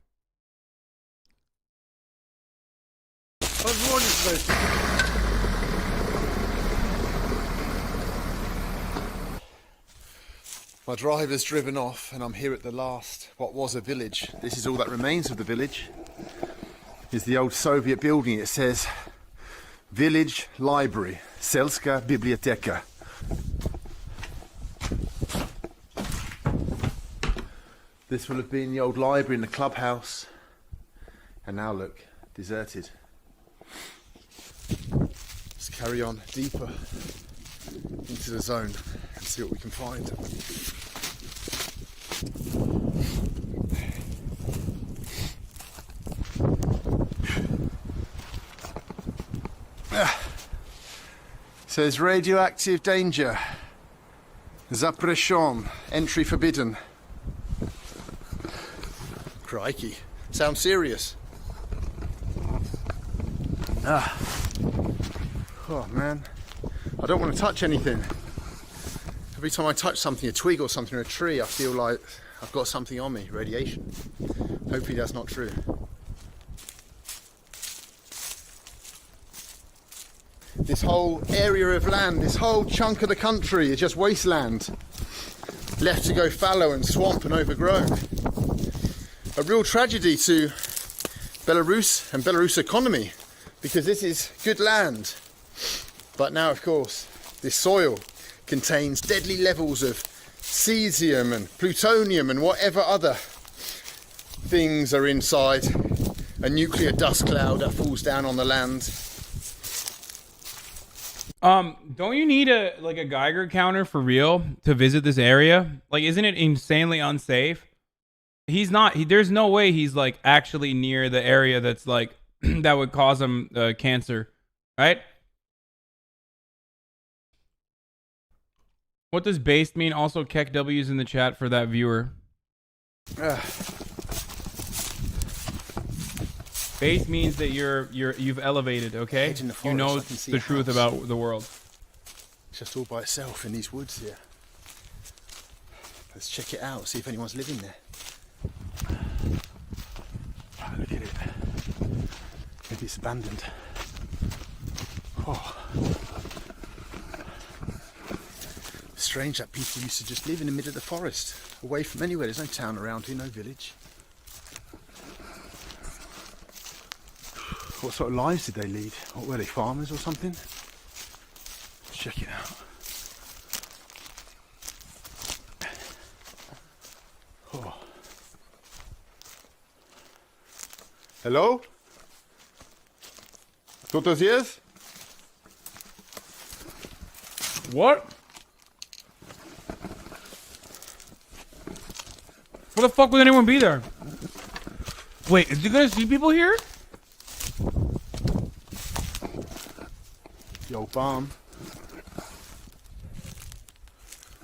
My driver's driven off and I'm here at the last, what was a village. This is all that remains of the village. Is the old Soviet building. It says Village Library, Selska Biblioteka. This will have been the old library and the clubhouse. And now look, deserted. Let's carry on deeper into the zone and see what we can find. Says radioactive danger. Zapreshon, entry forbidden. Crikey, sounds serious. Oh man, I don't want to touch anything. Every time I touch something, a twig or something, or a tree, I feel like I've got something on me, radiation. Hopefully that's not true. This whole area of land, this whole chunk of the country is just wasteland, left to go fallow and swamp and overgrown. A real tragedy to Belarus and Belarus economy, because this is good land. But now, of course, this soil contains deadly levels of cesium and plutonium and whatever other things are inside a nuclear dust cloud that falls down on the land. Don't you need a Geiger counter for real to visit this area? Like, isn't it insanely unsafe? He's not. There's no way he's like actually near the area that's like that would cause him cancer, right? What does based mean? Also, Keck W's in the chat for that viewer. Based means that you've elevated. Okay, you know the truth about the world. It's just all by itself in these woods here. Let's check it out. See if anyone's living there. Oh, look at it. Maybe it's abandoned. Oh. Strange that people used to just live in the middle of the forest, away from anywhere. There's no town around here, no village. What sort of lives did they lead? What were they, farmers or something? Let's check it out. Oh. Hello? Кто-то здесь? What? Where the fuck would anyone be there? Wait, is you gonna see people here? The old barn.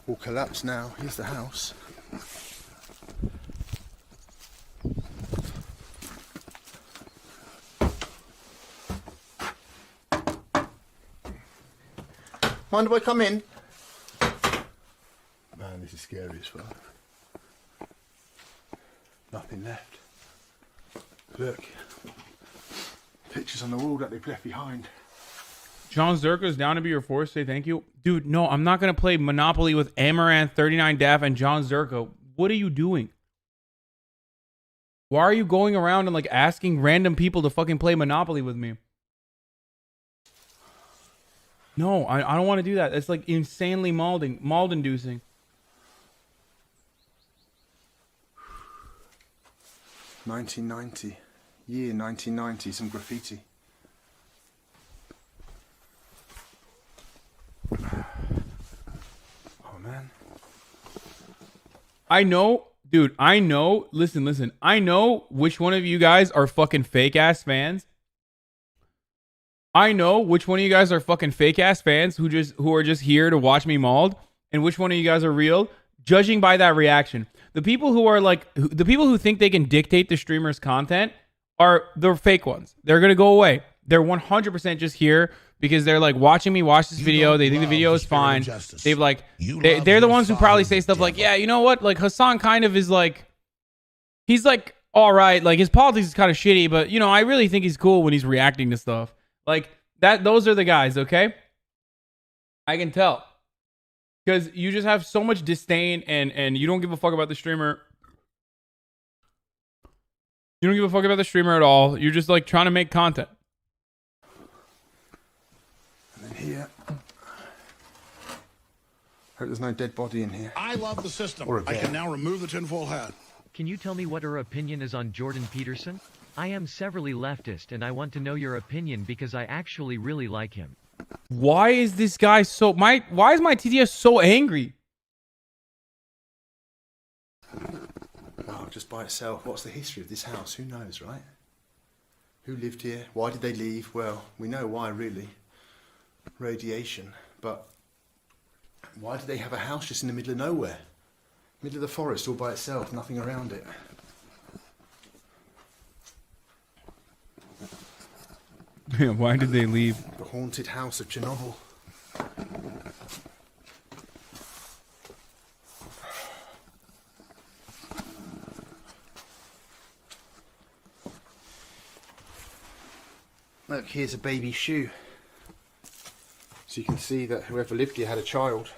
All collapsed now. Here's the house. Mind if I come in? Man, this is scary as fuck. Nothing left. Look. Pictures on the wall that they've left behind. John Zerka's down to be your force. Say thank you. Dude, no, I'm not going to play Monopoly with Amaranth, 39 Daff, and John Zerka. What are you doing? Why are you going around and like asking random people to fucking play Monopoly with me? No, I don't want to do that. It's like insanely mold-inducing. $1990. Year 1990. Some graffiti. Oh man. I know, dude, I know. Listen. I know which one of you guys are fucking fake ass fans. I know which one of you guys are fucking fake ass fans who are just here to watch me mauled, and which one of you guys are real, judging by that reaction. The people who are like, the people who think they can dictate the streamer's content are the fake ones. They're going to go away. They're 100% just here because they're like watching me watch this video. They think the video is fine. They've like, they're the ones who probably say stuff like, yeah, you know what? Like Hasan kind of is like, he's like, all right. Like his politics is kind of shitty, but you know, I really think he's cool when he's reacting to stuff like that. Those are the guys. Okay. I can tell. Because you just have so much disdain and you don't give a fuck about the streamer. You don't give a fuck about the streamer at all. You're just like trying to make content. And then here. Hope there's no dead body in here. I love the system. Or a I bear. can now remove the tinfoil hat. Can you tell me what her opinion is on Jordan Peterson? I am severely leftist and I want to know your opinion because I actually really like him. Why is this guy so why is my TTS so angry? Oh, just by itself. What's the history of this house? Who knows, right? Who lived here? Why did they leave? Well, we know why, really. Radiation. But why did they have a house just in the middle of nowhere? Middle of the forest, all by itself, nothing around it. Yeah, why did they leave? The haunted house of Chernobyl. Look, here's a baby shoe. So you can see that whoever lived here had a child.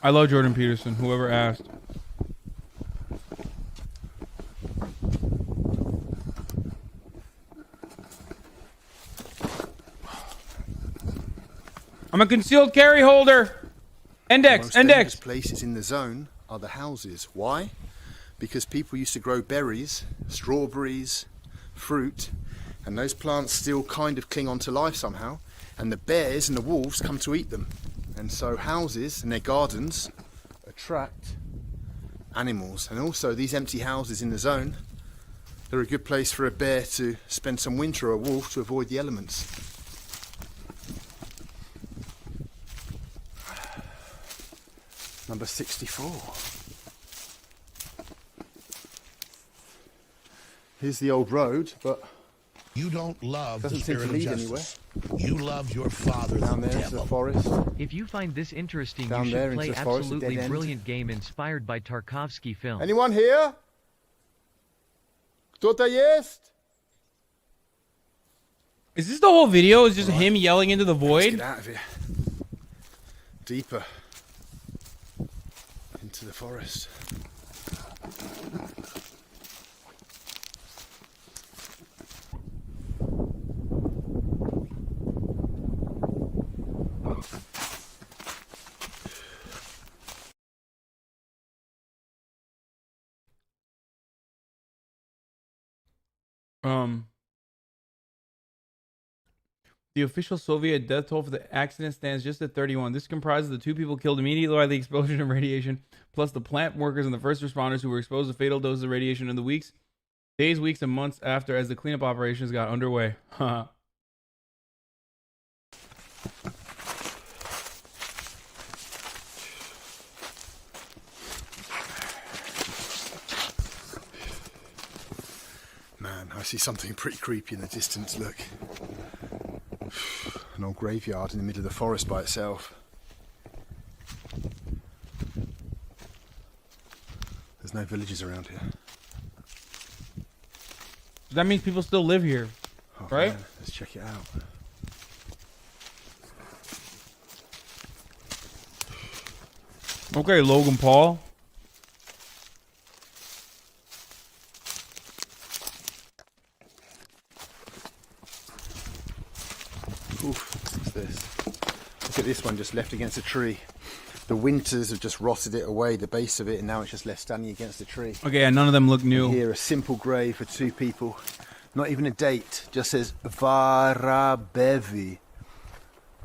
I love Jordan Peterson, whoever asked. I'm a concealed carry holder. Index, Most index. dangerous places in the zone are the houses. Why? Because people used to grow berries, strawberries, fruit, and those plants still kind of cling on to life somehow, and the bears and the wolves come to eat them. And so houses and their gardens attract animals. And also these empty houses in the zone, they're a good place for a bear to spend some winter, or a wolf to avoid the elements. Number 64. Here's the old road, but you don't love doesn't the seem to spirit lead of anywhere. justice. You love your father, Down the there's devil. the forest. If you find this interesting, Down you there should play into the forest, a absolutely dead end. brilliant game inspired by Tarkovsky film. Anyone here? Кто-то есть? Is this the whole video? Is just him yelling into the Let's void? get out of here. Deeper into the forest. The official Soviet death toll for the accident stands just at 31. This comprises the 2 people killed immediately by the explosion of radiation, plus the plant workers and the first responders who were exposed to fatal doses of radiation in the days, weeks, and months after as the cleanup operations got underway. Man, I see something pretty creepy in the distance, look. An old graveyard in the middle of the forest by itself. There's no villages around here. That means people still live here, right? Man, let's check it out. Okay, Logan Paul. Oof, what's this? Look at this one just left against a tree. The winters have just rotted it away, the base of it, and now it's just left standing against a tree. Okay, and none of them look new. And here, a simple grave for 2 people. Not even a date, just says Varabevi.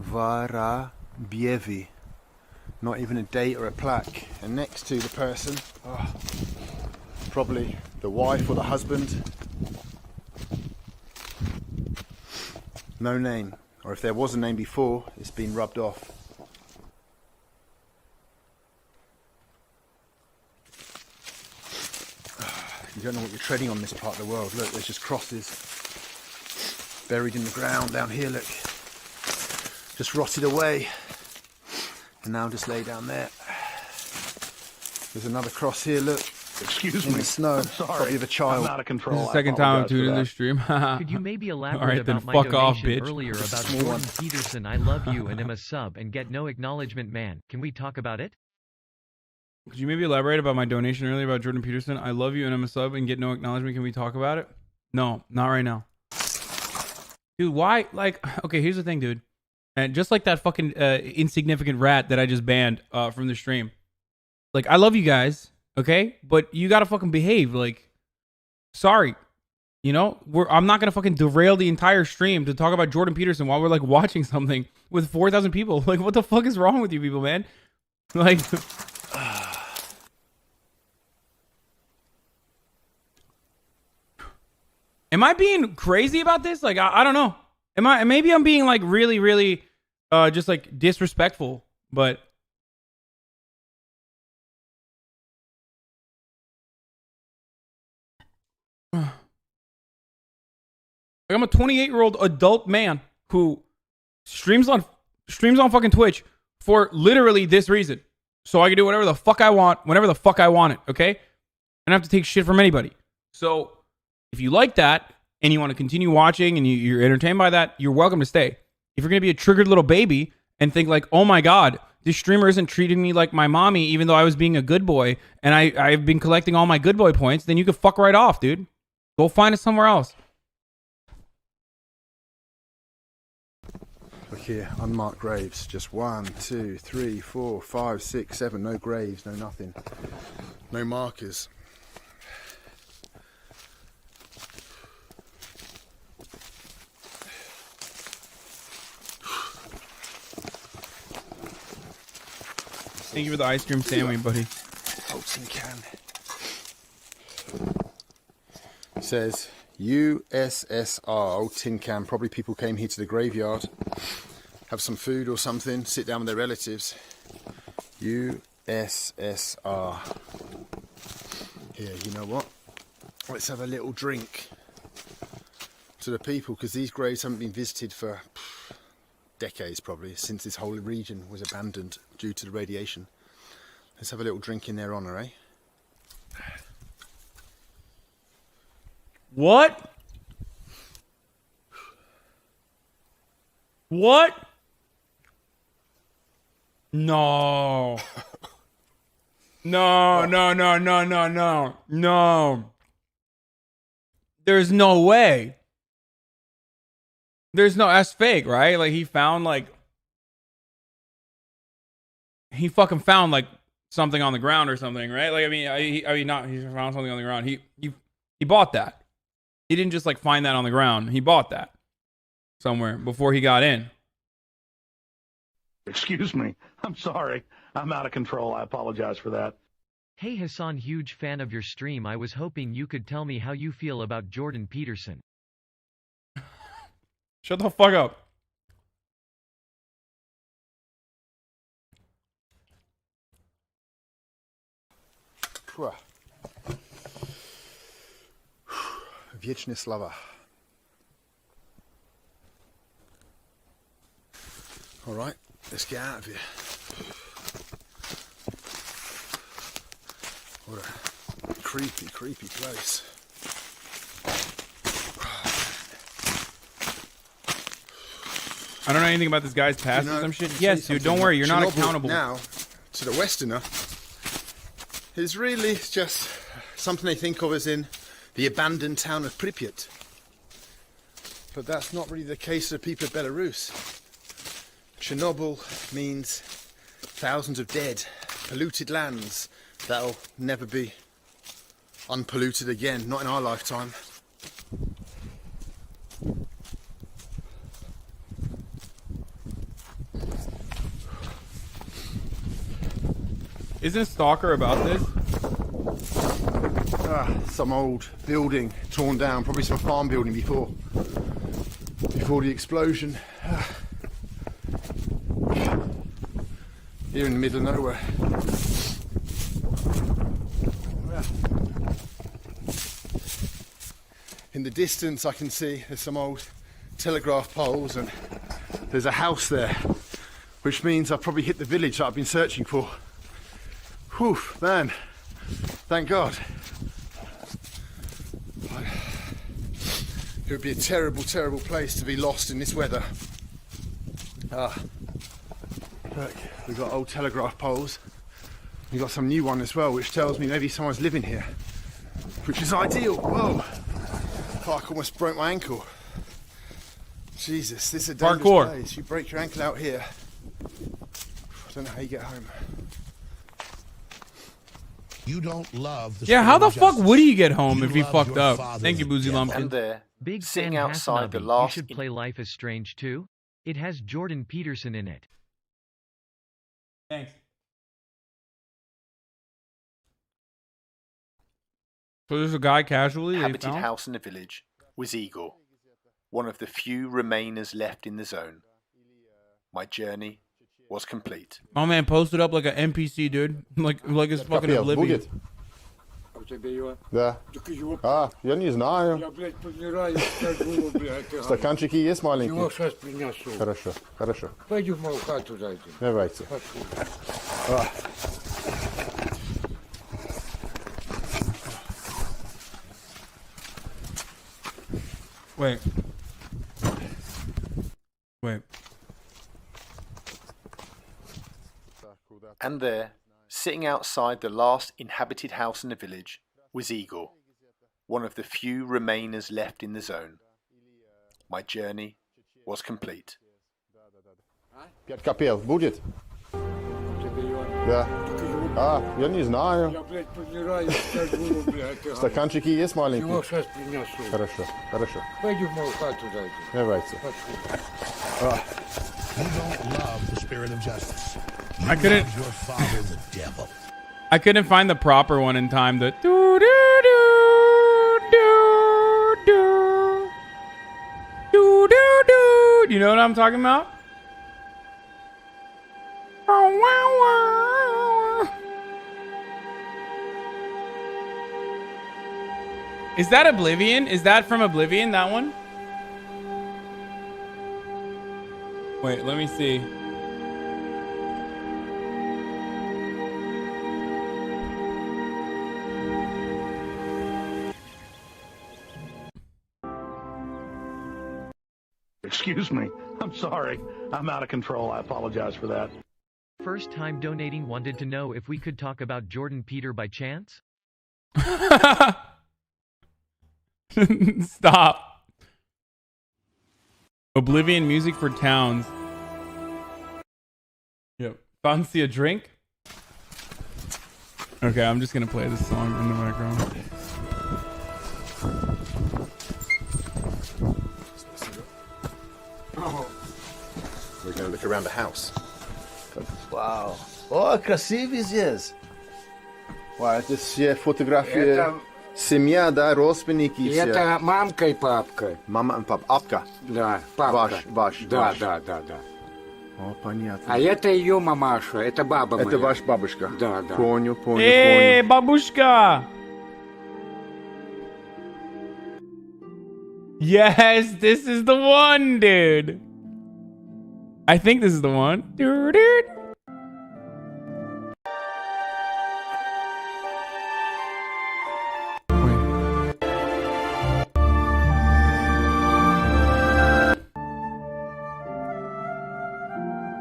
Varabievi. Not even a date or a plaque. And next to the person, probably the wife or the husband. No name. Or if there was a name before, it's been rubbed off. You don't know what you're treading on this part of the world. Look, there's just crosses buried in the ground down here, look. Just rotted away. And now just lay down there. There's another cross here, look. Excuse in me. the snow. I'm sorry. Probably of a child. I'm out of control. This is the second time I'm tuning in this stream. Could you maybe elaborate All right, then about my fuck donation off, bitch. earlier about Jordan Peterson? I love you and am a sub and get no acknowledgement, man. Can we talk about it? Could you maybe elaborate about my donation earlier about Jordan Peterson? I love you and I'm a sub and get no acknowledgement. Can we talk about it? No, not right now. Dude, why? Like, okay, here's the thing, dude. And just like that fucking insignificant rat that I just banned from the stream. Like, I love you guys, okay? But you gotta fucking behave. Like, sorry. You know? I'm not gonna fucking derail the entire stream to talk about Jordan Peterson while we're, like, watching something with 4,000 people. Like, what the fuck is wrong with you people, man? Like... Am I being crazy about this? Like, I don't know. Maybe I'm being like really, really just like disrespectful, but like, I'm a 28-year-old adult man who streams on fucking Twitch for literally this reason. So I can do whatever the fuck I want, whenever the fuck I want it, okay? I don't have to take shit from anybody. So if you like that and you want to continue watching and you're entertained by that, you're welcome to stay. If you're going to be a triggered little baby and think like, oh my God, this streamer isn't treating me like my mommy, even though I was being a good boy and I've been collecting all my good boy points, then you can fuck right off, dude. Go find it somewhere else. Look here, unmarked graves. Just 1, 2, 3, 4, 5, 6, 7. No graves, no nothing. No markers. Thank you for the ice cream sandwich, buddy. Oh, tin can. It says USSR. Oh, tin can. Probably people came here to the graveyard, have some food or something, sit down with their relatives. USSR. Here, you know what? Let's have a little drink to the people, because these graves haven't been visited for decades, probably, since this whole region was abandoned due to the radiation. Let's have a little drink in their honour, eh? What? What? No. No, no, no, no, no, no. No. There's no way. There's no, that's fake, right? Like he fucking found like something on the ground or something, right? Like, I mean, not, he found something on the ground. He bought that. He didn't just like find that on the ground. He bought that somewhere before he got in. Excuse me. I'm sorry. I'm out of control. I apologize for that. Hey Hasan, huge fan of your stream. I was hoping you could tell me how you feel about Jordan Peterson. Shut the fuck up. Wieczny slawa. All right, let's get out of here. What a creepy, creepy place. I don't know anything about this guy's past or some shit. Yes, dude, don't worry. You're not accountable. Now, to the Westerner, is really just something they think of as in the abandoned town of Pripyat. But that's not really the case of the people of Belarus. Chernobyl means thousands of dead, polluted lands that'll never be unpolluted again, not in our lifetime. Isn't Stalker about this? Some old building torn down, probably some farm building before the explosion. Here in the middle of nowhere. In the distance I can see there's some old telegraph poles and there's a house there, which means I've probably hit the village that I've been searching for. Whew, man, thank God. It would be a terrible, terrible place to be lost in this weather. Look, we've got old telegraph poles. We've got some new one as well, which tells me maybe someone's living here, which is ideal. Whoa, fuck, almost broke my ankle. Jesus, this is a dangerous place. You break your ankle out here, I don't know how you get home. You don't love the how the fuck would he get home if he fucked up? Thank you, Boozy Lumpkin. And there, Big sitting fan outside the HasanAbi, last... You should play Life is Strange too. It has Jordan Peterson in it. Thanks. So there's a guy casually inhabited house in the village was Igor, one of the few remainers left in the zone. My journey was complete. My man posted up like an NPC, dude. like it's fucking oblivious. Да. Я не знаю. Стаканчики есть маленькие? Его сейчас принесу. Хорошо, хорошо. Пойдем в мою хату зайдем. Давайте. Wait. And there, sitting outside the last inhabited house in the village, was Igor, one of the few remainers left in the zone. My journey was complete. 5 капел будет? Да. А, я не знаю. Я, блядь, помираю, скажу, блядь. Стаканчики есть маленькие? Его сейчас принесу. Хорошо, хорошо. Пойди в мою хату дайте. Давайте. You don't love the spirit of justice. You I couldn't- love your father, the devil. I couldn't find the proper one in time. The do do do do do do do do. You know what I'm talking about? Oh, wow, wow. Is that Oblivion? Is that from Oblivion? That one? Wait, let me see. Excuse me. I'm sorry. I'm out of control. I apologize for that. First time donating, wanted to know if we could talk about Jordan Peter by chance? Stop. Oblivion music for towns. Yep. Fancy a drink? Okay, I'm just gonna play this song in the background. We're gonna look around the house. Вау. О, красивый здесь. Wow, это все фотографии. Это- Семья, да, родственники. И все. это мамка и папка. Мама и папа. Апка. Да, папка. Ваш. Да, да. О, понятно. А это ее мамаша, это баба моя. Это ваша бабушка. Да. Понял. Hey, бабушка! Yes, this is the one, dude. I think this is the one. Dude.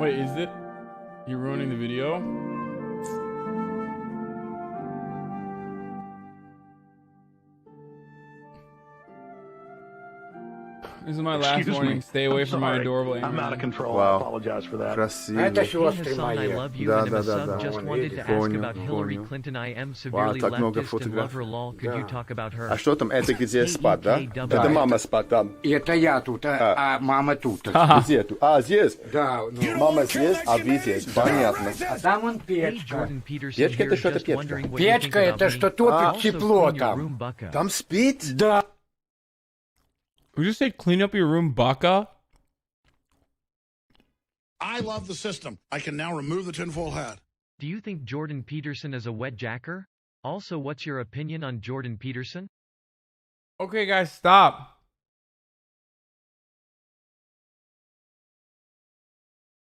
Wait, is it? You're ruining the video? This is my last Excuse warning. me. Stay away I'm from my sorry. adorable I'm animal. out of control. I Wow. apologize for that. Красиво. Это Hey сестры Hasan, I мои. love you, Да, and I'm да, a да, sub. да. Just wanted to ask Понял, about Hillary понял. Clinton. I am Вау, severely так много leftist and love her фотографий. lol. Could you talk about her? А что там? Это где спать, да? KKW. Это мама спать там. И это я тут, а мама тут. Где тут? А, здесь? Да, ну. Мама здесь, а вы здесь. Понятно. А там вон Hey, печка. Jordan Peterson Печка here, это что-то just печка. wondering what you think Печка about это me. что топит Also, тепло clean your там. room, bucka. Там спит? Да. We just said clean up your room, baka. I love the system. I can now remove the tinfoil hat. Do you think Jordan Peterson is a wet jacker? Also, what's your opinion on Jordan Peterson? Okay, guys, stop.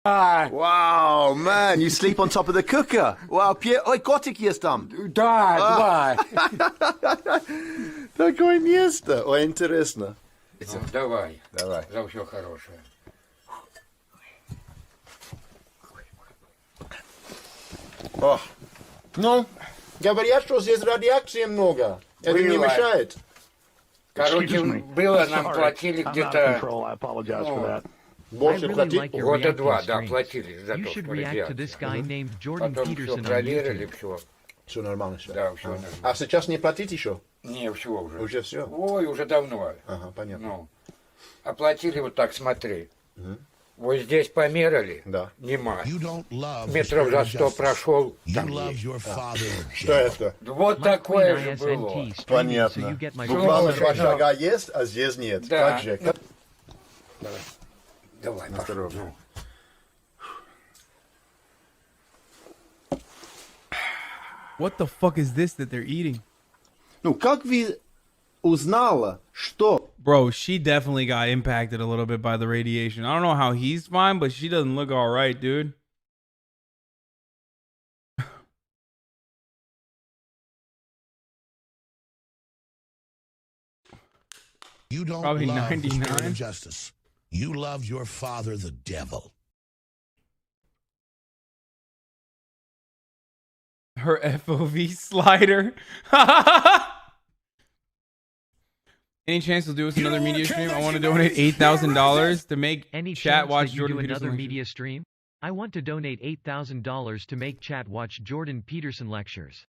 Wow, man, you sleep on top of the cooker. Wow, oj, kotik jest tam. Да, Такое место. Ой, интересно. Давай. Давай. За все хорошее. О, ну, говорят, что здесь радиации много. Это не Было. мешает. Короче, Excuse me. было, I'm нам sorry. платили I'm out of где-то control. I apologize for that. Больше I really платить? like your года reacting два, да, streams. платили за You то, should что react to this guy named Jordan Потом все Peterson on проверили, YouTube. все. Все нормально, все. Да, все нормально. А сейчас не платить еще? Не, все уже. Уже все? Ой, уже давно. Ага, понятно. Ну, оплатили вот так, смотри. Вот здесь померили, Да. нема. You don't love the Метров spirit за of 100 justice. прошел, You там love есть. your father, the Что devil. это? Вот My такое queen же ISNT было. streaming, so Понятно. you get my Буквально Что, два что? шага есть, а здесь нет. Да. Так же. Давай, На пошел. здоровье. Ну. What the fuck is this that they're eating? Ну, как вы узнала, что... Bro, she definitely got impacted a little bit by the radiation. I don't know how he's fine, but she doesn't look all right, dude. You don't Probably love the spirit 99. of justice. You love your father, the devil. Her FOV slider. Any chance you'll do us another media stream? I want to donate $8,000 to make Any chat chance watch that you Jordan do Peterson another lectures. media stream? I want to donate $8,000 to make chat watch Jordan Peterson lectures.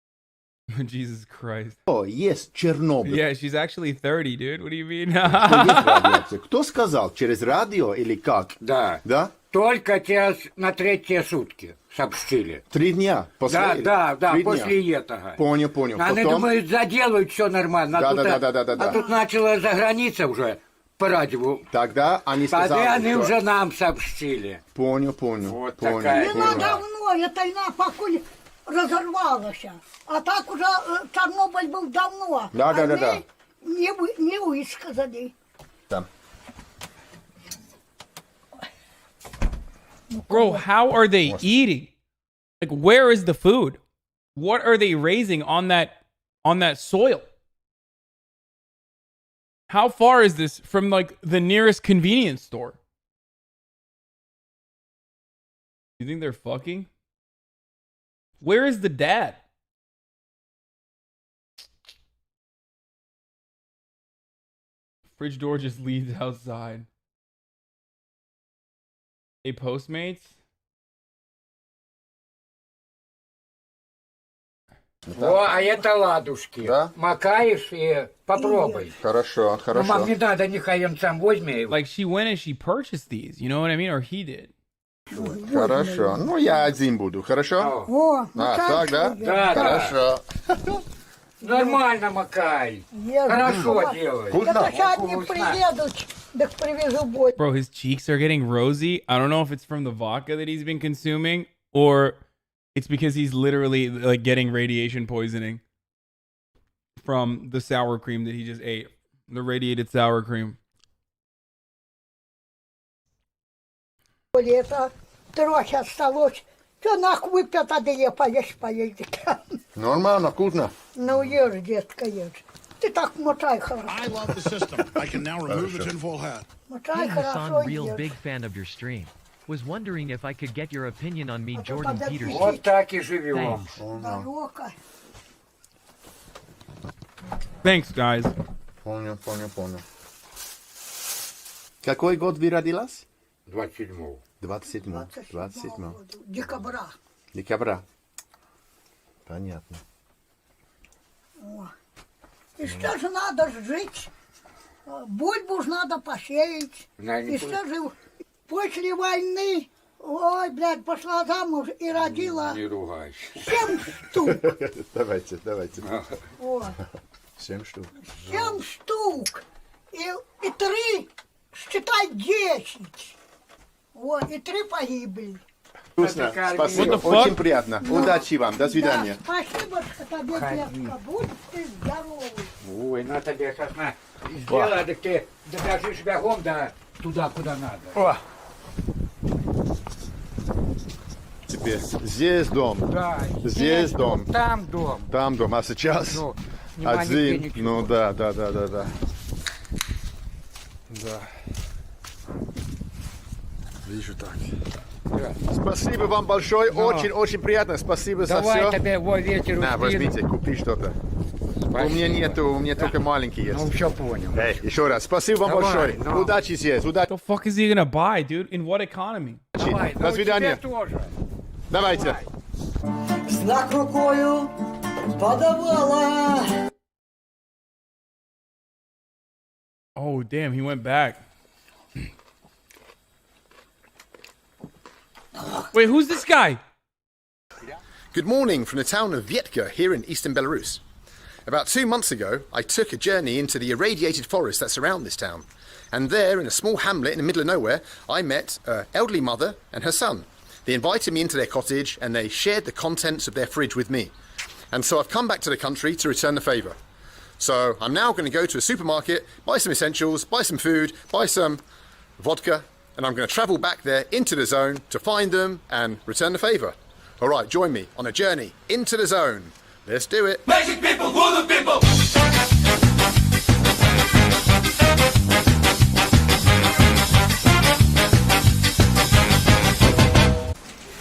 Jesus Christ. О, есть Чернобыль. Yeah, she's actually 30, dude. What do you mean? Есть радиация. Кто сказал? Через радио или как? Да. Да? Только на третьи сутки сообщили. 3 дня. После... Да, 3 после дня. этого. Понял. Они думают, заделают все нормально. Да. А тут начало за границей уже по радио. Тогда они сказали, Тогда они что... уже нам сообщили. Понял. Вот такая. Не давно, эта война покуль разорвалась. А так уже Чернобыль был давно. Да. Не высказали. Да. Bro, how are they eating? Like, where is the food? What are they raising on that soil? How far is this from like the nearest convenience store? You think they're fucking? Where is the dad? Fridge door just leads outside. Hey, Postmates? О, а это ладушки. Да? Макаешь и попробуй. Хорошо. Ну, вам не надо, нехай он сам возьми. Like, she went and she purchased these, you know what I mean? Or he did. Хорошо. Ну, я один буду. Хорошо? О, так, да? Да. Хорошо. Нормально макай. Хорошо делай. Это сейчас не приедут, так привезу бой. Bro, his cheeks are getting rosy. I don't know if it's from the vodka that he's been consuming or it's because he's literally like getting radiation poisoning from the sour cream that he just ate. The radiated sour cream. Это трохи осталось. Что нах выпьет, а я поешь поедет. Нормально, вкусно. Ну, ешь, детка, ешь. Ты так мотай хорошо. I love the system. I can now remove the tinfoil hat. Мотай Hey Hasan, хорошо real ешь. big fan of your stream. Was wondering if I could get your opinion on me, Jordan Peterson. Вот так и живем. Дорога. Thanks, guys. Понял. Какой год вы родилась? 27-го. 27. Декабря. Понятно. О. И что же надо жить? Бульбу ж надо посеять. И что же после войны, ой, блядь, пошла замуж и родила Не ругайся. 7 штук. Давайте. О, 7 штук. 7 штук. И 3, считай, 10. Вот, и 3 погибли. Вкусно. Спасибо. Очень приятно. Удачи вам. До свидания. Да, спасибо, что тебе, детка. Будь ты здоровый. Ой, на тебе сейчас сделай, так ты добежишь бегом туда, куда надо. О. Теперь здесь дом. Да, Здесь дом. Там дом. Там дом. А сейчас нема нигде один. ничего. Ну да. Да. Вижу так. Спасибо вам большое. Очень приятно. Спасибо за все. Давай тебе во ветер На, устину. возьмите, купи что-то. У меня нету, у меня только маленький есть. Ну, все понял. Эй, еще раз. Спасибо вам Давай, большое. Удачи здесь. What the fuck is he gonna buy, dude? In what economy? Давай, До свидания. тебе тоже. Давайте. Знак рукою подавала. Oh, damn, he went back. Wait, who's this guy? Good morning from the town of Vietka here in eastern Belarus. About 2 months ago, I took a journey into the irradiated forest that surround this town. And there, in a small hamlet in the middle of nowhere, I met an elderly mother and her son. They invited me into their cottage and they shared the contents of their fridge with me. And so I've come back to the country to return the favour. So I'm now going to go to a supermarket, buy some essentials, buy some food, buy some vodka, and I'm going to travel back there into the zone to find them and return the favour. All right, join me on a journey into the zone. Let's do it. Magic people, voodoo people.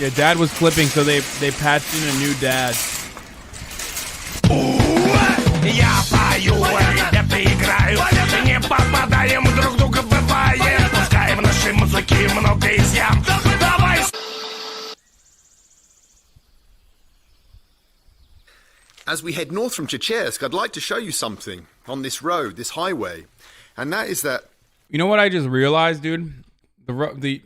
Yeah, dad was flipping, so they patched in a new dad. Я пою, ребята играют, попадаем друг друга бывает. Пускай в нашей музыке много изъян. Давай. As we head north from Chechyrsk, I'd like to show you something on this road, this highway, and that is that. You know what I just realized, dude? The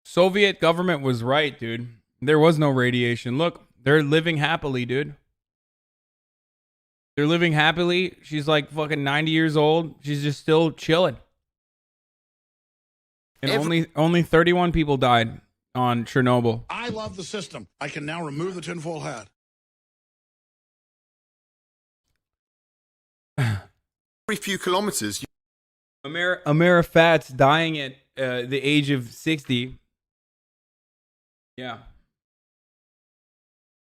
Soviet government was right, dude. There was no radiation. Look, they're living happily, dude. They're living happily. She's like fucking 90 years old. She's just still chilling. And only 31 people died on Chernobyl. I love the system. I can now remove the tinfoil hat. Every few kilometers. Amarifat's dying at the age of 60. Yeah.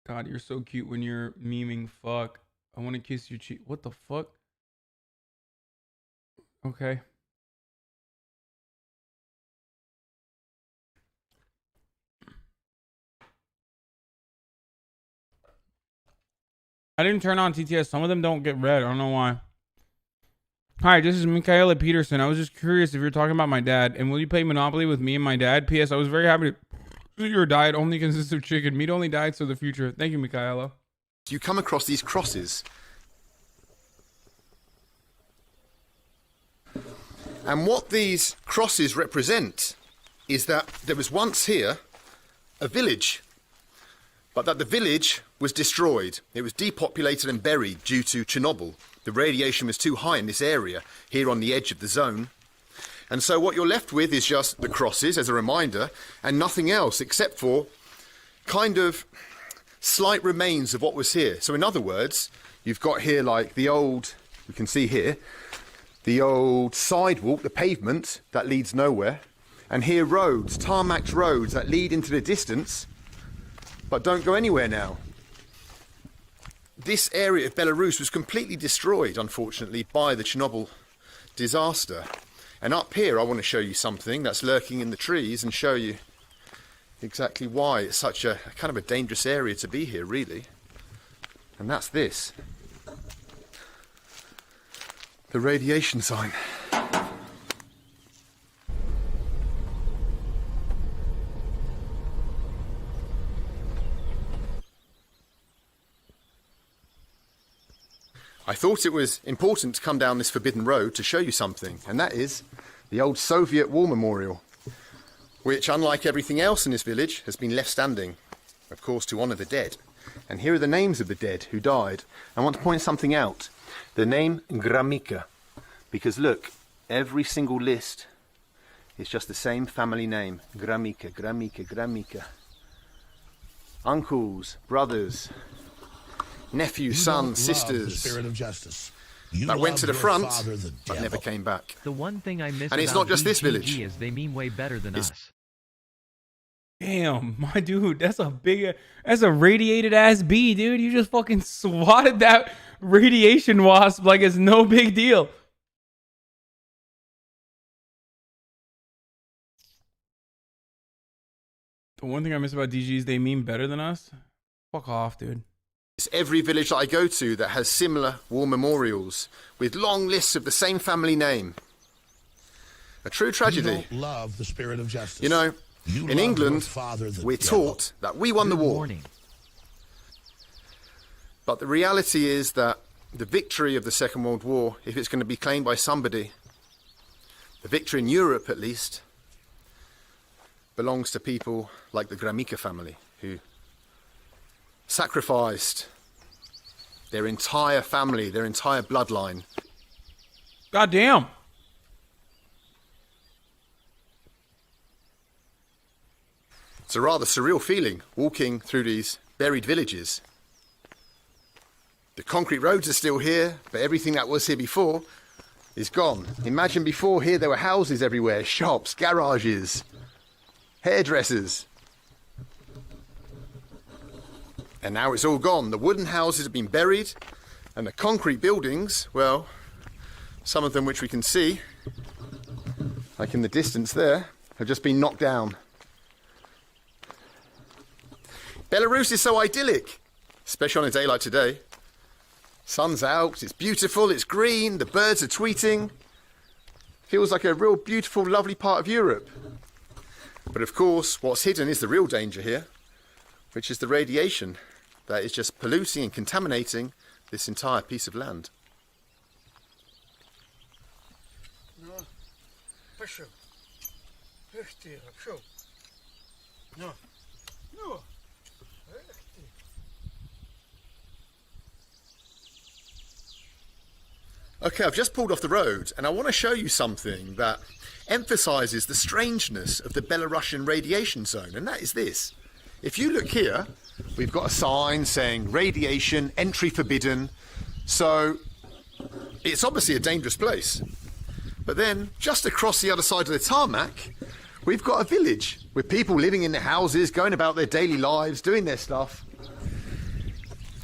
God, you're so cute when you're memeing. Fuck. I want to kiss your cheek. What the fuck? Okay. I didn't turn on TTS. Some of them don't get read. I don't know why. Hi, this is Michaela Peterson. I was just curious if you're talking about my dad. And will you play Monopoly with me and my dad? P.S. I was very happy to your diet only consists of chicken. Meat only diets of the future. Thank you, Michaela. You come across these crosses. And what these crosses represent is that there was once here a village, but that the village was destroyed. It was depopulated and buried due to Chernobyl. The radiation was too high in this area, here on the edge of the zone. And so what you're left with is just the crosses as a reminder, and nothing else except for kind of slight remains of what was here. So in other words, you've got here like the old, you can see here, the old sidewalk, the pavement that leads nowhere, and here roads, tarmac roads that lead into the distance, but don't go anywhere now. This area of Belarus was completely destroyed, unfortunately, by the Chernobyl disaster. And up here, I want to show you something that's lurking in the trees and show you exactly why it's such a kind of a dangerous area to be here, really. And that's this. The radiation sign. I thought it was important to come down this forbidden road to show you something, and that is the old Soviet War Memorial, which, unlike everything else in this village, has been left standing, of course, to honour the dead. And here are the names of the dead who died. I want to point something out. The name Gramika, because look, every single list is just the same family name. Gramika, Gramika, Gramika. Uncles, brothers, nephews, sons, sisters, the spirit of justice. that went to the front but never came back. The one thing I miss and it's about not just this village. is they mean way better than us. Damn, my dude, that's a radiated ass bee, dude. You just fucking swatted that radiation wasp like it's no big deal. The one thing I miss about DG is they mean better than us. Fuck off, dude. It's every village that I go to that has similar war memorials with long lists of the same family name. A true tragedy. You don't love the spirit of justice. You know, in England, we're taught that we won the war. But the reality is that the victory of the Second World War, if it's going to be claimed by somebody, the victory in Europe at least, belongs to people like the Gramika family, who sacrificed their entire family, their entire bloodline. God damn. It's a rather surreal feeling walking through these buried villages. The concrete roads are still here, but everything that was here before is gone. Imagine before here there were houses everywhere, shops, garages, hairdressers. And now it's all gone. The wooden houses have been buried, and the concrete buildings, well, some of them which we can see, like in the distance there, have just been knocked down. Belarus is so idyllic, especially on a day like today. Sun's out, it's beautiful, it's green, the birds are tweeting. Feels like a real beautiful, lovely part of Europe. But of course, what's hidden is the real danger here, which is the radiation that is just polluting and contaminating this entire piece of land. No. Пошел. Эх ты, пошел. No. No. Эх ты. Okay, I've just pulled off the road and I want to show you something that emphasizes the strangeness of the Belarusian radiation zone, and that is this. If you look here, we've got a sign saying radiation, entry forbidden, so it's obviously a dangerous place. But then, just across the other side of the tarmac, we've got a village with people living in their houses, going about their daily lives, doing their stuff.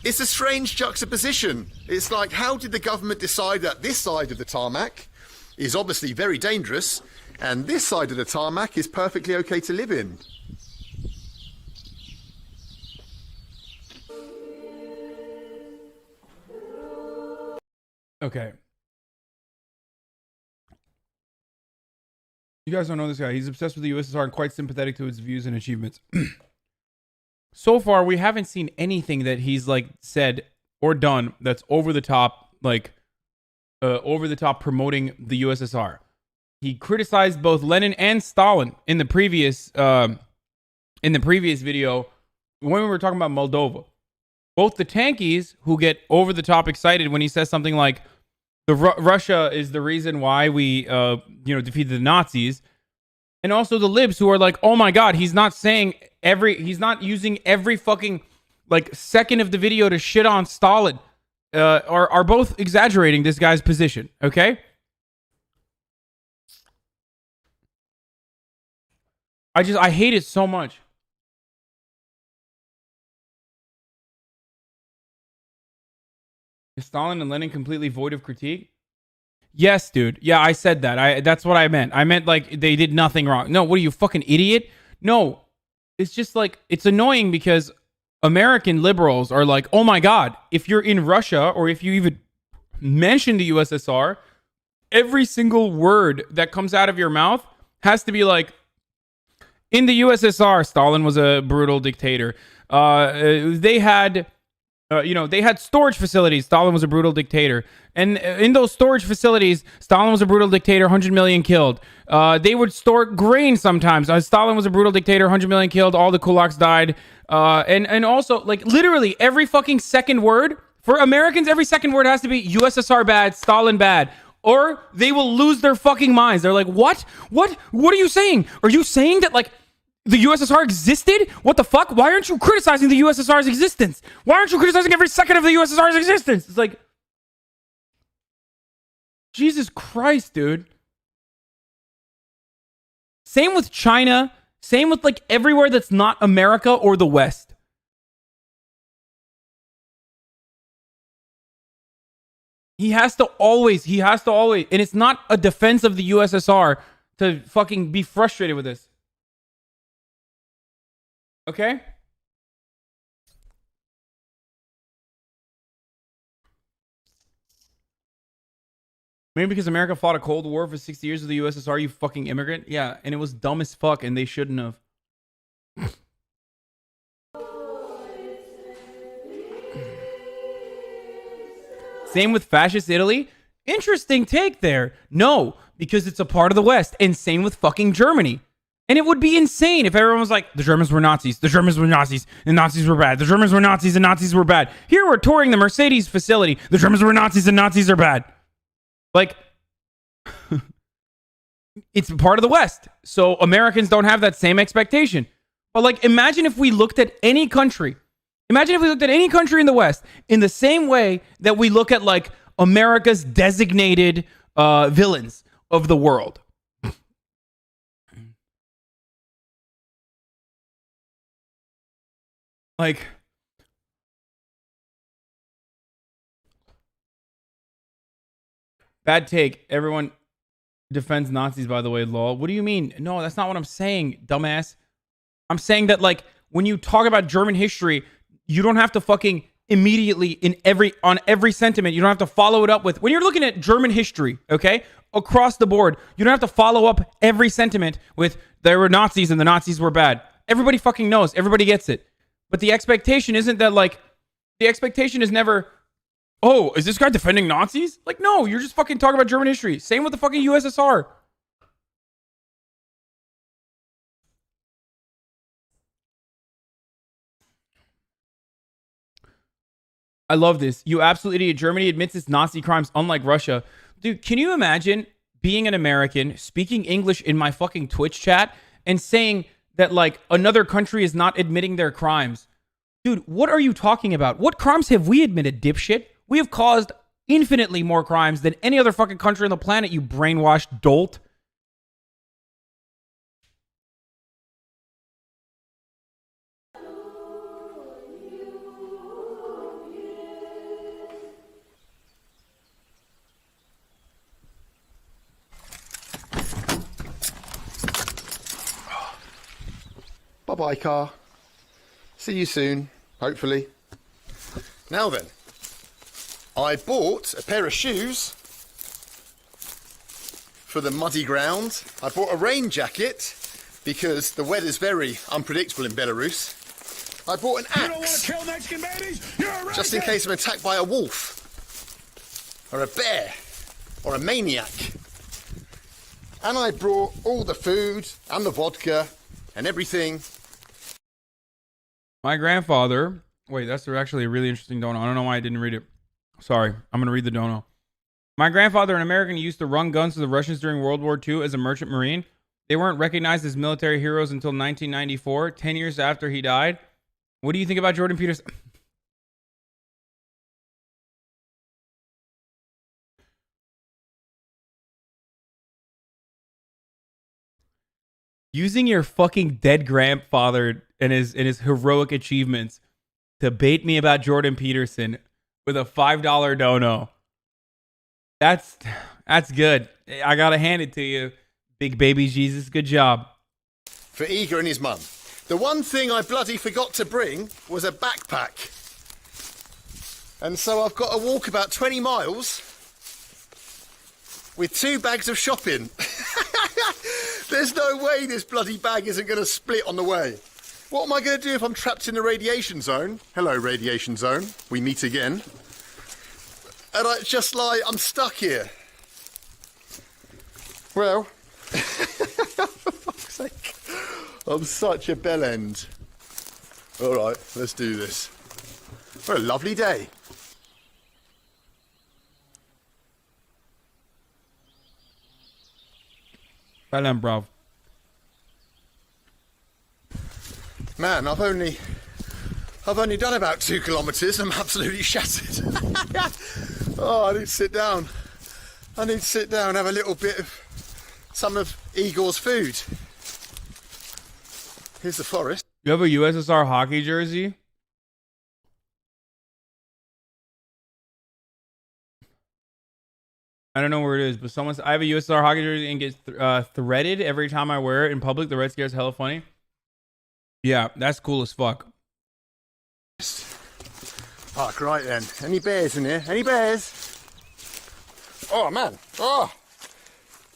It's a strange juxtaposition. It's like, how did the government decide that this side of the tarmac is obviously very dangerous, and this side of the tarmac is perfectly okay to live in? Okay. You guys don't know this guy. He's obsessed with the USSR and quite sympathetic to its views and achievements. So far, we haven't seen anything that he's like said or done that's over the top, like over the top promoting the USSR. He criticized both Lenin and Stalin in the previous video when we were talking about Moldova. Both the tankies, who get over the top excited when he says something like Russia is the reason why we defeated the Nazis, and also the libs who are like, oh my god, he's not using every fucking like second of the video to shit on Stalin, are both exaggerating this guy's position. Okay, I hate it so much. Is Stalin and Lenin completely void of critique? Yes, dude. Yeah, I said that. That's what I meant. I meant like they did nothing wrong. No, what are you, fucking idiot? No. It's just like, it's annoying because American liberals are like, oh my god, if you're in Russia or if you even mention the USSR, every single word that comes out of your mouth has to be like, in the USSR, Stalin was a brutal dictator. They had storage facilities. Stalin was a brutal dictator. And in those storage facilities, Stalin was a brutal dictator, 100 million killed. They would store grain sometimes. Stalin was a brutal dictator, 100 million killed. All the kulaks died. And also, like, literally every fucking second word, for Americans, every second word has to be USSR bad, Stalin bad. Or they will lose their fucking minds. They're like, what? What are you saying? Are you saying that, like, the USSR existed? What the fuck? Why aren't you criticizing the USSR's existence? Why aren't you criticizing every second of the USSR's existence? It's like, Jesus Christ, dude. Same with China. Same with like everywhere that's not America or the West. He has to always, and it's not a defense of the USSR to fucking be frustrated with this. Okay? Maybe because America fought a Cold War for 60 years with the USSR, you fucking immigrant? Yeah, and it was dumb as fuck, and they shouldn't have. Same with fascist Italy. Interesting take there. No, because it's a part of the West. And same with fucking Germany. And it would be insane if everyone was like, the Germans were Nazis, the Germans were Nazis, and Nazis were bad. The Germans were Nazis, and Nazis were bad. Here we're touring the Mercedes facility. The Germans were Nazis, and Nazis are bad. Like, it's part of the West. So Americans don't have that same expectation. But like, imagine if we looked at any country. Imagine if we looked at any country in the West in the same way that we look at like America's designated villains of the world. Like, bad take. Everyone defends Nazis, by the way, lol. What do you mean? No, that's not what I'm saying, dumbass. I'm saying that, like, when you talk about German history, you don't have to fucking immediately on every sentiment. You don't have to follow it up with, when you're looking at German history, okay, across the board, you don't have to follow up every sentiment with there were Nazis and the Nazis were bad. Everybody fucking knows. Everybody gets it. But the expectation isn't that, like, the expectation is never, oh, is this guy defending Nazis? Like, no, you're just fucking talking about German history. Same with the fucking USSR. I love this. You absolute idiot. Germany admits its Nazi crimes, unlike Russia. Dude, can you imagine being an American, speaking English in my fucking Twitch chat, and saying that, like, another country is not admitting their crimes? Dude, what are you talking about? What crimes have we admitted, dipshit? We have caused infinitely more crimes than any other fucking country on the planet, you brainwashed dolt. Bye-bye, car. See you soon, hopefully. Now then, I bought a pair of shoes for the muddy ground. I bought a rain jacket because the weather's very unpredictable in Belarus. I bought an axe. You don't want to kill Mexican babies? You're a just in case I'm attacked by a wolf or a bear or a maniac. And I brought all the food and the vodka and everything. My grandfather, wait, that's actually a really interesting dono. I don't know why I didn't read it. Sorry, I'm going to read the dono. My grandfather, an American, used to run guns to the Russians during World War II as a merchant marine. They weren't recognized as military heroes until 1994, 10 years after he died. What do you think about Jordan Peterson? Using your fucking dead grandfather and his heroic achievements to bait me about Jordan Peterson with a $5 dono. That's good. I gotta hand it to you, big baby Jesus. Good job. For Igor and his mum. The one thing I bloody forgot to bring was a backpack. And so I've got to walk about 20 miles with 2 bags of shopping. There's no way this bloody bag isn't going to split on the way. What am I going to do if I'm trapped in the radiation zone? Hello, radiation zone. We meet again. And I just like, I'm stuck here. Well, for fuck's sake, I'm such a bellend. All right, let's do this. What a lovely day. Bellend, bro. Man, I've only done about 2 kilometres. I'm absolutely shattered. Oh, I need to sit down. Have a little bit of some of Igor's food. Here's the forest. You have a USSR hockey jersey? I don't know where it is, but I have a USSR hockey jersey and gets threaded every time I wear it in public. The Red Scare's hella funny. Yeah, that's cool as fuck. Fuck, right then. Any bears in here? Any bears? Oh, man. Oh,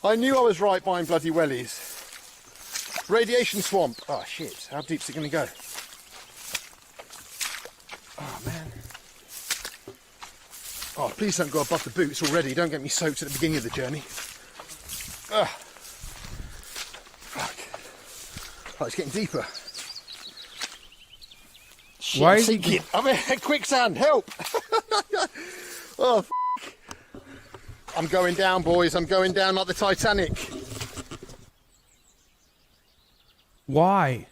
I knew I was right buying bloody wellies. Radiation swamp. Oh, shit. How deep's it going to go? Oh, man. Oh, please don't go above the boots already. Don't get me soaked at the beginning of the journey. Ugh. Fuck. Oh, it's getting deeper. Shit, why is it? I'm in quicksand. Help! Oh, f***. I'm going down, boys. I'm going down like the Titanic. Why?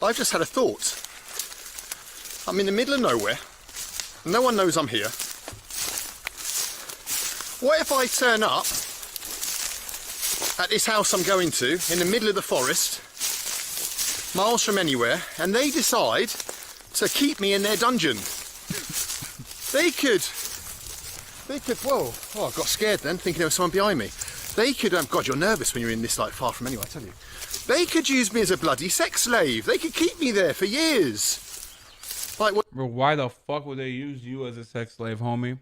I've just had a thought. I'm in the middle of nowhere. No one knows I'm here. What if I turn up at this house I'm going to, in the middle of the forest, miles from anywhere, and they decide to keep me in their dungeon? They could, whoa, oh, I got scared then, thinking there was someone behind me. They could, God, you're nervous when you're in this, like, far from anyone, I tell you. They could use me as a bloody sex slave. They could keep me there for years. Like what? Bro, why the fuck would they use you as a sex slave, homie?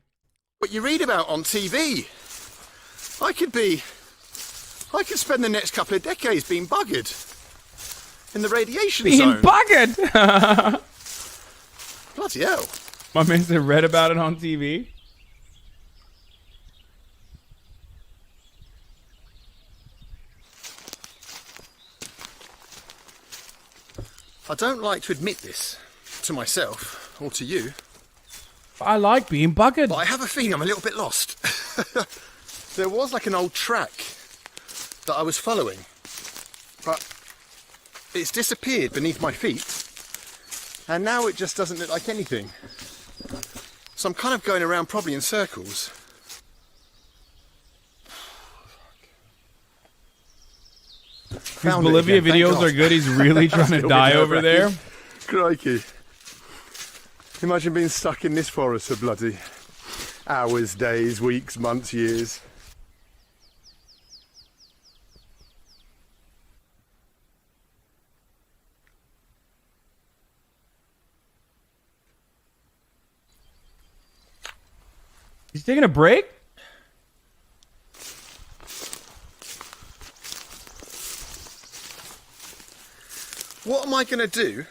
What you read about on TV. I could spend the next couple of decades being buggered in the radiation zone. Being buggered? Bloody hell. My man said read about it on TV. I don't like to admit this to myself or to you. I like being buggered. But I have a feeling I'm a little bit lost. There was like an old track that I was following, but it's disappeared beneath my feet, and now it just doesn't look like anything. So I'm kind of going around probably in circles. His Bolivia videos are good. He's really trying to die over there. Crikey. Imagine being stuck in this forest for bloody hours, days, weeks, months, years. He's taking a break? What am I going to do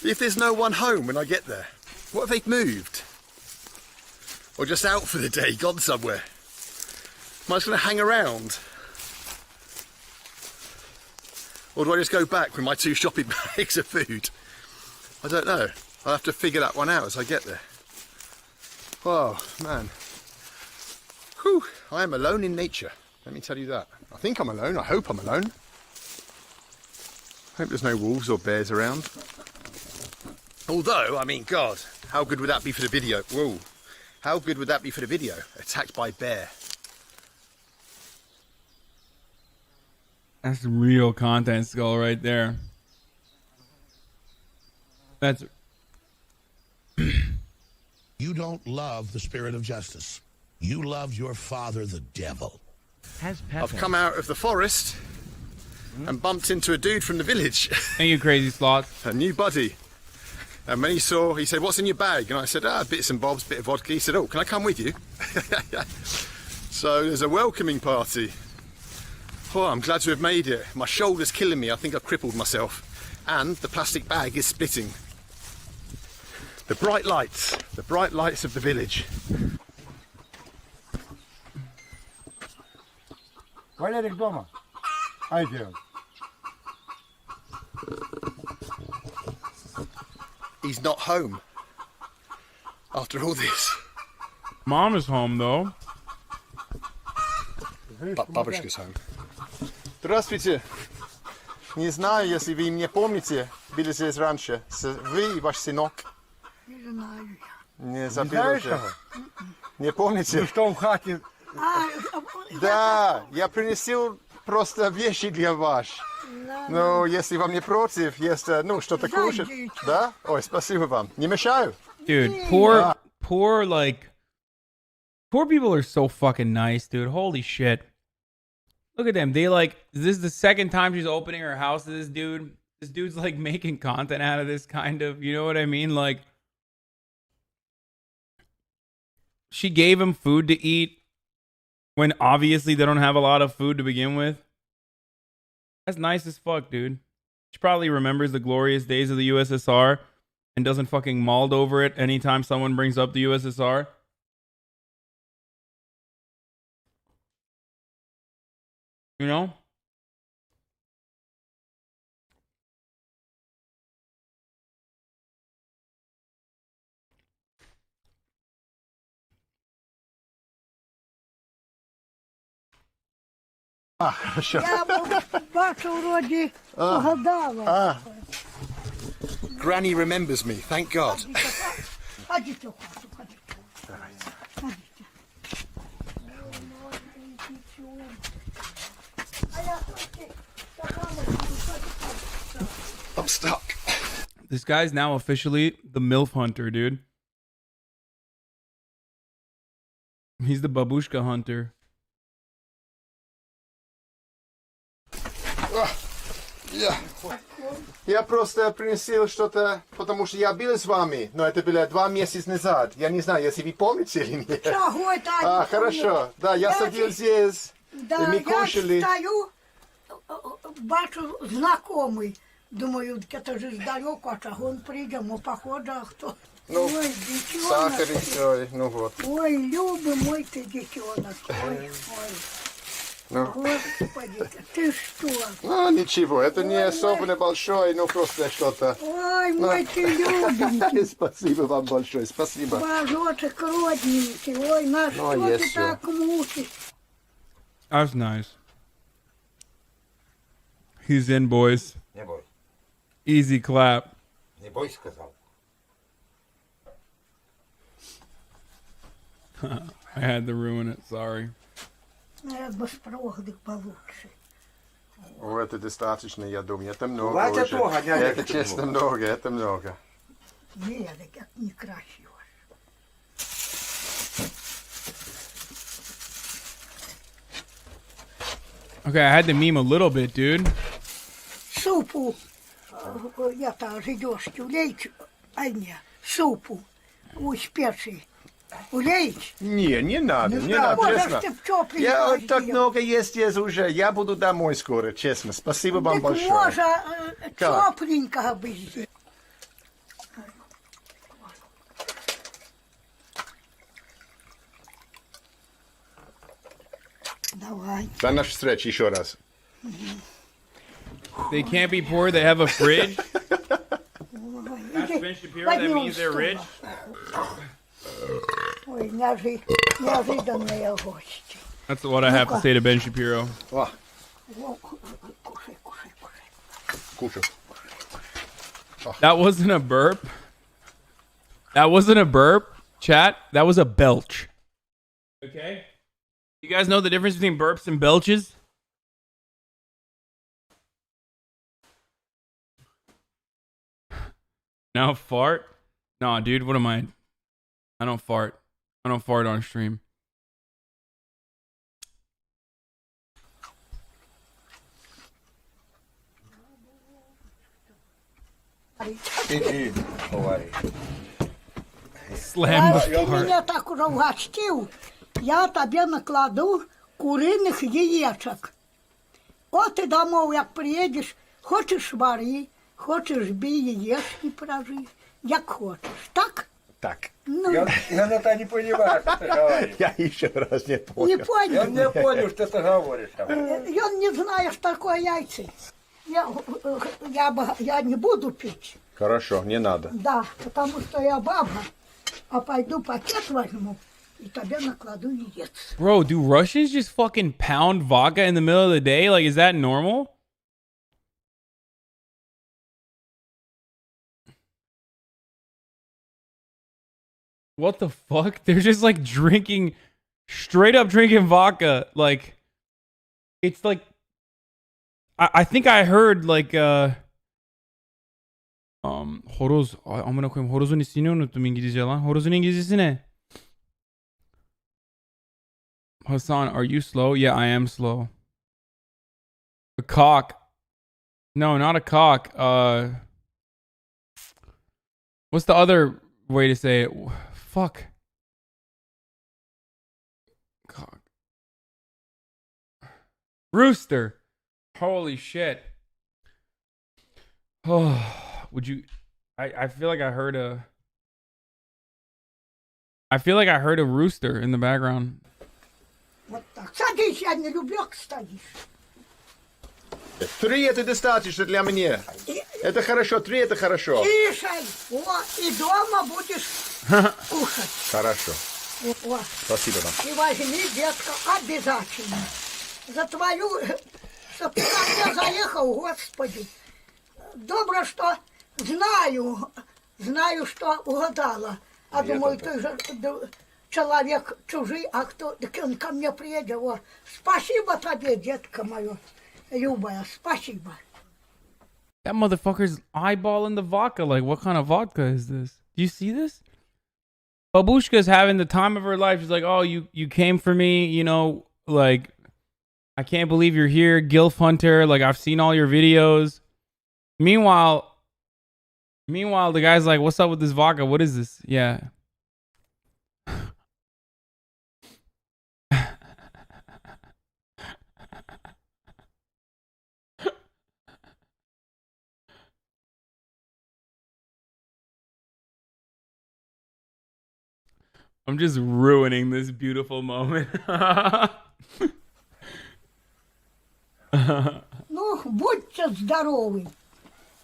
if there's no one home when I get there? What if they've moved? Or just out for the day, gone somewhere? Am I just going to hang around? Or do I just go back with my 2 shopping bags of food? I don't know. I'll have to figure that one out as I get there. Oh, man. Whew, I am alone in nature. Let me tell you that. I think I'm alone. I hope I'm alone. Hope there's no wolves or bears around. Although, I mean, God, how good would that be for the video? Whoa. How good would that be for the video? Attacked by bear. That's real content, Skull, right there. That's... You don't love the spirit of justice. You love your father, the devil. I've come out of the forest and bumped into a dude from the village. Thank you, Crazy Sloth. A new buddy. And when he said, what's in your bag? And I said, bits and bobs, bit of vodka. He said, oh, can I come with you? So there's a welcoming party. Oh, I'm glad to have made it. My shoulder's killing me. I think I've crippled myself. And the plastic bag is splitting. The bright lights of the village. Валерик дома. Айде. He's not home. After all this. Mom is home, though. Бабушка's home. Здравствуйте. Не знаю, если вы меня помните, были здесь раньше. Вы и ваш сынок. Не знаю. Не забыл уже. Не помните? Ну что в хате? Да, я принесил просто вещи для вас. Ну, если вам не против, есть, что-то кушать. Да? Ой, спасибо вам. Не мешаю? Dude, poor people are so fucking nice, dude. Holy shit. Look at them. This is the second time she's opening her house to this dude. This dude's like making content out of this kind of, you know what I mean? Like, she gave him food to eat when obviously they don't have a lot of food to begin with. That's nice as fuck, dude. She probably remembers the glorious days of the USSR and doesn't fucking maul over it anytime someone brings up the USSR. You know? Хорошо. Я бачу, вроді погадала. Granny remembers me, thank God. Ходіть у хату, ходіть. I'm stuck. This guy's now officially the MILF hunter, dude. He's the babushka hunter. Я просто приносил что-то, потому что я был с вами, но это было 2 месяца назад. Я не знаю, если вы помните или нет. Хорошо. Да, я сидел здесь, Да, и мы кушали. Я стою, бачу знакомый. Думаю, это же сдалеку, а чего он придет, мы похоже, а кто? Ну, Ой, детенок. сахар и все, ну вот. Ой, любый мой ты детенок. Ой, ой. Ну. Господи, ты что? Ну, ничего, это не особенно большое, ну просто что-то. Ой, мой ты любенький. Спасибо вам большое, спасибо. Божочек родненький, ой, на что ты так мучишь? That's nice. He's in, boys. Не бойся. Easy clap. Не бойся, сказал. I had to ruin it, sorry. Я бы спрогнул получше. О, это достаточно, я думаю, это много Хватит уже. много, дядя, Это честно много, это много. Нет, как некрасиво. Okay, I had to meme a little bit, dude. Супу, я-то жидёшки улейте, а не, супу, успеши. Улейте? Не надо, не надо, честно. Я вот так много есть уже, я буду домой скоро, честно. Спасибо вам большое. Можно тепленького быть. Давай. До нашей встречи еще раз. They can't be poor, they have a fridge. That's Ben Shapiro, that means they're rich. Ой, неожиданные гости. That's what I have to say to Ben Shapiro. Кушай. That wasn't a burp. That wasn't a burp, chat. That was a belch. Okay? You guys know the difference between burps and belches? Now fart? Nah, dude, what am I? I don't fart. I don't fart on stream. Slam the Ты fart. меня так уже угостил, я тебе накладу куриных яичек. Вот ты домой, как приедешь, хочешь вари, хочешь бей яички прожи, как хочешь. Так? Так. Ну. Я на это не понимаю, что ты говоришь. Я еще раз не понял. Не понял. Я не понял, что ты говоришь. Я не знаю, что такое яйца. Я не буду пить. Хорошо, не надо. Да, потому что я баба, а пойду пакет возьму и тебе накладу яиц. Bro, do Russians just fucking pound vodka in the middle of the day? Like, is that normal? What the fuck? They're just like drinking, straight up drinking vodka. Like, it's like, I think I heard like, horoz. Amına koyayım, horozun ismini unuttum İngilizce lan. Horozun İngilizcesi ne? Hasan, are you slow? Yeah, I am slow. A cock. No, not a cock. What's the other way to say it? Fuck. Cock. Rooster. Holy shit. Oh, would you? I feel like I heard a. I feel like I heard a rooster in the background. Вот так. Садись, я не люблю, как стоишь. 3 это достаточно для меня. Это хорошо, 3 это хорошо. Тише. О, и дома будешь кушать. Хорошо. О. Спасибо вам. И возьми, детка, обязательно. За твою... Чтоб ты ко мне заехал, Господи. Добро, что знаю, что угадала. А думаю, ты же человек чужий, а кто он ко мне приедет. Вот. Спасибо тебе, детка моя, любая, спасибо. That motherfucker's eyeballing the vodka. Like, what kind of vodka is this? Do you see this? Babushka's having the time of her life. She's like, oh, you came for me, you know, like, I can't believe you're here, Gilf Hunter. Like, I've seen all your videos. Meanwhile, the guy's like, what's up with this vodka? What is this? Yeah. I'm just ruining this beautiful moment. Ну, будьте здоровы.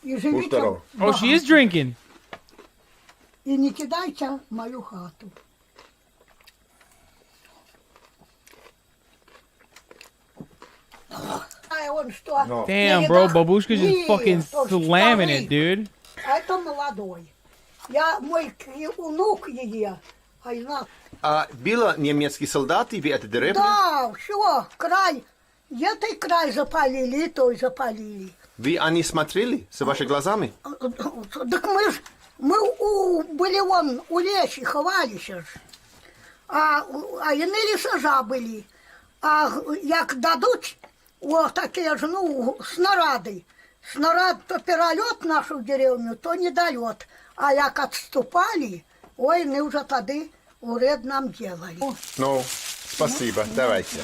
И живите Oh, she is drinking. И не кидайте мою хату. Damn, bro, Babushka just fucking slamming it, dude. Это молодой. Я мой внук ее. Было немецкие солдаты в этой деревне? Да, все, край. Этой край запалили, и той запалили. Вы они смотрели с вашими глазами? Так мы были вон у лесі, ховалися ж. А іни лісажа були. А як дадуть, о, такі ж, ну, снаряди. Снаряд то перельот нашу деревню, то недолет. А як отступали, ой, они уже тогда уред нам делали. Ну, спасибо, давайте.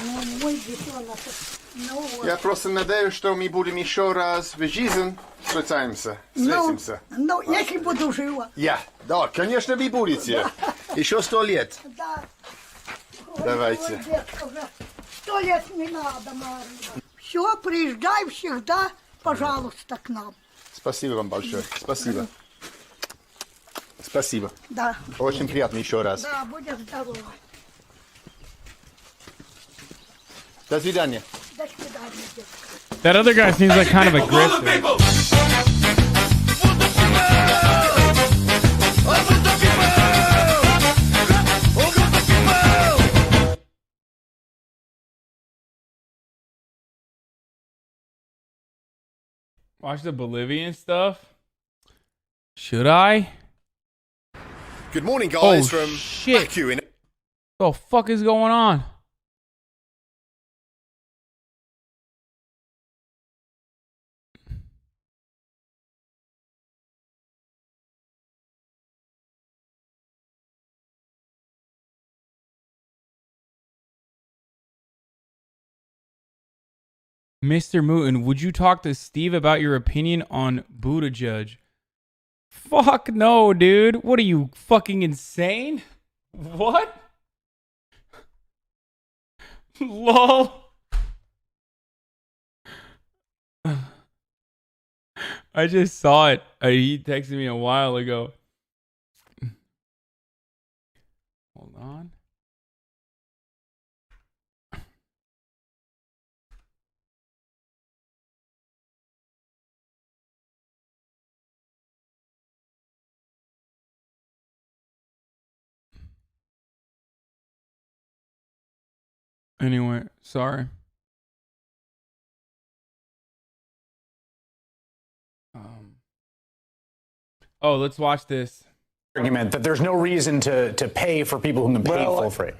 Я просто надеюсь, что мы будем еще раз в жизни встретимся. Ну, если буду жива. Да, конечно, вы будете. Еще 100 лет. Да. Давайте. 100 лет не надо, Мария. Все, приезжай всегда, пожалуйста, к нам. Спасибо вам большое. Спасибо. Спасибо. Да. Очень приятно еще раз. Да, будь здорова. До свидания. До свидания, детка. That other guy seems like kind of aggressive. Watch the Bolivian stuff. Should I? Good morning, guys, oh, from shit. Baku in... What the fuck is going on? Mr. Mooten, would you talk to Steve about your opinion on Buttigieg? Fuck no, dude. What are you, fucking insane? What? LOL. I just saw it. He texted me a while ago. Hold on. Anyway, sorry. Oh, let's watch this. Argument that there's no reason to pay for people who can pay full freight.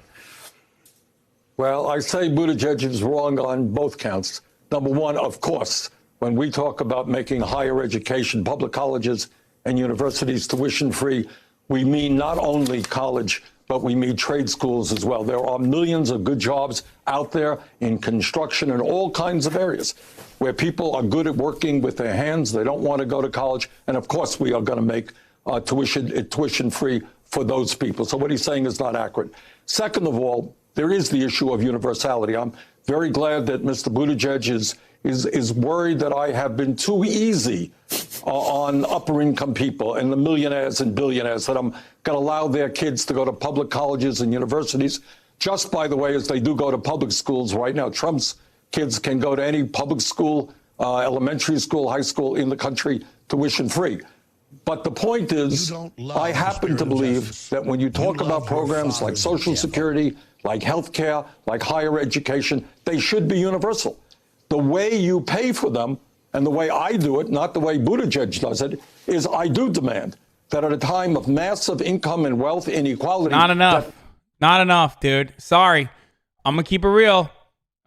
Well, I say Buttigieg is wrong on both counts. Number one, of course, when we talk about making higher education, public colleges and universities tuition-free, we mean not only college, but we mean trade schools as well. There are millions of good jobs out there in construction and all kinds of areas where people are good at working with their hands. They don't want to go to college. And of course, we are going to make tuition free for those people. So what he's saying is not accurate. Second of all, there is the issue of universality. I'm very glad that Mr. Buttigieg is worried that I have been too easy on upper income people and the millionaires and billionaires, that I'm going to allow their kids to go to public colleges and universities. Just, by the way, as they do go to public schools right now, Trump's kids can go to any public school, elementary school, high school in the country, tuition free. But the point is, I happen to believe that when you talk about programs like Social Security, like health care, like higher education, they should be universal. The way you pay for them, and the way I do it, not the way Buttigieg does it, is I do demand that at a time of massive income and wealth inequality... Not enough. Not enough, dude. Sorry. I'm going to keep it real.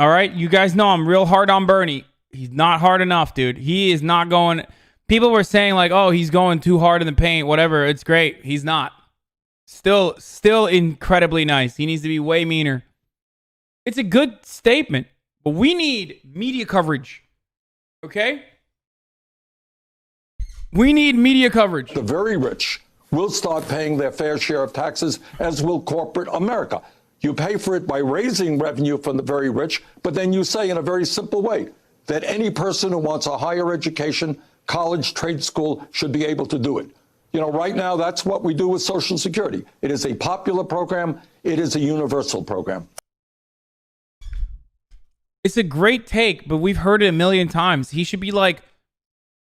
All right? You guys know I'm real hard on Bernie. He's not hard enough, dude. He is not going... People were saying like, oh, he's going too hard in the paint, whatever. It's great. He's not. Still incredibly nice. He needs to be way meaner. It's a good statement, but we need media coverage. Okay? We need media coverage. The very rich will start paying their fair share of taxes, as will corporate America. You pay for it by raising revenue from the very rich, but then you say in a very simple way that any person who wants a higher education, college, trade school should be able to do it. You know, right now, that's what we do with Social Security. It is a popular program. It is a universal program. It's a great take, but we've heard it a million times. He should be like,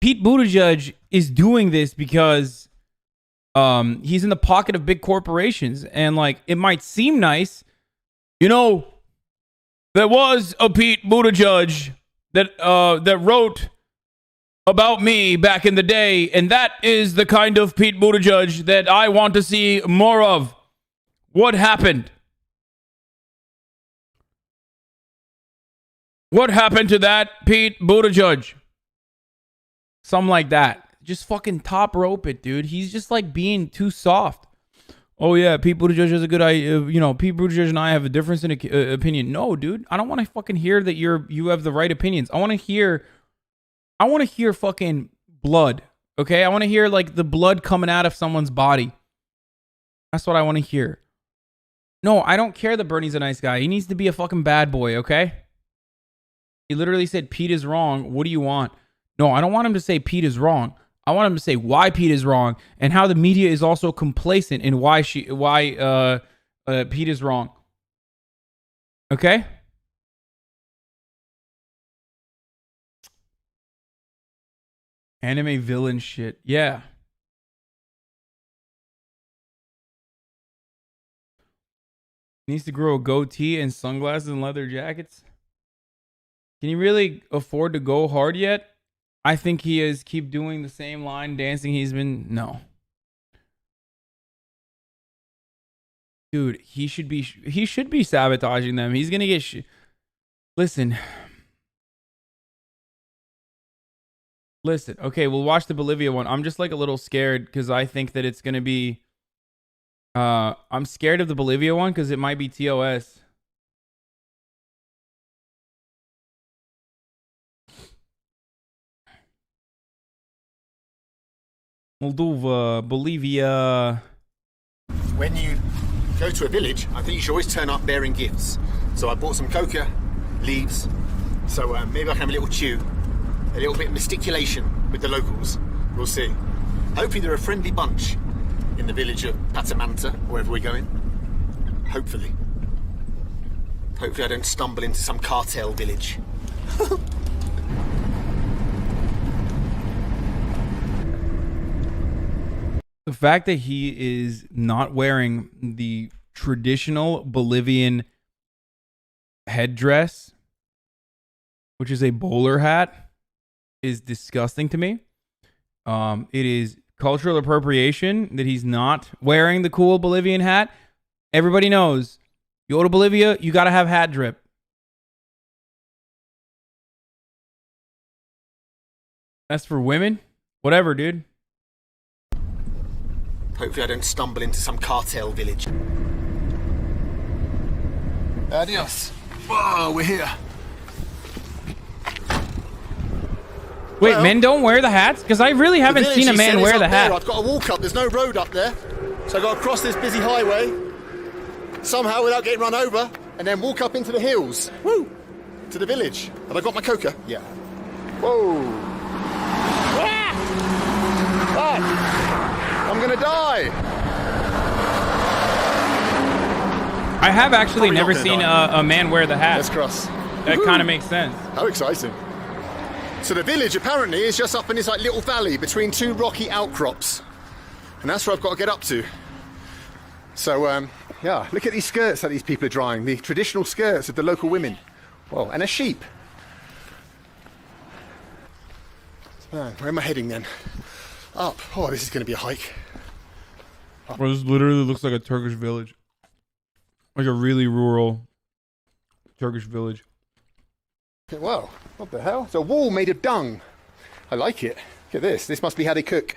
Pete Buttigieg is doing this because he's in the pocket of big corporations. And like, it might seem nice. You know, there was a Pete Buttigieg that wrote about me back in the day, and that is the kind of Pete Buttigieg that I want to see more of. What happened? What happened to that Pete Buttigieg? Something like that. Just fucking top rope it, dude. He's just like being too soft. Oh yeah, Pete Buttigieg is a good idea. You know, Pete Buttigieg and I have a difference in opinion. No, dude. I don't want to fucking hear that you have the right opinions. I want to hear fucking blood, okay? I want to hear, like, the blood coming out of someone's body. That's what I want to hear. No, I don't care that Bernie's a nice guy. He needs to be a fucking bad boy, okay? He literally said, Pete is wrong. What do you want? No, I don't want him to say Pete is wrong. I want him to say why Pete is wrong and how the media is also complacent in why Pete is wrong. Okay? Anime villain shit. Yeah. Needs to grow a goatee and sunglasses and leather jackets. Can he really afford to go hard yet? I think he is. Keep doing the same line dancing he's been. No. Dude, he should be sabotaging them. He's going to get Listen. Okay, we'll watch the Bolivia one. I'm just like a little scared because I think that it's going to be... I'm scared of the Bolivia one because it might be TOS. Moldova, Bolivia. When you go to a village, I think you should always turn up bearing gifts. So I bought some coca leaves. So maybe I can have a little chew. A little bit of mysticulation with the locals. We'll see. Hopefully they're a friendly bunch in the village of Patamanta, wherever we're going. Hopefully. Hopefully I don't stumble into some cartel village. The fact that he is not wearing the traditional Bolivian headdress, which is a bowler hat, is disgusting to me. It is cultural appropriation that he's not wearing the cool Bolivian hat. Everybody knows, you go to Bolivia, you gotta have hat drip. That's for women. Whatever, dude. Hopefully I don't stumble into some cartel village. Adios. Whoa, we're here. Wait, men don't wear the hats? Because I really haven't seen a man wear the hat. I've got to walk up. There's no road up there. So I've got to cross this busy highway somehow without getting run over and then walk up into the hills. Woo! To the village. Have I got my coca? Yeah. Whoa. Ah! I'm going to die. I have actually never seen a man wear the hat. Let's cross. That kind of makes sense. How exciting. So the village apparently is just up in this like little valley between two rocky outcrops. And that's where I've got to get up to. So, yeah, look at these skirts that these people are drying. The traditional skirts of the local women. Whoa, and a sheep. Man, where am I heading then? Up. Oh, this is going to be a hike. Bro, this literally looks like a Turkish village. Like a really rural Turkish village. Whoa, what the hell? It's a wall made of dung. I like it. Look at this. This must be how they cook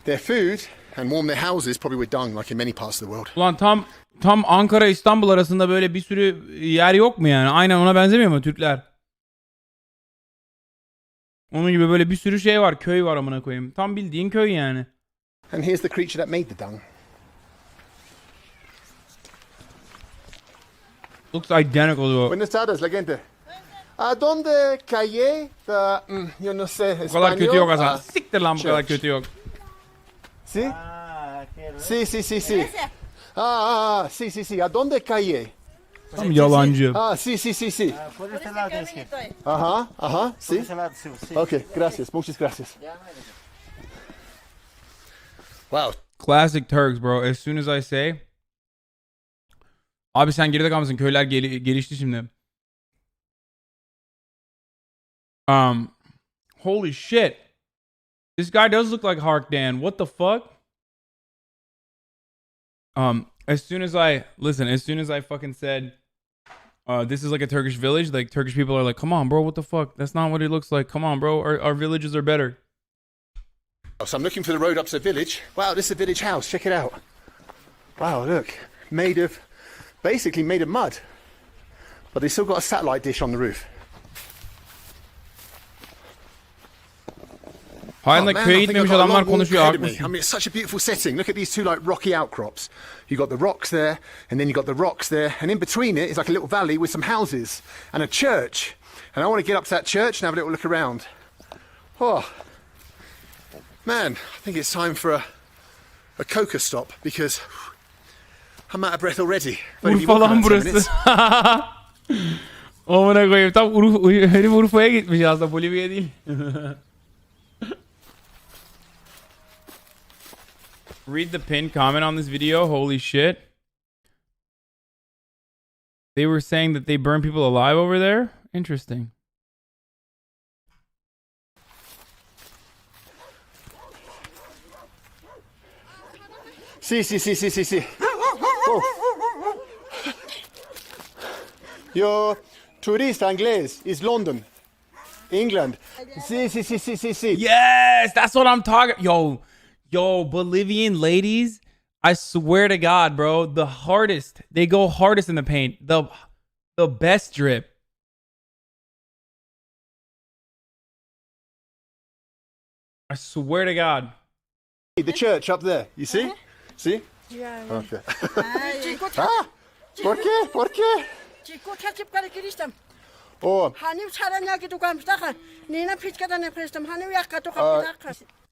their food and warm their houses, probably with dung, like in many parts of the world. Ulan tam Ankara İstanbul arasında böyle bir sürü yer yok mu yani? Aynen ona benzemiyor mu Türkler? Onun gibi böyle bir sürü şey var. Köy var amına koyayım. Tam bildiğin köy yani. And here's the creature that made the dung. Looks identical to... Buenas tardes, la gente. ¿A dónde calle the, yo no sé, Bu kadar kötü yok Hasan. español? Siktir lan bu kadar kötü yok. ¿Sí? Sí. Sí. ¿A dónde calle? Tam yalancı. Sí. Por este lado es que. Ajá, sí. Por este lado, sí. Okay, gracias, muchas gracias. Wow. Classic Turks bro. As soon as I say... Abi sen geride kalmışsın. Köyler gelişti şimdi. Holy shit. This guy does look like Harkdan. What the fuck? As soon as I fucking said, this is like a Turkish village, like Turkish people are like, come on, bro, what the fuck? That's not what it looks like. Come on, bro. Our villages are better. So I'm looking for the road up to the village. Wow, this is a village house. Check it out. Wow, look. Basically made of mud. But they still got a satellite dish on the roof. Hala köye gitmemiş adamlar konuşuyor. I mean, it's such a beautiful setting. Look at these two like rocky outcrops. You got the rocks there, and then you got the rocks there, and in between it is like a little valley with some houses and a church. And I want to get up to that church and have a little look around. Oh, man, I think it's time for a coca stop because I'm out of breath already. Urfa lan burası. Amına koyayım. Tam herif Urfa'ya gitmiş aslında. Bolivya değil. Read the pinned comment on this video. Holy shit. They were saying that they burn people alive over there. Interesting. Sí. Oh. Yo, turista inglés is London, England. Sí. Yes, that's what I'm talking. Yo, Bolivian ladies, I swear to God, bro, they go hardest in the paint. The best drip. I swear to God. The church up there, you see? See? Yeah. Okay. ¿Por qué? Chico, catch para Kiristam. Oh.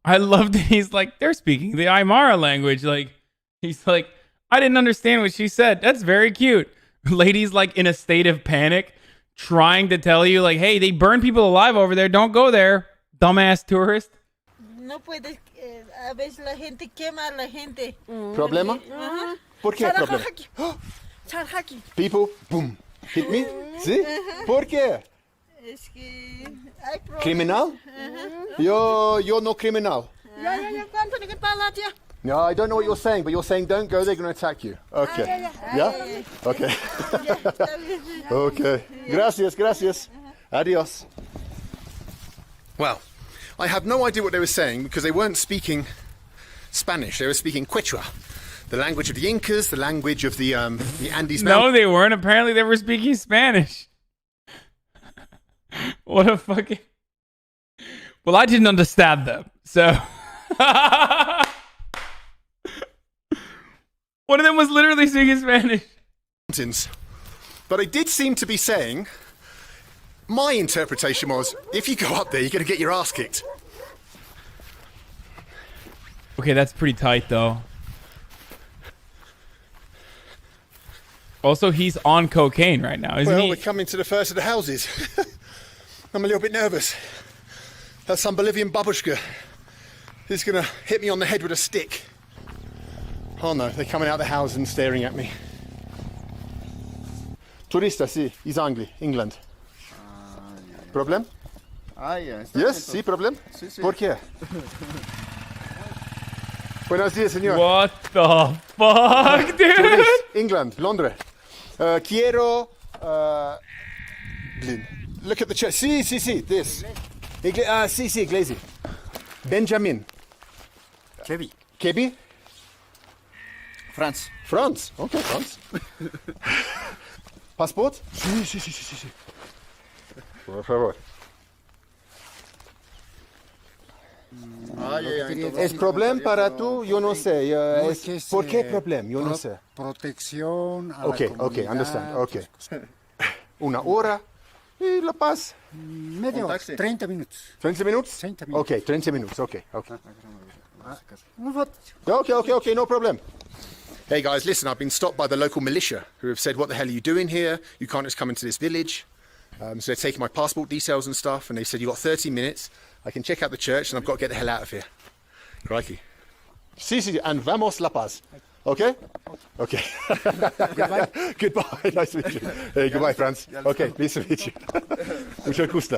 I love that he's like, they're speaking the Aymara language. Like, he's like, I didn't understand what she said. That's very cute. Ladies like in a state of panic, trying to tell you like, hey, they burn people alive over there. Don't go there, dumbass tourist. No puedes, a veces la gente quema a la gente. ¿Problema? ¿Por qué problema? People, boom, hit me? ¿Sí? ¿Por qué? Es que hay problemas. ¿Criminal? You're no criminal. No, I don't know what you're saying, but you're saying don't go, they're going to attack you. Okay. Yeah? Okay. Okay. Gracias. Adios. Well, I have no idea what they were saying because they weren't speaking Spanish. They were speaking Quechua, the language of the Incas, the language of the Andes Mountains. No, they weren't. Apparently, they were speaking Spanish. What a fucking... Well, I didn't understand them, so... One of them was literally speaking Spanish. But I did seem to be saying... My interpretation was, if you go up there, you're going to get your ass kicked. Okay, that's pretty tight, though. Also, he's on cocaine right now, isn't he? Well, we're coming to the first of the houses. I'm a little bit nervous. That's some Bolivian babushka. He's going to hit me on the head with a stick. Oh no, they're coming out of the house and staring at me. Turista, sí, is England. Problem? Yes, sí, problem? Sí. ¿Por qué? Buenos días, señor. What the fuck, dude? Tourist, England, Londres. Quiero... look at the church. See, this. See, Glazy. Benjamin. Kevin. Kebi? France. France. Okay, France. Passport? Sí. Por favor. ¿Es problema para tú? Yo no sé. ¿Por qué problema? Yo no sé. Protección a Okay, la comunidad. Understand. Okay. Una hora y La Paz. Media hora, 30 minutos. 20 minutes? 30 minutes. Okay, 20 minutes. Okay. Okay, no problem. Hey guys, listen, I've been stopped by the local militia who have said, what the hell are you doing here? You can't just come into this village. So they're taking my passport details and stuff, and they said, you've got 30 minutes. I can check out the church, and I've got to get the hell out of here. Crikey. Sí, and vamos La Paz. Okay? Okay. Goodbye. Goodbye. Nice to meet you. Hey, goodbye, France. Okay, nice to meet you. Mucho gusto.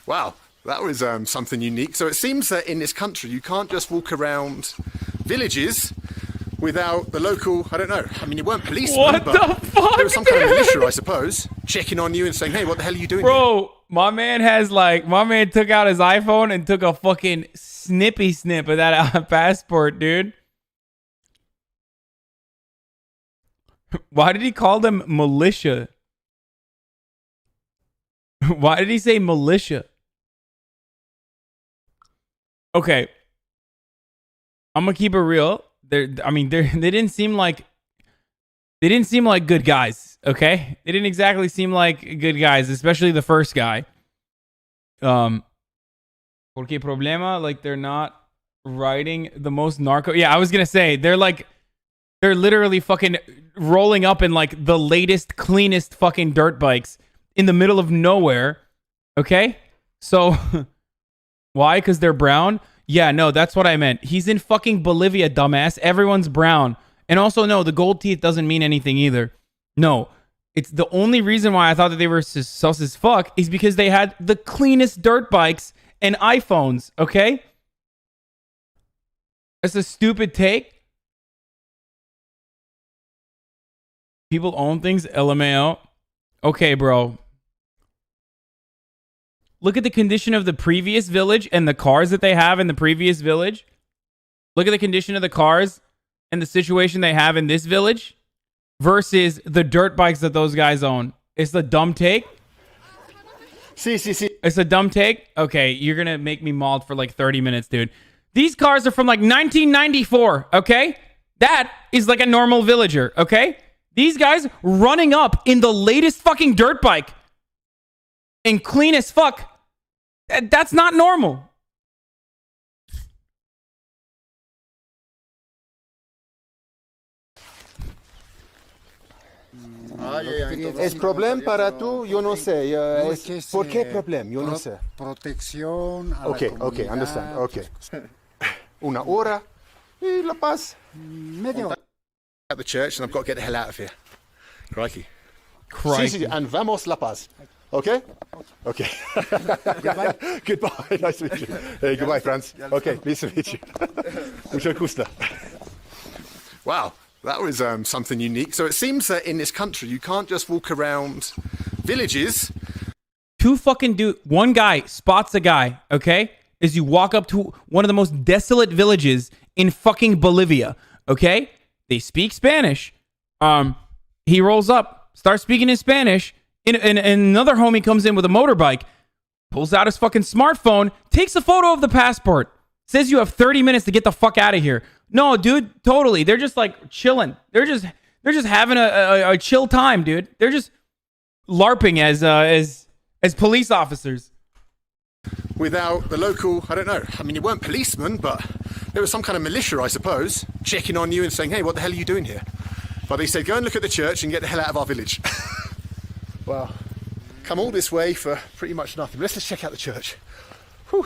Wow, that was something unique. So it seems that in this country, you can't just walk around villages without the local, I don't know, I mean, you weren't policemen, What but the fuck, there was some kind of militia, I suppose, checking on you and saying, hey, what the hell are you doing here? Bro, my man took out his iPhone and took a fucking snippy snip of that passport, dude. Why did he call them militia? Why did he say militia? Okay. I'm gonna keep it real. They didn't seem like good guys, okay? They didn't exactly seem like good guys, especially the first guy. Porque problema, like they're not riding the most narco. Yeah, I was gonna say they're literally fucking rolling up in like the latest, cleanest fucking dirt bikes in the middle of nowhere. Okay? So why? Because they're brown? Yeah, no, that's what I meant. He's in fucking Bolivia, dumbass. Everyone's brown. And also, no, the gold teeth doesn't mean anything either. No. It's the only reason why I thought that they were sus as fuck is because they had the cleanest dirt bikes and iPhones, okay? That's a stupid take. People own things, LMAO. Okay, bro. Look at the condition of the previous village and the cars that they have in the previous village. Look at the condition of the cars and the situation they have in this village versus the dirt bikes that those guys own. It's the dumb take. Sí. It's a dumb take. Okay, you're going to make me mauled for like 30 minutes, dude. These cars are from like 1994, okay? That is like a normal villager, okay? These guys running up in the latest fucking dirt bike and clean as fuck. That's not normal. ¿Es problema para tú? Yo no sé. ¿Por qué problema? Yo no sé. Protección a la comunidad. Okay, understand. Okay. Una hora y La Paz. Media hora. At the church, and I've got to get the hell out of here. Crikey. Sí, and vamos La Paz. Okay? Okay. Goodbye. Goodbye. Nice to meet you. Hey, goodbye, France. Okay, nice to meet you. Mucho gusto. Wow, that was something unique. So it seems that in this country, you can't just walk around villages. One guy spots a guy, okay? As you walk up to one of the most desolate villages in fucking Bolivia, okay? They speak Spanish. He rolls up, starts speaking in Spanish. And another homie comes in with a motorbike, pulls out his fucking smartphone, takes a photo of the passport, says you have 30 minutes to get the fuck out of here. No, dude, totally. They're just like chilling. They're just having a chill time, dude. They're just LARPing as police officers. Without the local, I don't know, I mean, you weren't policemen, but there was some kind of militia, I suppose, checking on you and saying, hey, what the hell are you doing here? But they said, go and look at the church and get the hell out of our village. Well, come all this way for pretty much nothing. Let's just check out the church. Whew.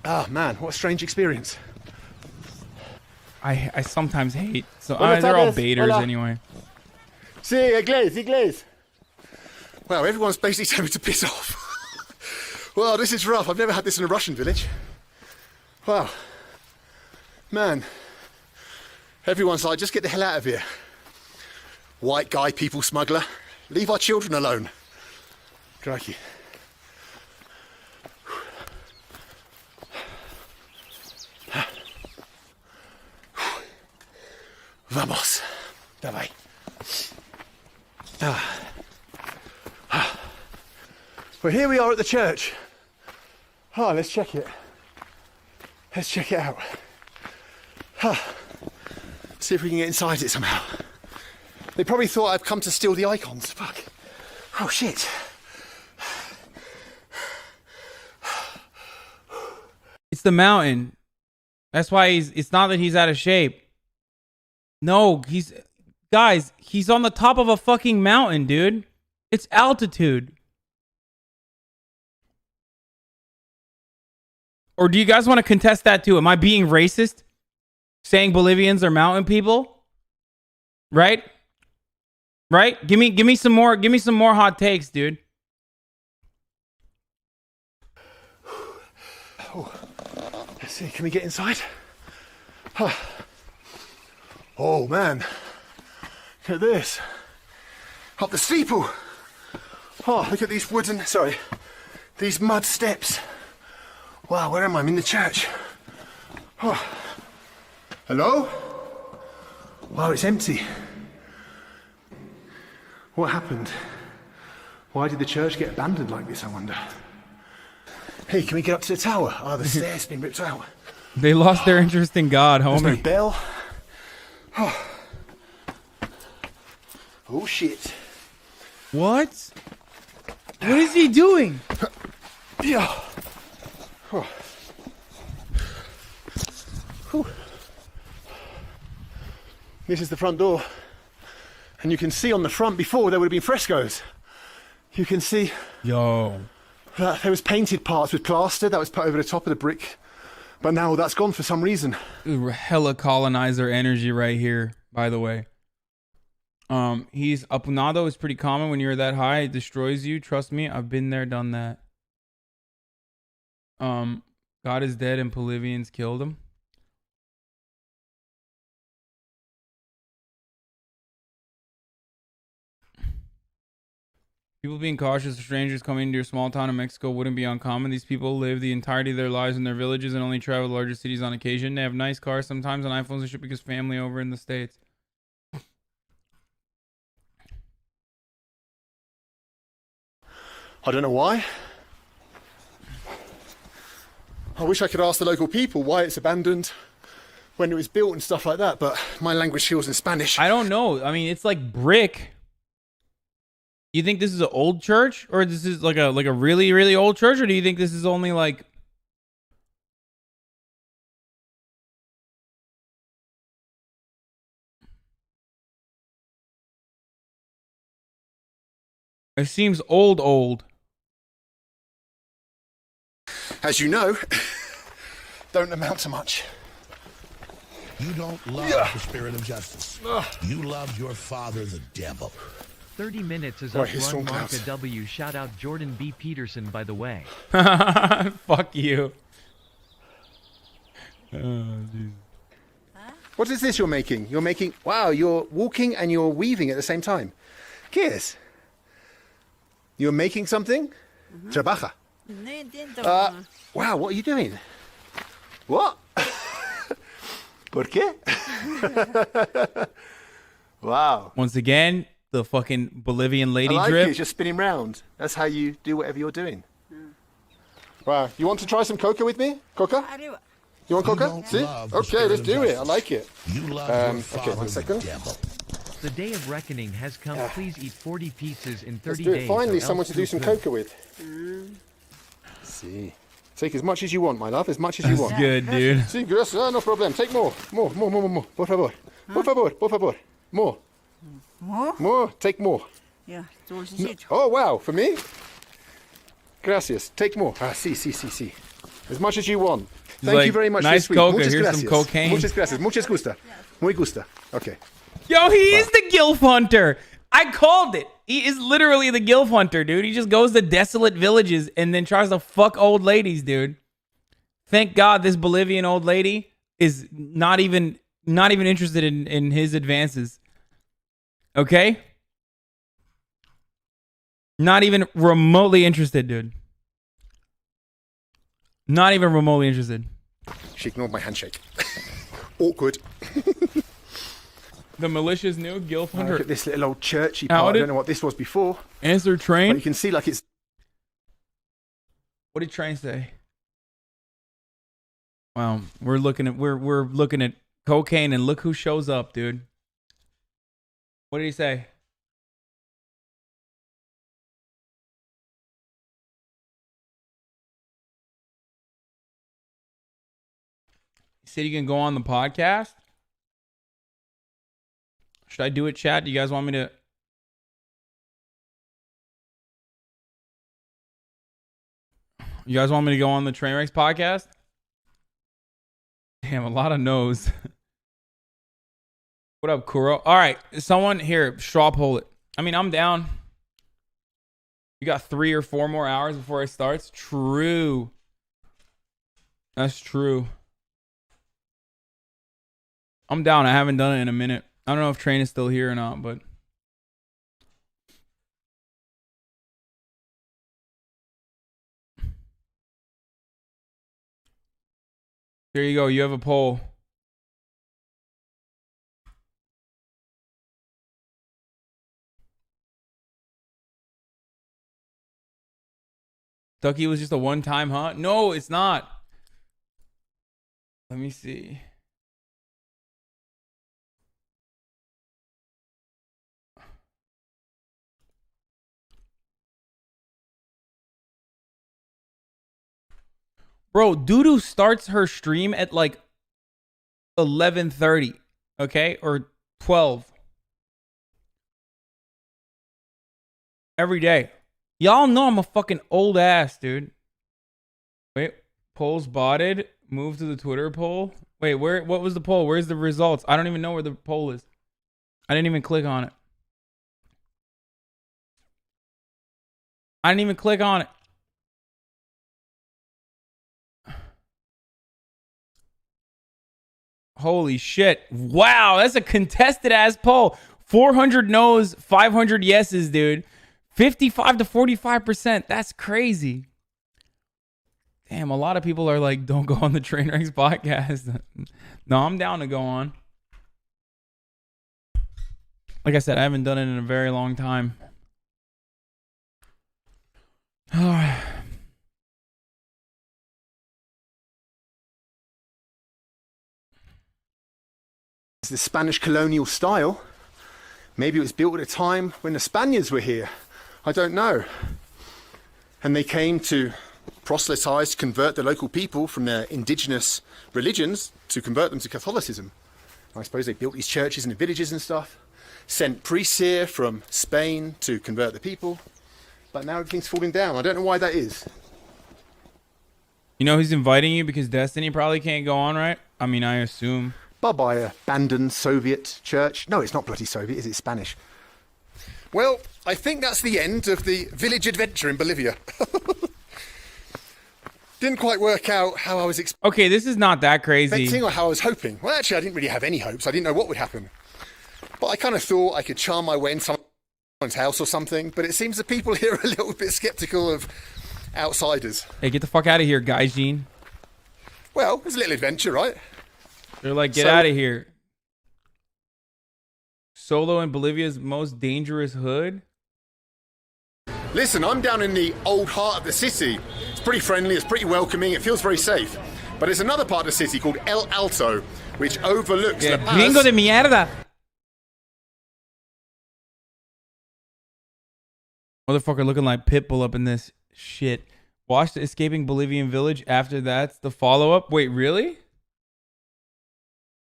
Ah, man, what a strange experience. I sometimes hate. So they're all baiters anyway. Sí, inglés. Wow, everyone's basically telling me to piss off. Well, this is rough. I've never had this in a Russian village. Wow. Man. Everyone's like, just get the hell out of here. White guy, people smuggler. Leave our children alone. Crikey. Vamos. Dawaj. Well, here we are at the church. Oh, let's check it. Let's check it out. See if we can get inside it somehow. They probably thought I'd come to steal the icons. Fuck. Oh, shit. It's the mountain. That's why it's not that he's out of shape. No, guys, he's on the top of a fucking mountain, dude. It's altitude. Or do you guys want to contest that too? Am I being racist? Saying Bolivians are mountain people? Right? Right? Give me some more hot takes, dude. Oh, let's see, can we get inside? Oh man, look at this. Up the steeple. Oh, look at these these mud steps. Wow, where am I? I'm in the church. Oh. Hello? Wow, it's empty. What happened? Why did the church get abandoned like this, I wonder? Hey, can we get up to the tower? Oh, the stairs been ripped out. They lost their interest in God, homie. There's no bell. Oh. Oh, shit. What? What is he doing? Yeah. Oh. This is the front door. And you can see on the front before there would have been frescoes. You can see Yo. That there was painted parts with plaster that was put over the top of the brick. But now that's gone for some reason. Hella colonizer energy right here, by the way. He's apunado is pretty common when you're that high. It destroys you. Trust me, I've been there, done that. God is dead and Bolivians killed him. People being cautious of strangers coming into your small town in Mexico wouldn't be uncommon. These people live the entirety of their lives in their villages and only travel to larger cities on occasion. They have nice cars sometimes and iPhones and shit because family over in the States. I don't know why. I wish I could ask the local people why it's abandoned, when it was built and stuff like that, but my language skills in Spanish. I don't know. I mean, it's like brick. You think this is an old church, or this is like a really, really old church, or do you think this is only like it seems old. As you know, don't amount to much. You don't love the spirit of justice. You love your father, the devil. 30 minutes is Right, up. his Run phone Mark calls. a W. Shout out Jordan B. Peterson, by the way. Fuck you. What is this you're making? You're making... Wow, you're walking and you're weaving at the same time. Kiss. You're making something? Trabaja. Wow, what are you doing? What? ¿Por qué? Wow. Once again, the fucking Bolivian lady I like drip. it, it's just spinning round. That's how you do whatever you're doing. Wow, you want to try some coca with me? Coca? You want coca? See? Okay, let's do it. I like it. You love your father, okay, 1 second. the devil. The day of reckoning has come. Please eat 40 pizzas in 30 Let's do days. it. Finally, or someone else to do some poo-poo. coca with. See. Take as much as you want, my love. As much as you want. Good, dude. Sí, gracias. No problem. Take more. More. Por favor. Por favor. More. More. Take more. Yeah, No. Oh, wow. For me? Gracias. Take more. Ah, sí. As much as you want. Thank like, you very much. nice this week. coca. Muchas Here's gracias. some cocaine. Muchas gracias. Muchas gusta. Muy gusta. Okay. Yo, he is the Gilf Hunter. I called it. He is literally the Gilf Hunter, dude. He just goes to desolate villages and then tries to fuck old ladies, dude. Thank God this Bolivian old lady is not even interested in his advances. Okay? Not even remotely interested, dude. Not even remotely interested. She ignored my handshake. Awkward. The militia's new Gilf Look 100. at this little old churchy part. I don't know what this was before. Answer train. But you can see like it's... What did train say? Wow, we're looking at cocaine and look who shows up, dude. What did he say? He said you can go on the podcast. Should I do it, chat? Do you guys want me to? You guys want me to go on the Trainwrecks podcast? Damn, a lot of no's. What up, Kuro? All right, someone here, straw poll it. I mean, I'm down. You got 3 or 4 more hours before it starts? True. That's true. I'm down. I haven't done it in a minute. I don't know if Train is still here or not, but... There you go. You have a poll. Ducky was just a one-time, huh? No, it's not. Let me see. Bro, Doodoo starts her stream at like 11:30, okay? Or 12. Every day. Y'all know I'm a fucking old ass, dude. Wait, polls botted. Move to the Twitter poll. Wait, what was the poll? Where's the results? I don't even know where the poll is. I didn't even click on it. I didn't even click on it. Holy shit. Wow, that's a contested ass poll. 400 no's, 500 yeses, dude. 55 to 45%. That's crazy. Damn, a lot of people are like, don't go on the Trainwrecks podcast. No, I'm down to go on. Like I said, I haven't done it in a very long time. It's the Spanish colonial style. Maybe it was built at a time when the Spaniards were here. I don't know. And they came to proselytize, to convert the local people from their indigenous religions, to convert them to Catholicism. I suppose they built these churches in the villages and stuff, sent priests here from Spain to convert the people, but now everything's falling down. I don't know why that is. You know who's inviting you because Destiny probably can't go on, right? I mean, I assume. Bye-bye, abandoned Soviet church. No, it's not bloody Soviet, is it? It's Spanish. Well, I think that's the end of the village adventure in Bolivia. Didn't quite work out how I was expecting. Okay, this is not that crazy. Or how I was hoping. Well, actually, I didn't really have any hopes. I didn't know what would happen. But I kind of thought I could charm my way in someone's house or something. But it seems the people here are a little bit skeptical of outsiders. Hey, get the fuck out of here, guys, Gene. Well, it's a little adventure, right? They're like, get out of here. Solo in Bolivia's most dangerous hood? Listen, I'm down in the old heart of the city. It's pretty friendly, it's pretty welcoming, it feels very safe. But there's another part of the city called El Alto, which overlooks the palace. Gringo de mierda. Motherfucker looking like Pitbull up in this shit. Watch the Escaping Bolivian Village. After that's the follow-up. Wait, really?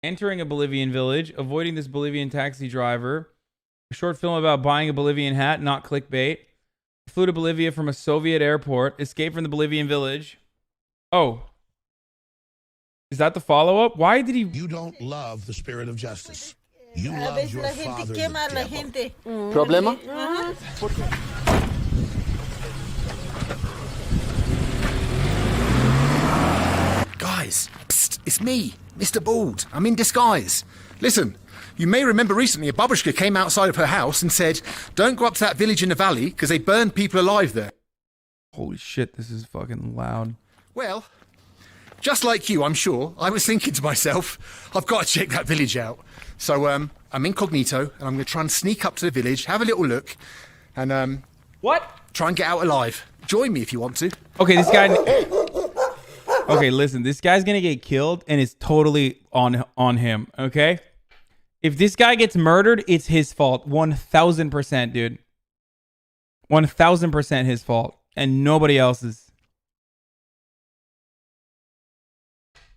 Entering a Bolivian village, avoiding this Bolivian taxi driver. A short film about buying a Bolivian hat, not clickbait. Flew to Bolivia from a Soviet airport. Escaped from the Bolivian village. Oh. Is that the follow-up? Why did he... You don't love the spirit of justice. You love your father, the devil. Problema? Guys, psst, it's me, Mr. Bald, I'm in disguise. Listen, you may remember recently a babushka came outside of her house and said, don't go up to that village in the valley because they burned people alive there. Holy shit, this is fucking loud. Well, just like you, I'm sure, I was thinking to myself, I've got to check that village out. So I'm incognito and I'm going to try and sneak up to the village, have a little look, and what? Try and get out alive. Join me if you want to. Okay, this guy. Okay, listen, this guy's gonna get killed, and it's totally on him. Okay, if this guy gets murdered, it's his fault, 1000%, dude. 1000% his fault, and nobody else's.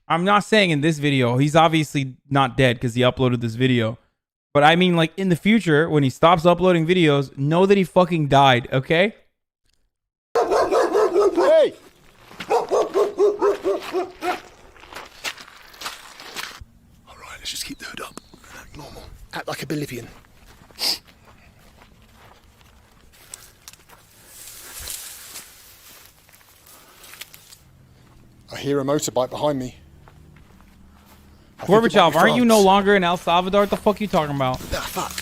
I'm not saying in this video, he's obviously not dead because he uploaded this video. But I mean, like, in the future, when he stops uploading videos, know that he fucking died, okay? Hey! Alright, let's just keep the hood up. Act normal. Act like a Bolivian. I hear a motorbike behind me. Gorbachev, aren't you no longer in El Salvador? What the fuck are you talking about? Ah, fuck.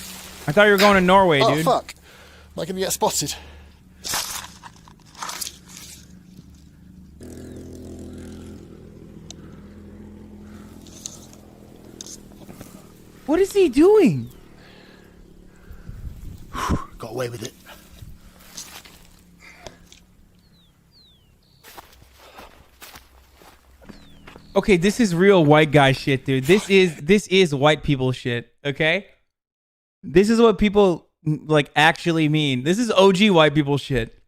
I thought you were going to Norway, oh, dude. Oh, fuck. Am I going to get spotted? What is he doing? Got away with it. Okay, this is real white guy shit, dude. This is white people shit, okay? This is what people like actually mean. This is OG white people shit.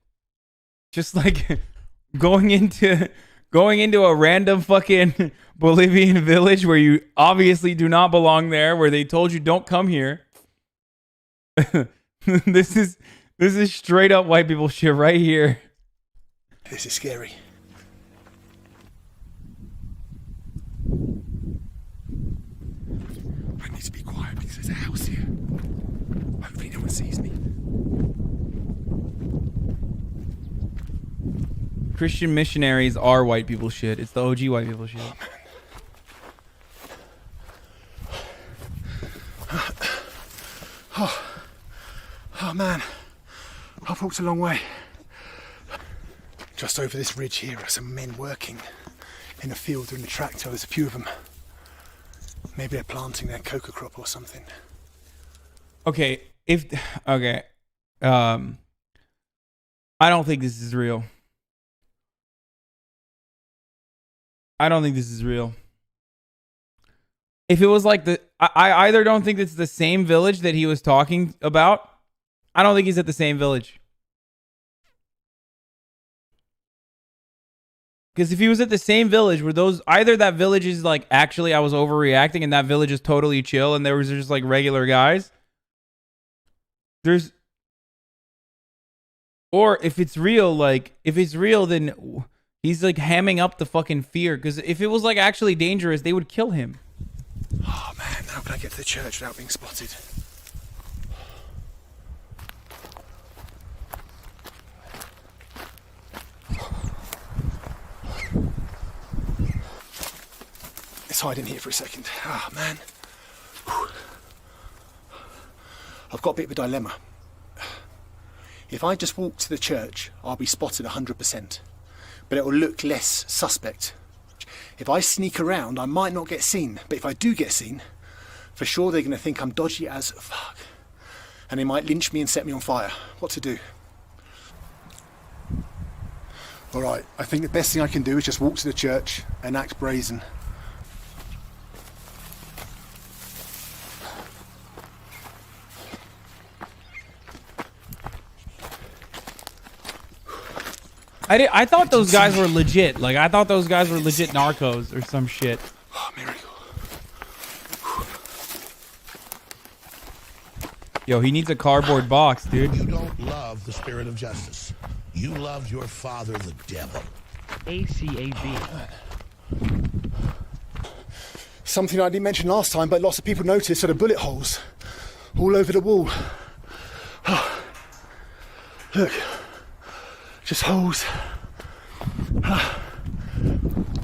Just like going into a random fucking Bolivian village where you obviously do not belong there, where they told you don't come here. This is straight up white people shit right here. This is scary. I need to be quiet because there's a house here. Hopefully no one sees me. Christian missionaries are white people shit. It's the OG white people shit. Oh man, I've walked a long way. Just over this ridge here are some men working in a field or in a tractor. There's a few of them. Maybe they're planting their coca crop or something. Okay, I don't think this is real. I don't think this is real. If it was like I either don't think it's the same village that he was talking about. I don't think he's at the same village. Because if he was at the same village, were those either that village is like actually I was overreacting and that village is totally chill and there was just like regular guys. Or if it's real, then he's like hamming up the fucking fear. Because if it was like actually dangerous, they would kill him. Oh man, how can I get to the church without being spotted? Let's hide in here for a second. Ah, man. Whew. I've got a bit of a dilemma. If I just walk to the church, I'll be spotted 100%. But it will look less suspect. If I sneak around, I might not get seen. But if I do get seen, for sure they're going to think I'm dodgy as fuck. And they might lynch me and set me on fire. What to do? Alright, I think the best thing I can do is just walk to the church and act brazen. I thought those guys were legit. Like, I thought those guys were legit narcos or some shit. Oh, miracle. Yo, he needs a cardboard box, dude. You don't love the spirit of justice. You love your father, the devil. HasanAbi. Something I didn't mention last time, but lots of people noticed are the bullet holes all over the wall. Oh, look, just holes.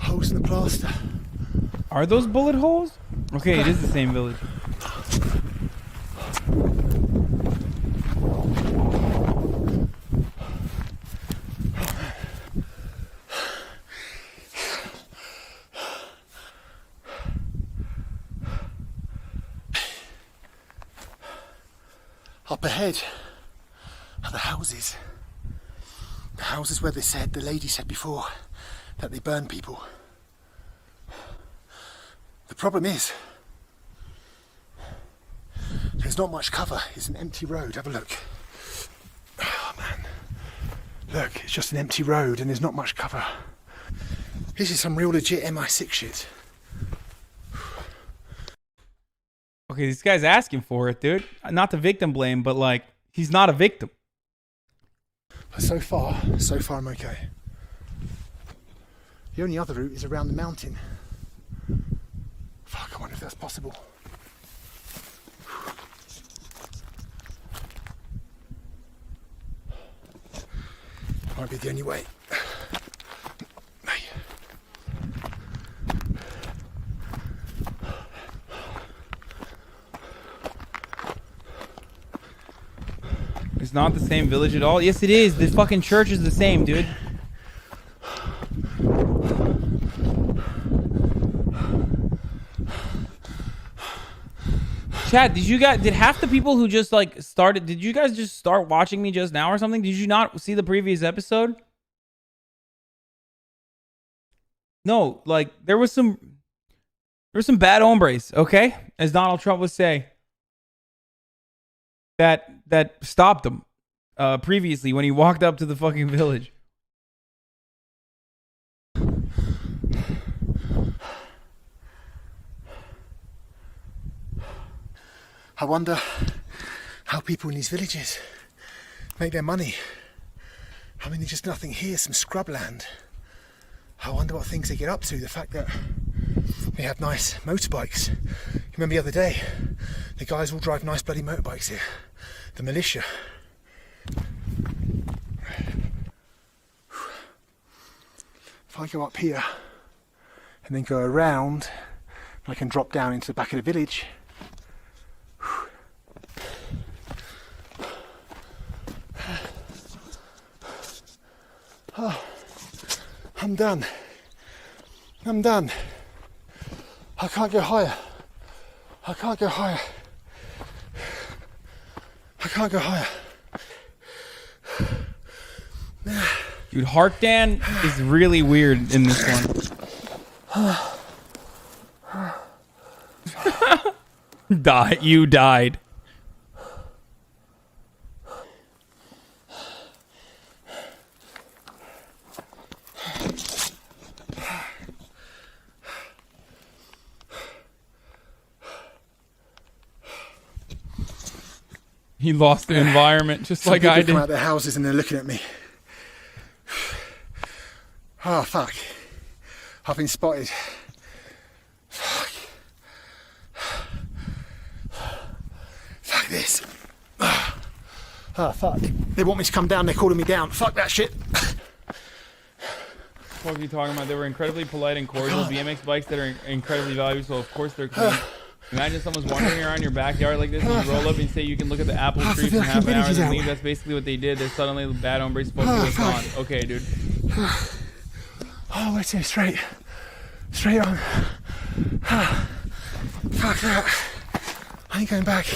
Holes in the plaster. Are those bullet holes? Okay, it is the same village. Up ahead are the houses. The houses where the lady said before that they burn people. The problem is, there's not much cover. It's an empty road. Have a look. Oh man. Look, it's just an empty road and there's not much cover. This is some real legit MI6 shit. Okay, this guy's asking for it, dude. Not to victim blame, but like, he's not a victim. But so far I'm okay. The only other route is around the mountain. Fuck, I wonder if that's possible. Might be the only way. It's not the same village at all. Yes, it is. The fucking church is the same, dude. Chad, did half the people who just like started, did you guys just start watching me just now or something? Did you not see the previous episode? No, like there were some bad hombres, okay? As Donald Trump would say. That stopped him previously when he walked up to the fucking village. I wonder how people in these villages make their money. I mean, there's just nothing here, some scrubland. I wonder what things they get up to. The fact that they have nice motorbikes. You remember the other day, the guys all drive nice bloody motorbikes here. The militia. If I go up here and then go around, I can drop down into the back of the village. Oh, I'm done. I'm done. I can't go higher. I can't go higher. I can't go higher. Dude, Hartdan is really weird in this one. You died. He lost the environment just like I did. Come out their houses and they're looking at me. Oh fuck! I've been spotted. Fuck! Fuck this! Oh fuck! They want me to come down. They're calling me down. Fuck that shit! What are you talking about? They were incredibly polite and cordial. BMX bikes that are incredibly valuable, so of course they're clean. Imagine someone's wandering around your backyard like this, and you roll up and say you can look at the apple tree for half an hour and then leave. That's basically what they did. They're suddenly bad hombres supposed to us on. Okay, dude. Oh, wait, straight on. Fuck that. I ain't going back.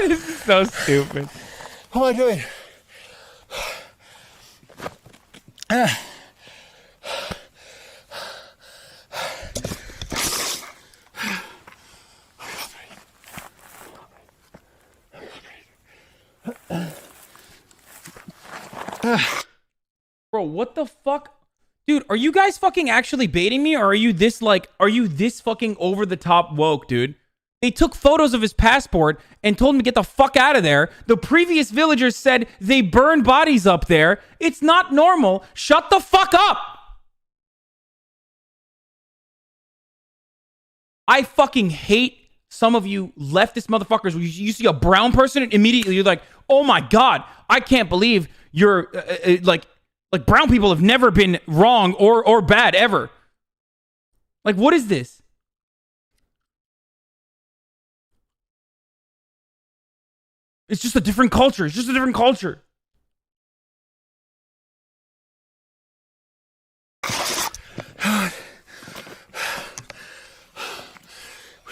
This is so stupid. What am I doing? Bro, what the fuck? Dude, are you guys fucking actually baiting me, or are you this fucking over the top woke, dude? They took photos of his passport and told him to get the fuck out of there. The previous villagers said they burned bodies up there. It's not normal. Shut the fuck up. I fucking hate some of you leftist motherfuckers, you see a brown person and immediately you're like, oh my God, I can't believe you're like brown people have never been wrong or bad ever. Like, what is this? It's just a different culture. It's just a different culture.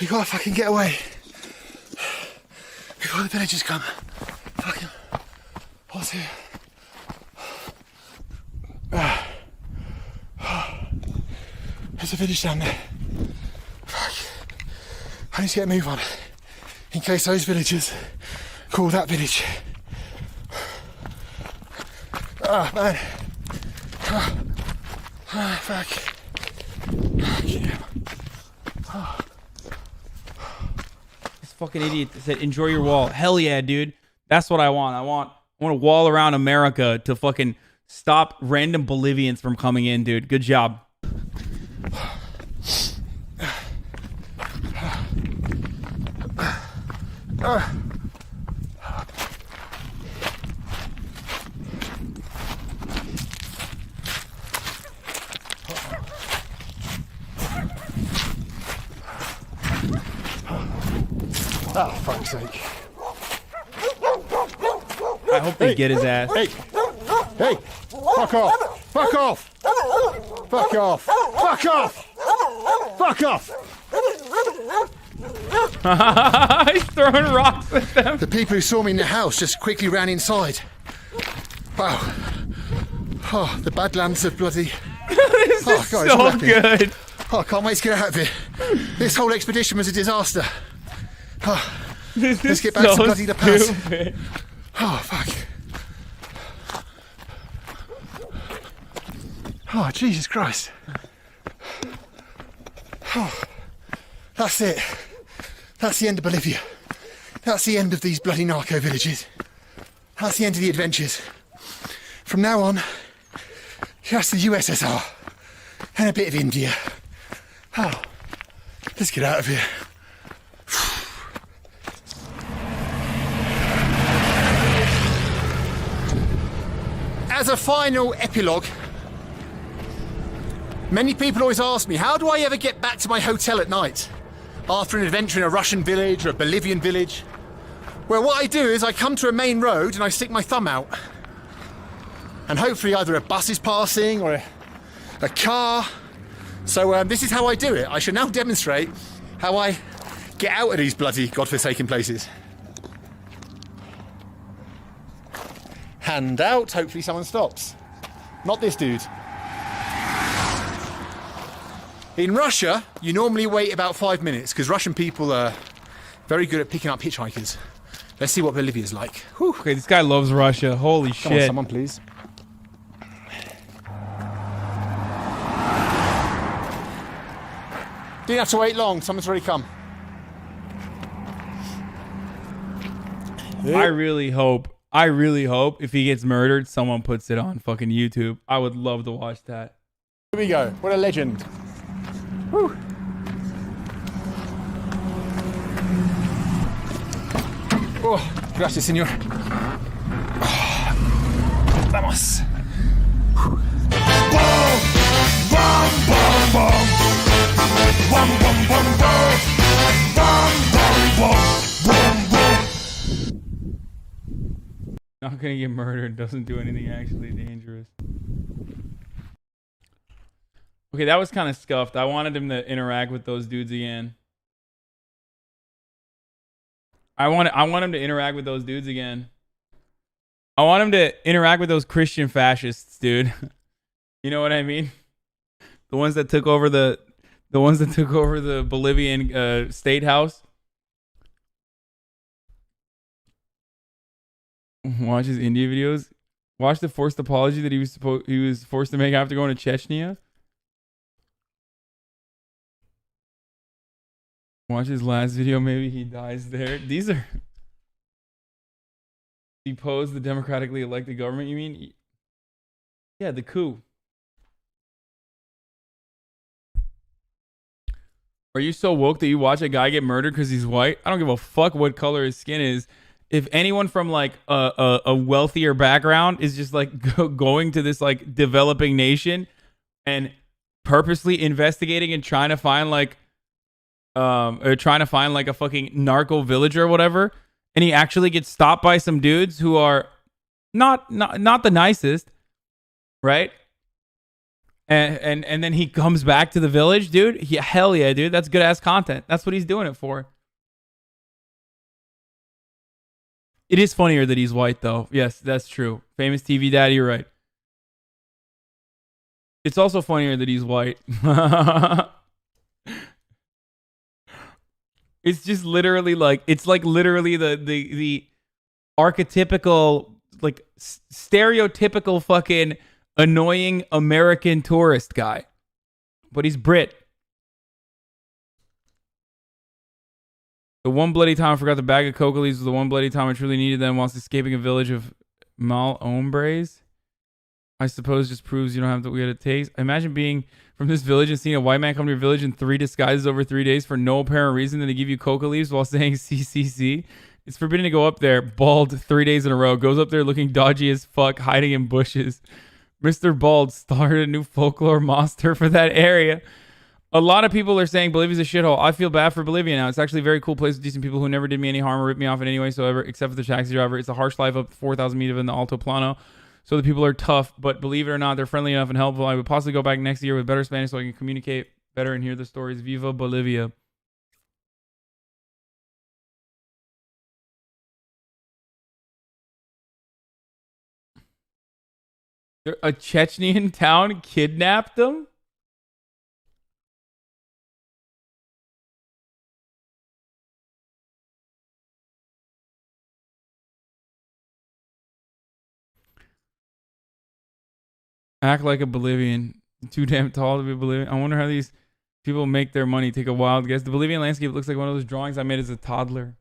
We gotta fucking get away. Before the villagers come. Fucking. What's here? There's a village down there. Fuck. I need to get a move on. In case those villagers call that village. Ah, man. Fuck. Yeah. This fucking idiot said, enjoy your wall. Hell yeah, dude. That's what I want. I want a wall around America to fucking stop random Bolivians from coming in, dude. Good job. Oh, fuck's sake. I hope they get his ass. Hey! Hey! Fuck off! Fuck off! Fuck off! Fuck off! Fuck off! He's throwing rocks at them. The people who saw me in the house just quickly ran inside. Wow. Oh, the Badlands of bloody... This is so good. Oh, I can't wait to get out of here. This whole expedition was a disaster. Oh, let's get back to bloody La Paz. Stupid. Oh, fuck. Oh, Jesus Christ. Oh, that's it. That's the end of Bolivia. That's the end of these bloody narco villages. That's the end of the adventures. From now on, just the USSR and a bit of India. Oh, let's get out of here. As a final epilogue, many people always ask me, how do I ever get back to my hotel at night after an adventure in a Russian village or a Bolivian village? Well, what I do is I come to a main road and I stick my thumb out. And hopefully either a bus is passing or a car. So this is how I do it. I shall now demonstrate how I get out of these bloody godforsaken places. Hand out, hopefully someone stops. Not this dude. In Russia, you normally wait about 5 minutes because Russian people are very good at picking up hitchhikers. Let's see what Bolivia's like. Whew. Okay, this guy loves Russia. Holy shit. Come on, someone, please. Didn't have to wait long. Someone's already come. I really hope if he gets murdered, someone puts it on fucking YouTube. I would love to watch that. Here we go. What a legend. Whew. Oh, gracias, señor. Oh, vamos. Not gonna get murdered, doesn't do anything actually dangerous. Okay, that was kind of scuffed. I wanted him to interact with those dudes again. I want him to interact with those dudes again. I want him to interact with those Christian fascists, dude. You know what I mean? The ones that took over the Bolivian state house. Watch his India videos. Watch the forced apology that he was forced to make after going to Chechnya. Watch his last video. Maybe he dies there. These are... Depose the democratically elected government, you mean? Yeah, the coup. Are you so woke that you watch a guy get murdered because he's white? I don't give a fuck what color his skin is. If anyone from like a wealthier background is just like going to this like developing nation and purposely investigating and trying to find like a fucking narco villager or whatever, and he actually gets stopped by some dudes who are not the nicest, right? And then he comes back to the village, dude. Hell yeah, dude. That's good ass content. That's what he's doing it for. It is funnier that he's white, though. Yes, that's true. Famous TV daddy, you're right. It's also funnier that he's white. It's just literally like, it's like literally the archetypical, like stereotypical fucking annoying American tourist guy. But he's Brit. The one bloody time I forgot the bag of coca leaves was the one bloody time I truly needed them whilst escaping a village of mal hombres. I suppose just proves you don't have to get a taste. Imagine being from this village and seeing a white man come to your village in 3 disguises over 3 days for no apparent reason than to give you coca leaves while saying CCC. It's forbidden to go up there bald 3 days in a row. Goes up there looking dodgy as fuck, hiding in bushes. Mr. Bald started a new folklore monster for that area. A lot of people are saying Bolivia's a shithole. I feel bad for Bolivia now. It's actually a very cool place with decent people who never did me any harm or ripped me off in any way, so ever, except for the taxi driver. It's a harsh life up 4,000 meters in the Alto Plano. So the people are tough, but believe it or not, they're friendly enough and helpful. I would possibly go back next year with better Spanish so I can communicate better and hear the stories. Viva Bolivia. A Chechnyan town kidnapped them? Act like a Bolivian. Too damn tall to be Bolivian. I wonder how these people make their money. Take a wild guess. The Bolivian landscape looks like one of those drawings I made as a toddler.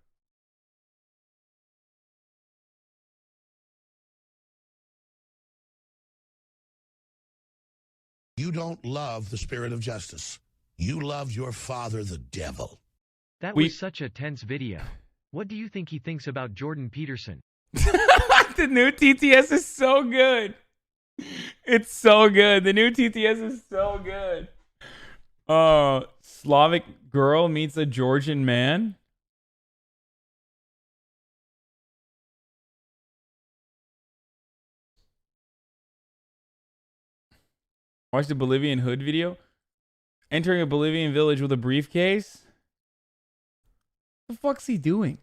You don't love the spirit of justice. You love your father, the devil. That was such a tense video. What do you think he thinks about Jordan Peterson? The new TTS is so good. It's so good. The new TTS is so good. Slavic girl meets a Georgian man. Watch the Bolivian hood video. Entering a Bolivian village with a briefcase. What the fuck's he doing?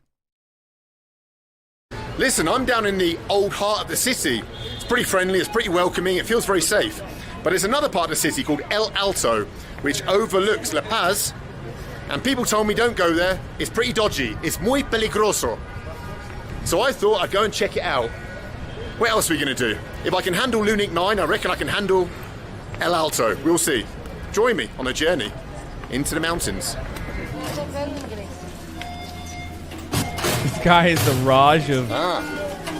Listen, I'm down in the old heart of the city. It's pretty friendly, it's pretty welcoming, it feels very safe. But there's another part of the city called El Alto, which overlooks La Paz. And people told me don't go there, it's pretty dodgy, it's muy peligroso. So I thought I'd go and check it out. What else are we gonna do? If I can handle Lunik 9, I reckon I can handle El Alto. We'll see. Join me on a journey into the mountains. This guy is the Raj of...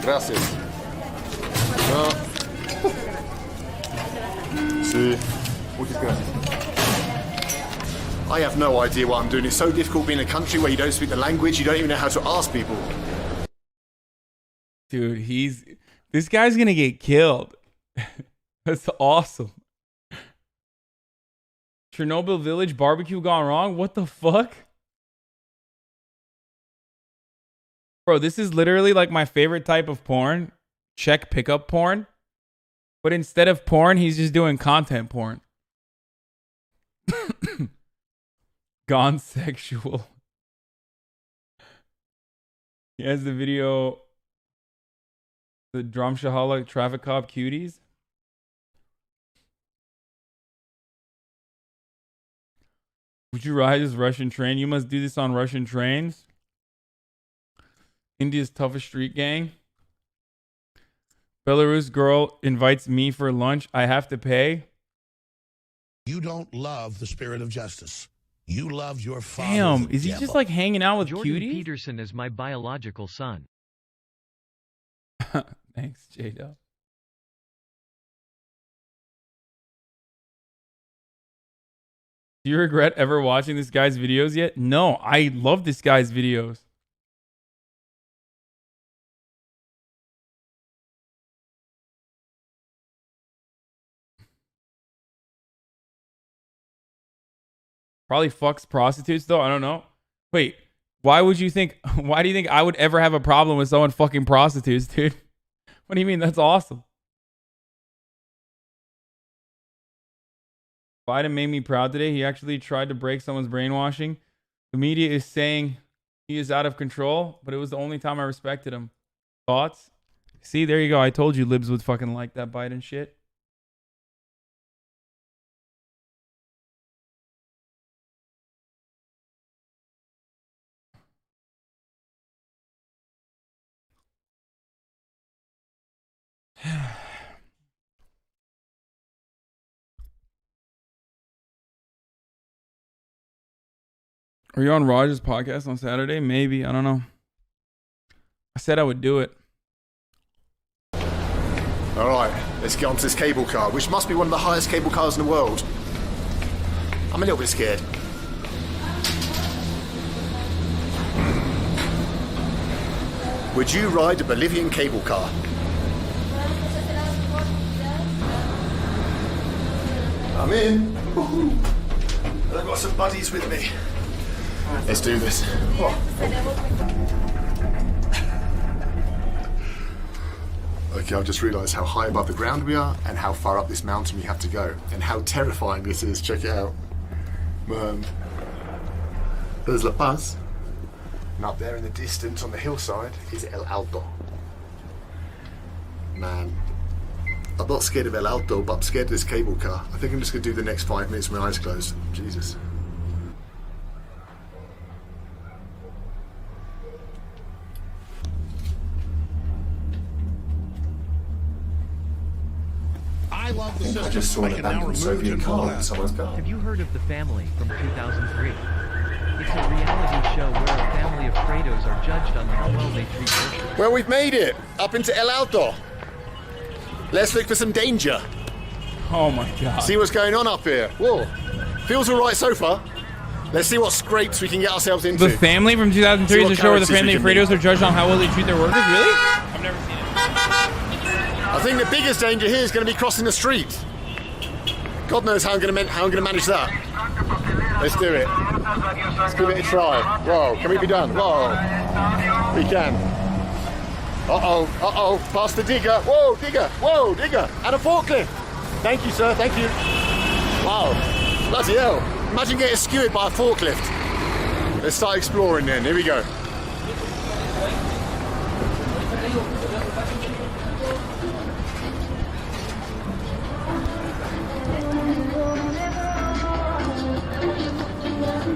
Gracias. Sí. Muchas gracias. I have no idea what I'm doing. It's so difficult being in a country where you don't speak the language, you don't even know how to ask people. Dude, this guy's gonna get killed. That's awesome. Chernobyl village barbecue gone wrong? What the fuck? Bro, this is literally like my favorite type of porn. Check pickup porn. But instead of porn, he's just doing content porn. Gone sexual. He has the video. The Dramshahala traffic cop cuties. Would you ride this Russian train? You must do this on Russian trains. India's toughest street gang. Belarus girl invites me for lunch. I have to pay. You don't love the spirit of justice. You love your father. Damn, is he just like hanging out with Jordan cuties? Peterson is my biological son. Thanks, J-Dub. Do you regret ever watching this guy's videos yet? No, I love this guy's videos. Probably fucks prostitutes though. I don't know. Wait, why do you think I would ever have a problem with someone fucking prostitutes, dude? What do you mean? That's awesome. Biden made me proud today. He actually tried to break someone's brainwashing. The media is saying he is out of control, but it was the only time I respected him. Thoughts? See, there you go. I told you libs would fucking like that Biden shit. Are you on Raj's podcast on Saturday? Maybe. I don't know. I said I would do it. All right, let's get onto this cable car, which must be one of the highest cable cars in the world. I'm a little bit scared. Would you ride a Bolivian cable car? I'm in. Woo-hoo. And I've got some buddies with me. Let's do this. Okay, I've just realised how high above the ground we are and how far up this mountain we have to go and how terrifying this is. Check it out. There's La Paz. And up there in the distance on the hillside is El Alto. Man, I'm not scared of El Alto, but I'm scared of this cable car. I think I'm just going to do the next 5 minutes with my eyes closed. Jesus. I just saw an abandoned Soviet car in someone's car. Have you heard of The Family from 2003? It's a reality show where a family of Fredos are judged on how well they treat workers. Well, we've made it up into El Alto. Let's look for some danger. Oh my god. See what's going on up here. Whoa. Feels all right so far. Let's see what scrapes we can get ourselves into. The Family from 2003 is a show where the family of Fredos are judged on how well they treat their workers? Really? I've never seen it. I think the biggest danger here is going to be crossing the street. God knows how I'm going to manage that. Let's do it. Let's give it a try. Whoa, can we be done? Whoa. We can. Uh-oh. Past the digger. Whoa, digger. And a forklift. Thank you, sir. Thank you. Wow. Bloody hell. Imagine getting skewered by a forklift. Let's start exploring then. Here we go.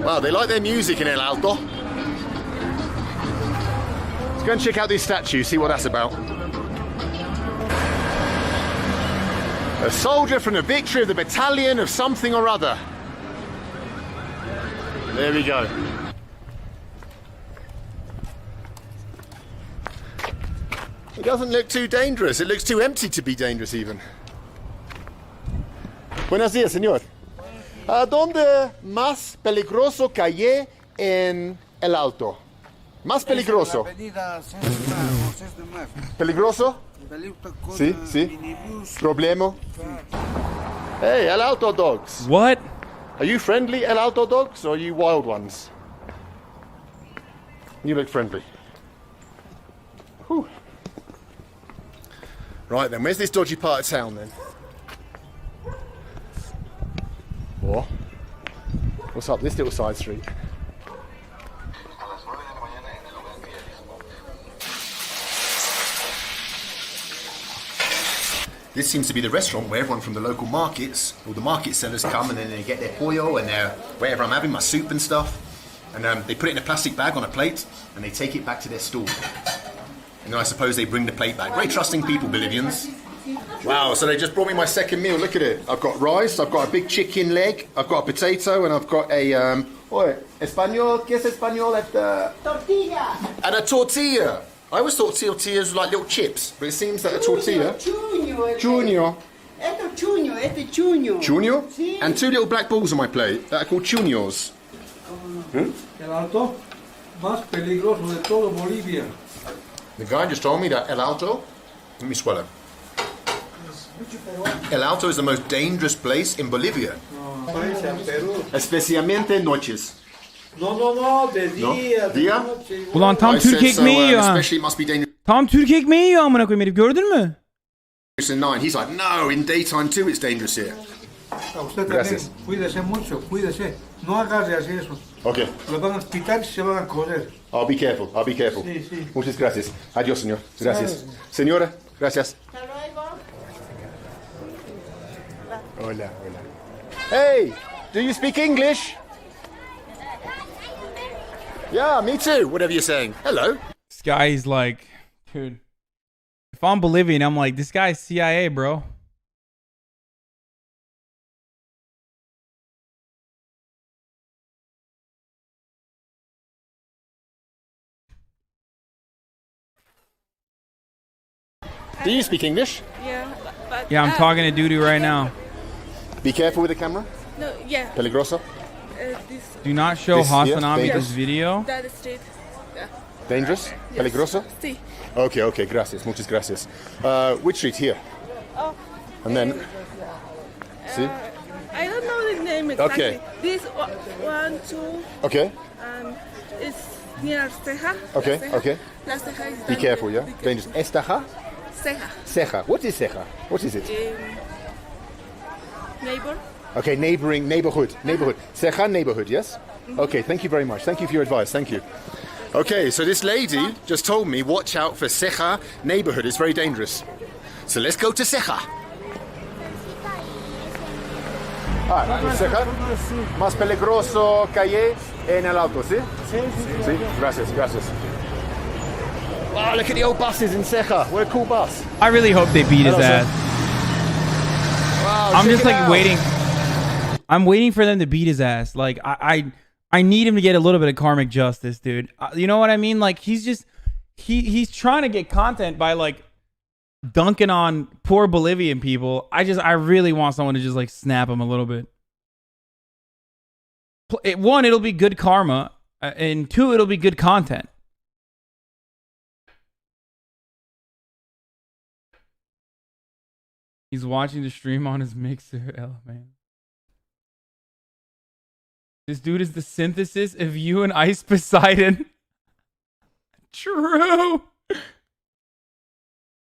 Wow, they like their music in El Alto. Let's go and check out these statues, see what that's about. A soldier from the victory of the battalion of something or other. There we go. It doesn't look too dangerous. It looks too empty to be dangerous even. Buenos días, señor. ¿A dónde más peligroso calle en El Alto? Más peligroso. ¿Peligroso? Sí. Problema. Hey, El Alto dogs. What? Are you friendly, El Alto dogs, or are you wild ones? You look friendly. Whew. Right then, where's this dodgy part of town then? What? What's up this little side street? This seems to be the restaurant where everyone from the local markets, all the market sellers come and then they get their pollo and their whatever I'm having, my soup and stuff. And they put it in a plastic bag on a plate and they take it back to their stall. And then I suppose they bring the plate back. Very trusting people, Bolivians. Wow, so they just brought me my second meal. Look at it. I've got rice, I've got a big chicken leg, I've got a potato, and I've got a... Español, ¿qué es español? Tortilla. And a tortilla. I always thought tortillas were like little chips, but it seems that a tortilla... Chuño. Chuño. Esto chuño, este es chuño. Chuño? Sí. And 2 little black balls on my plate that are called chuños. El alto más peligroso de todo Bolivia. The guy just told me that El Alto, let me swallow. El Alto is the most dangerous place in Bolivia. Especialmente noches. No, de No? día. Dia? Ulan tam I said Türk ekmeği and yiyor ha. especially it must be dangerous Tam Türk ekmeği yiyor amına koyayım herif. Gördün mü? at 9. He's like, no, in daytime too it's dangerous here. Usted Gracias. también, cuídese mucho, cuídese. No agarre así eso. Okay, Le van a pitar y se van a correr. I'll be careful, I'll be careful. Sí, sí. Muchas gracias. Adiós, señor. Gracias. Señora, gracias. Hola. Hey, do you speak English? Yeah, me too. Whatever you're saying. Hello. This guy is like, dude. If I'm Bolivian, I'm like, this guy's CIA, bro. Do you speak English? Yeah, but Yeah, I'm talking to Dudu right now. Be careful with the camera. No, yeah. Peligroso. This. Do not show This here, HasanAbi dangerous? this video. That street. Yeah. Dangerous? Yes. Peligroso? Sí. Okay, gracias. Muchas gracias. Which street? Here. Oh. And then. See? I don't know the name exactly. Okay. This one, two, Okay. it's near Ceja. Okay, La Ceja. okay. La Ceja is Be down careful, there. yeah? Be careful. Dangerous. Estaja? Ceja. Ceja. What is ceja? What is it? Neighbor. Okay, neighborhood. Ceja, neighborhood, yes? Okay, thank you very much. Thank you for your advice. Thank you. Okay, so this lady just told me, watch out for Ceja neighborhood. It's very dangerous. So let's go to Ceja. Ceja. Más peligroso calle en el auto, ¿sí? Sí. Gracias. Wow, look at the old buses in Ceja. What a cool bus. I really hope they beat his Hello, sir. ass. Wow, I'm check just it like out. waiting. I'm waiting for them to beat his ass. Like I need him to get a little bit of karmic justice, dude. You know what I mean? Like he's trying to get content by like dunking on poor Bolivian people. I really want someone to just like snap him a little bit. One, it'll be good karma, and two, it'll be good content. He's watching the stream on his mixer. Oh, man. This dude is the synthesis of you and Ice Poseidon. True.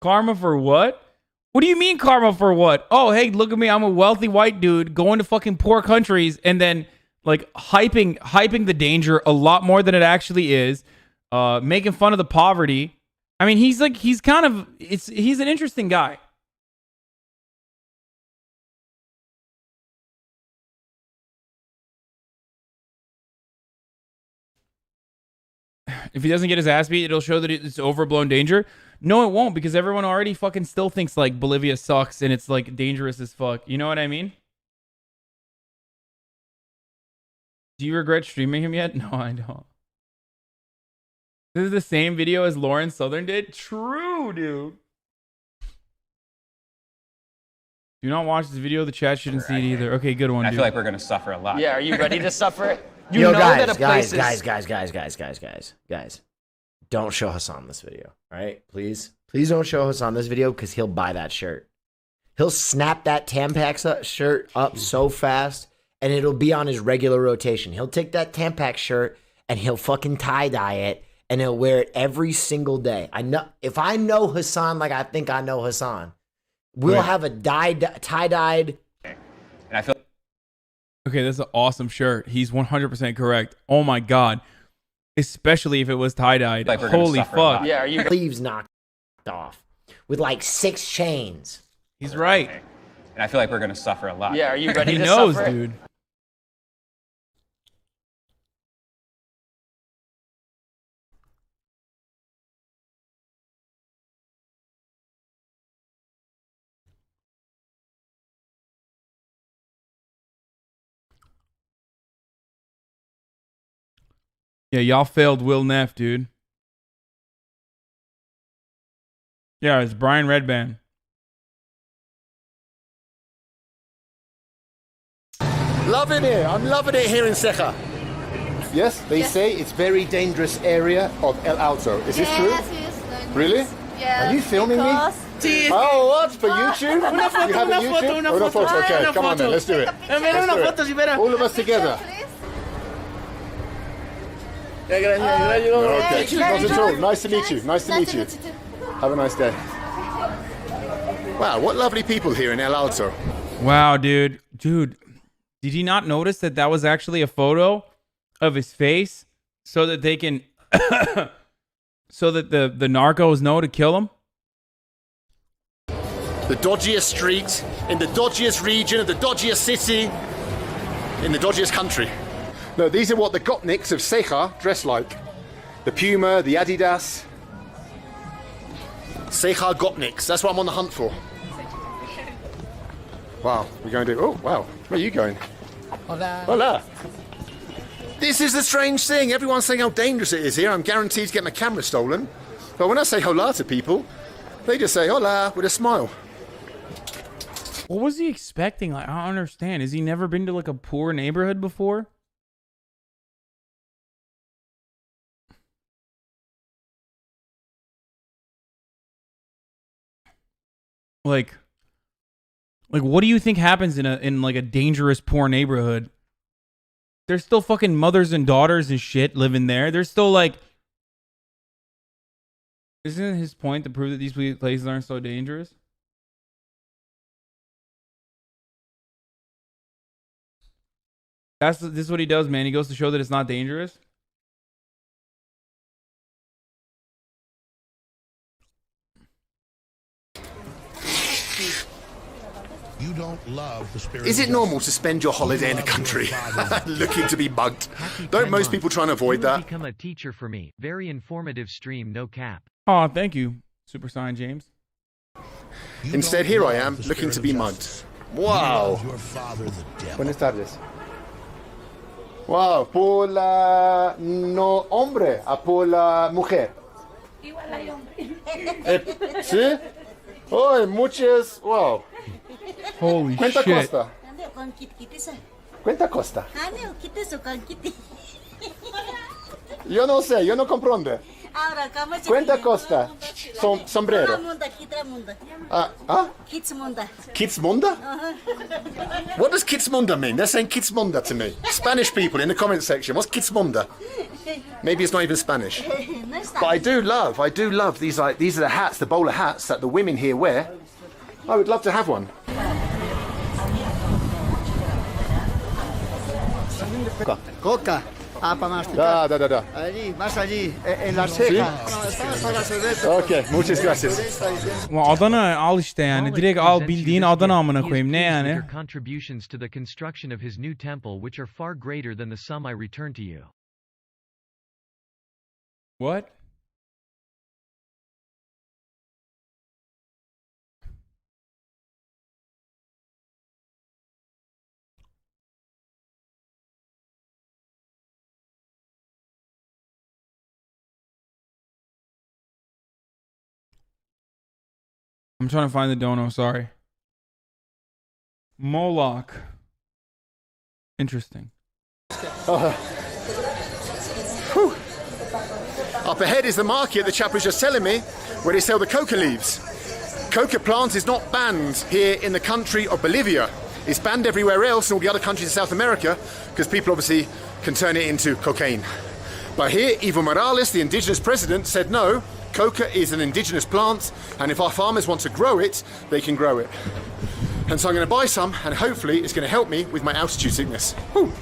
Karma for what? What do you mean karma for what? Oh, hey, look at me. I'm a wealthy white dude going to fucking poor countries and then like hyping the danger a lot more than it actually is. Making fun of the poverty. I mean, he's an interesting guy. If he doesn't get his ass beat, it'll show that it's overblown danger. No, it won't, because everyone already fucking still thinks like Bolivia sucks and it's like dangerous as fuck. You know what I mean? Do you regret streaming him yet? No, I don't. This is the same video as Lauren Southern did? True, dude. Do not watch this video. The chat shouldn't see it either. Okay, good one, I dude. feel like we're going to suffer a lot. Yeah, are you ready to suffer it? You Yo, know guys, that a place is... guys. Don't show Hasan this video, all right? Please don't show Hasan this video because he'll buy that shirt. He'll snap that Tampax shirt up so fast and it'll be on his regular rotation. He'll take that Tampax shirt and he'll fucking tie-dye it and he'll wear it every single day. I know if I know Hasan like I think I know Hasan, we'll have a tie-dyed. And I feel Okay, that's an awesome shirt. He's 100% correct. Oh my god. Especially if it was tie-dyed. like we're gonna Holy suffer a fuck. lot. Yeah, are you... Sleeves knocked off with like 6 chains. He's right. And I feel like we're going to suffer a lot. Yeah, are you ready He to knows, suffer it? dude. Yeah, y'all failed Will Neff, dude. Yeah, it's Brian Redband. Loving it. I'm loving it here in Ceja. Yes, they say it's very dangerous area of El Alto. Is this true? Yes. Really? Yes. Are you filming me? Oh, what? For YouTube? Una foto, You have a una YouTube? foto, una Oh, foto. Okay, Una come on then. foto. Let's do it. Mira, Let's una do foto, it. si verá. All of us together. Okay, not at all. Nice to meet you. Nice to meet you. Have a nice day. Wow, what lovely people here in El Alto. Wow, dude. Dude, did you not notice that that was actually a photo of his face so that they can... so that the narcos know to kill him? The dodgiest street, in the dodgiest region of the dodgiest city, in the dodgiest country. No, these are what the Gopniks of Ceja dress like. The Puma, the Adidas. Ceja Gopniks, that's what I'm on the hunt for. Wow, we're going to do... Oh, wow, where are you going? Hola. Hola. This is the strange thing. Everyone's saying how dangerous it is here. I'm guaranteed to get my camera stolen. But when I say hola to people, they just say hola with a smile. What was he expecting? Like, I don't understand. Has he never been to like a poor neighborhood before? Like what do you think happens in like a dangerous poor neighborhood? There's still fucking mothers and daughters and shit living there. There's still like... Isn't his point to prove that these places aren't so dangerous? This is what he does, man. He goes to show that it's not dangerous. You don't love the spirit. Is it normal to spend your holiday in a country looking to be mugged? Don't most people try and avoid that? Become a teacher for me. Very informative stream, no cap. Oh, thank you, Super Saiyan James. Instead, here I am, looking to be mugged. Wow. Buenas tardes. Wow, por la no hombre a por la mujer. Igual hay hombre. ¿Sí? Oh, muchas. Wow. Holy ¿Cuánta shit. costa? ¿Cuánta costa? Yo no sé, yo no comprendo. ¿Cuánta costa? Sombrero. Kidsmunda? What does Kidsmunda mean? They're saying Kidsmunda to me. Spanish people in the comment section. What's Kidsmunda? Maybe it's not even Spanish. But I do love these are the hats, the bowler hats that the women here wear. I would love to have one. Coca. Ah, para masticar. Da. Allí, más allí, en la ceja. Okay, muchas gracias. Adana al işte yani. Direkt al bildiğin Adana amına koyayım. Ne yani? Your contributions to the construction of his new temple, which are far greater than the sum I return to you. What? I'm trying to find the dono, sorry. Moloch. Interesting. Up ahead is the market the chap was just telling me, where they sell the coca leaves. Coca plant is not banned here in the country of Bolivia. It's banned everywhere else in all the other countries in South America, because people obviously can turn it into cocaine. But here, Evo Morales, the indigenous president, said no, coca is an indigenous plant, and if our farmers want to grow it, they can grow it. And so I'm going to buy some, and hopefully it's going to help me with my altitude sickness. Whew.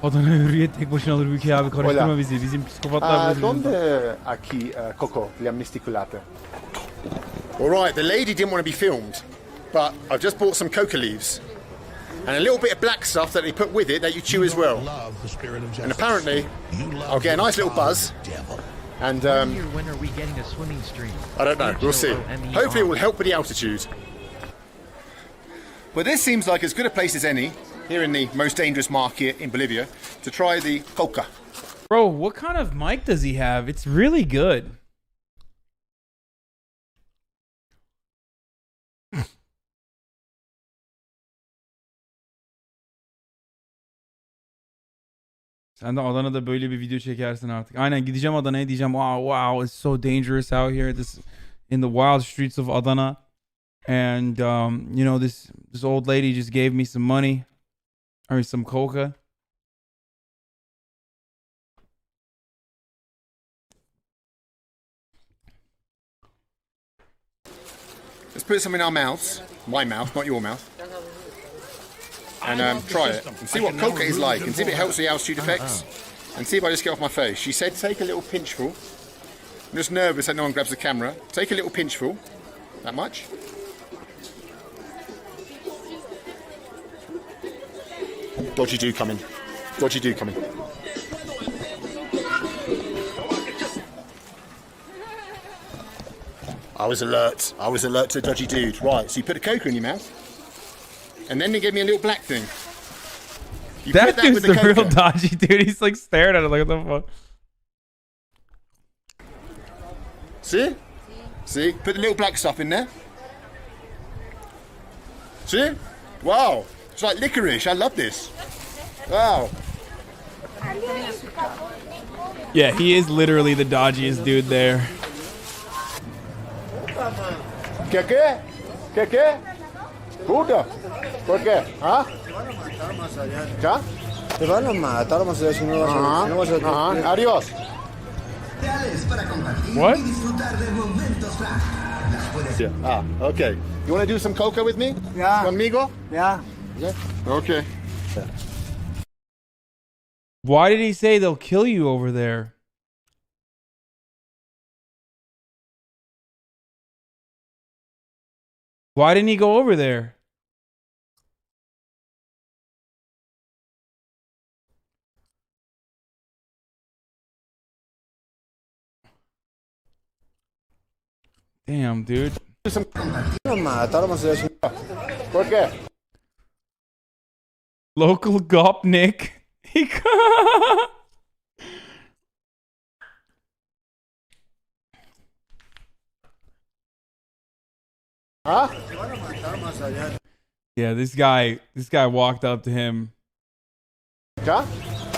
Adana hürriyet tek başına alır ülke abi. Karıştırma bizi. Bizim psikopatlar bizi. ¿Dónde aquí coco le amnisticulate? All right, the lady didn't want to be filmed, but I've just bought some coca leaves. And a little bit of black stuff that they put with it that you chew as well. And apparently, I'll get a nice little buzz. And When are we getting a swimming stream? I don't know, we'll see. Hopefully it will help with the altitude. But this seems like as good a place as any, here in the most dangerous market in Bolivia, to try the coca. Bro, what kind of mic does he have? It's really good. Sen de Adana'da böyle bir video çekersin artık. Aynen gideceğim Adana'ya diyeceğim. Wow, it's so dangerous out here. This in the wild streets of Adana. And you know, this old lady just gave me some money. Or some coca. Let's put some in our mouths. My mouth, not your mouth. And try it. And see what coca is like. And see if it helps the altitude effects. And see if I just get off my face. She said take a little pinchful. I'm just nervous that no one grabs the camera. Take a little pinchful. That much. Dodgy do coming. Dodgy do coming. I was alert. I was alert to dodgy dude. Right, so you put a coca in your mouth. And then they gave me a little black thing. You That put dude's with the real dodgy dude. He's like staring at it like, what the fuck? See? See? Put the little black stuff in there. See? Wow. It's like licorice. I love this. Wow. Yeah, he is literally the dodgiest dude there. ¿Qué? ¿Qué? Puta. ¿Por qué? ¿Ah? ¿Ya? Te van a matar más allá si no vas a... Adiós. What? Yeah. Ah, okay. You want to do some coca with me? Yeah. Conmigo? Yeah. Yeah. Okay. Why did he say they'll kill you over there? Why didn't he go over there? Damn, dude. ¿Por qué? Local Gopnik. Huh? Yeah, this guy walked up to him. ¿Ya?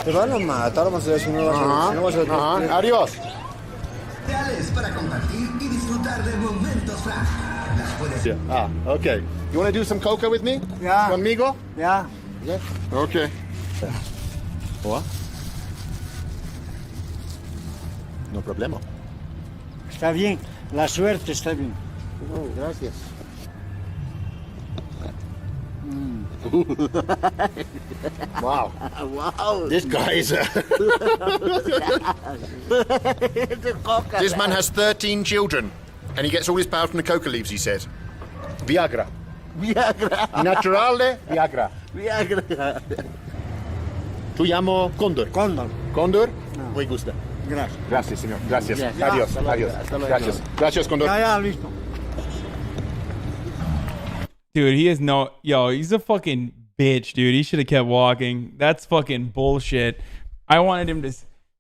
Te van a matar más allá si no vas a... Adiós. Para compartir y disfrutar de momentos Yeah. Ah, okay. You want to do some coca with me? Yeah. Conmigo? Yeah. Yeah. Okay. What? No problema. Está bien. La suerte está bien. Oh, gracias. Wow. Wow. This guy is This man has 13 children. And he gets all his power from the coca leaves, he said. Viagra. Viagra. Naturale Viagra. Viagra. Tu llamo Condor. Condor. Condor? Muy gusta. Gracias. Gracias, señor. Gracias. Yes. Adiós. Hasta luego. Adiós. Hasta luego. Gracias. Gracias, Condor. Ya, listo. Dude, he is no... Yo, he's a fucking bitch, dude. He should have kept walking. That's fucking bullshit. I wanted him to...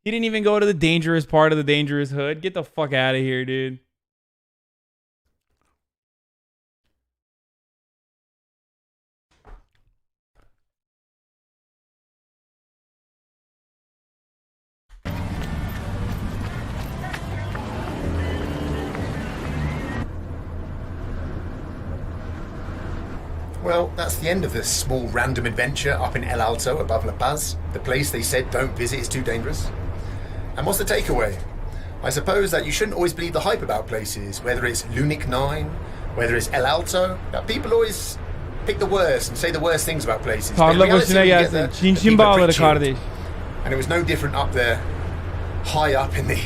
He didn't even go to the dangerous part of the dangerous hood. Get the fuck out of here, dude. Well, that's the end of this small random adventure up in El Alto above La Paz, the place they said don't visit, it's too dangerous. And what's the takeaway? I suppose that you shouldn't always believe the hype about places, whether it's Lunik 9, whether it's El Alto. That people always pick the worst and say the worst things about places. But in Tarla reality, başına when you get gelsin. there, Çin people çin are bağları pretty chill. kardeş. And it was no different up there, high up in the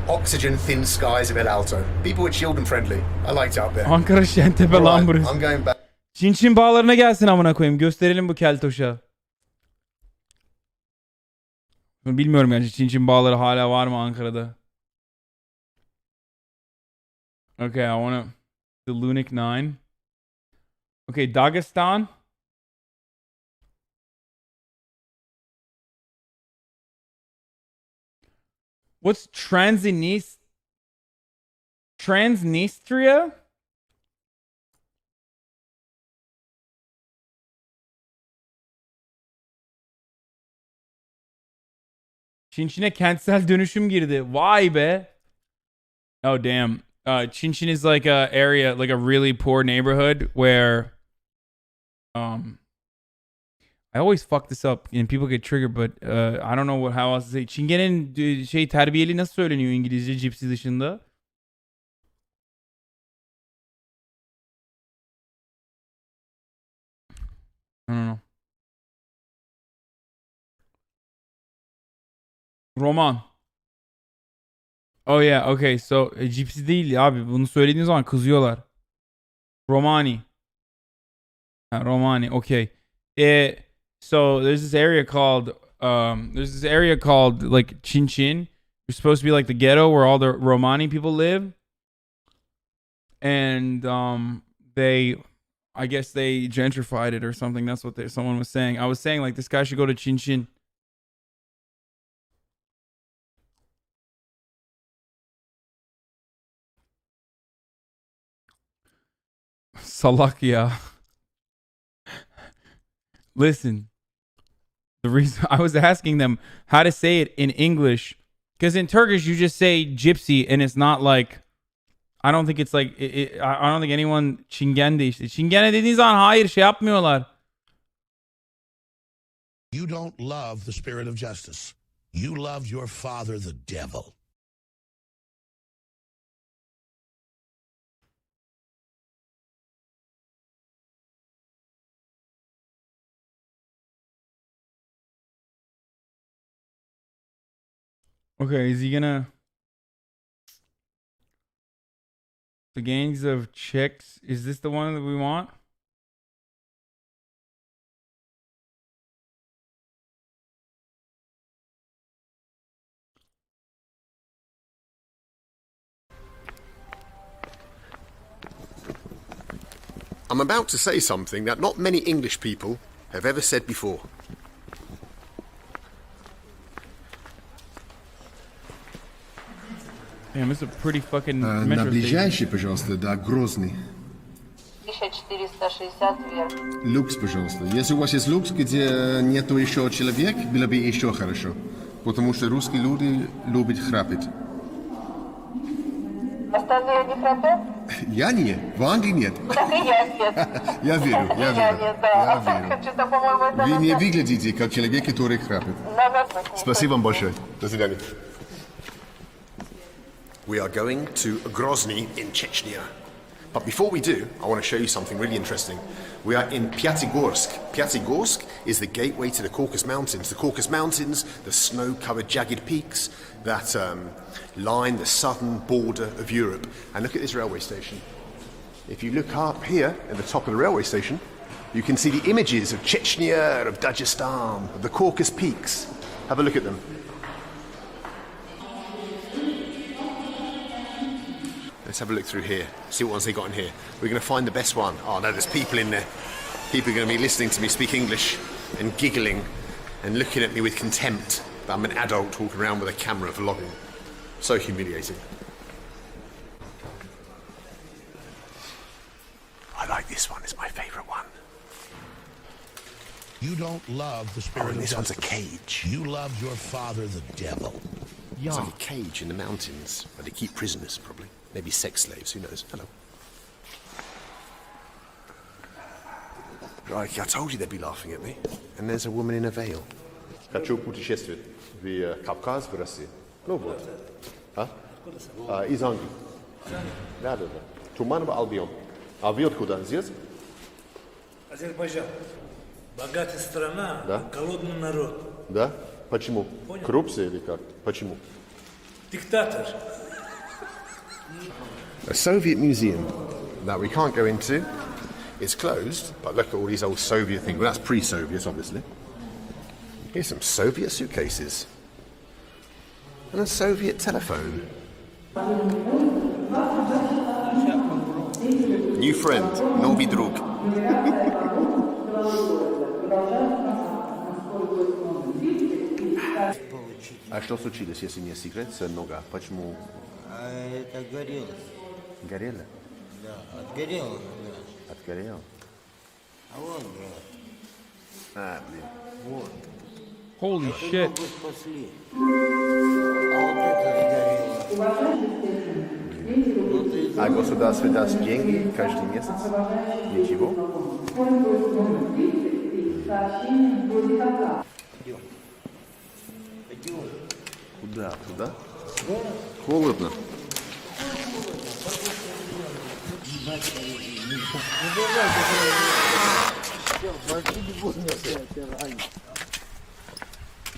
oxygen-thin skies of El Alto. People were chilled and friendly. I liked it up there. Ankara Şentepe lan Alright, burası. I'm going back. Çin çin bağlarına gelsin amına koyayım. Gösterelim bu keltoşa. Bilmiyorum yani Çin çin bağları hala var mı Ankara'da? Okay, I wanna... The Lunik 9. Okay, Dagestan. What's Transnistria? Çinçin'e kentsel dönüşüm girdi. Vay be. Oh damn. Çinçin is like a area, like a really poor neighborhood where I always fuck this up and people get triggered, but I don't know how else to say. Çingene'nin terbiyeli nasıl söyleniyor İngilizce Gypsy dışında? I don't know. Roman. Oh yeah, okay. So Gypsy değil abi. Bunu söylediğiniz zaman kızıyorlar. Romani. Romani. Okay. So there's this area called like Chinchin. It's supposed to be like the ghetto where all the Romani people live. And I guess they gentrified it or something. That's what someone was saying. I was saying like this guy should go to Chinchin. Salak ya. Listen, the reason I was asking them how to say it in English, because in Turkish you just say gypsy and it's not like, I don't think it's like, I don't think anyone Çingene de işte. Çingene dediğin zaman hayır şey yapmıyorlar. You don't love the spirit of justice. You love your father, the devil. Okay, is he gonna... The gangs of chicks, is this the one that we want? I'm about to say something that not many English people have ever said before. Damn, this is a pretty fucking metro На station. ближайший, пожалуйста, да, Грозный. 1460 вверх. Люкс, пожалуйста. Если у вас есть люкс, где нету еще человек, было бы еще хорошо. Потому что русские люди любят храпеть. Остальные не храпят? Я не, в Англии нет. Так и я нет. Я верю, я верю. Я верю. Что-то, по-моему, это... Вы не выглядите как человек, который храпит. Спасибо вам большое. До свидания. We are going to Grozny in Chechnya. But before we do, I want to show you something really interesting. We are in Pyatigorsk. Pyatigorsk is the gateway to the Caucasus Mountains. The Caucasus Mountains, the snow-covered jagged peaks that line the southern border of Europe. And look at this railway station. If you look up here at the top of the railway station, you can see the images of Chechnya, of Dagestan, of the Caucasus peaks. Have a look at them. Let's have a look through here, see what ones they got in here. We're going to find the best one. Oh no, there's people in there. People are going to be listening to me speak English and giggling and looking at me with contempt that I'm an adult walking around with a camera vlogging. So humiliating. I like this one, it's my favourite one. You don't love the spirit of this justice. one's a cage. You love your father, the devil. It's like a cage in the mountains where they keep prisoners, probably. Maybe sex slaves, who knows? Hello. Right, I told you they'd be laughing at me. And there's a woman in a veil. Хочу путешествовать в Кавказ, в Россию. Ну вот. А? Из Англии. Да. Туманово Альбион. А вы откуда? Здесь? Азербайджан. Богатая страна, Да? голодный народ. Да? Почему? Коррупция или как? Почему? Диктатор. A Soviet museum that we can't go into. It's closed, but look at all these old Soviet things. Well, that's pre-Soviet, obviously. Here's some Soviet suitcases. And a Soviet telephone. New friend, novi drug. А что случилось, если не секрет, с нога? Почему? Это горело. Горело? Да, отгорело. Да. Отгорело? А вон, брат. А, блин. Вот. Holy shit. А государство даст деньги каждый месяц? Ничего? Куда? Туда? Холодно.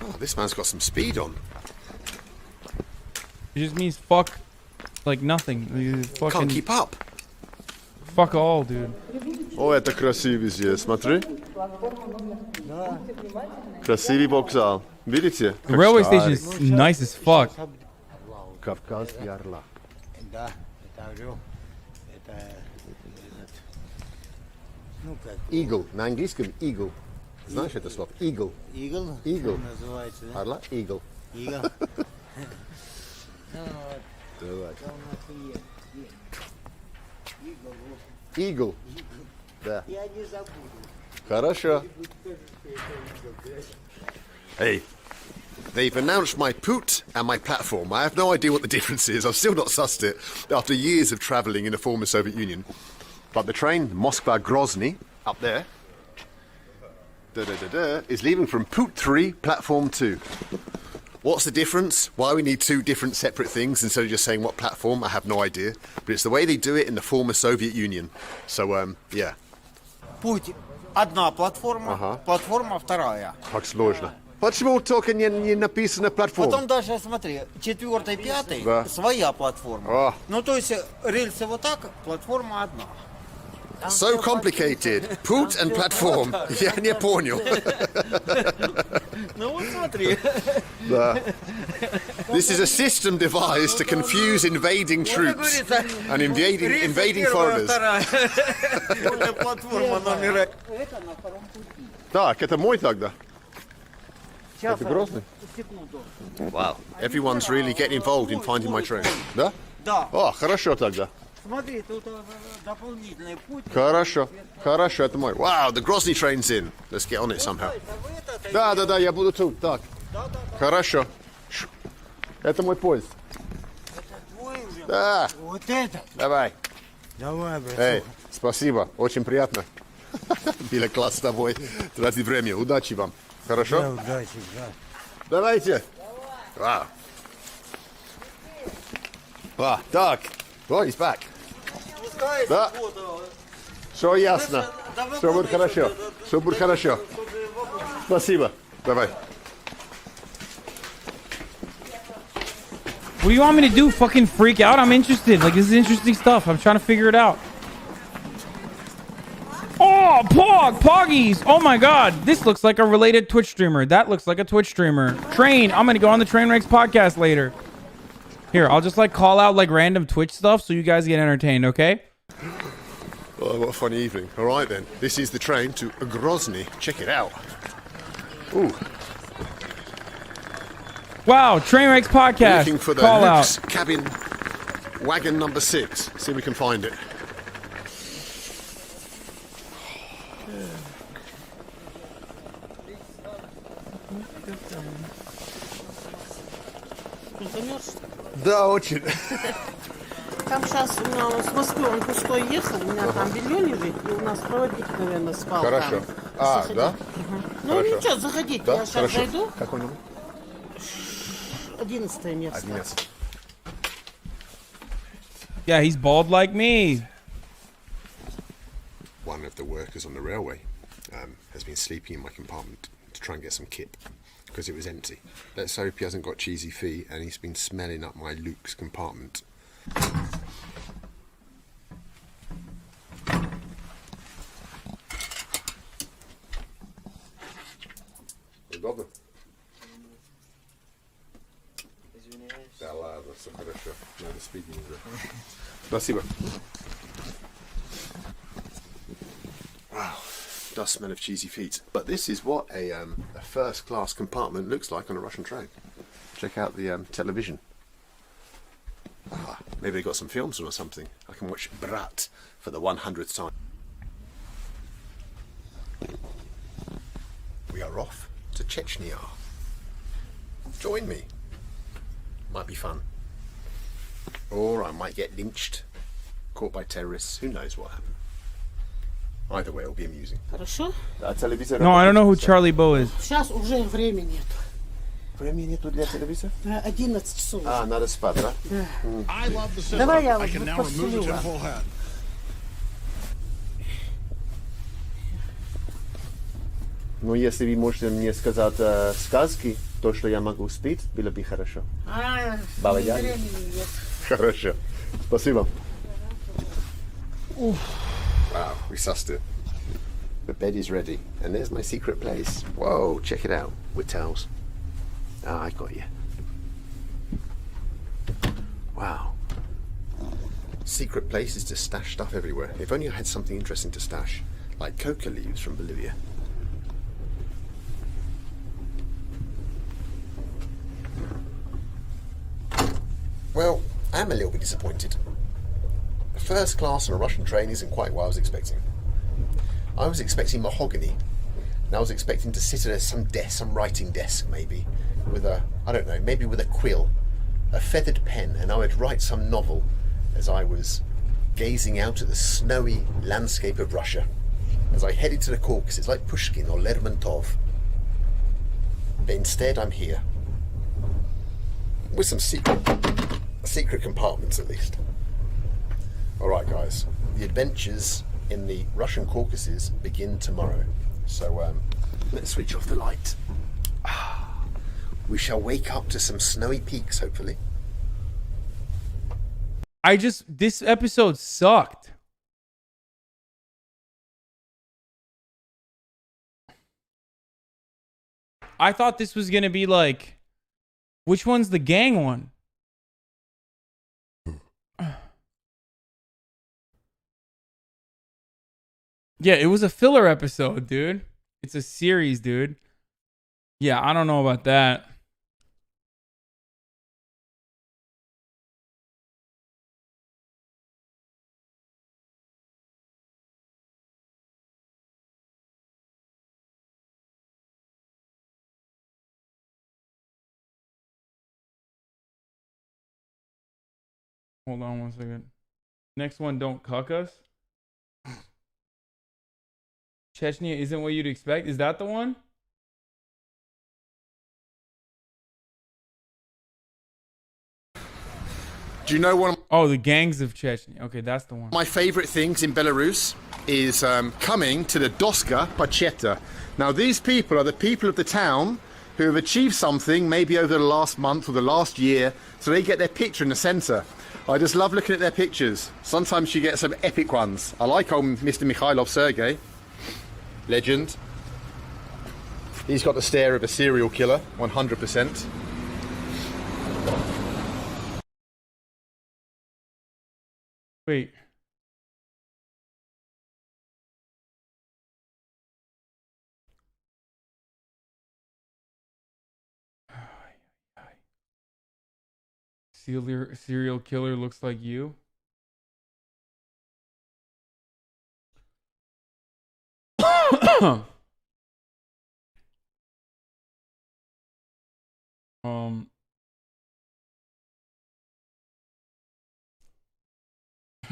Oh, this man's got some speed on. It just means fuck, like nothing. Can't keep up. Fuck all, dude. О, это красивый здесь, смотри. Красивый вокзал. Видите? The railway station is nice as fuck. Кавказский орла. Да, это орел. Это... Ну как? Eagle. На английском eagle. Знаешь это слово? Eagle. Eagle? Eagle. Называется, да? Орла? Eagle. Eagle. Давай. Eagle. Да. Я не забуду. Хорошо. Hey, they've announced my pouque and my platform. I have no idea what the difference is. I've still not sussed it after years of travelling in the former Soviet Union. But the train, Moskva-Grozny, up there, is leaving from pouque 3, platform 2. What's the difference? Why we need two different separate things instead of just saying what platform? I have no idea. But it's the way they do it in the former Soviet Union. So, yeah. Путь. Одна платформа, платформа вторая. Как сложно. Почему только не написано платформа? Потом даже, смотри, 4-й, 5-й, своя платформа. Ну, то есть рельсы вот так, платформа одна. So complicated. Pouque and platform. Я не понял. Ну вот смотри. Да. This is a system devised to confuse invading troops and invading foreigners. Платформа номер. Так, это мой тогда. Это Грозный? Wow. Everyone's really getting involved in finding my train. Да? Да. О, хорошо тогда. Смотри, тут дополнительный путь. Хорошо, хорошо, это мой. Wow, the Grozny train's in. Let's get on it somehow. Да, я буду тут. Так. Хорошо. Это мой поезд. Это твой уже? Да. Вот это? Давай. Давай, брат. Эй, спасибо, очень приятно. Было класс с тобой. Тратить время. Удачи вам. Хорошо? Да, удачи, да. Давайте. Вау. Так. Oh, he's back. Да. Все ясно. Все будет хорошо. Все будет хорошо. Спасибо. Давай. What do you want me to do? Fucking freak out? I'm interested. Like, this is interesting stuff. I'm trying to figure it out. Oh, Poggies! Oh my god. This looks like a related Twitch streamer. That looks like a Twitch streamer. Train. I'm gonna go on the Train Wrecks podcast later. Here, I'll just like call out like random Twitch stuff so you guys get entertained, okay? Oh, what a funny evening. All right then. This is the train to Grozny. Check it out. Ooh. Wow, Train Wrecks podcast. Looking for the call Luke's out. cabin wagon number 6. See if we can find it. Да, очень. Там сейчас с Москвы он пустой ехал, у меня там белье лежит, и у нас проводник, наверное, спал. Хорошо. Там. А, да? Ну Хорошо. ничего, заходите, Да? я сейчас Хорошо. зайду. Какой номер? 11 место. 11. Yeah, he's bald like me. One of the workers on the railway has been sleeping in my compartment to try and get some kip because it was empty. Let's hope he hasn't got cheesy feet and he's been smelling up my Luke's compartment. Удобно? Да ладно, все хорошо. Надо спидить уже. Спасибо. Wow, does smell of cheesy feet. But this is what a first-class compartment looks like on a Russian train. Check out the television. Maybe they got some films or something. I can watch Brat for the 100th time. We are off to Chechnya. Join me. Might be fun. Or I might get lynched, caught by terrorists. Who knows what happened? Either way, it'll be amusing. Хорошо? No, I don't know who Charlie Bo is. Сейчас уже времени нет. Времени нету для телевизора? 11 часов. Надо спать, да? Да. I love the cinema. Давай я I can now remove the tinfoil hat. Ну, если вы можете мне сказать сказки, то, что я могу спеть, было бы хорошо. Баба Яга? Времени нет. Хорошо. Спасибо. Wow, we sussed it. The bed is ready. And there's my secret place. Whoa, check it out. With towels. Ah, I got you. Wow. Secret place is to stash stuff everywhere. If only I had something interesting to stash. Like coca leaves from Bolivia. Well, I am a little bit disappointed. First class on a Russian train isn't quite what I was expecting. I was expecting mahogany, and I was expecting to sit at some desk, some writing desk maybe, with a, I don't know, maybe with a quill, a feathered pen, and I would write some novel as I was gazing out at the snowy landscape of Russia, as I headed to the Caucasus like Pushkin or Lermontov. But instead I'm here, with some secret compartments at least. Alright guys, the adventures in the Russian Caucasus begin tomorrow. So let's switch off the light. We shall wake up to some snowy peaks, hopefully. This episode sucked. I thought this was gonna be like, which one's the gang one? Yeah, it was a filler episode, dude. It's a series, dude. Yeah, I don't know about that. Hold on one second. Next one, don't cuck us. Chechnya isn't what you'd expect. Is that the one? Do you know one? Oh, the gangs of Chechnya. Okay, that's the one. My favourite things in Belarus is coming to the Doska Pacheta. Now, these people are the people of the town who have achieved something maybe over the last month or the last year, so they get their picture in the centre. I just love looking at their pictures. Sometimes you get some epic ones. I like old Mr. Mikhailov Sergei. Legend. He's got the stare of a serial killer, 100%. Wait. Serial killer looks like you.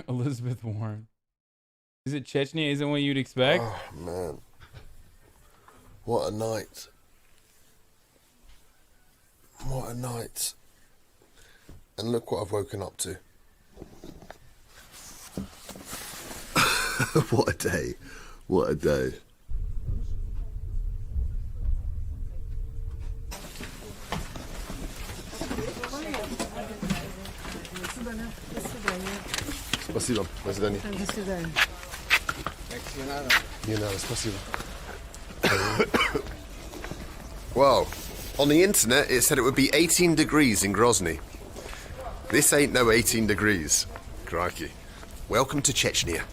Elizabeth Warren. Is it Chechnya isn't what you'd expect? Oh, man. What a night. What a night. And look what I've woken up to. What a day. What a day. Спасибо. До свидания. До свидания. Не надо, спасибо. Well, on the internet it said it would be 18 degrees in Grozny. This ain't no 18 degrees. Crikey. Welcome to Chechnya.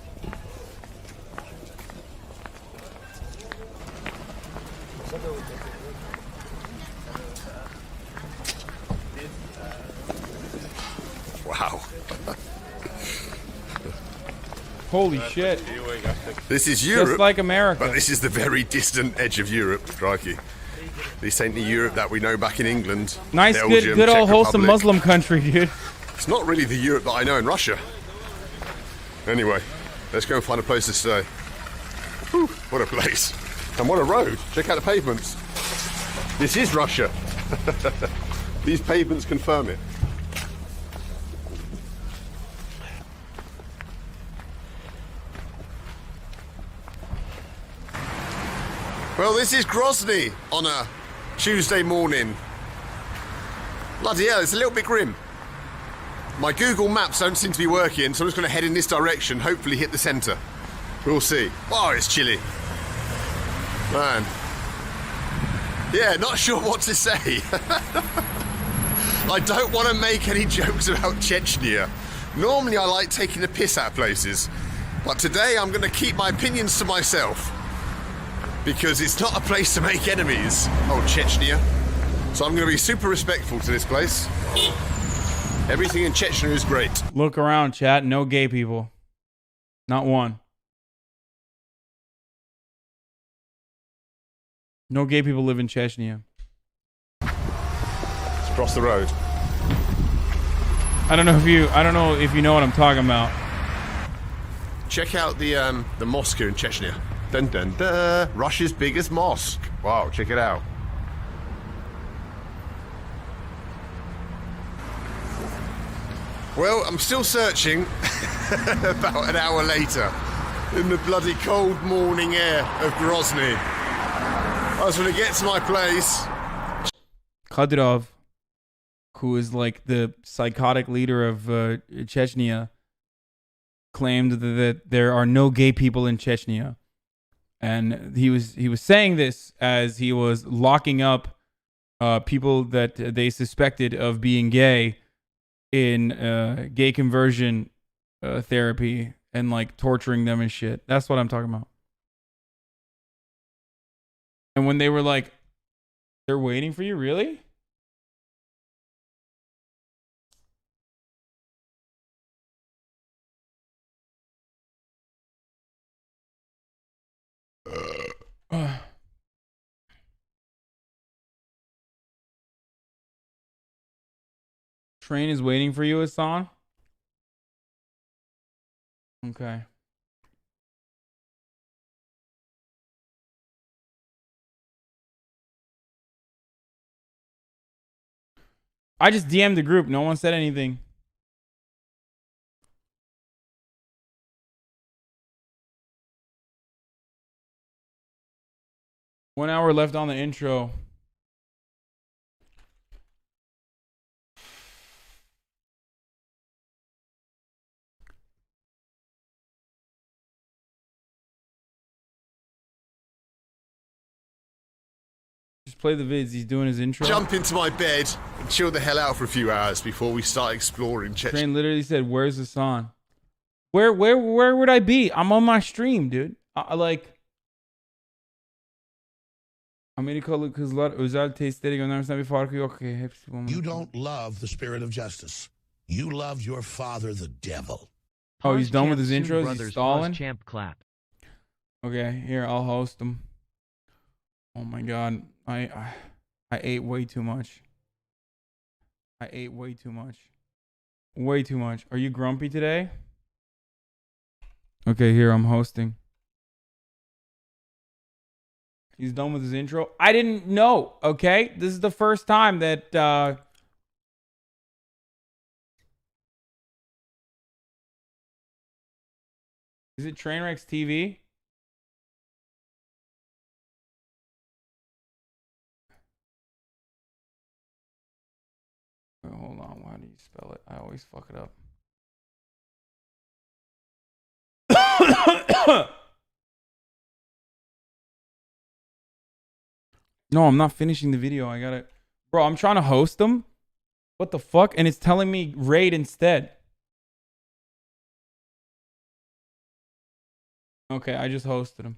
Wow. Holy shit. This is Europe. Just like America. But this is the very distant edge of Europe. Crikey. This ain't the Europe that we know back in England. Nice, Belgium, good Czech old wholesome Republic. Muslim country, dude. It's not really the Europe that I know in Russia. Anyway, let's go and find a place to stay. Whew, what a place. And what a road. Check out the pavements. This is Russia. These pavements confirm it. Well, this is Grozny on a Tuesday morning. Bloody hell, it's a little bit grim. My Google Maps don't seem to be working, so I'm just going to head in this direction, hopefully hit the centre. We'll see. Oh, it's chilly. Man. Yeah, not sure what to say. I don't want to make any jokes about Chechnya. Normally I like taking the piss out of places, but today I'm going to keep my opinions to myself. Because it's not a place to make enemies, oh Chechnya. So I'm going to be super respectful to this place. Everything in Chechnya is great. Look around, chat. No gay people. Not one. No gay people live in Chechnya. Let's cross the road. I don't know if you know what I'm talking about. Check out the mosque here in Chechnya. Dun dun dun. Russia's biggest mosque. Wow, check it out. Well, I'm still searching. About an hour later, in the bloody cold morning air of Grozny. I was going to get to my place. Kadyrov, who is like the psychotic leader of Chechnya, claimed that there are no gay people in Chechnya. And he was saying this as he was locking up people that they suspected of being gay in gay conversion therapy and like torturing them and shit. That's what I'm talking about. And when they were like, they're waiting for you, really? Train is waiting for you, Hasan? Okay. I just DM'd the group. No one said anything. One hour left on the intro. Just play the vids. He's doing his intro. Jump into my bed and chill the hell out for a few hours before we start exploring Chechnya. Train literally said, "Where's Hasan?" Where would I be? I'm on my stream, dude. I like. Amerikalı kızlar özel testleri göndermesine bir farkı yok ki. Hepsi bu. You don't love the spirit of justice. You love your father, the devil. Oh, he's done with his intros. He's stalling. Champ clap. Okay, here I'll host him. Oh my god, I ate way too much. I ate way too much. Way too much. Are you grumpy today? Okay, here I'm hosting. He's done with his intro. I didn't know, okay? This is the first time that Is it Trainwrecks TV? Wait, hold on. Why do you spell it? I always fuck it up. No, I'm not finishing the video. I gotta... Bro, I'm trying to host them. What the fuck? And it's telling me raid instead. Okay, I just hosted him.